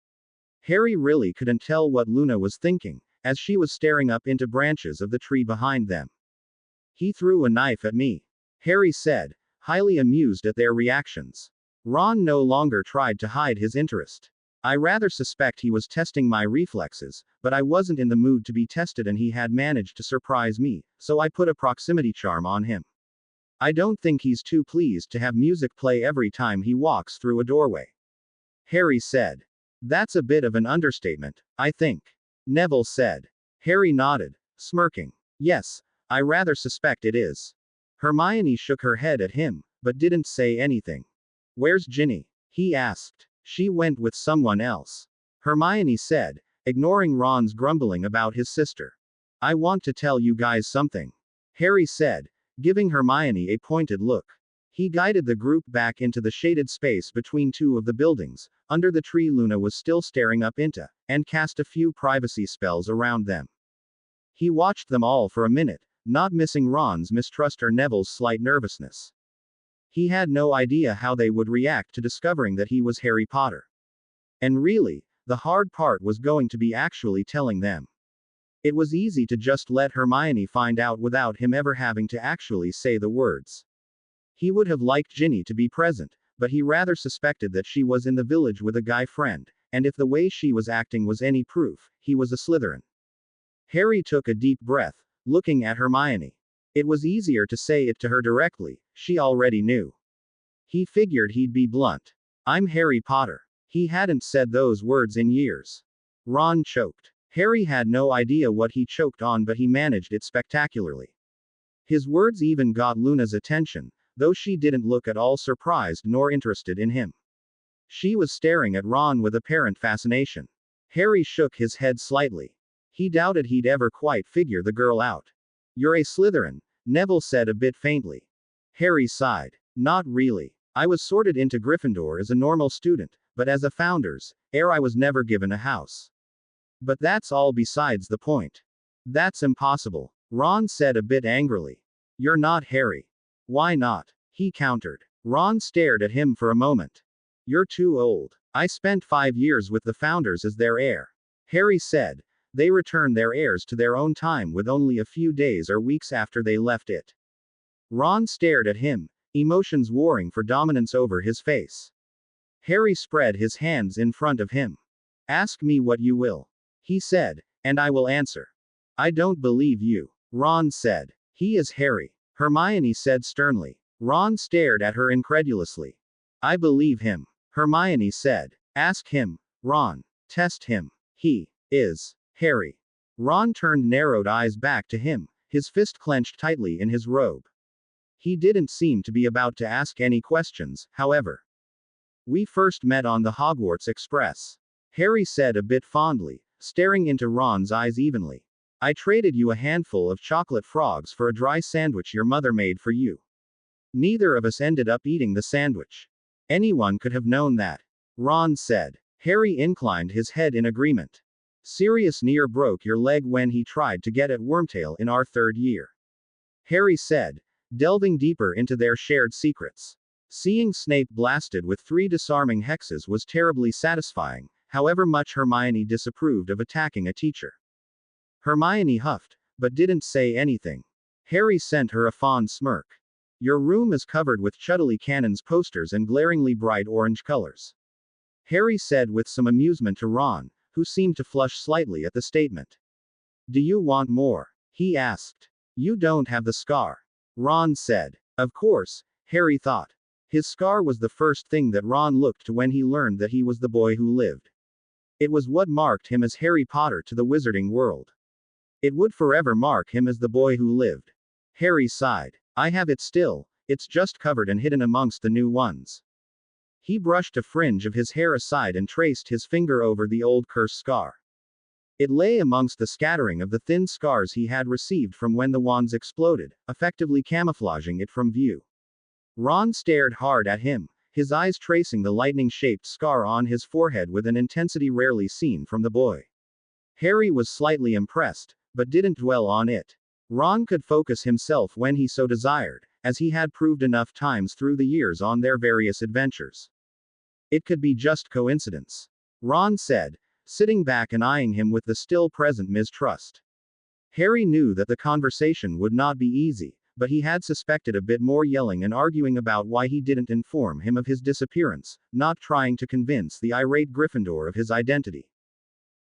Harry really couldn't tell what Luna was thinking, as she was staring up into branches of the tree behind them. He threw a knife at me, Harry said, highly amused at their reactions. Ron no longer tried to hide his interest. I rather suspect he was testing my reflexes, but I wasn't in the mood to be tested and he had managed to surprise me, so I put a proximity charm on him. I don't think he's too pleased to have music play every time he walks through a doorway. Harry said. That's a bit of an understatement, I think. Neville said. Harry nodded, smirking. Yes, I rather suspect it is. Hermione shook her head at him, but didn't say anything. Where's Ginny? He asked. She went with someone else. Hermione said, ignoring Ron's grumbling about his sister. I want to tell you guys something. Harry said, giving Hermione a pointed look. He guided the group back into the shaded space between two of the buildings, under the tree Luna was still staring up into, and cast a few privacy spells around them. He watched them all for a minute, not missing Ron's mistrust or Neville's slight nervousness. He had no idea how they would react to discovering that he was Harry Potter. And really, the hard part was going to be actually telling them. It was easy to just let Hermione find out without him ever having to actually say the words. He would have liked Ginny to be present, but he rather suspected that she was in the village with a guy friend, and if the way she was acting was any proof, he was a Slytherin. Harry took a deep breath, looking at Hermione. It was easier to say it to her directly, she already knew. He figured he'd be blunt. I'm Harry Potter. He hadn't said those words in years. Ron choked. Harry had no idea what he choked on, but he managed it spectacularly. His words even got Luna's attention, though she didn't look at all surprised nor interested in him. She was staring at Ron with apparent fascination. Harry shook his head slightly. He doubted he'd ever quite figure the girl out. You're a Slytherin, Neville said a bit faintly. Harry sighed. Not really. I was sorted into Gryffindor as a normal student, but as a founder's heir I was never given a house. But that's all besides the point. That's impossible, Ron said a bit angrily. You're not Harry. Why not? He countered. Ron stared at him for a moment. You're too old. I spent 5 years with the founders as their heir. Harry said. They returned their heirs to their own time with only a few days or weeks after they left it. Ron stared at him, emotions warring for dominance over his face. Harry spread his hands in front of him. Ask me what you will. He said, and I will answer. I don't believe you. Ron said. He is Harry. Hermione said sternly. Ron stared at her incredulously. I believe him. Hermione said. Ask him, Ron. Test him. He is Harry. Ron turned narrowed eyes back to him, his fist clenched tightly in his robe. He didn't seem to be about to ask any questions, however. We first met on the Hogwarts Express. Harry said a bit fondly, staring into Ron's eyes evenly. I traded you a handful of chocolate frogs for a dry sandwich your mother made for you. Neither of us ended up eating the sandwich. Anyone could have known that. Ron said. Harry inclined his head in agreement. Sirius near broke your leg when he tried to get at Wormtail in our 3rd year. Harry said, delving deeper into their shared secrets. Seeing Snape blasted with 3 disarming hexes was terribly satisfying, however much Hermione disapproved of attacking a teacher. Hermione huffed, but didn't say anything. Harry sent her a fond smirk. Your room is covered with Chudley Cannon's posters and glaringly bright orange colors. Harry said with some amusement to Ron, who seemed to flush slightly at the statement. Do you want more? He asked. You don't have the scar. Ron said. Of course, Harry thought. His scar was the first thing that Ron looked to when he learned that he was the boy who lived. It was what marked him as Harry Potter to the wizarding world. It would forever mark him as the boy who lived. Harry sighed. I have it still, it's just covered and hidden amongst the new ones. He brushed a fringe of his hair aside and traced his finger over the old curse scar. It lay amongst the scattering of the thin scars he had received from when the wands exploded, effectively camouflaging it from view. Ron stared hard at him, his eyes tracing the lightning-shaped scar on his forehead with an intensity rarely seen from the boy. Harry was slightly impressed, but didn't dwell on it. Ron could focus himself when he so desired, as he had proved enough times through the years on their various adventures. It could be just coincidence. Ron said, sitting back and eyeing him with the still present mistrust. Harry knew that the conversation would not be easy, but he had suspected a bit more yelling and arguing about why he didn't inform him of his disappearance, not trying to convince the irate Gryffindor of his identity.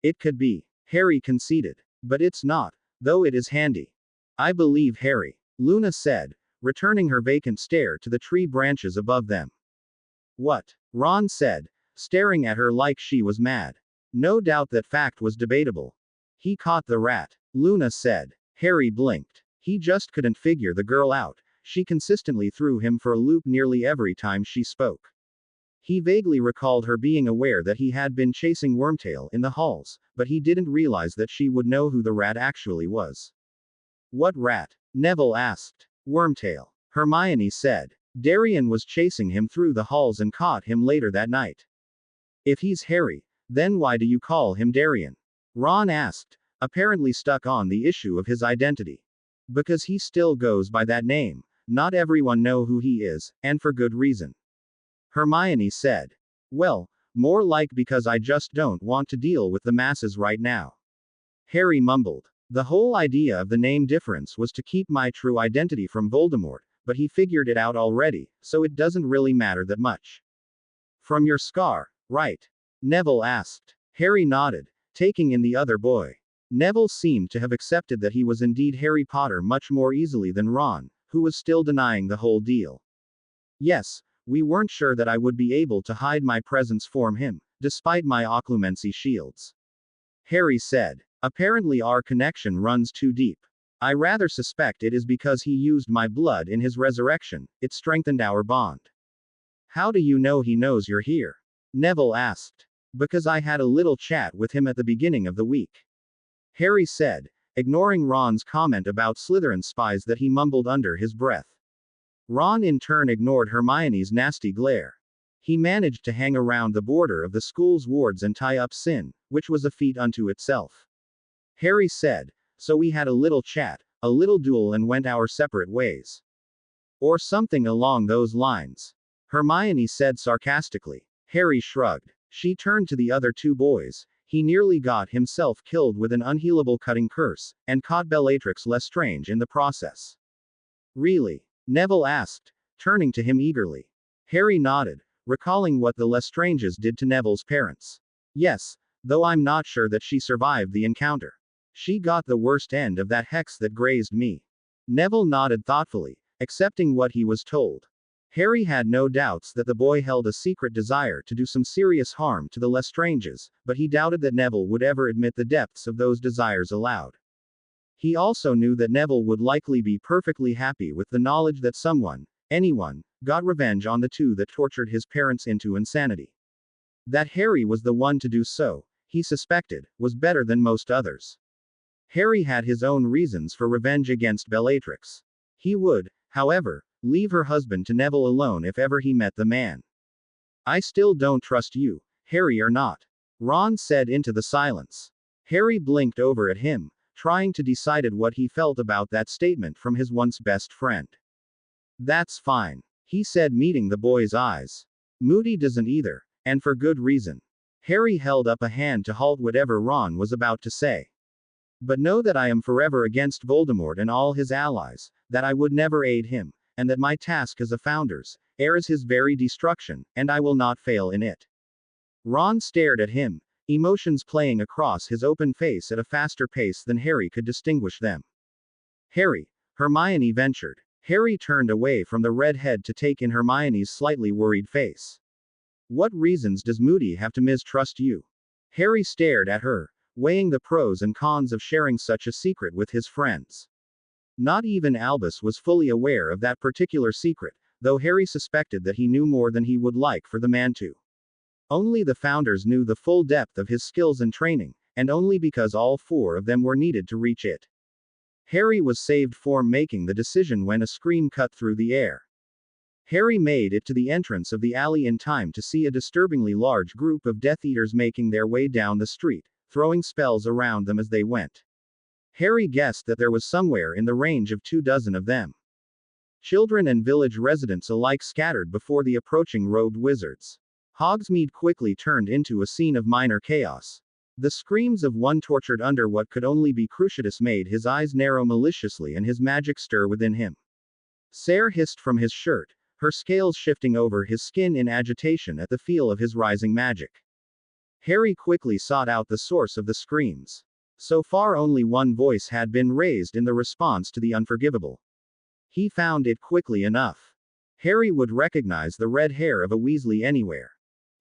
It could be, Harry conceded. But it's not, though it is handy. I believe Harry, Luna said, returning her vacant stare to the tree branches above them. What? Ron said, staring at her like she was mad. No doubt that fact was debatable. He caught the rat, Luna said. Harry blinked. He just couldn't figure the girl out, she consistently threw him for a loop nearly every time she spoke. He vaguely recalled her being aware that he had been chasing Wormtail in the halls, but he didn't realize that she would know who the rat actually was. What rat? Neville asked. Wormtail. Hermione said. Darian was chasing him through the halls and caught him later that night. If he's Harry, then why do you call him Darian? Ron asked, apparently stuck on the issue of his identity. Because he still goes by that name, not everyone know who he is, and for good reason. Hermione said. Well, more like because I just don't want to deal with the masses right now. Harry mumbled. The whole idea of the name difference was to keep my true identity from Voldemort, but he figured it out already, so it doesn't really matter that much. From your scar, right? Neville asked. Harry nodded, taking in the other boy. Neville seemed to have accepted that he was indeed Harry Potter much more easily than Ron, who was still denying the whole deal. Yes, we weren't sure that I would be able to hide my presence from him, despite my occlumency shields. Harry said. Apparently our connection runs too deep. I rather suspect it is because he used my blood in his resurrection, it strengthened our bond. How do you know he knows you're here? Neville asked. Because I had a little chat with him at the beginning of the week. Harry said, ignoring Ron's comment about Slytherin spies that he mumbled under his breath. Ron in turn ignored Hermione's nasty glare. He managed to hang around the border of the school's wards and tie up Sin, which was a feat unto itself. Harry said, so we had a little chat, a little duel and went our separate ways. Or something along those lines. Hermione said sarcastically. Harry shrugged. She turned to the other two boys. He nearly got himself killed with an unhealable cutting curse, and caught Bellatrix Lestrange in the process. Really? Neville asked, turning to him eagerly. Harry nodded, recalling what the Lestranges did to Neville's parents. Yes, though I'm not sure that she survived the encounter. She got the worst end of that hex that grazed me. Neville nodded thoughtfully, accepting what he was told. Harry had no doubts that the boy held a secret desire to do some serious harm to the Lestranges, but he doubted that Neville would ever admit the depths of those desires aloud. He also knew that Neville would likely be perfectly happy with the knowledge that someone, anyone, got revenge on the two that tortured his parents into insanity. That Harry was the one to do so, he suspected, was better than most others. Harry had his own reasons for revenge against Bellatrix. He would, however, leave her husband to Neville alone if ever he met the man. I still don't trust you, Harry, or not, Ron said into the silence. Harry blinked over at him, trying to decide what he felt about that statement from his once best friend. That's fine, he said, meeting the boy's eyes. Moody doesn't either, and for good reason. Harry held up a hand to halt whatever Ron was about to say. But know that I am forever against Voldemort and all his allies, that I would never aid him, and that my task as a Founder's heir is his very destruction, and I will not fail in it. Ron stared at him, emotions playing across his open face at a faster pace than Harry could distinguish them. Harry, Hermione ventured. Harry turned away from the redhead to take in Hermione's slightly worried face. What reasons does Moody have to mistrust you? Harry stared at her, weighing the pros and cons of sharing such a secret with his friends. Not even Albus was fully aware of that particular secret, though Harry suspected that he knew more than he would like for the man to. Only the Founders knew the full depth of his skills and training, and only because all four of them were needed to reach it. Harry was saved from making the decision when a scream cut through the air. Harry made it to the entrance of the alley in time to see a disturbingly large group of Death Eaters making their way down the street, throwing spells around them as they went. Harry guessed that there was somewhere in the range of 24 of them. Children and village residents alike scattered before the approaching robed wizards. Hogsmeade quickly turned into a scene of minor chaos. The screams of one tortured under what could only be Cruciatus made his eyes narrow maliciously and his magic stir within him. Sayre hissed from his shirt, her scales shifting over his skin in agitation at the feel of his rising magic. Harry quickly sought out the source of the screams. So far only one voice had been raised in the response to the unforgivable. He found it quickly enough. Harry would recognize the red hair of a Weasley anywhere.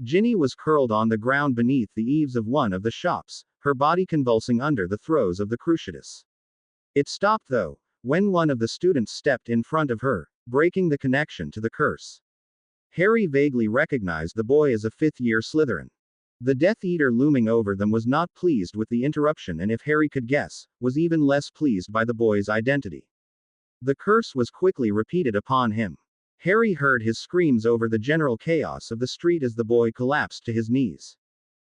Ginny was curled on the ground beneath the eaves of one of the shops, her body convulsing under the throes of the Cruciatus. It stopped though, when one of the students stepped in front of her, breaking the connection to the curse. Harry vaguely recognized the boy as a fifth-year Slytherin. The Death Eater looming over them was not pleased with the interruption and, if Harry could guess, was even less pleased by the boy's identity. The curse was quickly repeated upon him. Harry heard his screams over the general chaos of the street as the boy collapsed to his knees.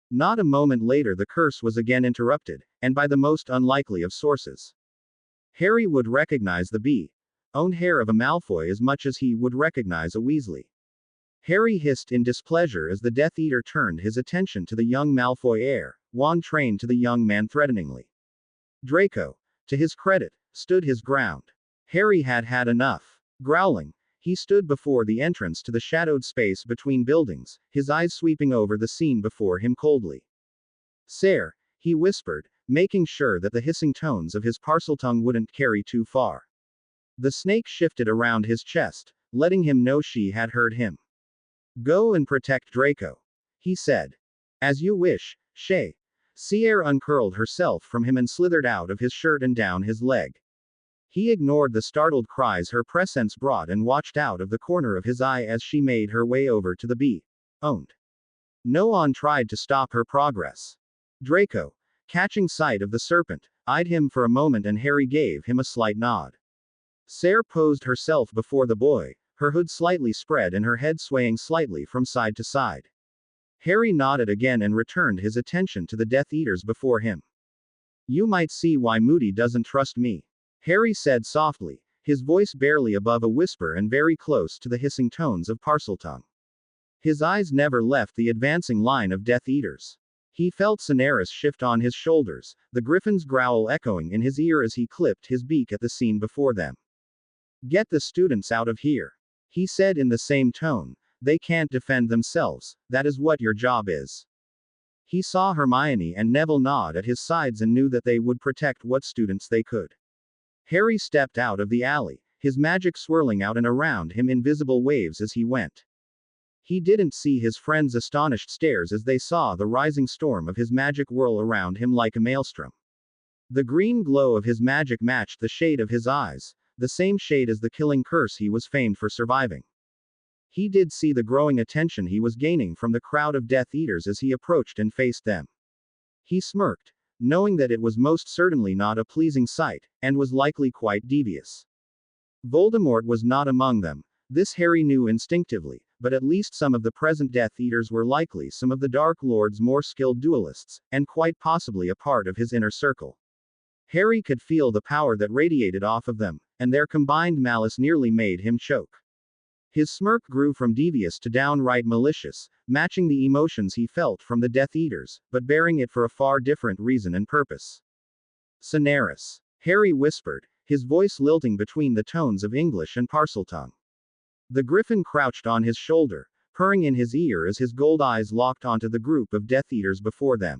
Not a moment later the curse was again interrupted, and by the most unlikely of sources. Harry would recognize the own hair of a Malfoy as much as he would recognize a Weasley. Harry hissed in displeasure as the Death Eater turned his attention to the young Malfoy heir, wand trained to the young man threateningly. Draco, to his credit, stood his ground. Harry had had enough. Growling, he stood before the entrance to the shadowed space between buildings, his eyes sweeping over the scene before him coldly. Sayre, he whispered, making sure that the hissing tones of his Parseltongue wouldn't carry too far. The snake shifted around his chest, letting him know she had heard him. Go and protect Draco, he said. As you wish, Shay. Sayre uncurled herself from him and slithered out of his shirt and down his leg. He ignored the startled cries her presence brought and watched out of the corner of his eye as she made her way over to the owned. No one tried to stop her progress. Draco, catching sight of the serpent, eyed him for a moment and Harry gave him a slight nod. Sayre posed herself before the boy, her hood slightly spread and her head swaying slightly from side to side. Harry nodded again and returned his attention to the Death Eaters before him. You might see why Moody doesn't trust me, Harry said softly, his voice barely above a whisper and very close to the hissing tones of Parseltongue. His eyes never left the advancing line of Death Eaters. He felt Cinerus shift on his shoulders, the griffin's growl echoing in his ear as he clipped his beak at the scene before them. "Get the students out of here," he said in the same tone. "They can't defend themselves, that is what your job is." He saw Hermione and Neville nod at his sides and knew that they would protect what students they could. Harry stepped out of the alley, his magic swirling out and around him in visible waves as he went. He didn't see his friends' astonished stares as they saw the rising storm of his magic whirl around him like a maelstrom. The green glow of his magic matched the shade of his eyes, the same shade as the killing curse he was famed for surviving. He did see the growing attention he was gaining from the crowd of Death Eaters as he approached and faced them. He smirked, knowing that it was most certainly not a pleasing sight, and was likely quite devious. Voldemort was not among them, this Harry knew instinctively, but at least some of the present Death Eaters were likely some of the Dark Lord's more skilled duelists, and quite possibly a part of his inner circle. Harry could feel the power that radiated off of them, and their combined malice nearly made him choke. His smirk grew from devious to downright malicious, matching the emotions he felt from the Death Eaters, but bearing it for a far different reason and purpose. "Cinerus," Harry whispered, his voice lilting between the tones of English and Parseltongue. The griffin crouched on his shoulder, purring in his ear as his gold eyes locked onto the group of Death Eaters before them.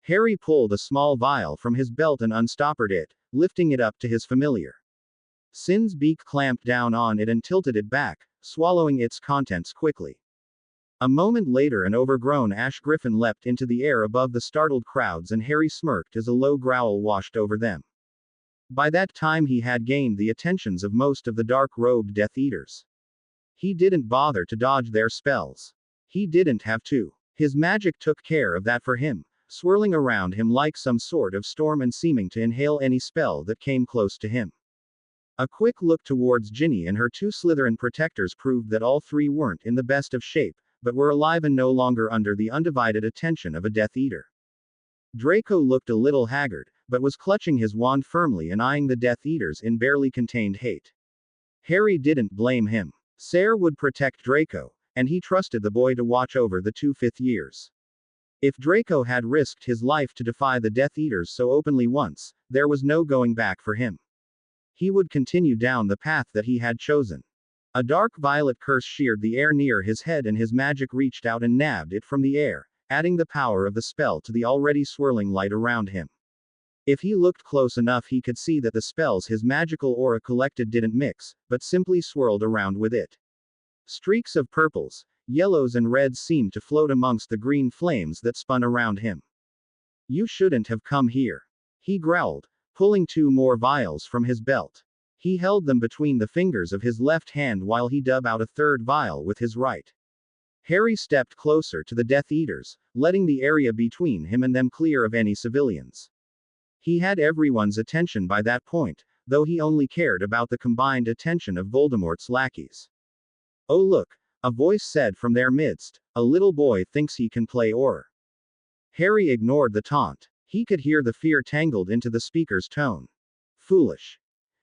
Harry pulled a small vial from his belt and unstoppered it, lifting it up to his familiar. Sin's beak clamped down on it and tilted it back, swallowing its contents quickly. A moment later an overgrown ash griffin leapt into the air above the startled crowds and Harry smirked as a low growl washed over them. By that time he had gained the attentions of most of the dark-robed Death Eaters. He didn't bother to dodge their spells. He didn't have to. His magic took care of that for him, swirling around him like some sort of storm and seeming to inhale any spell that came close to him. A quick look towards Ginny and her two Slytherin protectors proved that all three weren't in the best of shape, but were alive and no longer under the undivided attention of a Death Eater. Draco looked a little haggard, but was clutching his wand firmly and eyeing the Death Eaters in barely contained hate. Harry didn't blame him. Sayre would protect Draco, and he trusted the boy to watch over the 2 fifth years. If Draco had risked his life to defy the Death Eaters so openly once, there was no going back for him. He would continue down the path that he had chosen. A dark violet curse sheared the air near his head and his magic reached out and nabbed it from the air, adding the power of the spell to the already swirling light around him. If he looked close enough he could see that the spells his magical aura collected didn't mix, but simply swirled around with it. Streaks of purples, yellows and reds seemed to float amongst the green flames that spun around him. "You shouldn't have come here," he growled, pulling 2 more vials from his belt. He held them between the fingers of his left hand while he dug out a third vial with his right. Harry stepped closer to the Death Eaters, letting the area between him and them clear of any civilians. He had everyone's attention by that point, though he only cared about the combined attention of Voldemort's lackeys. "Oh look," a voice said from their midst, "a little boy thinks he can play Auror." Harry ignored the taunt. He could hear the fear tangled into the speaker's tone. "Foolish,"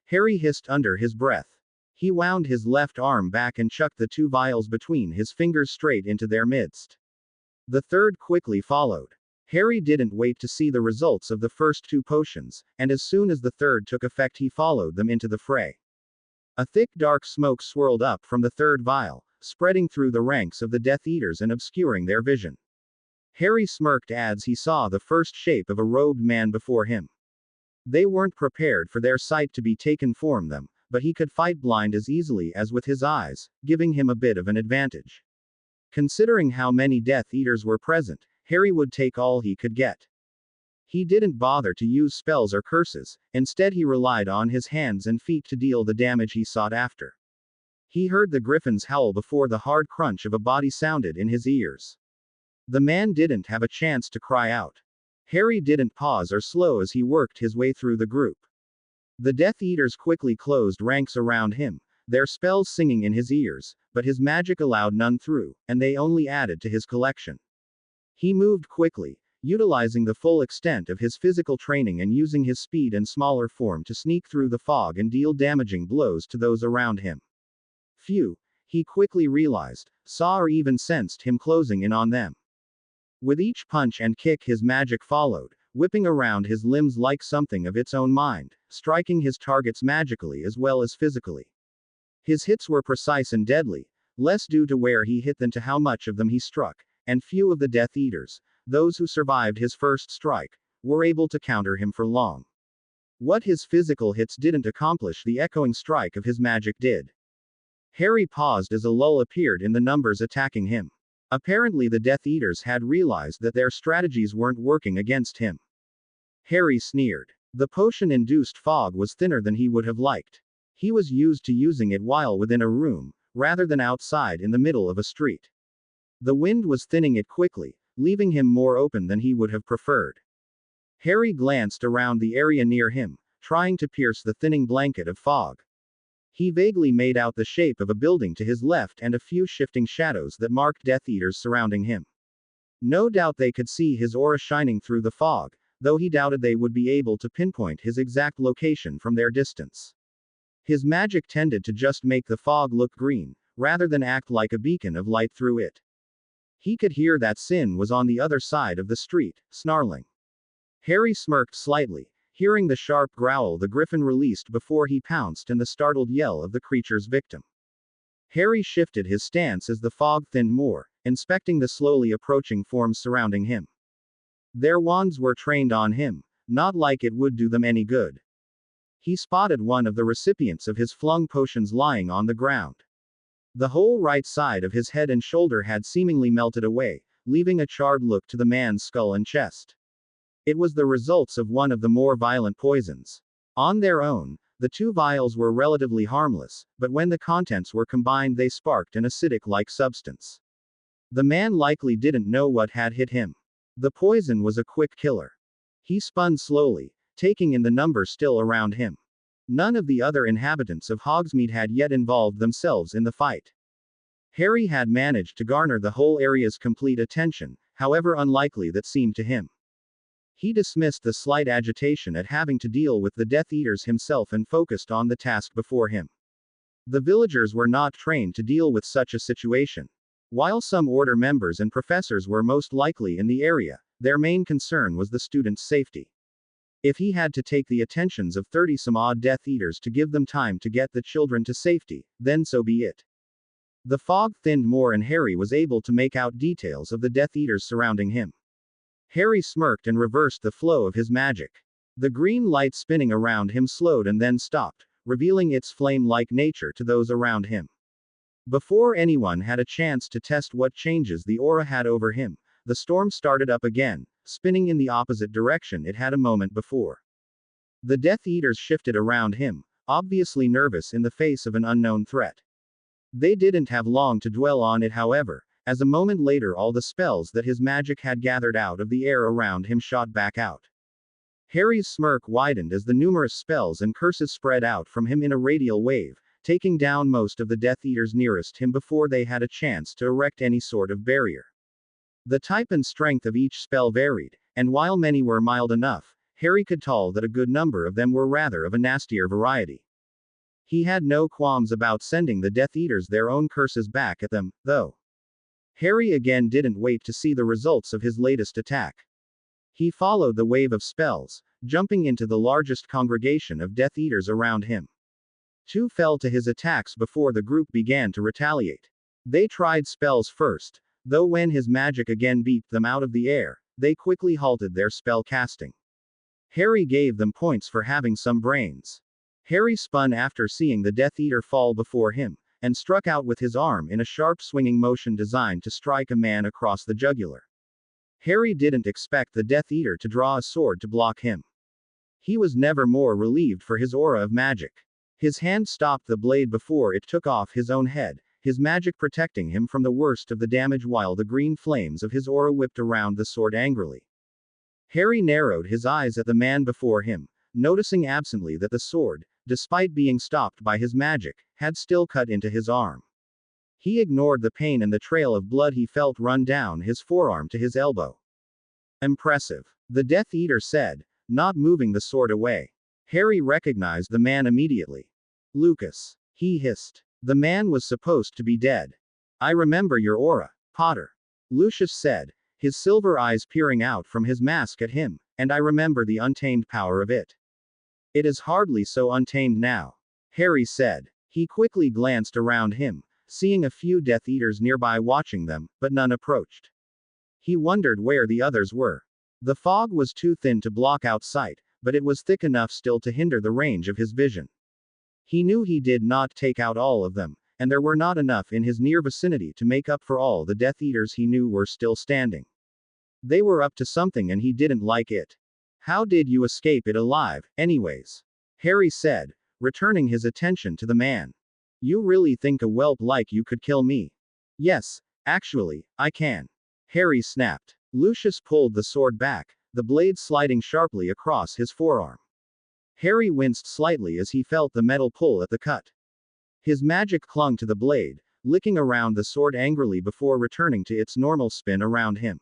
Harry hissed under his breath. He wound his left arm back and chucked the 2 vials between his fingers straight into their midst. The third quickly followed. Harry didn't wait to see the results of the first 2 potions, and as soon as the third took effect he followed them into the fray. A thick dark smoke swirled up from the third vial, spreading through the ranks of the Death Eaters and obscuring their vision. Harry smirked as he saw the first shape of a robed man before him. They weren't prepared for their sight to be taken from them, but he could fight blind as easily as with his eyes, giving him a bit of an advantage. Considering how many Death Eaters were present, Harry would take all he could get. He didn't bother to use spells or curses, instead he relied on his hands and feet to deal the damage he sought after. He heard the griffins howl before the hard crunch of a body sounded in his ears. The man didn't have a chance to cry out. Harry didn't pause or slow as he worked his way through the group. The Death Eaters quickly closed ranks around him, their spells singing in his ears, but his magic allowed none through, and they only added to his collection. He moved quickly, utilizing the full extent of his physical training and using his speed and smaller form to sneak through the fog and deal damaging blows to those around him. Few, he quickly realized, saw or even sensed him closing in on them. With each punch and kick his magic followed, whipping around his limbs like something of its own mind, striking his targets magically as well as physically. His hits were precise and deadly, less due to where he hit than to how much of them he struck, and few of the Death Eaters, those who survived his first strike, were able to counter him for long. What his physical hits didn't accomplish, the echoing strike of his magic did. Harry paused as a lull appeared in the numbers attacking him. Apparently the Death Eaters had realized that their strategies weren't working against him. Harry sneered. The potion-induced fog was thinner than he would have liked. He was used to using it while within a room, rather than outside in the middle of a street. The wind was thinning it quickly, leaving him more open than he would have preferred. Harry glanced around the area near him, trying to pierce the thinning blanket of fog. He vaguely made out the shape of a building to his left and a few shifting shadows that marked Death Eaters surrounding him. No doubt they could see his aura shining through the fog, though he doubted they would be able to pinpoint his exact location from their distance. His magic tended to just make the fog look green, rather than act like a beacon of light through it. He could hear that Sin was on the other side of the street, snarling. Harry smirked slightly, hearing the sharp growl the griffin released before he pounced and the startled yell of the creature's victim. Harry shifted his stance as the fog thinned more, inspecting the slowly approaching forms surrounding him. Their wands were trained on him, not like it would do them any good. He spotted one of the recipients of his flung potions lying on the ground. The whole right side of his head and shoulder had seemingly melted away, leaving a charred look to the man's skull and chest. It was the results of one of the more violent poisons. On their own, the two vials were relatively harmless, but when the contents were combined they sparked an acidic-like substance. The man likely didn't know what had hit him. The poison was a quick killer. He spun slowly, taking in the numbers still around him. None of the other inhabitants of Hogsmeade had yet involved themselves in the fight. Harry had managed to garner the whole area's complete attention, however unlikely that seemed to him. He dismissed the slight agitation at having to deal with the Death Eaters himself and focused on the task before him. The villagers were not trained to deal with such a situation. While some Order members and professors were most likely in the area, their main concern was the students' safety. If he had to take the attentions of 30-some-odd Death Eaters to give them time to get the children to safety, then so be it. The fog thinned more and Harry was able to make out details of the Death Eaters surrounding him. Harry smirked and reversed the flow of his magic. The green light spinning around him slowed and then stopped, revealing its flame-like nature to those around him. Before anyone had a chance to test what changes the aura had over him, the storm started up again, spinning in the opposite direction it had a moment before. The Death Eaters shifted around him, obviously nervous in the face of an unknown threat. They didn't have long to dwell on it, however, as a moment later all the spells that his magic had gathered out of the air around him shot back out. Harry's smirk widened as the numerous spells and curses spread out from him in a radial wave, taking down most of the Death Eaters nearest him before they had a chance to erect any sort of barrier. The type and strength of each spell varied, and while many were mild enough, Harry could tell that a good number of them were rather of a nastier variety. He had no qualms about sending the Death Eaters their own curses back at them, though. Harry again didn't wait to see the results of his latest attack. He followed the wave of spells, jumping into the largest congregation of Death Eaters around him. Two fell to his attacks before the group began to retaliate. They tried spells first, though when his magic again beeped them out of the air, they quickly halted their spell casting. Harry gave them points for having some brains. Harry spun after seeing the Death Eater fall before him, and struck out with his arm in a sharp swinging motion designed to strike a man across the jugular. Harry didn't expect the Death Eater to draw a sword to block him. He was never more relieved for his aura of magic. His hand stopped the blade before it took off his own head, his magic protecting him from the worst of the damage while the green flames of his aura whipped around the sword angrily. Harry narrowed his eyes at the man before him, noticing absently that the sword, despite being stopped by his magic, had still cut into his arm. He ignored the pain and the trail of blood he felt run down his forearm to his elbow. Impressive, the Death Eater said, not moving the sword away. Harry recognized the man immediately. Lucas, he hissed. The man was supposed to be dead. I remember your aura, Potter. Lucius said, his silver eyes peering out from his mask at him, and I remember the untamed power of it. It is hardly so untamed now, Harry said. He quickly glanced around him, seeing a few Death Eaters nearby watching them, but none approached. He wondered where the others were. The fog was too thin to block out sight, but it was thick enough still to hinder the range of his vision. He knew he did not take out all of them, and there were not enough in his near vicinity to make up for all the Death Eaters he knew were still standing. They were up to something and he didn't like it. How did you escape it alive, anyways? Harry said, returning his attention to the man. You really think a whelp like you could kill me? Yes, actually, I can. Harry snapped. Lucius pulled the sword back, the blade sliding sharply across his forearm. Harry winced slightly as he felt the metal pull at the cut. His magic clung to the blade, licking around the sword angrily before returning to its normal spin around him.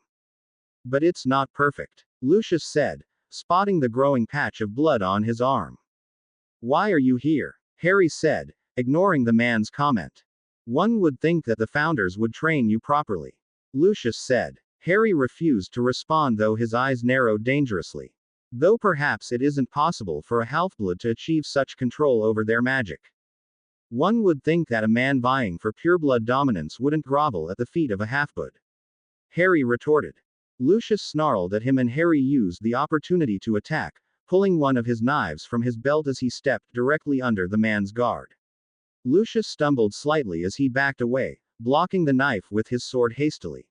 But it's not perfect, Lucius said, spotting the growing patch of blood on his arm. Why are you here? Harry said, ignoring the man's comment. One would think that the founders would train you properly. Lucius said. Harry refused to respond, though his eyes narrowed dangerously. Though perhaps it isn't possible for a half-blood to achieve such control over their magic. One would think that a man vying for pureblood dominance wouldn't grovel at the feet of a half-blood. Harry retorted. Lucius snarled at him and Harry used the opportunity to attack, pulling one of his knives from his belt as he stepped directly under the man's guard. Lucius stumbled slightly as he backed away, blocking the knife with his sword hastily.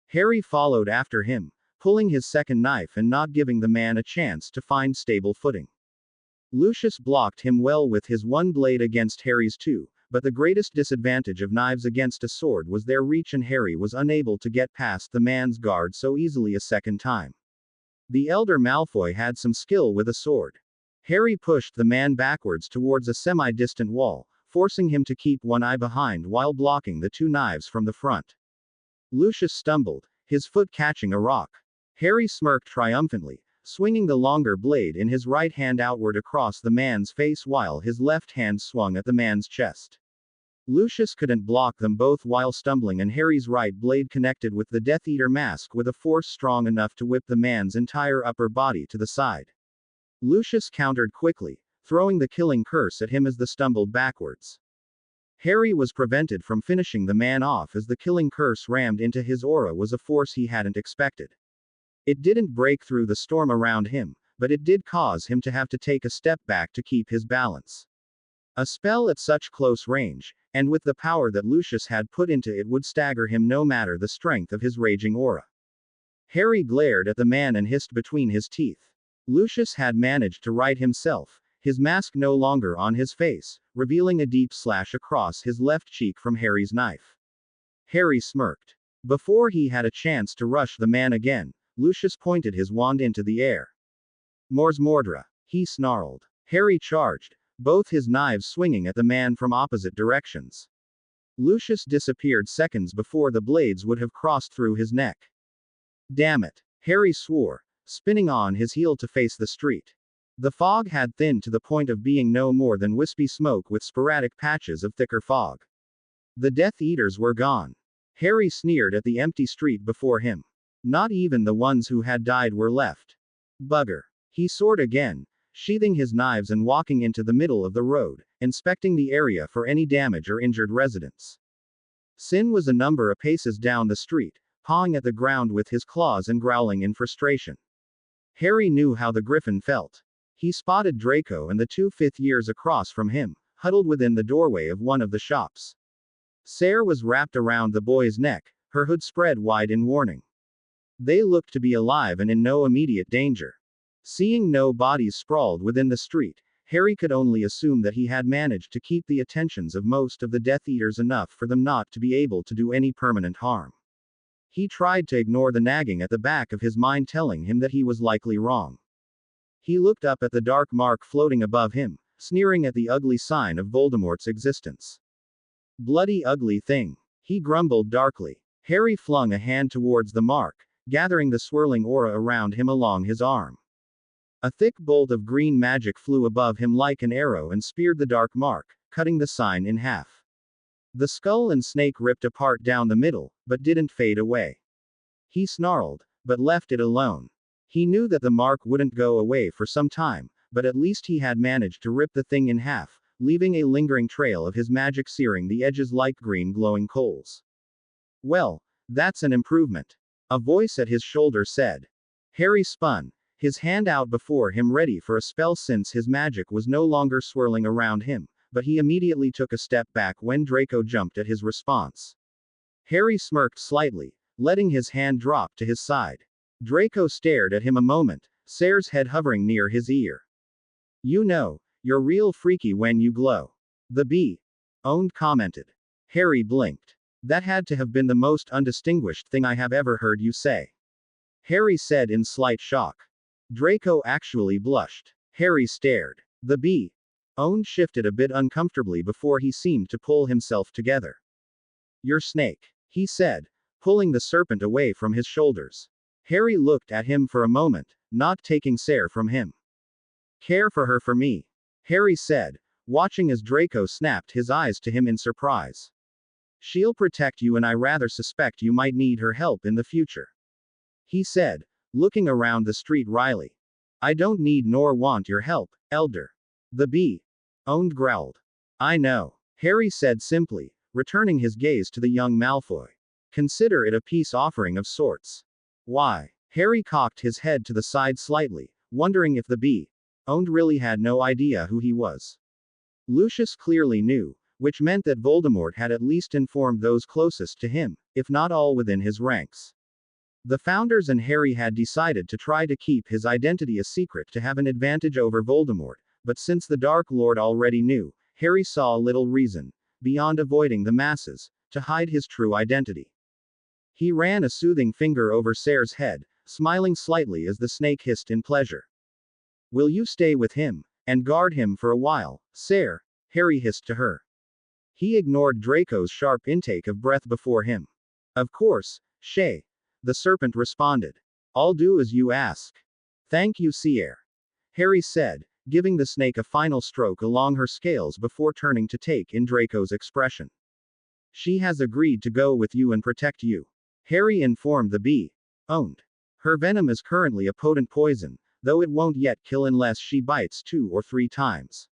Harry followed after him, pulling his second knife and not giving the man a chance to find stable footing. Lucius blocked him well with his one blade against Harry's two, but the greatest disadvantage of knives against a sword was their reach, and Harry was unable to get past the man's guard so easily a second time. The elder Malfoy had some skill with a sword. Harry pushed the man backwards towards a semi-distant wall, forcing him to keep one eye behind while blocking the two knives from the front. Lucius stumbled, his foot catching a rock. Harry smirked triumphantly, swinging the longer blade in his right hand outward across the man's face while his left hand swung at the man's chest. Lucius couldn't block them both while stumbling, and Harry's right blade connected with the Death Eater mask with a force strong enough to whip the man's entire upper body to the side. Lucius countered quickly, throwing the killing curse at him as the stumbled backwards. Harry was prevented from finishing the man off as the killing curse rammed into his aura was a force he hadn't expected. It didn't break through the storm around him, but it did cause him to have to take a step back to keep his balance. A spell at such close range, and with the power that Lucius had put into it, would stagger him no matter the strength of his raging aura. Harry glared at the man and hissed between his teeth. Lucius had managed to right himself, his mask no longer on his face, revealing a deep slash across his left cheek from Harry's knife. Harry smirked. Before he had a chance to rush the man again, Lucius pointed his wand into the air. Mors Mordra, he snarled. Harry charged, both his knives swinging at the man from opposite directions. Lucius disappeared seconds before the blades would have crossed through his neck. Damn it, Harry swore, spinning on his heel to face the street. The fog had thinned to the point of being no more than wispy smoke with sporadic patches of thicker fog. The Death Eaters were gone. Harry sneered at the empty street before him. Not even the ones who had died were left. Bugger. He soared again, sheathing his knives and walking into the middle of the road, inspecting the area for any damage or injured residents. Sin was a number of paces down the street, pawing at the ground with his claws and growling in frustration. Harry knew how the Griffin felt. He spotted Draco and the two fifth years across from him, huddled within the doorway of one of the shops. Sarah was wrapped around the boy's neck, her hood spread wide in warning. They looked to be alive and in no immediate danger. Seeing no bodies sprawled within the street, Harry could only assume that he had managed to keep the attentions of most of the Death Eaters enough for them not to be able to do any permanent harm. He tried to ignore the nagging at the back of his mind telling him that he was likely wrong. He looked up at the dark mark floating above him, sneering at the ugly sign of Voldemort's existence. Bloody ugly thing, he grumbled darkly. Harry flung a hand towards the mark, gathering the swirling aura around him along his arm. A thick bolt of green magic flew above him like an arrow and speared the dark mark, cutting the sign in half. The skull and snake ripped apart down the middle, but didn't fade away. He snarled, but left it alone. He knew that the mark wouldn't go away for some time, but at least he had managed to rip the thing in half, leaving a lingering trail of his magic searing the edges like green glowing coals. Well, that's an improvement. A voice at his shoulder said. Harry spun, his hand out before him ready for a spell since his magic was no longer swirling around him, but he immediately took a step back when Draco jumped at his response. Harry smirked slightly, letting his hand drop to his side. Draco stared at him a moment, Sayre's head hovering near his ear. You know, you're real freaky when you glow. The bee. Owned commented. Harry blinked. That had to have been the most undistinguished thing I have ever heard you say. Harry said in slight shock. Draco actually blushed. Harry stared. The bee. Owned shifted a bit uncomfortably before he seemed to pull himself together. Your snake, he said, pulling the serpent away from his shoulders. Harry looked at him for a moment, not taking Sayre from him. Care for her for me, Harry said, watching as Draco snapped his eyes to him in surprise. She'll protect you and I rather suspect you might need her help in the future. He said, looking around the street wryly. I don't need nor want your help, Elder. The bee. Owned growled. I know, Harry said simply, returning his gaze to the young Malfoy. Consider it a peace offering of sorts. Why? Harry cocked his head to the side slightly, wondering if the bee. Owned really had no idea who he was. Lucius clearly knew, which meant that Voldemort had at least informed those closest to him, if not all within his ranks. The Founders and Harry had decided to try to keep his identity a secret to have an advantage over Voldemort, but since the Dark Lord already knew, Harry saw little reason, beyond avoiding the masses, to hide his true identity. He ran a soothing finger over Sayre's head, smiling slightly as the snake hissed in pleasure. Will you stay with him, and guard him for a while, Sayre? Harry hissed to her. He ignored Draco's sharp intake of breath before him. Of course, Shay. The serpent responded. I'll do as you ask. Thank you, Sayre. Harry said, giving the snake a final stroke along her scales before turning to take in Draco's expression. She has agreed to go with you and protect you. Harry informed the bee. Owned. Her venom is currently a potent poison, though it won't yet kill unless she bites 2 or 3 times.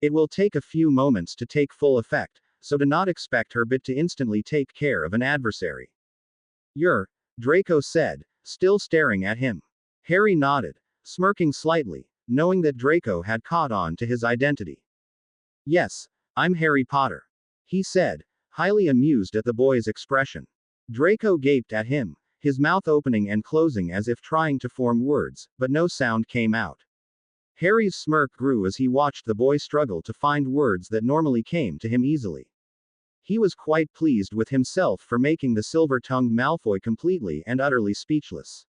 It will take a few moments to take full effect, so do not expect her bit to instantly take care of an adversary. Draco said, still staring at him. Harry nodded, smirking slightly, knowing that Draco had caught on to his identity. Yes, I'm Harry Potter. He said, highly amused at the boy's expression. Draco gaped at him, his mouth opening and closing as if trying to form words, but no sound came out. Harry's smirk grew as he watched the boy struggle to find words that normally came to him easily. He was quite pleased with himself for making the silver-tongued Malfoy completely and utterly speechless.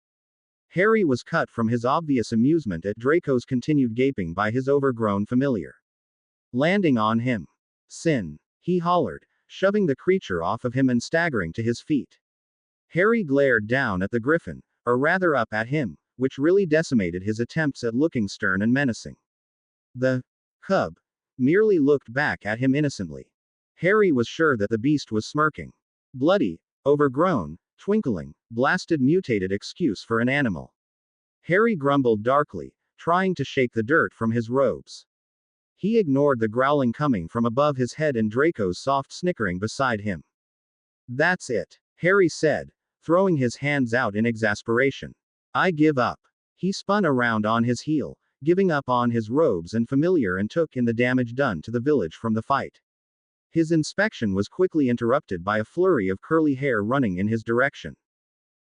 Harry was cut from his obvious amusement at Draco's continued gaping by his overgrown familiar. Landing on him. Sin. He hollered, shoving the creature off of him and staggering to his feet. Harry glared down at the griffin, or rather up at him, which really decimated his attempts at looking stern and menacing. The cub merely looked back at him innocently. Harry was sure that the beast was smirking. Bloody, overgrown, twinkling, blasted mutated excuse for an animal. Harry grumbled darkly, trying to shake the dirt from his robes. He ignored the growling coming from above his head and Draco's soft snickering beside him. That's it, Harry said, throwing his hands out in exasperation. I give up. He spun around on his heel, giving up on his robes and familiar and took in the damage done to the village from the fight. His inspection was quickly interrupted by a flurry of curly hair running in his direction.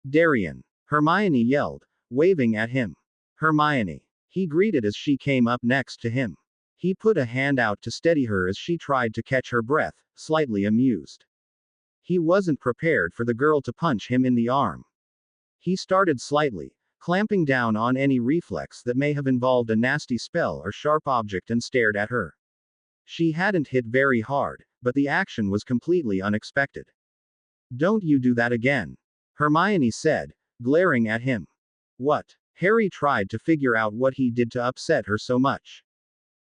Darian! Hermione yelled, waving at him. Hermione! He greeted as she came up next to him. He put a hand out to steady her as she tried to catch her breath, slightly amused. He wasn't prepared for the girl to punch him in the arm. He started slightly, clamping down on any reflex that may have involved a nasty spell or sharp object and stared at her. She hadn't hit very hard, but the action was completely unexpected. Don't you do that again, Hermione said, glaring at him. What? Harry tried to figure out what he did to upset her so much.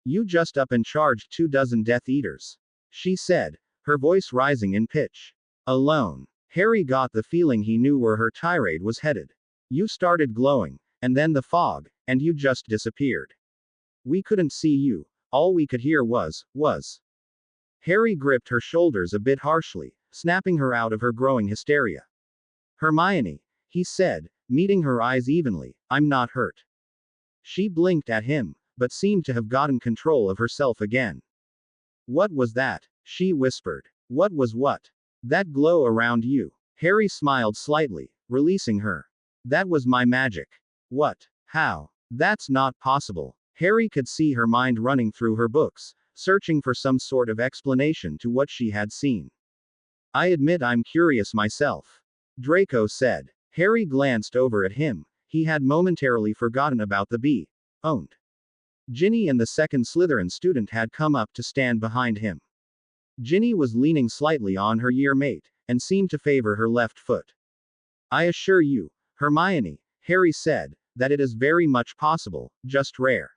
You just up and charged 24 Death Eaters, she said, her voice rising in pitch. Alone. Harry got the feeling he knew where her tirade was headed. You started glowing, and then the fog, and you just disappeared. We couldn't see you, all we could hear was. Harry gripped her shoulders a bit harshly, snapping her out of her growing hysteria. Hermione, he said, meeting her eyes evenly, I'm not hurt. She blinked at him, but seemed to have gotten control of herself again. What was that? She whispered. What was what? That glow around you. Harry smiled slightly, releasing her. That was my magic. What? How? That's not possible. Harry could see her mind running through her books, searching for some sort of explanation to what she had seen. I admit I'm curious myself, Draco said. Harry glanced over at him. He had momentarily forgotten about the bee. Owned. Ginny and the second Slytherin student had come up to stand behind him. Ginny was leaning slightly on her year mate, and seemed to favor her left foot. I assure you, Hermione, Harry said, that it is very much possible, just rare.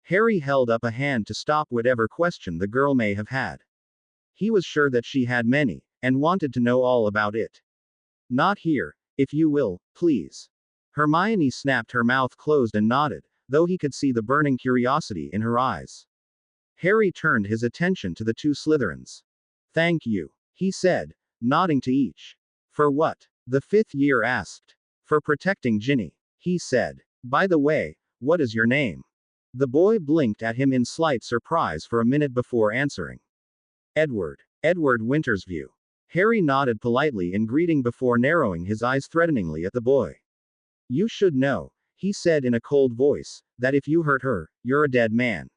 Harry held up a hand to stop whatever question the girl may have had. He was sure that she had many, and wanted to know all about it. Not here, if you will, please. Hermione snapped her mouth closed and nodded, though he could see the burning curiosity in her eyes. Harry turned his attention to the two Slytherins. Thank you, he said, nodding to each. For what? The fifth year asked. For protecting Ginny, he said. By the way, what is your name? The boy blinked at him in slight surprise for a minute before answering. Edward. Edward Wintersview. Harry nodded politely in greeting before narrowing his eyes threateningly at the boy. You should know, he said in a cold voice, that if you hurt her, you're a dead man.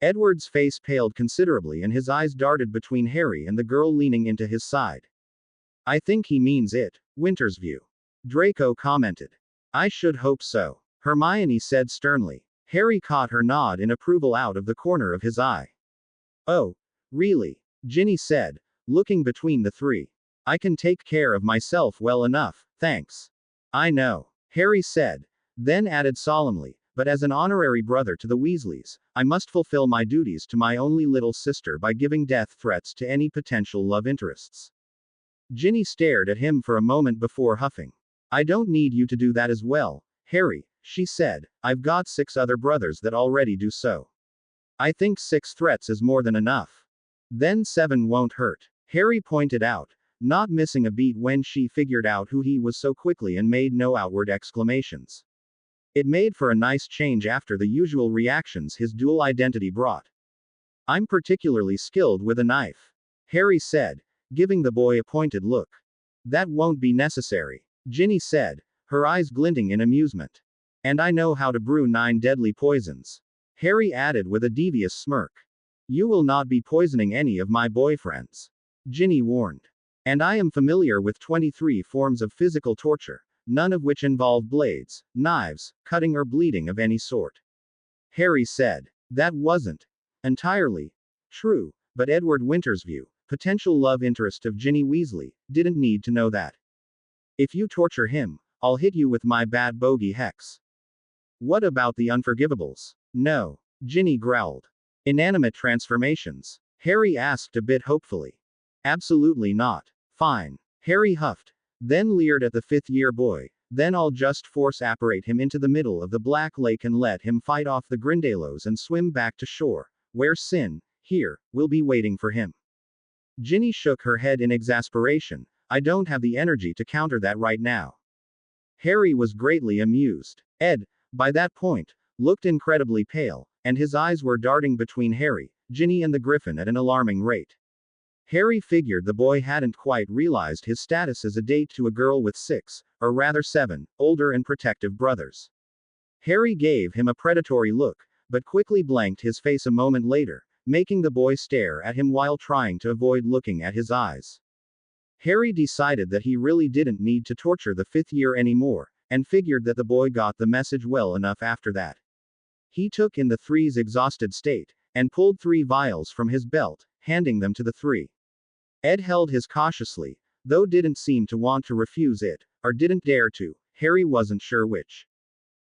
Edward's face paled considerably and his eyes darted between Harry and the girl leaning into his side. I think he means it, Wintersview. Draco commented. I should hope so, Hermione said sternly. Harry caught her nod in approval out of the corner of his eye. Oh, really? Ginny said, looking between the three. I can take care of myself well enough, thanks. I know, Harry said, then added solemnly, but as an honorary brother to the Weasleys, I must fulfill my duties to my only little sister by giving death threats to any potential love interests. Ginny stared at him for a moment before huffing. I don't need you to do that as well, Harry, she said. I've got 6 other brothers that already do so. I think 6 threats is more than enough. Then 7 won't hurt, Harry pointed out, not missing a beat when she figured out who he was so quickly and made no outward exclamations. It made for a nice change after the usual reactions his dual identity brought. I'm particularly skilled with a knife, Harry said, giving the boy a pointed look. That won't be necessary, Ginny said, her eyes glinting in amusement. And I know how to brew 9 deadly poisons, Harry added with a devious smirk. You will not be poisoning any of my boyfriends, Ginny warned. And I am familiar with 23 forms of physical torture, none of which involve blades, knives, cutting or bleeding of any sort. Harry said. That wasn't entirely true, but Edward Wintersview, potential love interest of Ginny Weasley, didn't need to know that. If you torture him, I'll hit you with my bad bogey hex. What about the unforgivables? No, Ginny growled. Inanimate transformations? Harry asked a bit hopefully. Absolutely not. Fine, Harry huffed, then leered at the 5th-year boy. Then I'll just force apparate him into the middle of the Black Lake and let him fight off the Grindylows and swim back to shore, where Sin, here, will be waiting for him. Ginny shook her head in exasperation. I don't have the energy to counter that right now. Harry was greatly amused. Ed, by that point, looked incredibly pale, and his eyes were darting between Harry, Ginny and the Griffin at an alarming rate. Harry figured the boy hadn't quite realized his status as a date to a girl with 6, or rather 7, older and protective brothers. Harry gave him a predatory look, but quickly blanked his face a moment later, making the boy stare at him while trying to avoid looking at his eyes. Harry decided that he really didn't need to torture the 5th year anymore, and figured that the boy got the message well enough after that. He took in the 3's exhausted state, and pulled 3 vials from his belt, handing them to the 3. Ed held his cautiously, though didn't seem to want to refuse it, or didn't dare to, Harry wasn't sure which.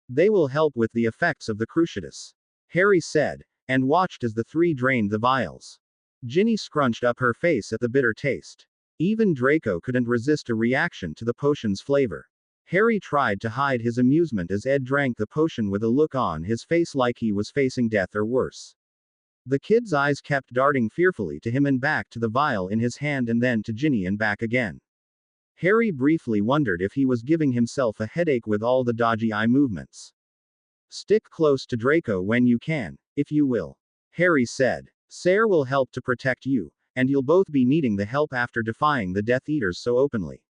They will help with the effects of the cruciatus, Harry said, and watched as the three drained the vials. Ginny scrunched up her face at the bitter taste. Even Draco couldn't resist a reaction to the potion's flavor. Harry tried to hide his amusement as Ed drank the potion with a look on his face like he was facing death or worse. The kid's eyes kept darting fearfully to him and back to the vial in his hand and then to Ginny and back again. Harry briefly wondered if he was giving himself a headache with all the dodgy eye movements. Stick close to Draco when you can, if you will, Harry said. Sare will help to protect you, and you'll both be needing the help after defying the Death Eaters so openly.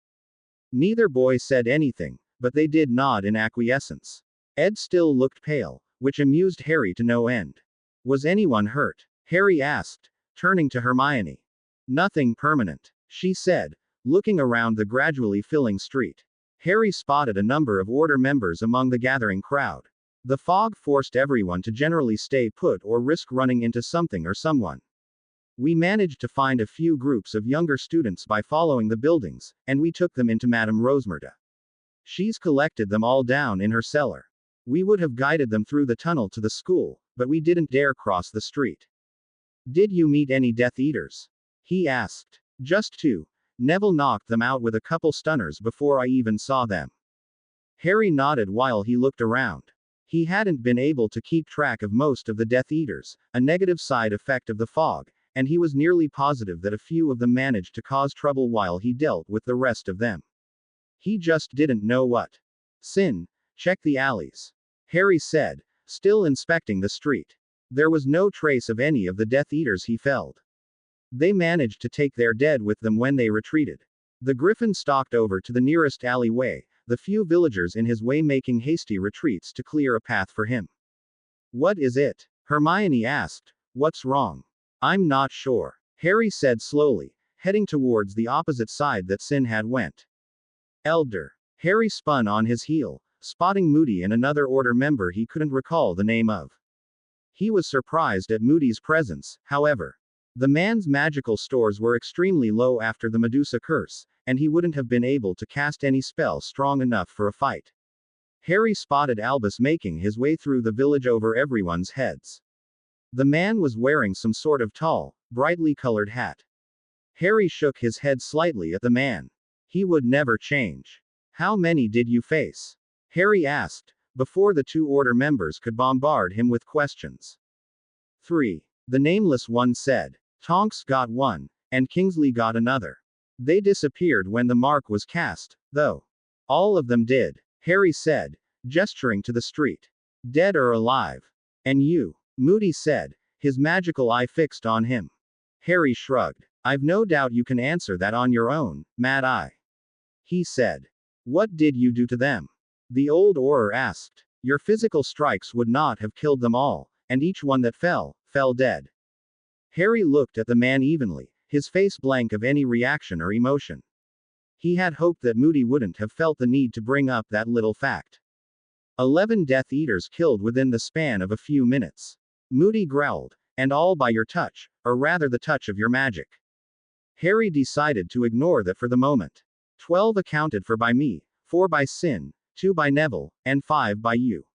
Neither boy said anything, but they did nod in acquiescence. Ed still looked pale, which amused Harry to no end. Was anyone hurt? Harry asked, turning to Hermione. Nothing permanent, she said, looking around the gradually filling street. Harry spotted a number of Order members among the gathering crowd. The fog forced everyone to generally stay put or risk running into something or someone. We managed to find a few groups of younger students by following the buildings, and we took them into Madame Rosmerta. She's collected them all down in her cellar. We would have guided them through the tunnel to the school, but we didn't dare cross the street. Did you meet any Death Eaters? He asked. Just two. Neville knocked them out with a couple stunners before I even saw them. Harry nodded while he looked around. He hadn't been able to keep track of most of the Death Eaters, a negative side effect of the fog, and he was nearly positive that a few of them managed to cause trouble while he dealt with the rest of them. He just didn't know what. Sin, check the alleys, Harry said, still inspecting the street. There was no trace of any of the Death Eaters he felled. They managed to take their dead with them when they retreated. The Griffin stalked over to the nearest alleyway, the few villagers in his way making hasty retreats to clear a path for him. What is it? Hermione asked. What's wrong? I'm not sure, Harry said slowly, heading towards the opposite side that Sin had went. Elder. Harry spun on his heel, spotting Moody and another Order member he couldn't recall the name of. He was surprised at Moody's presence, however. The man's magical stores were extremely low after the Medusa curse, and he wouldn't have been able to cast any spell strong enough for a fight. Harry spotted Albus making his way through the village over everyone's heads. The man was wearing some sort of tall, brightly colored hat. Harry shook his head slightly at the man. He would never change. How many did you face? Harry asked, before the two Order members could bombard him with questions. 3. The nameless one said. Tonks got one, and Kingsley got another. They disappeared when the mark was cast, though. All of them did, Harry said, gesturing to the street. Dead or alive? And you? Moody said, his magical eye fixed on him. Harry shrugged. I've no doubt you can answer that on your own, Mad Eye. He said. What did you do to them? The old Auror asked. Your physical strikes would not have killed them all, and each one that fell dead. Harry looked at the man evenly, his face blank of any reaction or emotion. He had hoped that Moody wouldn't have felt the need to bring up that little fact. 11 Death Eaters killed within the span of a few minutes. Moody growled, and all by your touch, or rather the touch of your magic. Harry decided to ignore that for the moment. 12 accounted for by me, 4 by Sin, 2 by Neville, and 5 by you.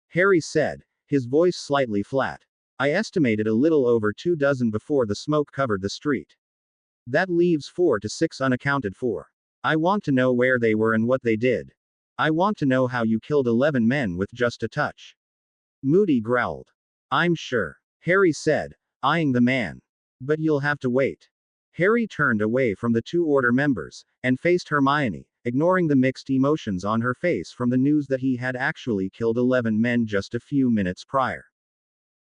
Harry said, his voice slightly flat. I estimated a little over 24 before the smoke covered the street. That leaves 4 to 6 unaccounted for. I want to know where they were and what they did. I want to know how you killed 11 men with just a touch. Moody growled. I'm sure, Harry said, eyeing the man. But you'll have to wait. Harry turned away from the two Order members, and faced Hermione, ignoring the mixed emotions on her face from the news that he had actually killed 11 men just a few minutes prior.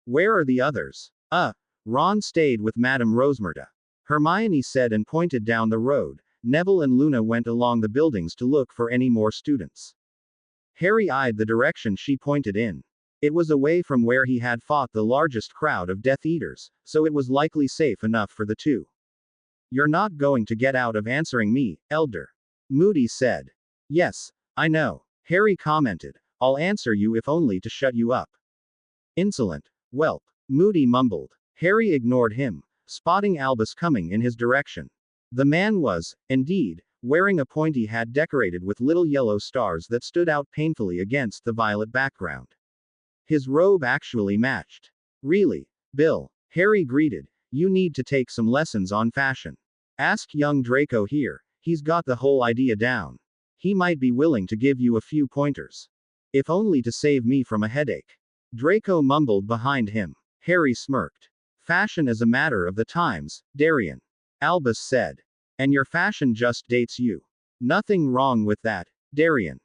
Where are the others? Ron stayed with Madame Rosmerta. Hermione said and pointed down the road. Neville and Luna went along the buildings to look for any more students. Harry eyed the direction she pointed in. It was away from where he had fought the largest crowd of Death Eaters, so it was likely safe enough for the two. You're not going to get out of answering me, Elder. Moody said. Yes, I know, Harry commented. I'll answer you if only to shut you up. Insolent whelp, Moody mumbled. Harry ignored him, spotting Albus coming in his direction. The man was, indeed, wearing a pointy hat decorated with little yellow stars that stood out painfully against the violet background. His robe actually matched. Really, Bill? Harry greeted. You need to take some lessons on fashion. Ask young Draco here, he's got the whole idea down. He might be willing to give you a few pointers. If only to save me from a headache. Draco mumbled behind him. Harry smirked. Fashion is a matter of the times, Darian. Albus said. And your fashion just dates you. Nothing wrong with that, Darian.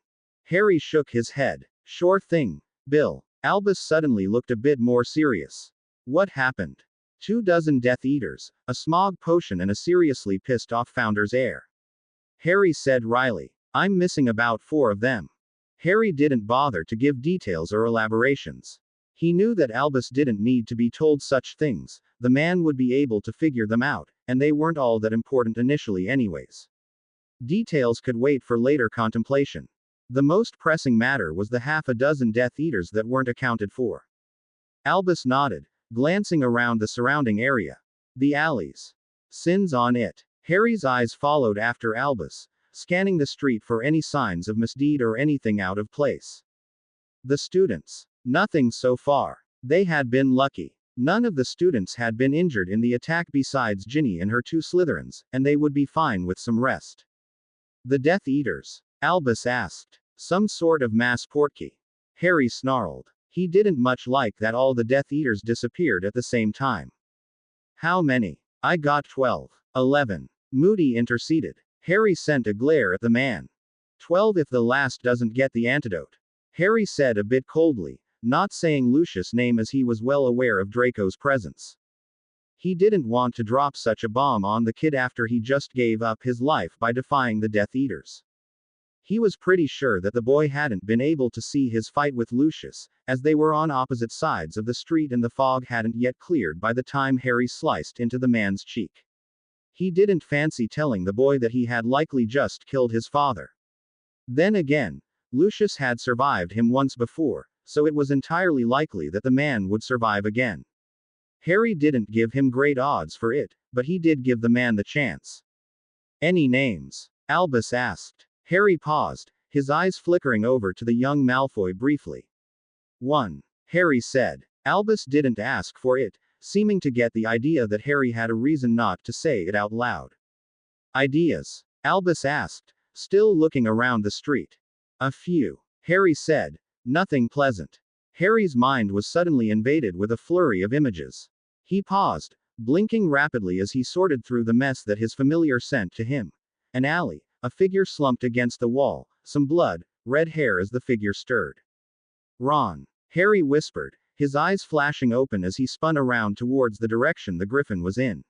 Harry shook his head. Sure thing, Bill. Albus suddenly looked a bit more serious. What happened? 24 Death Eaters, a smog potion and a seriously pissed off founder's heir. Harry said wryly. I'm missing about 4 of them. Harry didn't bother to give details or elaborations. He knew that Albus didn't need to be told such things, the man would be able to figure them out, and they weren't all that important initially anyways. Details could wait for later contemplation. The most pressing matter was the half a dozen Death Eaters that weren't accounted for. Albus nodded, glancing around the surrounding area. The alleys. Sins on it. Harry's eyes followed after Albus, scanning the street for any signs of misdeed or anything out of place. The students. Nothing so far. They had been lucky. None of the students had been injured in the attack besides Ginny and her 2 Slytherins, and they would be fine with some rest. The Death Eaters? Albus asked. Some sort of mass portkey. Harry snarled. He didn't much like that all the Death Eaters disappeared at the same time. How many? I got 12. 11. Moody interceded. Harry sent a glare at the man. 12 if the last doesn't get the antidote. Harry said a bit coldly, not saying Lucius' name as he was well aware of Draco's presence. He didn't want to drop such a bomb on the kid after he just gave up his life by defying the Death Eaters. He was pretty sure that the boy hadn't been able to see his fight with Lucius, as they were on opposite sides of the street and the fog hadn't yet cleared by the time Harry sliced into the man's cheek. He didn't fancy telling the boy that he had likely just killed his father. Then again, Lucius had survived him once before, so it was entirely likely that the man would survive again. Harry didn't give him great odds for it, but he did give the man the chance. Any names? Albus asked. Harry paused, his eyes flickering over to the young Malfoy briefly. 1. Harry said. Albus didn't ask for it, seeming to get the idea that Harry had a reason not to say it out loud. Ideas? Albus asked, still looking around the street. A few. Harry said. Nothing pleasant. Harry's mind was suddenly invaded with a flurry of images. He paused, blinking rapidly as he sorted through the mess that his familiar sent to him. An alley, a figure slumped against the wall, some blood, red hair as the figure stirred. Ron. Harry whispered, his eyes flashing open as he spun around towards the direction the griffin was in.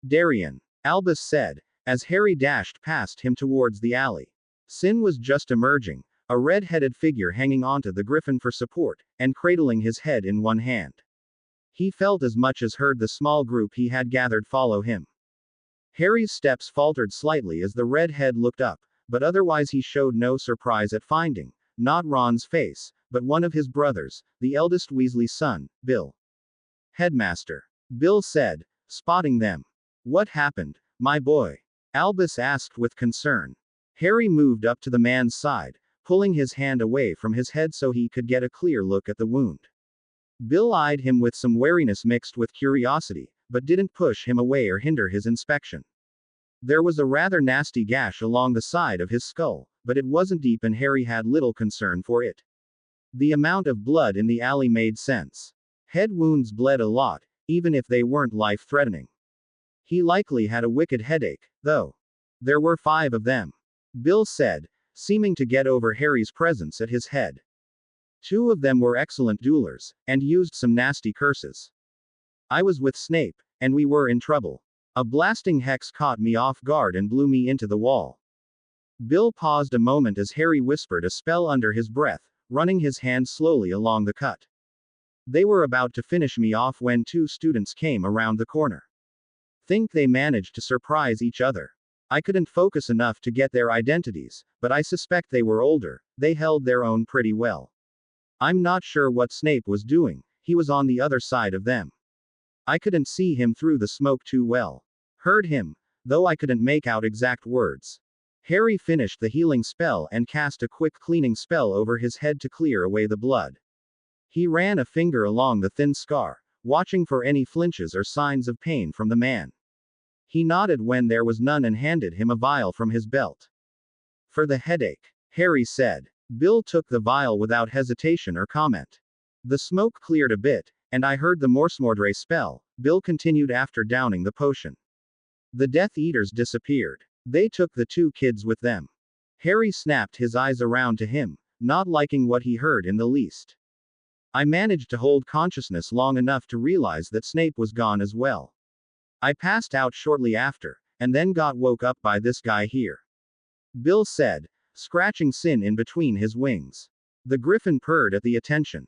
Darian. Albus said, as Harry dashed past him towards the alley. Sin was just emerging, a red-headed figure hanging onto the griffin for support, and cradling his head in one hand. He felt as much as heard the small group he had gathered follow him. Harry's steps faltered slightly as the red-head looked up, but otherwise he showed no surprise at finding, not Ron's face, but one of his brothers, the eldest Weasley son, Bill. Headmaster. Bill said, spotting them. What happened, my boy? Albus asked with concern. Harry moved up to the man's side, pulling his hand away from his head so he could get a clear look at the wound. Bill eyed him with some wariness mixed with curiosity, but didn't push him away or hinder his inspection. There was a rather nasty gash along the side of his skull, but it wasn't deep and Harry had little concern for it. The amount of blood in the alley made sense. Head wounds bled a lot, even if they weren't life-threatening. He likely had a wicked headache, though. There were 5 of them. Bill said, seeming to get over Harry's presence at his head. 2 of them were excellent duelers, and used some nasty curses. I was with Snape, and we were in trouble. A blasting hex caught me off guard and blew me into the wall. Bill paused a moment as Harry whispered a spell under his breath, running his hand slowly along the cut. They were about to finish me off when 2 students came around the corner. Think they managed to surprise each other. I couldn't focus enough to get their identities, but I suspect they were older, they held their own pretty well. I'm not sure what Snape was doing, he was on the other side of them. I couldn't see him through the smoke too well. Heard him, though I couldn't make out exact words. Harry finished the healing spell and cast a quick cleaning spell over his head to clear away the blood. He ran a finger along the thin scar, watching for any flinches or signs of pain from the man. He nodded when there was none and handed him a vial from his belt. "For the headache," Harry said. Bill took the vial without hesitation or comment. "The smoke cleared a bit, and I heard the Morsmordre spell," Bill continued after downing the potion. "The Death Eaters disappeared. They took the 2 kids with them." Harry snapped his eyes around to him, not liking what he heard in the least. "I managed to hold consciousness long enough to realize that Snape was gone as well. I passed out shortly after, and then got woke up by this guy here," Bill said, scratching Sin in between his wings. The Griffin purred at the attention.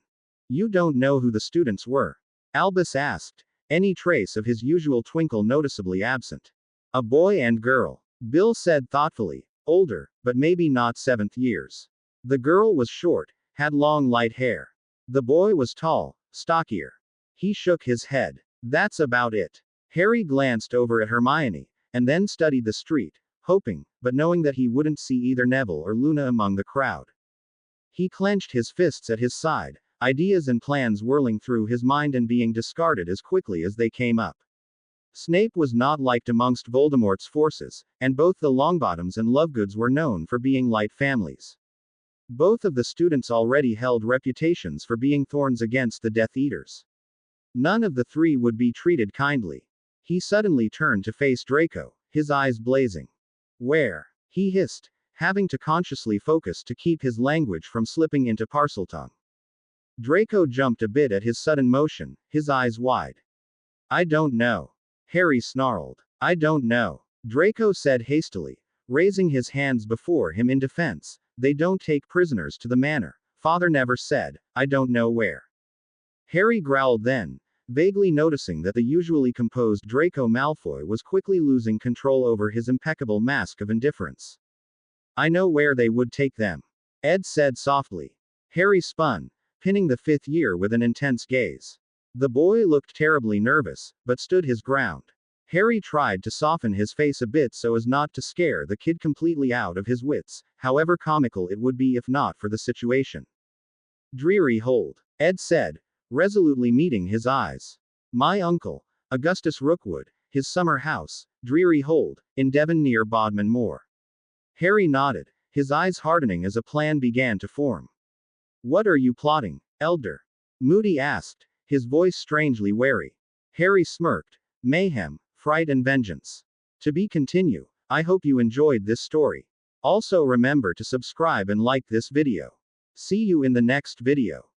"You don't know who the students were?" Albus asked, any trace of his usual twinkle noticeably absent. "A boy and girl," Bill said thoughtfully. "Older, but maybe not 7th years. The girl was short, had long light hair. The boy was tall, stockier." He shook his head. "That's about it." Harry glanced over at Hermione, and then studied the street, hoping, but knowing that he wouldn't see either Neville or Luna among the crowd. He clenched his fists at his side, ideas and plans whirling through his mind and being discarded as quickly as they came up. Snape was not liked amongst Voldemort's forces, and both the Longbottoms and Lovegoods were known for being light families. Both of the students already held reputations for being thorns against the Death Eaters. None of the 3 would be treated kindly. He suddenly turned to face Draco, his eyes blazing. "Where?" he hissed, having to consciously focus to keep his language from slipping into Parseltongue. Draco jumped a bit at his sudden motion, his eyes wide. "I don't know." Harry snarled. "I don't know," Draco said hastily, raising his hands before him in defense. "They don't take prisoners to the manor. Father never said. I don't know where." Harry growled then, vaguely noticing that the usually composed Draco Malfoy was quickly losing control over his impeccable mask of indifference. "I know where they would take them," Ed said softly. Harry spun, pinning the 5th year with an intense gaze. The boy looked terribly nervous, but stood his ground. Harry tried to soften his face a bit so as not to scare the kid completely out of his wits, however comical it would be if not for the situation. "Dreary Hold," Ed said, resolutely meeting his eyes. "My uncle, Augustus Rookwood, his summer house, Dreary Hold, in Devon near Bodmin Moor." Harry nodded, his eyes hardening as a plan began to form. "What are you plotting, Elder?" Moody asked, his voice strangely wary. Harry smirked. "Mayhem, fright and vengeance. To be continue. I hope you enjoyed this story. Also remember to subscribe and like this video. See you in the next video."